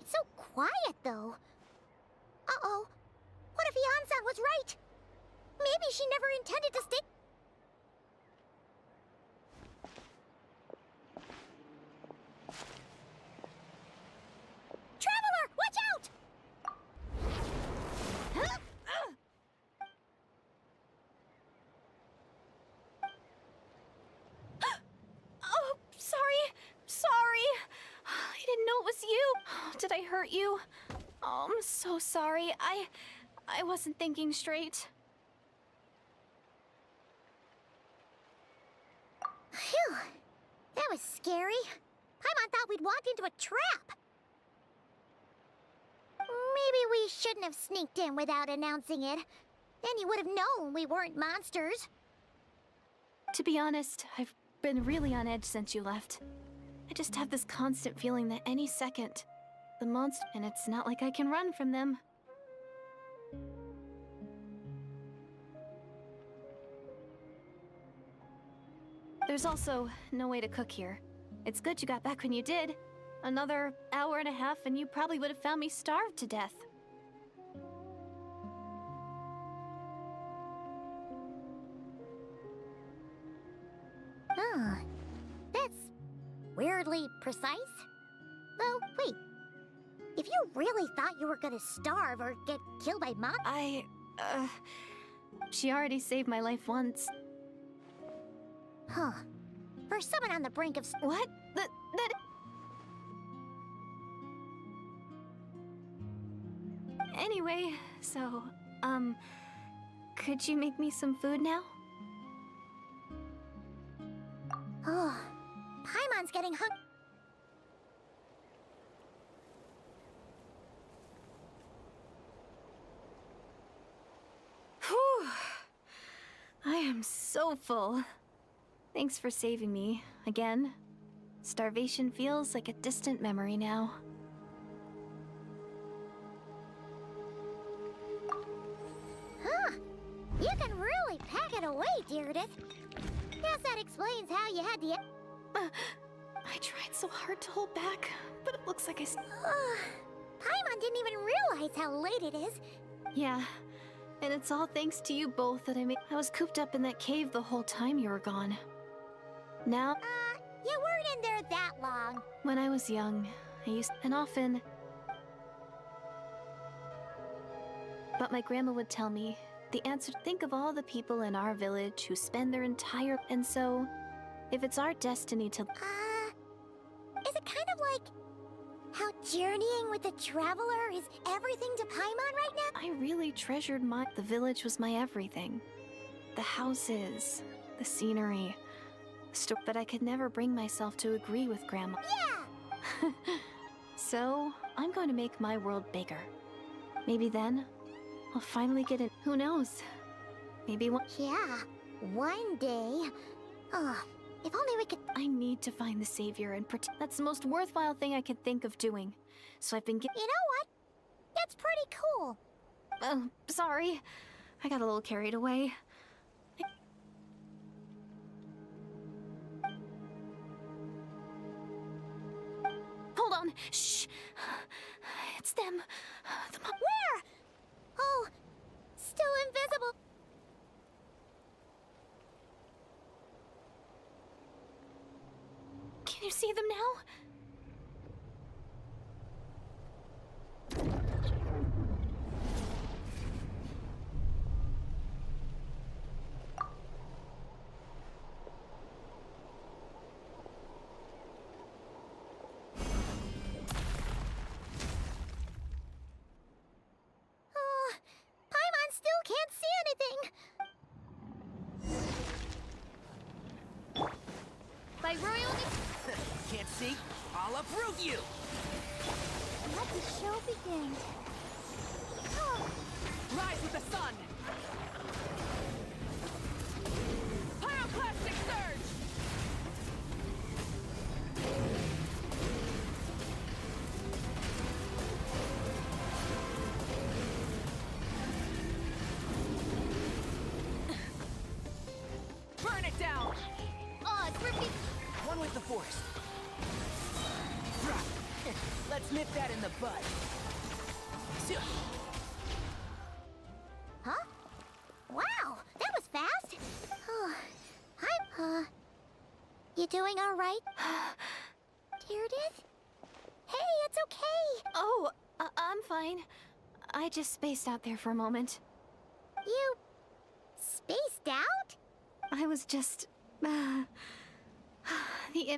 it's so quiet, though. Uh-oh. What if Yansan was right? Maybe she never intended to stay... Traveler, watch out! Huh? Oh, sorry. I didn't know it was you. Did I hurt you? Oh, I'm so sorry. I wasn't thinking straight. Phew. That was scary. Paimon thought we'd walked into a trap. Maybe we shouldn't have sneaked in without announcing it. Then you would have known we weren't monsters. To be honest, I've been really on edge since you left. I just have this constant feeling that any second, the monster, and it's not like I can run from them. There's also no way to cook here. It's good you got back when you did. Another hour and a half and you probably would have found me starved to death. Huh. That's weirdly precise. Though, wait. If you really thought you were gonna starve or get killed by Mom... She already saved my life once. Huh. For someone on the brink of... What? That... Anyway, so, could you make me some food now? Oh, Paimon's getting hung... Whew. I am so full. Thanks for saving me, again. Starvation feels like a distant memory now. Huh. You can really pack it away, Deardith. Guess that explains how you had the... I tried so hard to hold back, but it looks like Paimon didn't even realize how late it is. Yeah, and it's all thanks to you both that I was cooped up in that cave the whole time you were gone. Now... you weren't in there that long. When I was young, I used... and often... But my grandma would tell me, the answer... Think of all the people in our village who spend their entire... And so, if it's our destiny to... Is it kind of like... how journeying with the Traveler is everything to Paimon right now? I really treasured the village was my everything. The houses, the scenery... But I could never bring myself to agree with Grandma. Yeah! So, I'm going to make my world bigger. Maybe then, I'll finally get in. Who knows? Maybe one... Yeah, one day. Oh, if only we could... I need to find the Savior and protect... That's the most worthwhile thing I could think of doing. So I've been You know what? That's pretty cool. Oh, sorry. I got a little carried away. Hold on. Shh. It's them. Where? Oh, still invisible. Can you see them now? Can't see anything. By royal... Can't see? I'll uproot you! Let the show begin. Oh. Rise with the sun! Pyroclastic surge! forest. Let's nip that in the bud. Huh? Wow, that was fast. Oh, you doing all right? Meredith? Hey, it's okay. Oh, I'm fine. I just spaced out there for a moment. You spaced out? I was just...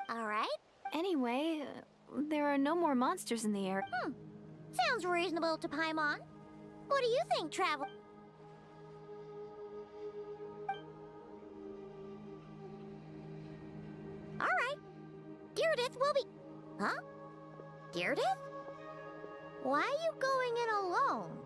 All right. Anyway, there are no more monsters in the air. Sounds reasonable to Paimon. What do you think, Travel? All right. Deardith will be... Huh? Deardith? Why are you going in alone?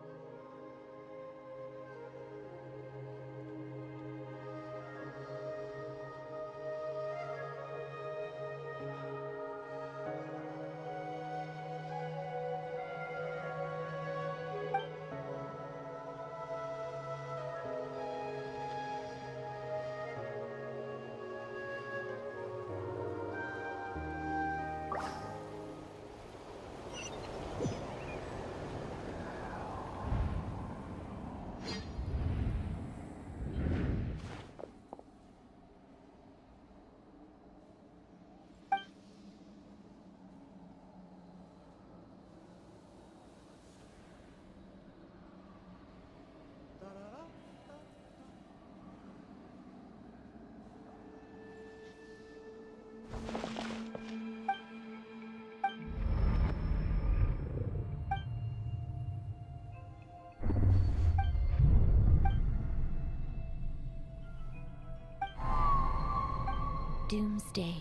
Doomsday.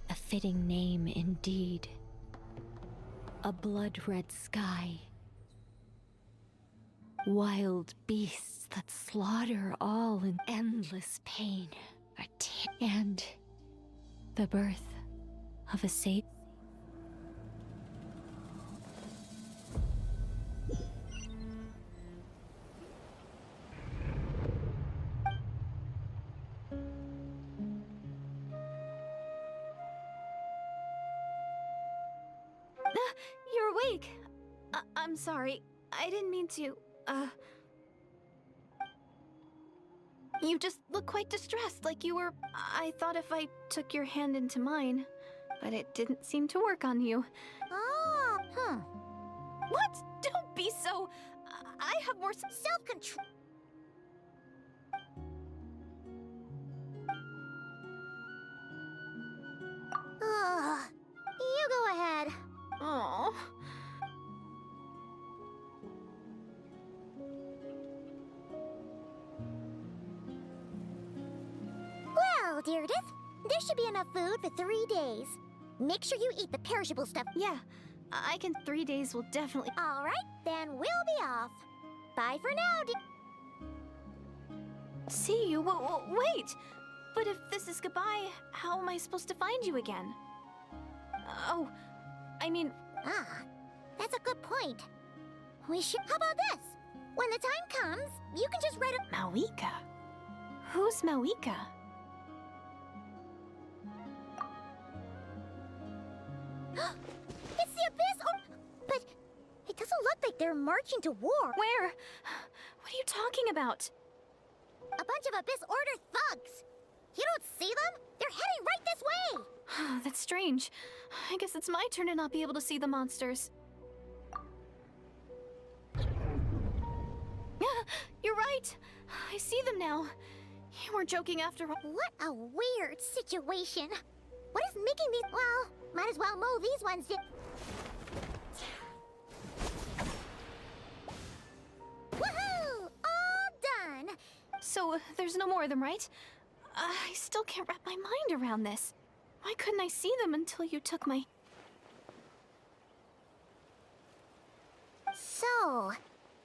A fitting name indeed. A blood-red sky. Wild beasts that slaughter all in endless pain. And the birth of a saint. You're awake! I'm sorry. I didn't mean to, You just look quite distressed, like you were... I thought if I took your hand into mine, but it didn't seem to work on you. Oh, What? Don't be so... I have more self-control. You go ahead. Oh. Well, Deardith, there should be enough food for 3 days. Make sure you eat the perishable stuff. Yeah, I can. 3 days will definitely... All right, then we'll be off. Bye for now, See you? Wait! But if this is goodbye, how am I supposed to find you again? Oh, I mean... That's a good point. We should... How about this? When the time comes, you can just write a... Mawika? Who's Mawika? It's the Abyss! Oh, but it doesn't look like they're marching to war. Where? What are you talking about? A bunch of Abyss Order thugs. You don't see them? They're heading right this way. That's strange. I guess it's my turn to not be able to see the monsters. You're right. I see them now. You weren't joking after all. What a weird situation. What is making these... Well, might as well mow these ones down. Woohoo! All done! So, there's no more of them, right? I still can't wrap my mind around this. Why couldn't I see them until you took my... So,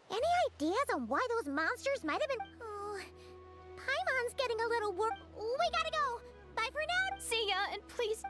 any ideas on why those monsters might have been... Oh, Paimon's getting a little worried. We gotta go. Bye for now. See ya, and please...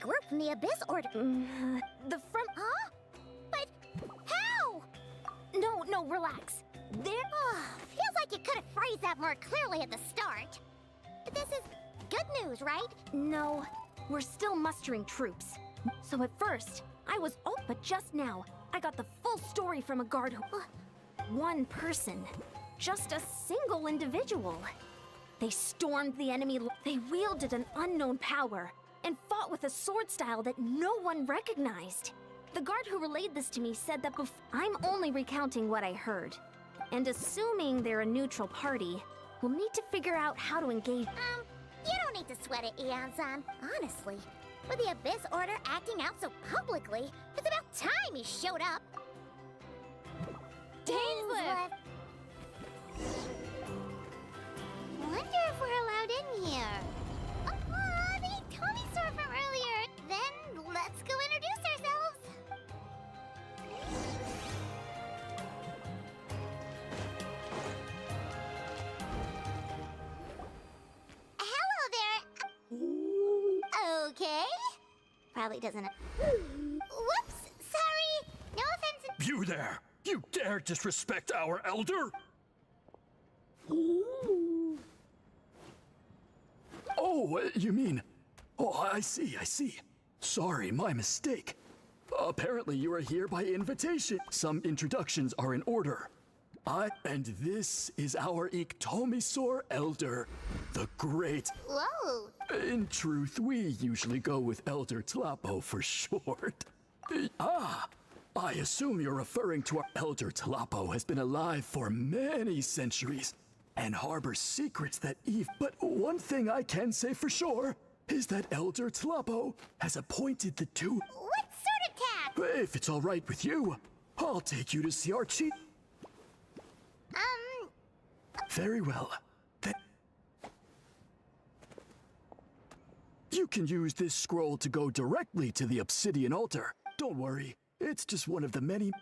group from the Abyss Order. Huh? But how? No, relax. Feels like you could have phrased that more clearly at the start. But this is good news, right? No, we're still mustering troops. So at first, but just now, I got the full story from a guard who... One person. Just a single individual. They stormed the enemy. They wielded an unknown power and fought with a sword style that no one recognized. The guard who relayed this to me said that I'm only recounting what I heard. And assuming they're a neutral party, we'll need to figure out how to engage. You don't need to sweat it, Eon-san. Honestly, with the Abyss Order acting out so publicly, it's about time he showed up. Dainsleif! Wonder if we're allowed in here. The Tommy store from earlier. Then let's go introduce ourselves. Hello there. Okay. Probably doesn't. Whoops. Sorry. No offense. You there! You dare disrespect our elder? Oh, you mean... Oh, I see. Sorry, my mistake. Apparently you are here by invitation. Some introductions are in order. And this is our Iktomisor Elder, the Great. Whoa. In truth, we usually go with Elder Tlapo for short. I assume you're referring to our Elder Tlapo has been alive for many centuries and harbors secrets that But one thing I can say for sure is that Elder Tlapo has appointed the two... What sort of task? If it's all right with you, I'll take you to see our chief. Very well. Then you can use this scroll to go directly to the obsidian altar. Don't worry, it's just one of the many...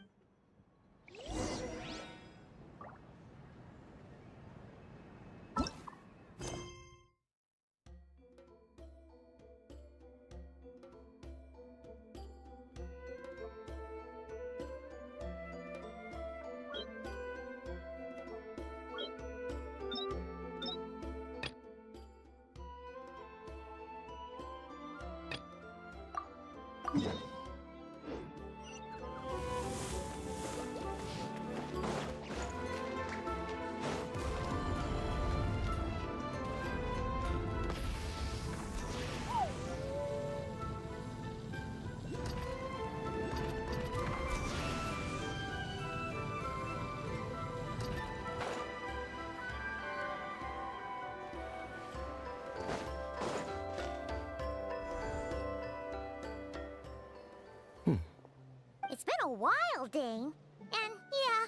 It's been a while, Dane. And yeah,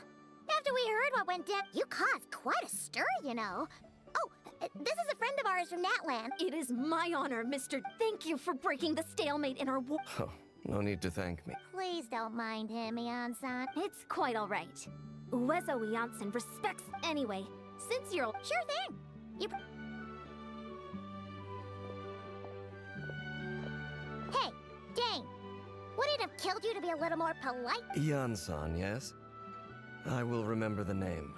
after we heard what went down, you caused quite a stir, you know. Oh, this is a friend of ours from Natlan. It is my honor, Mr. Thank you for breaking the stalemate in our war. Oh, no need to thank me. Please don't mind him, Eon-san. It's quite all right. Uezo Eon-san respects anyway. Since you're... Sure thing. Hey, Dane. Would it have killed you to be a little more polite? Yan-san, yes? I will remember the name.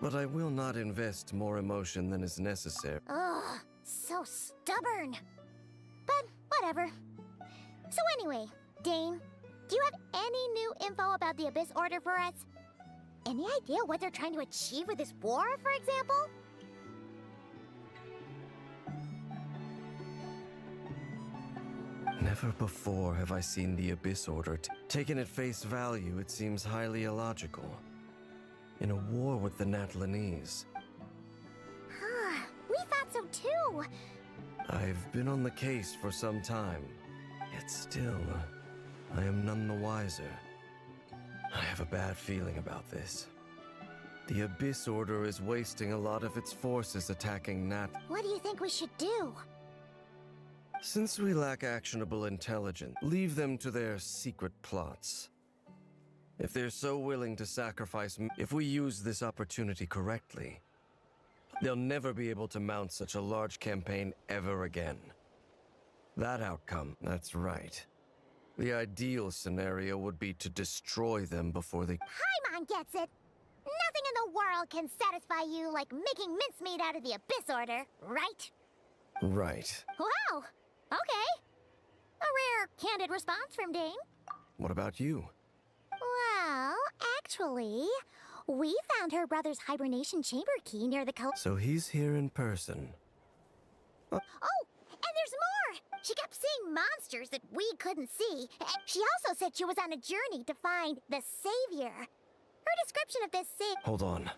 But I will not invest more emotion than is necessary. Ugh, so stubborn. But whatever. So anyway, Dane, do you have any new info about the Abyss Order for us? Any idea what they're trying to achieve with this war, for example? Never before have I seen the Abyss Order. Taken at face value, it seems highly illogical. In a war with the Natlanese. We thought so too. I've been on the case for some time. Yet still, I am none the wiser. I have a bad feeling about this. The Abyss Order is wasting a lot of its forces attacking Nat. What do you think we should do? Since we lack actionable intelligence, leave them to their secret plots. If they're so willing to sacrifice if we use this opportunity correctly, they'll never be able to mount such a large campaign ever again. That outcome, that's right. The ideal scenario would be to destroy them before they... Paimon gets it! Nothing in the world can satisfy you like making mincemeat out of the Abyss Order, right? Right. Wow! Okay. A rare, candid response from Dane. What about you? Well, actually, we found her brother's hibernation chamber key near the So he's here in person. Oh, and there's more! She kept seeing monsters that we couldn't see. And she also said she was on a journey to find the Savior. Her description of this Hold on.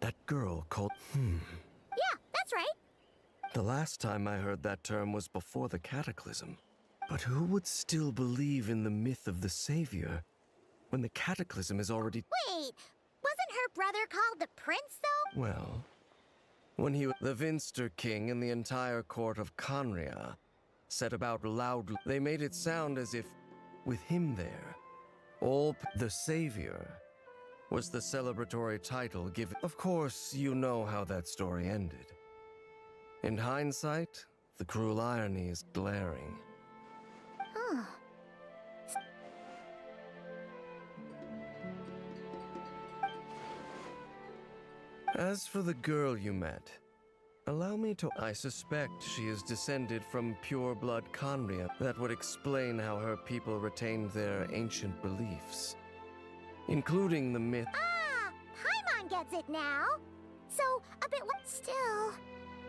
That girl called... Yeah, that's right. The last time I heard that term was before the Cataclysm. But who would still believe in the myth of the Savior when the Cataclysm is already... Wait, wasn't her brother called the Prince, though? Well, when he... The Vinster King and the entire court of Conria set about loudly... They made it sound as if, with him there, the Savior was the celebratory title given... Of course, you know how that story ended. In hindsight, the cruel irony is glaring. Huh. As for the girl you met, allow me to... I suspect she is descended from pure-blood Conria. That would explain how her people retained their ancient beliefs, including the myth... Ah! Paimon gets it now! So, a bit... Still,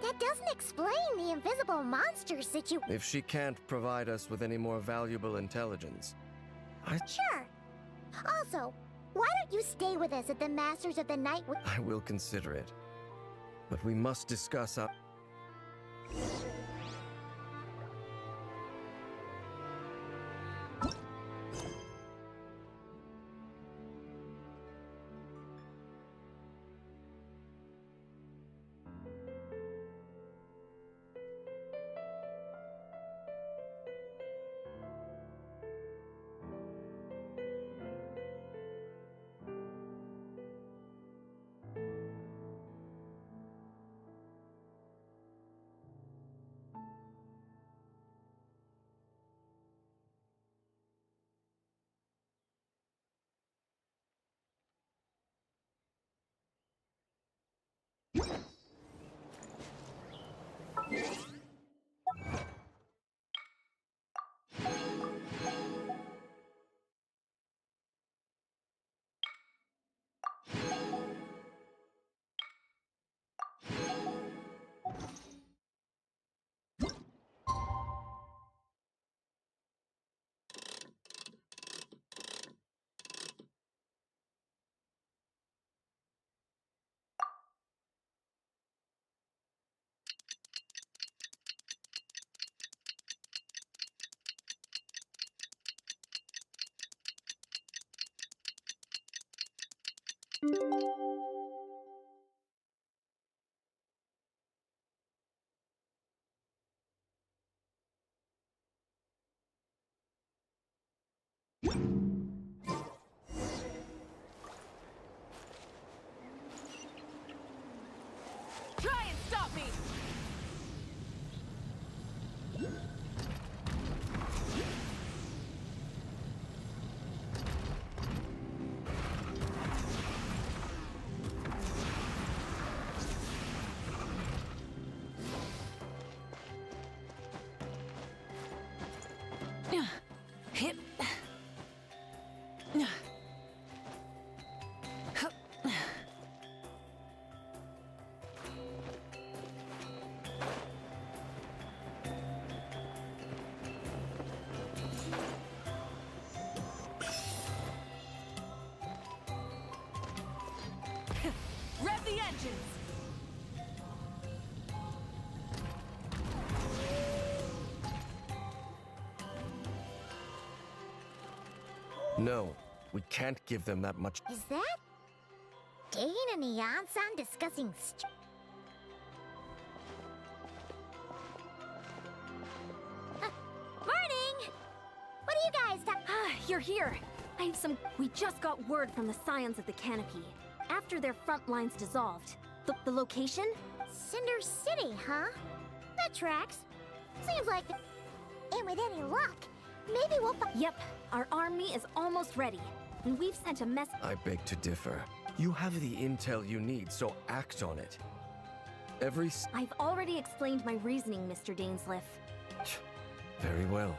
that doesn't explain the invisible monsters that you... If she can't provide us with any more valuable intelligence, Sure. Also, why don't you stay with us at the Masters of the Night... I will consider it. But we must discuss our... Try and stop me! Hit. Rev the engines! No, we can't give them that much... Is that Dane and Neon-san discussing Morning! What are you guys You're here. I have some... We just got word from the Scions of the Canopy. After their front lines dissolved. The location? Cinder City, huh? That tracks. Seems like... And with any luck, maybe we'll find. Yep, our army is almost ready. And we've sent a mess. I beg to differ. You have the intel you need, so act on it. I've already explained my reasoning, Mr. Dainsliff. Very well.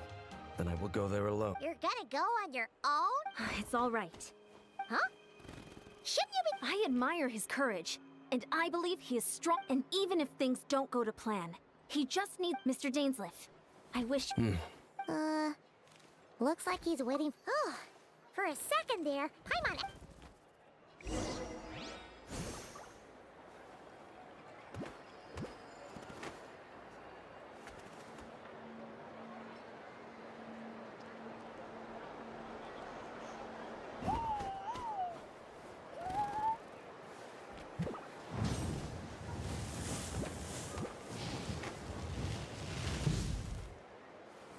Then I will go there alone. You're gonna go on your own? It's all right. Huh? Shouldn't you be? I admire his courage, and I believe he is strong. And even if things don't go to plan, he just needs Mr. Dainsliff. I wish. Looks like he's waiting. Oh, for a second there, I'm on.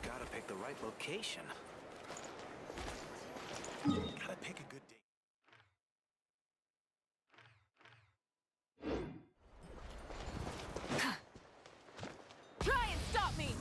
Gotta pick the right location. Gotta pick a good date. Try and stop me!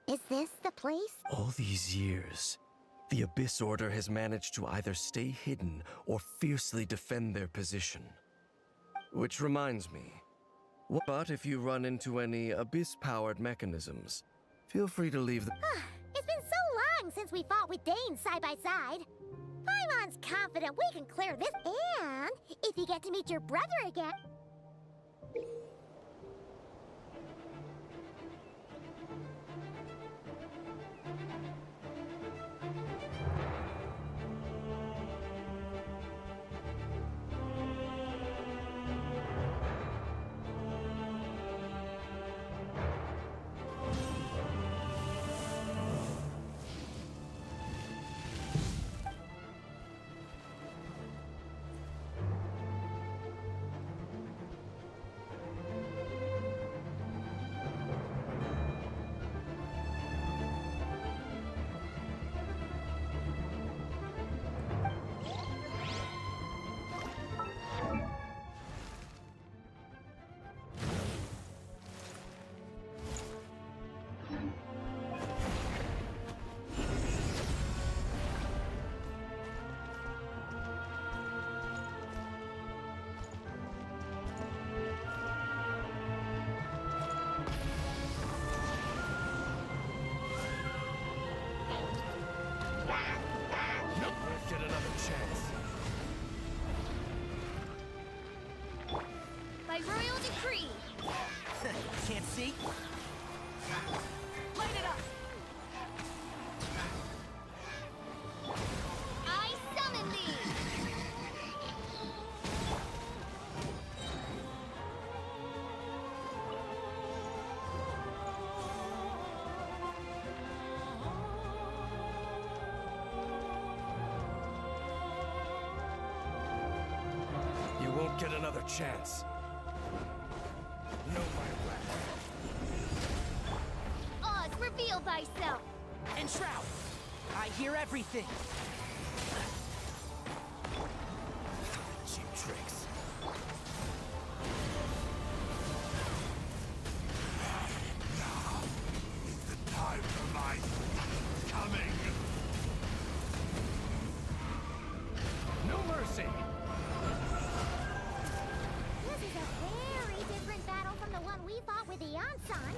Is this the place? All these years, the Abyss Order has managed to either stay hidden or fiercely defend their position. Which reminds me, but if you run into any Abyss-powered mechanisms, feel free to leave the... It's been so long since we fought with Dane side by side. Paimon's confident we can clear this. And if you get to meet your brother again... Get another chance. By royal decree. Can't see? Light it up! I summon thee! You won't get another chance. Know my wrath. Oz, reveal thyself! And Shroud! I hear everything! Cheap tricks. Now, the time for my coming. No mercy. This is a very different battle from the one we fought with the Ansan.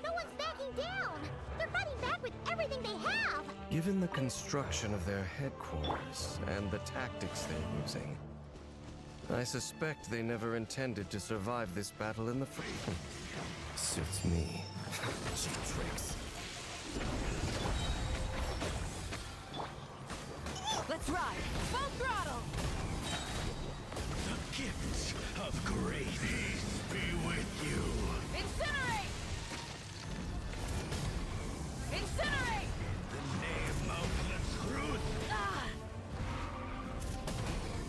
No one's backing down! They're fighting back with everything they have! Given the construction of their headquarters and the tactics they're using, I suspect they never intended to survive this battle in the first. Suits me. Cheap tricks. Let's ride! Full throttle! The gift of grace be with you. Incinerate! Incinerate! The name of the truth. Ah!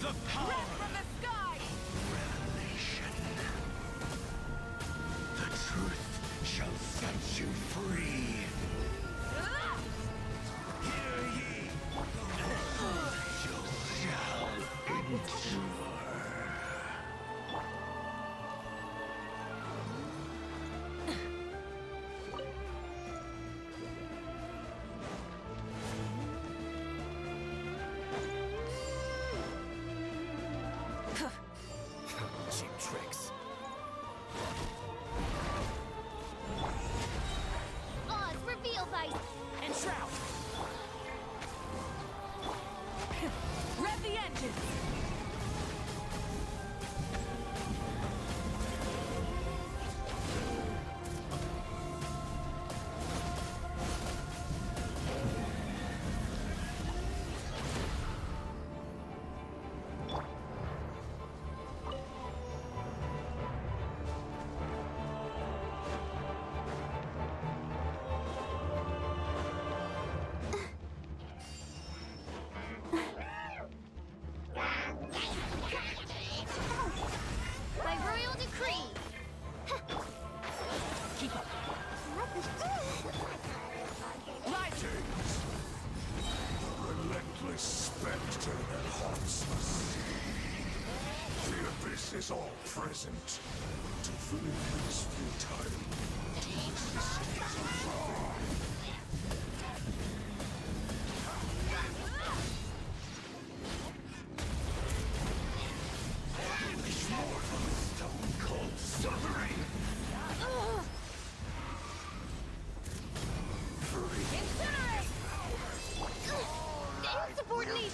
The power. Rip from the sky! Revelation. The truth shall set you free. Ah! Hear ye. The world shall endure. Cheap tricks. Oz, reveal thyself! And Shroud! Rev the engine! By royal decree! Keep up! Lighters! The relentless specter that haunts the sea. The abyss is all present. To flee is futile. To resist is wrong.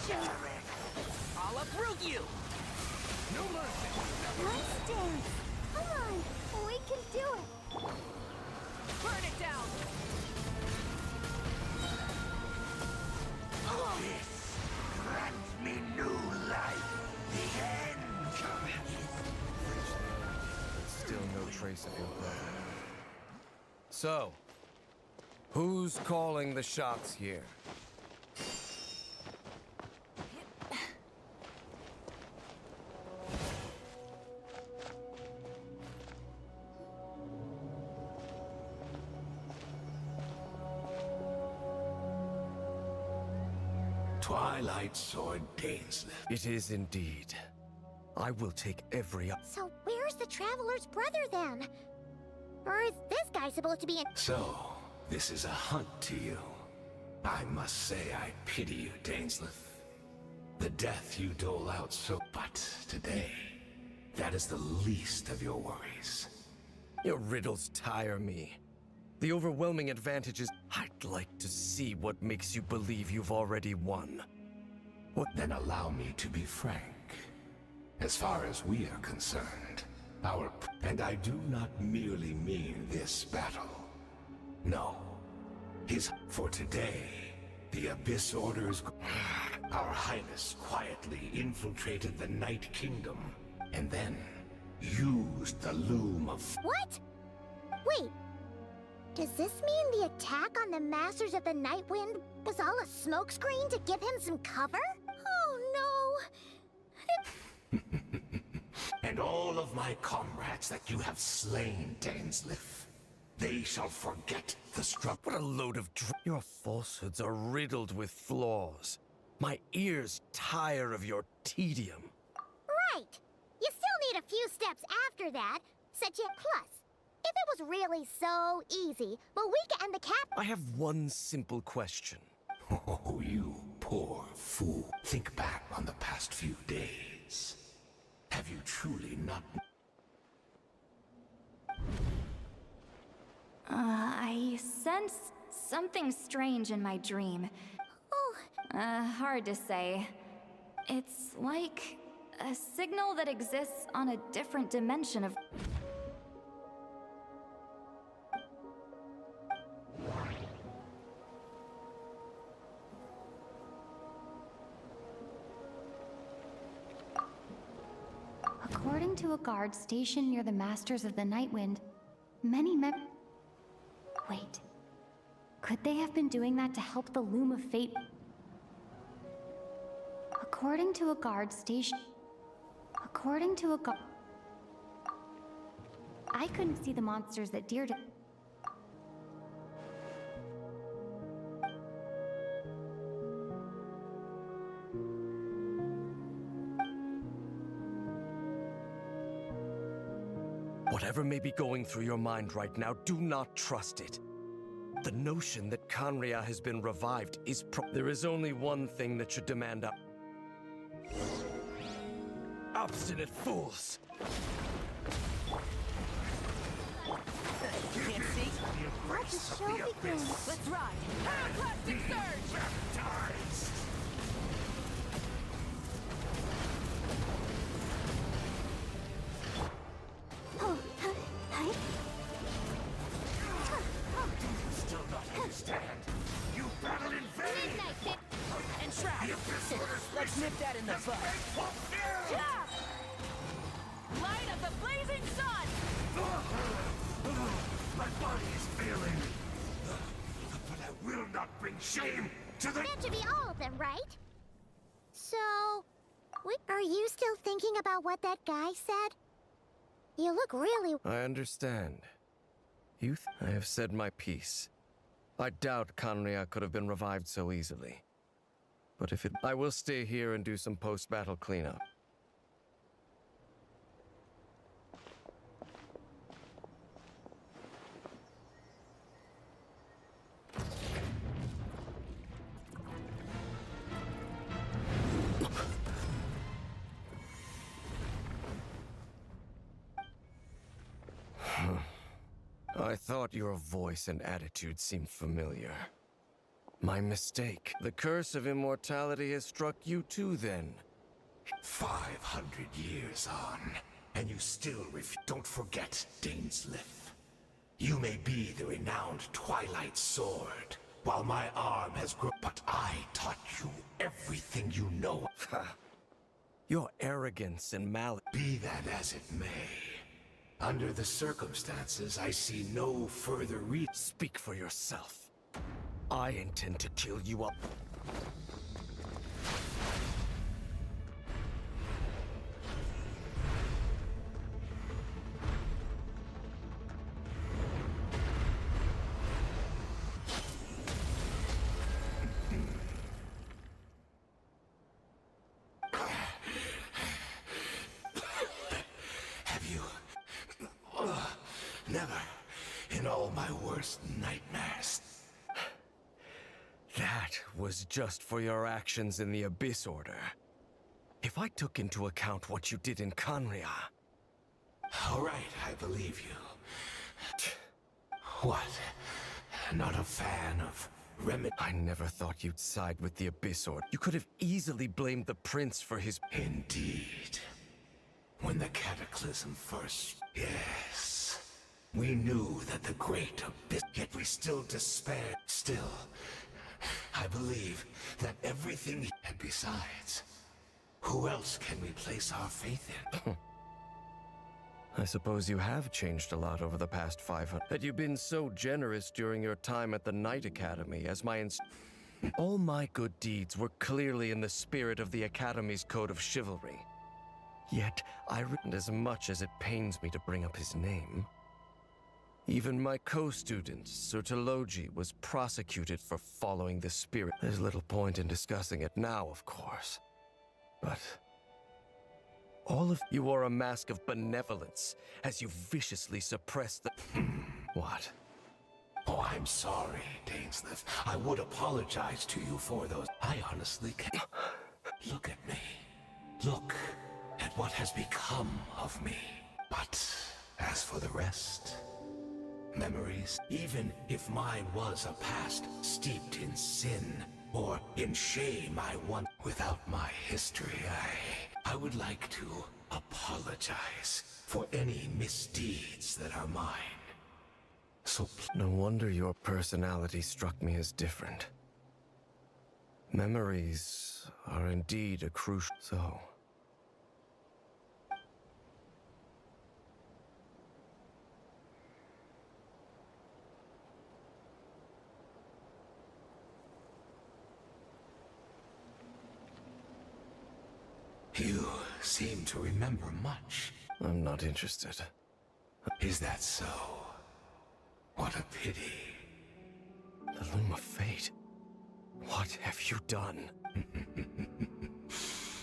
pressure! I'll uproot you! No mercy! Let's dance. Come on, we can do it. Burn it down! This grants me new life. The end. Still no trace of your brother. So, who's calling the shots here? Twilight Sword Dainsleif. It is indeed. I will take every... So where's the Traveler's brother then? Or is this guy supposed to be in... So, this is a hunt to you. I must say I pity you, Dainsleif. The death you dole out so... But today, that is the least of your worries. Your riddles tire me. The overwhelming advantage is... I'd like to see what makes you believe you've already won. What? Then allow me to be frank. As far as we are concerned, and I do not merely mean this battle. No. For today, the Abyss Orders... Our Highness quietly infiltrated the Night Kingdom, and then used the loom of... What? Wait. Does this mean the attack on the Masters of the Nightwind was all a smokescreen to give him some cover? Oh no! And all of my comrades that you have slain, Dainsleif, they shall forget the struggle. What a load of Your falsehoods are riddled with flaws. My ears tire of your tedium. Right! You still need a few steps after that, such as... Plus, if it was really so easy, Malika and the cap... I have one simple question. Oh, you poor fool. Think back on the past few days. Have you truly not... I sense something strange in my dream. Hard to say. It's like a signal that exists on a different dimension of... According to a guard stationed near the Masters of the Nightwind, many Wait. Could they have been doing that to help the Loom of Fate? According to a guard station... According to a guard... I couldn't see the monsters that dared it. Whatever may be going through your mind right now, do not trust it. The notion that Kanria has been revived is There is only one thing that should demand up. Obstinate fools! Can't see? Let the show begin. Let's ride! Plastic surge! Baptized! Still not understand. You battled in vain! And trap! Let's nip that in the bud! Yeah! Light of the blazing sun! My body is failing. But I will not bring shame to the... That should be all of them, right? So... are you still thinking about what that guy said? You look really... I understand. I have said my piece. I doubt Kanria could have been revived so easily. But if it... I will stay here and do some post-battle cleanup. I thought your voice and attitude seemed familiar. My mistake. The curse of immortality has struck you too, then. 500 years on, and you still Don't forget, Dainsleif. You may be the renowned Twilight Sword, while my arm has grown, but I taught you everything you know. Your arrogance and malice. Be that as it may, under the circumstances, I see no further reason. Speak for yourself. I intend to kill you up. Have you? Never. In all my worst nightmares. That was just for your actions in the Abyss Order. If I took into account what you did in Conria... All right, I believe you. What? Not a fan of remedy? I never thought you'd side with the Abyss Order. You could have easily blamed the Prince for his... Indeed. When the Cataclysm first... Yes. We knew that the Great Abyss... Yet we still despair. Still... I believe that everything... And besides, who else can we place our faith in? I suppose you have changed a lot over the past 500. Had you been so generous during your time at the Knight Academy as my all my good deeds were clearly in the spirit of the Academy's code of chivalry. Yet, and as much as it pains me to bring up his name, even my co-student, Sir Tologi, was prosecuted for following the spirit. There's little point in discussing it now, of course. But all of you wore a mask of benevolence as you viciously suppressed the... What? Oh, I'm sorry, Dainsleif. I would apologize to you for those. I honestly can't. Look at me. Look at what has become of me. But as for the rest... Memories, even if mine was a past steeped in sin or in shame, without my history, I would like to apologize for any misdeeds that are mine. So no wonder your personality struck me as different. Memories are indeed a crucial... So... You seem to remember much. I'm not interested. Is that so? What a pity. The Loom of Fate. What have you done?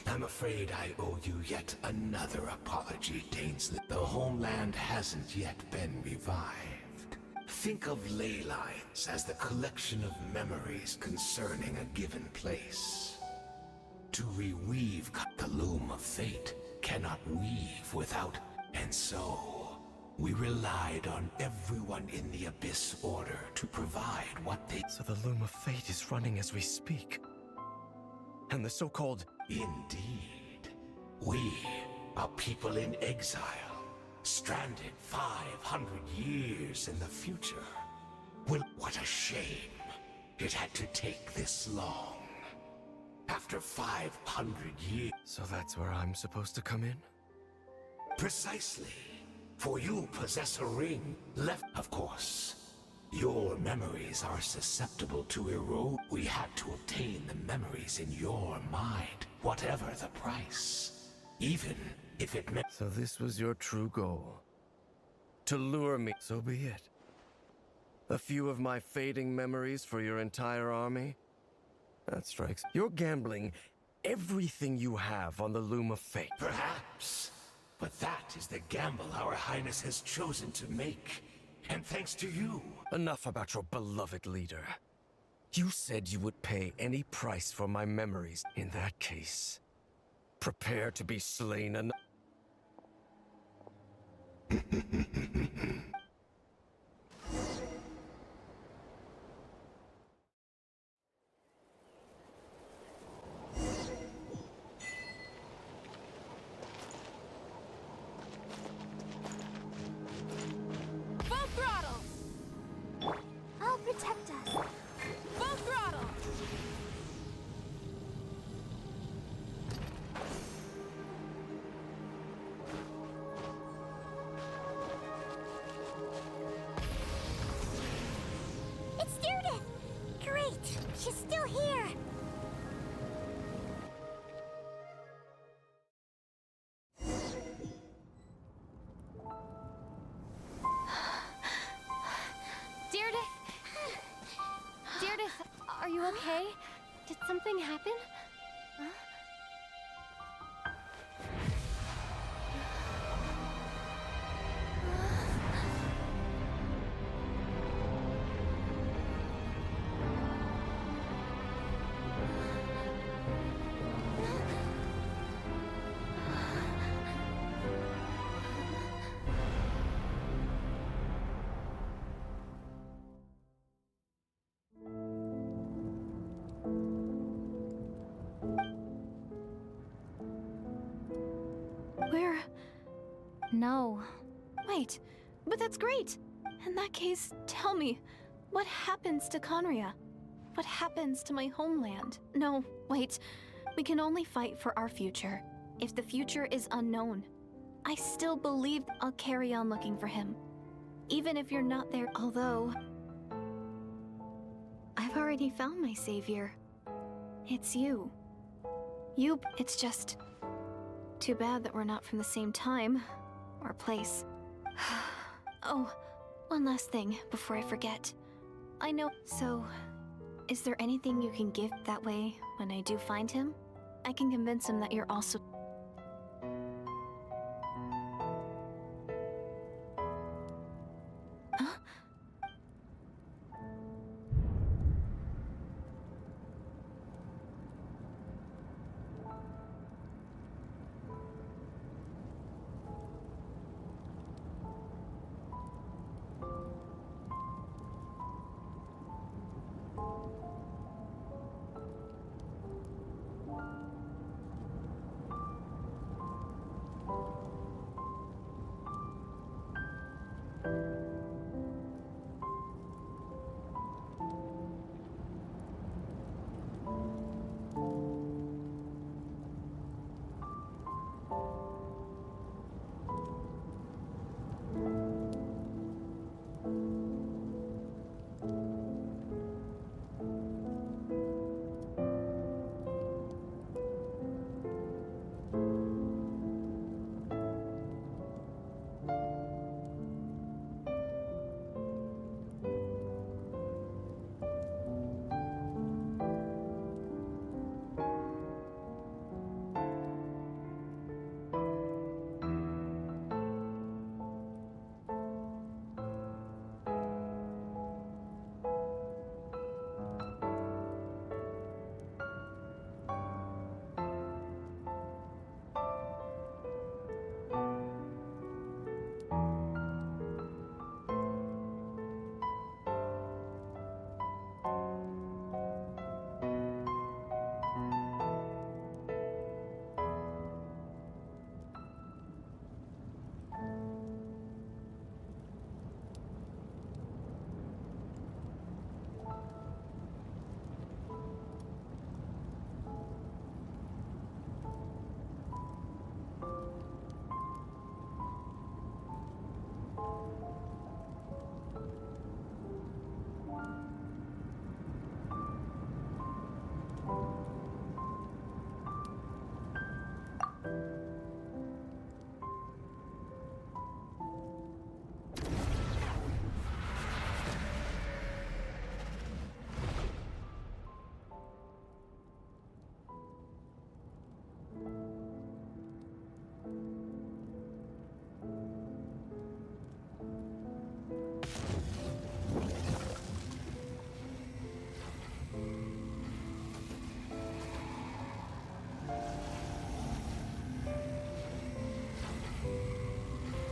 I'm afraid I owe you yet another apology, Dainsleif. The homeland hasn't yet been revived. Think of ley lines as the collection of memories concerning a given place. To reweave the Loom of Fate cannot weave without... And so, we relied on everyone in the Abyss Order to provide what they... So the Loom of Fate is running as we speak. And the so-called... Indeed. We are people in exile, stranded 500 years in the future. Well, what a shame it had to take this long. After 500 years... So that's where I'm supposed to come in? Precisely. For you possess a ring left... Of course, your memories are susceptible to erode. We had to obtain the memories in your mind, whatever the price. Even if it meant... So this was your true goal. To lure me. So be it. A few of my fading memories for your entire army? That strikes. You're gambling everything you have on the Loom of Fate. Perhaps. But that is the gamble our Highness has chosen to make. And thanks to you. Enough about your beloved leader. You said you would pay any price for my memories. In that case, prepare to be slain and... something happen? Huh? Where? No. Wait, but that's great! In that case, tell me, what happens to Conria? What happens to my homeland? No, wait. We can only fight for our future. If the future is unknown, I still believe I'll carry on looking for him. Even if you're not there, although I've already found my savior. It's you. It's just too bad that we're not from the same time or place. Oh, one last thing before I forget. I know. So, is there anything you can give that way when I do find him? I can convince him that you're also. Huh?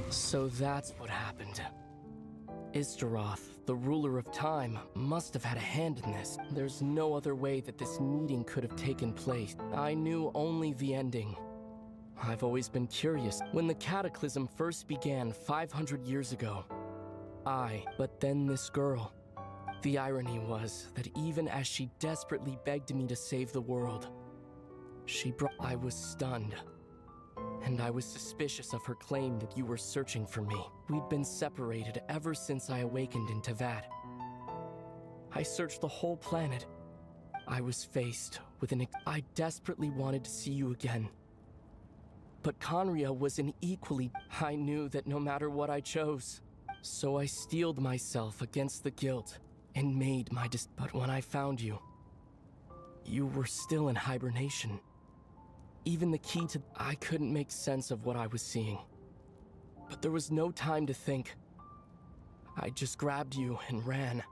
So that's what happened. Izdaroth, the ruler of time, must have had a hand in this. There's no other way that this meeting could have taken place. I knew only the ending. I've always been curious. When the cataclysm first began 500 years ago, but then this girl. The irony was that even as she desperately begged me to save the world, I was stunned. And I was suspicious of her claim that you were searching for me. We'd been separated ever since I awakened in Teyvat. I searched the whole planet. I was faced with I desperately wanted to see you again. But Conria was an equally... I knew that no matter what I chose. So I steeled myself against the guilt and made my But when I found you, you were still in hibernation. Even the key to... I couldn't make sense of what I was seeing. But there was no time to think. I just grabbed you and ran.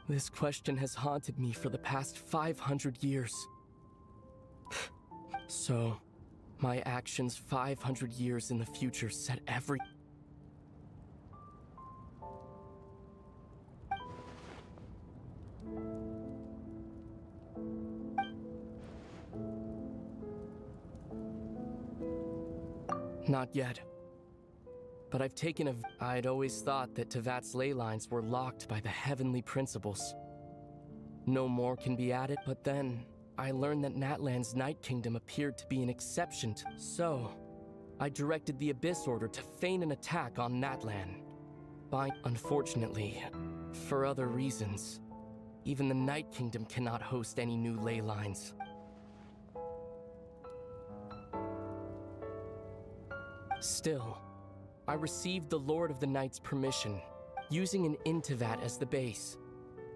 This question has haunted me for the past 500 years. So, my actions 500 years in the future set every... Not yet. But I've taken a... I'd always thought that Tevat's ley lines were locked by the heavenly principles. No more can be added, but then I learned that Natlan's Night Kingdom appeared to be an exception to... So, I directed the Abyss Order to feign an attack on Natlan. Unfortunately, for other reasons, even the Night Kingdom cannot host any new ley lines. Still, I received the Lord of the Night's permission. Using an Intivat as the base,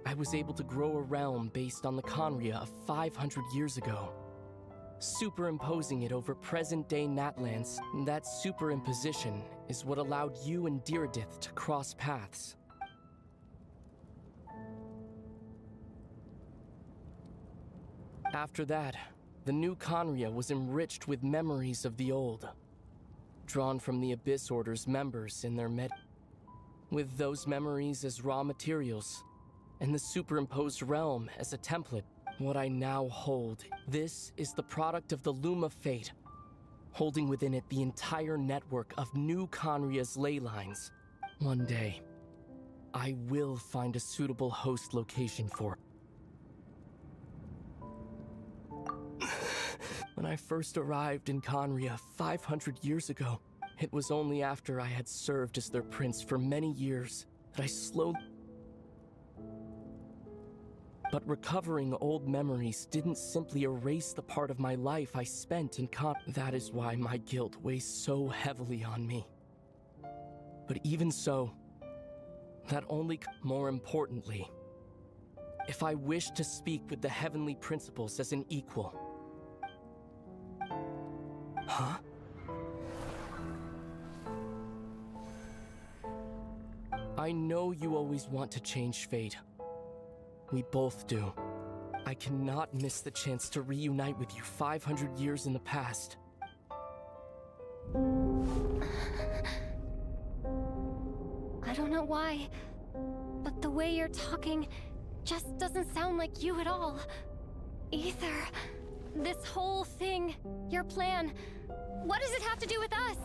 I was able to grow a realm based on the Conria of 500 years ago. Superimposing it over present-day Natlands, that superimposition is what allowed you and Diridith to cross paths. After that, the new Conria was enriched with memories of the old, drawn from the Abyss Order's members in their with those memories as raw materials, and the superimposed realm as a template. What I now hold, this is the product of the Loom of Fate, holding within it the entire network of new Conria's ley lines. One day, I will find a suitable host location for it. When I first arrived in Conria 500 years ago, it was only after I had served as their prince for many years that I slowly... But recovering old memories didn't simply erase the part of my life I spent in That is why my guilt weighs so heavily on me. But even so, that only... More importantly, if I wish to speak with the heavenly principles as an equal... Huh? I know you always want to change fate. We both do. I cannot miss the chance to reunite with you 500 years in the past. I don't know why, but the way you're talking just doesn't sound like you at all. Ether, this whole thing, your plan, what does it have to do with us?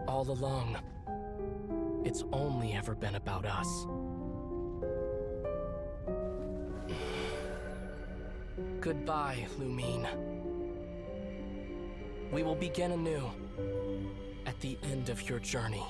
All along, it's only ever been about us. Goodbye, Lumine. We will begin anew at the end of your journey.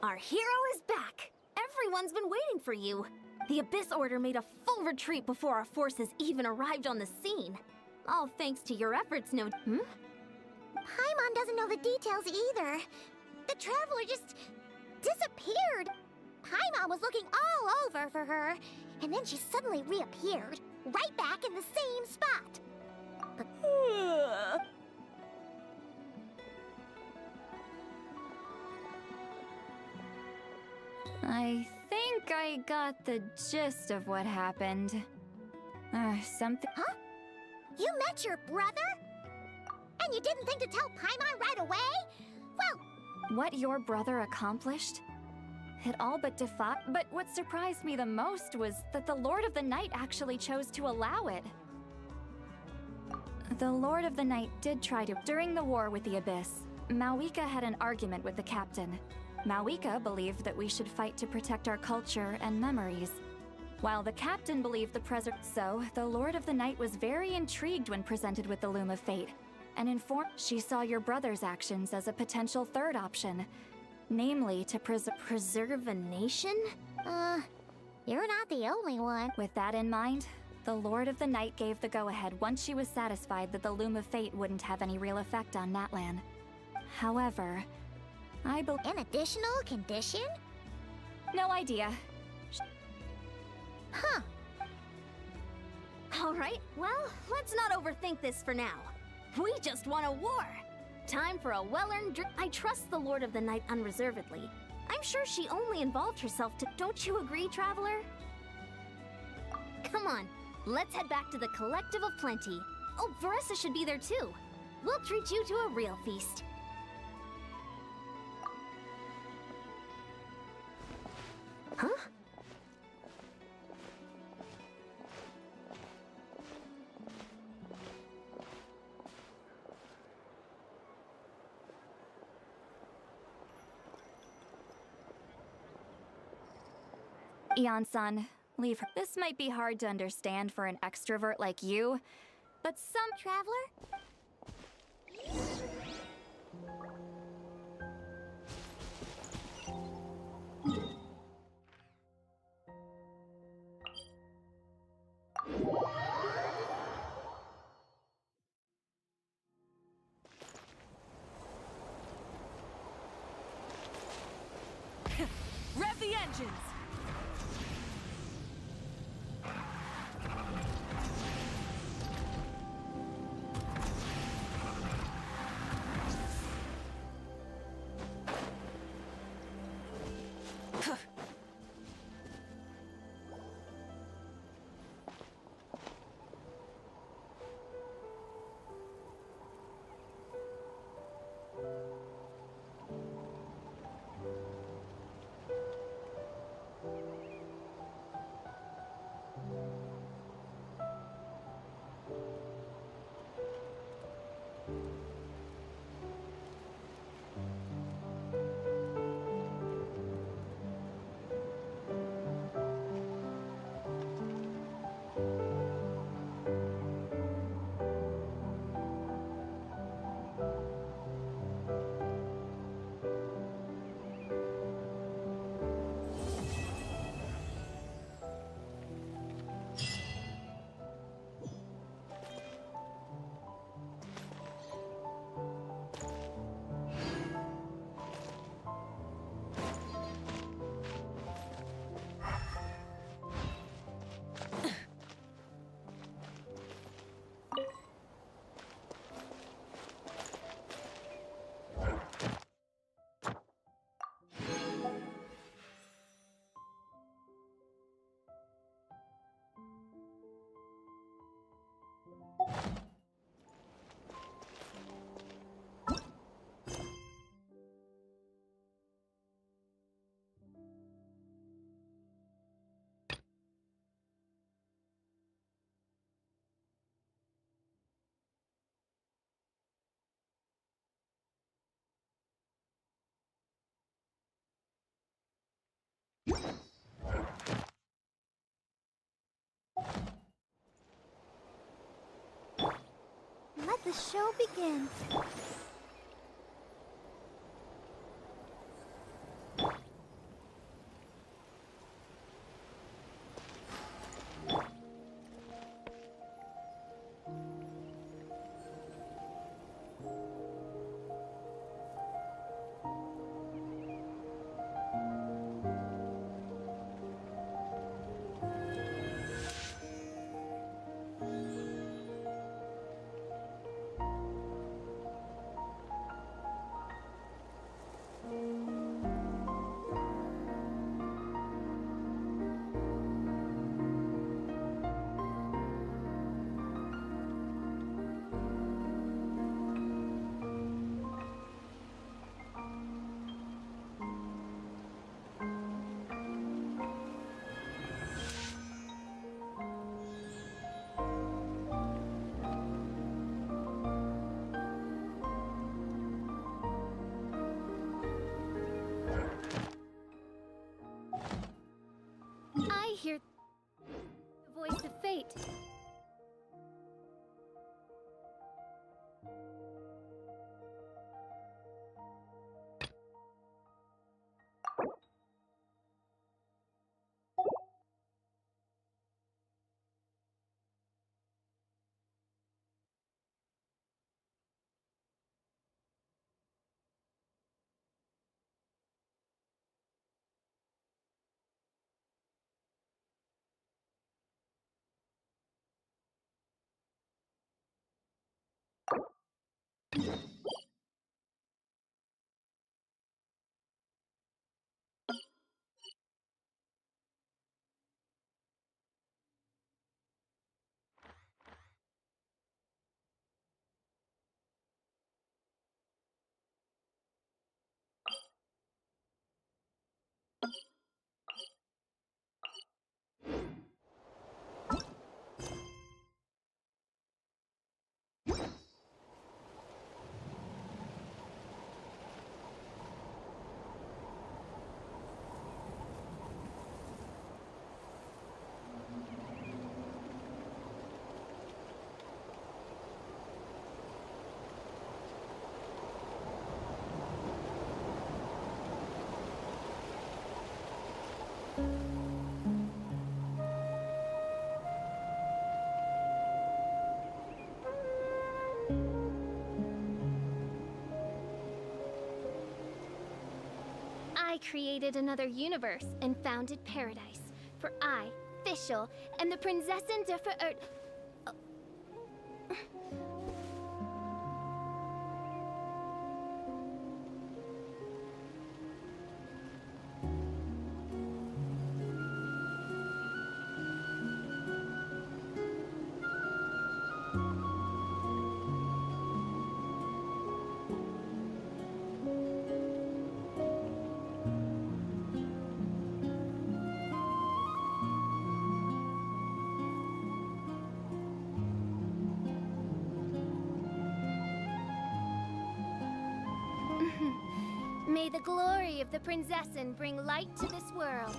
Our hero is back! Everyone's been waiting for you! The Abyss Order made a full retreat before our forces even arrived on the scene. All thanks to your efforts, no... Paimon doesn't know the details either. The Traveler just... disappeared. Paimon was looking all over for her, and then she suddenly reappeared, right back in the same spot. But... I think I got the gist of what happened. Something... Huh? You met your brother? And you didn't think to tell Paimon right away? Well, What your brother accomplished? It all but defied. But what surprised me the most was that the Lord of the Night actually chose to allow it. The Lord of the Night did try to. During the war with the Abyss, Malwika had an argument with the captain. Malwika believed that we should fight to protect our culture and memories, while the captain believed the So, the Lord of the Night was very intrigued when presented with the Loom of Fate, and informed she saw your brother's actions as a potential third option, namely to preserve a nation? You're not the only one. With that in mind, the Lord of the Night gave the go-ahead once she was satisfied that the Loom of Fate wouldn't have any real effect on Natlan. However, I believe... An additional condition? No idea. Huh. Alright, well, let's not overthink this for now. We just won a war! Time for a well-earned drink. I trust the Lord of the Night unreservedly. I'm sure she only involved herself to... Don't you agree, Traveler? Come on, let's head back to the Collective of Plenty. Oh, Veressa should be there too. We'll treat you to a real feast. Huh? Eon-san, leave her. This might be hard to understand for an extrovert like you, but some... Traveler? Rev the engines! Let the show begin. hear the voice of fate. I created another universe and founded paradise. For I, Fischl, am the Prinzessin der Verirrt... May the glory of the Prinzessin bring light to this world.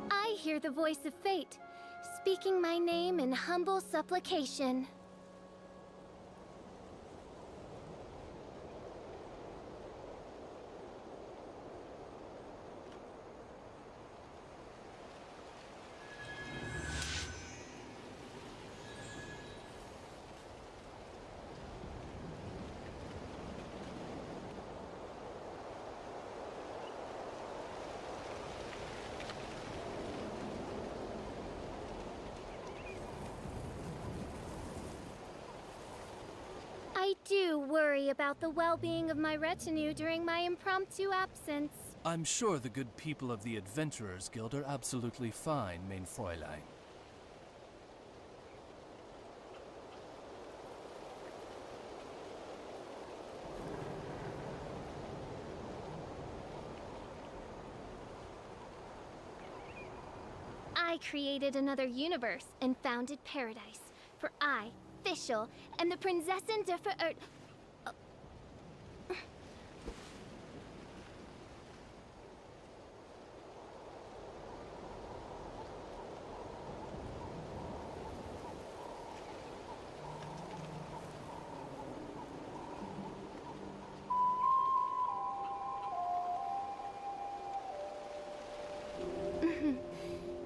I hear the voice of fate, speaking my name in humble supplication. I do worry about the well-being of my retinue during my impromptu absence. I'm sure the good people of the Adventurers Guild are absolutely fine, mein Fräulein. I created another universe and founded paradise. For I, Fischl, am the Prinzessin der Verirrt...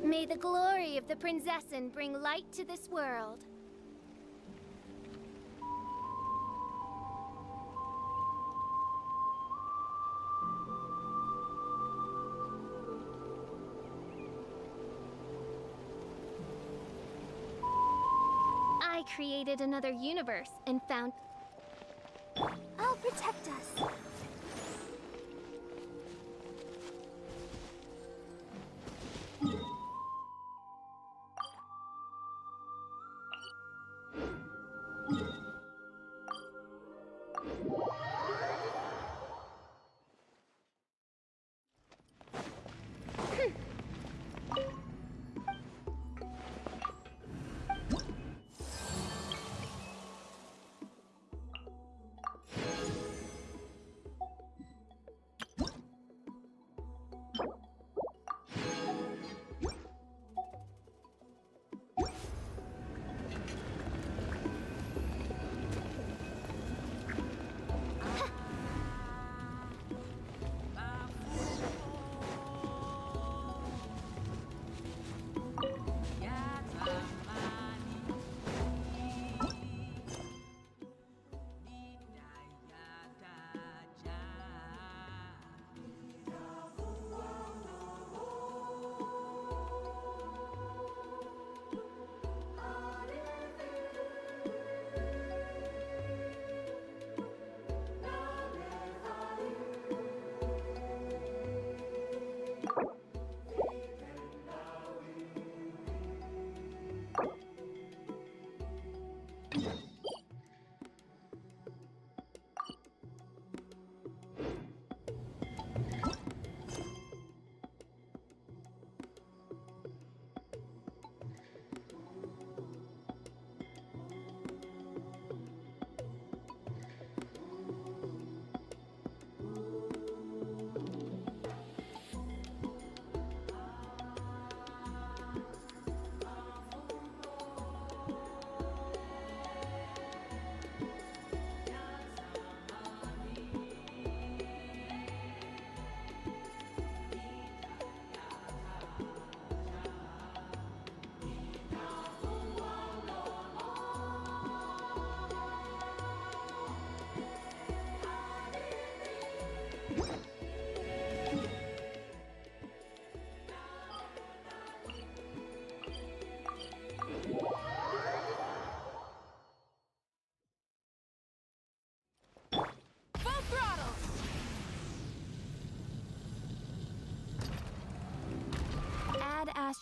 May the glory of the Prinzessin bring light to this world. I created another universe and found... I'll protect us.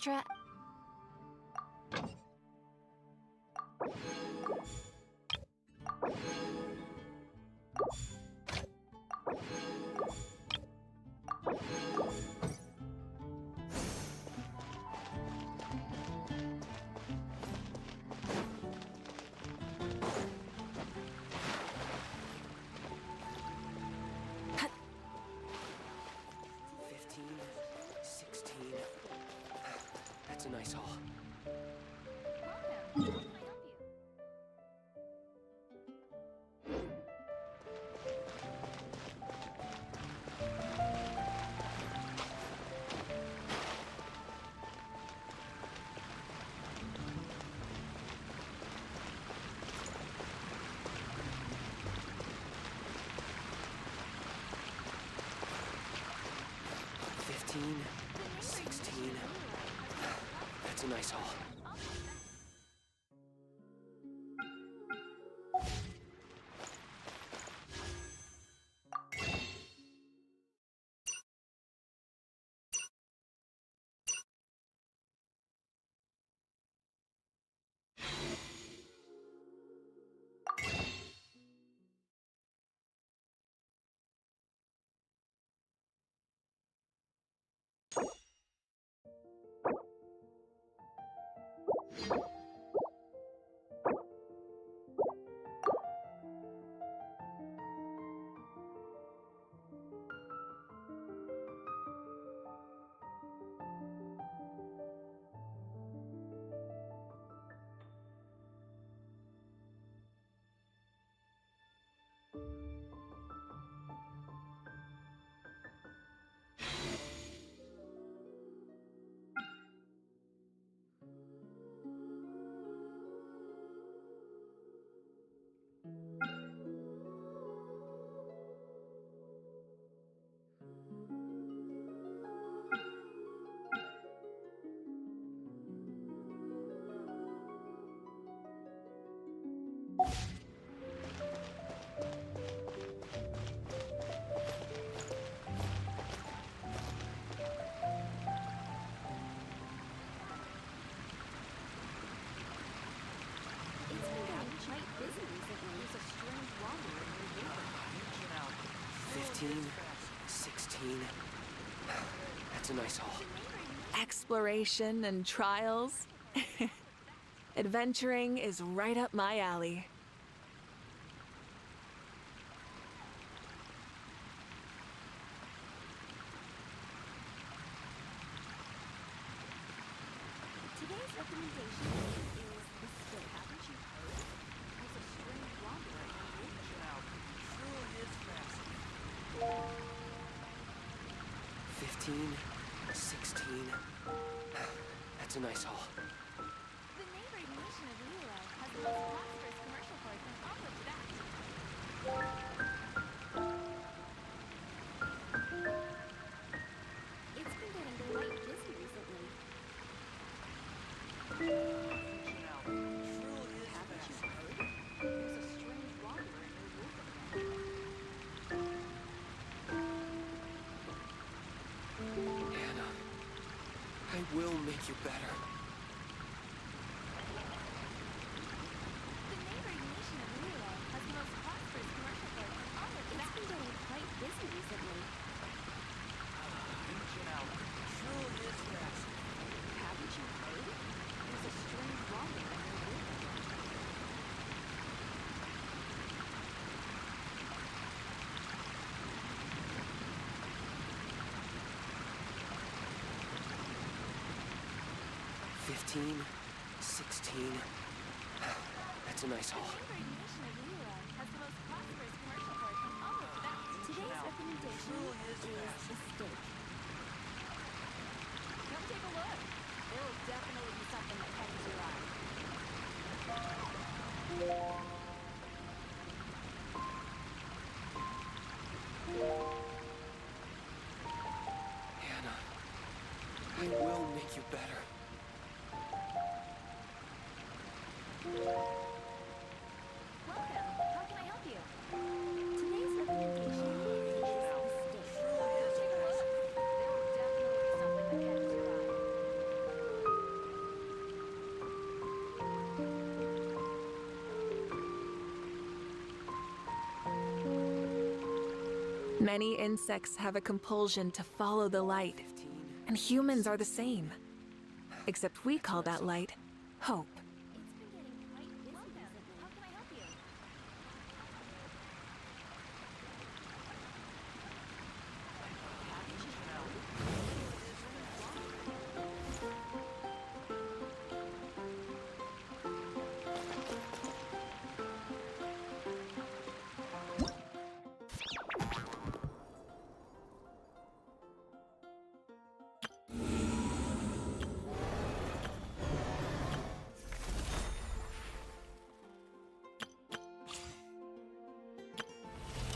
extra. That's a nice haul. That's a nice haul. That's a nice haul. Exploration and trials. Adventuring is right up my alley. Today's recommendation is the steak. Haven't you heard? There's a strange wandering in the region. Truly is fascinating. 15, 16. That's a nice haul. The neighboring nation of Lilo has the most prosperous commercial port and all of that. It's been getting quite busy recently. Haven't you heard? There's a strange wanderer in their roof again. Hannah, I will make you better. The neighboring nation of Lilo has the most prosperous commercial port and all of that. It's been getting quite busy recently. Truly is fascinating. Haven't you heard? There's a strange wanderer in their roof again. 15, 16. That's a nice haul. The neighboring nation of Lilo has the most prosperous commercial port and all of that. Today's recommendation is the steak. Come take a look. There will definitely be something that catches your eye. Hannah, I will make you better. Welcome. How can I help you? Today's recommendation is the steak. Come take a look. There will definitely be something that catches your eye. Many insects have a compulsion to follow the light, and humans are the same. Except we call that light hope.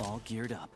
All geared up.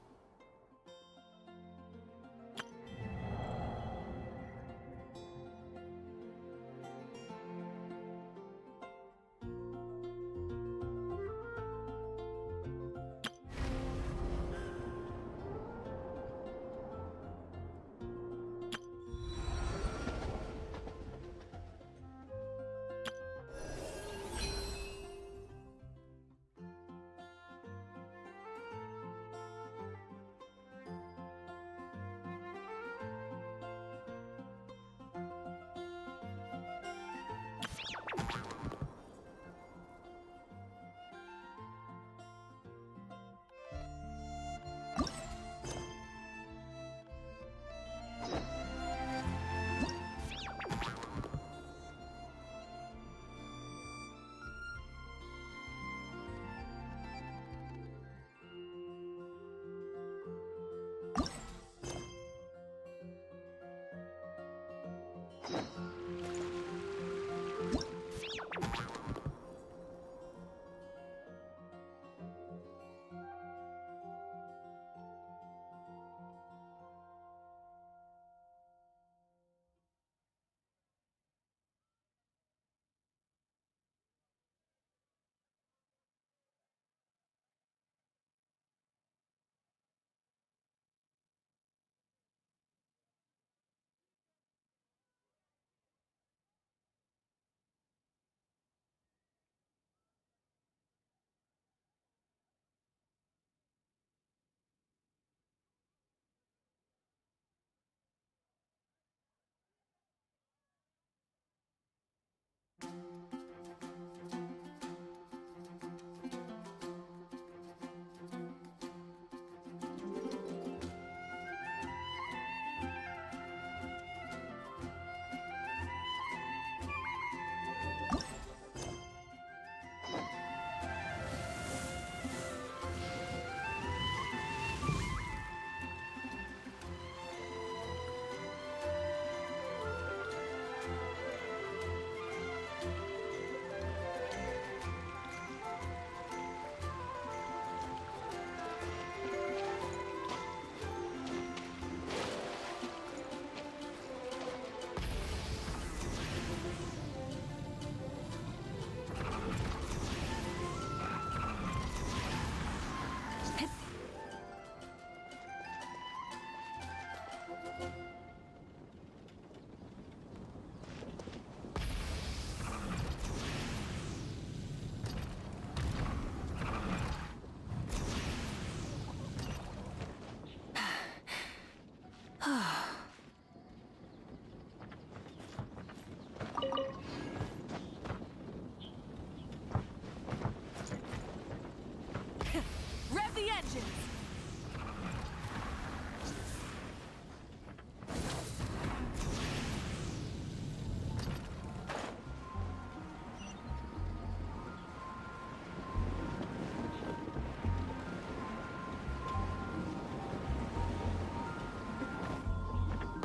Rev the engines!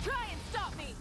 Try and stop me!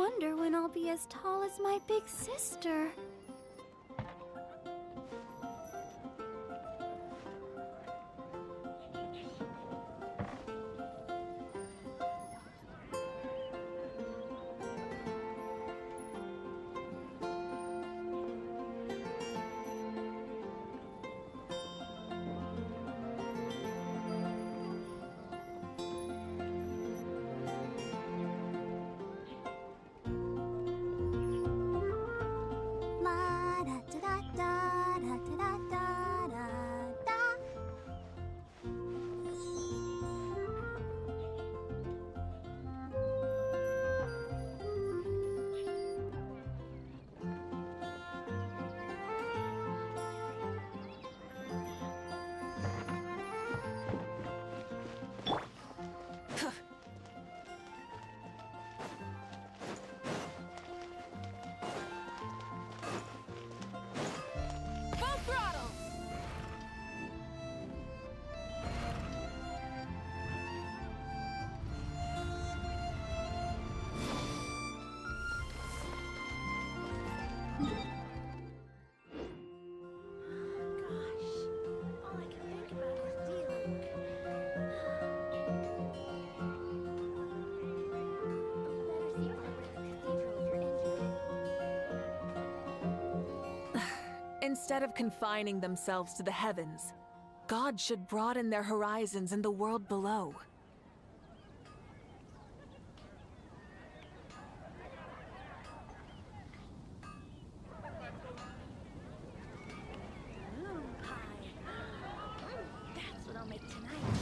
wonder when I'll be as tall as my big sister. La da da da da da da da da. Full throttle! Instead of confining themselves to the heavens, God should broaden their horizons in the world below. Moon pie. That's what I'll make tonight.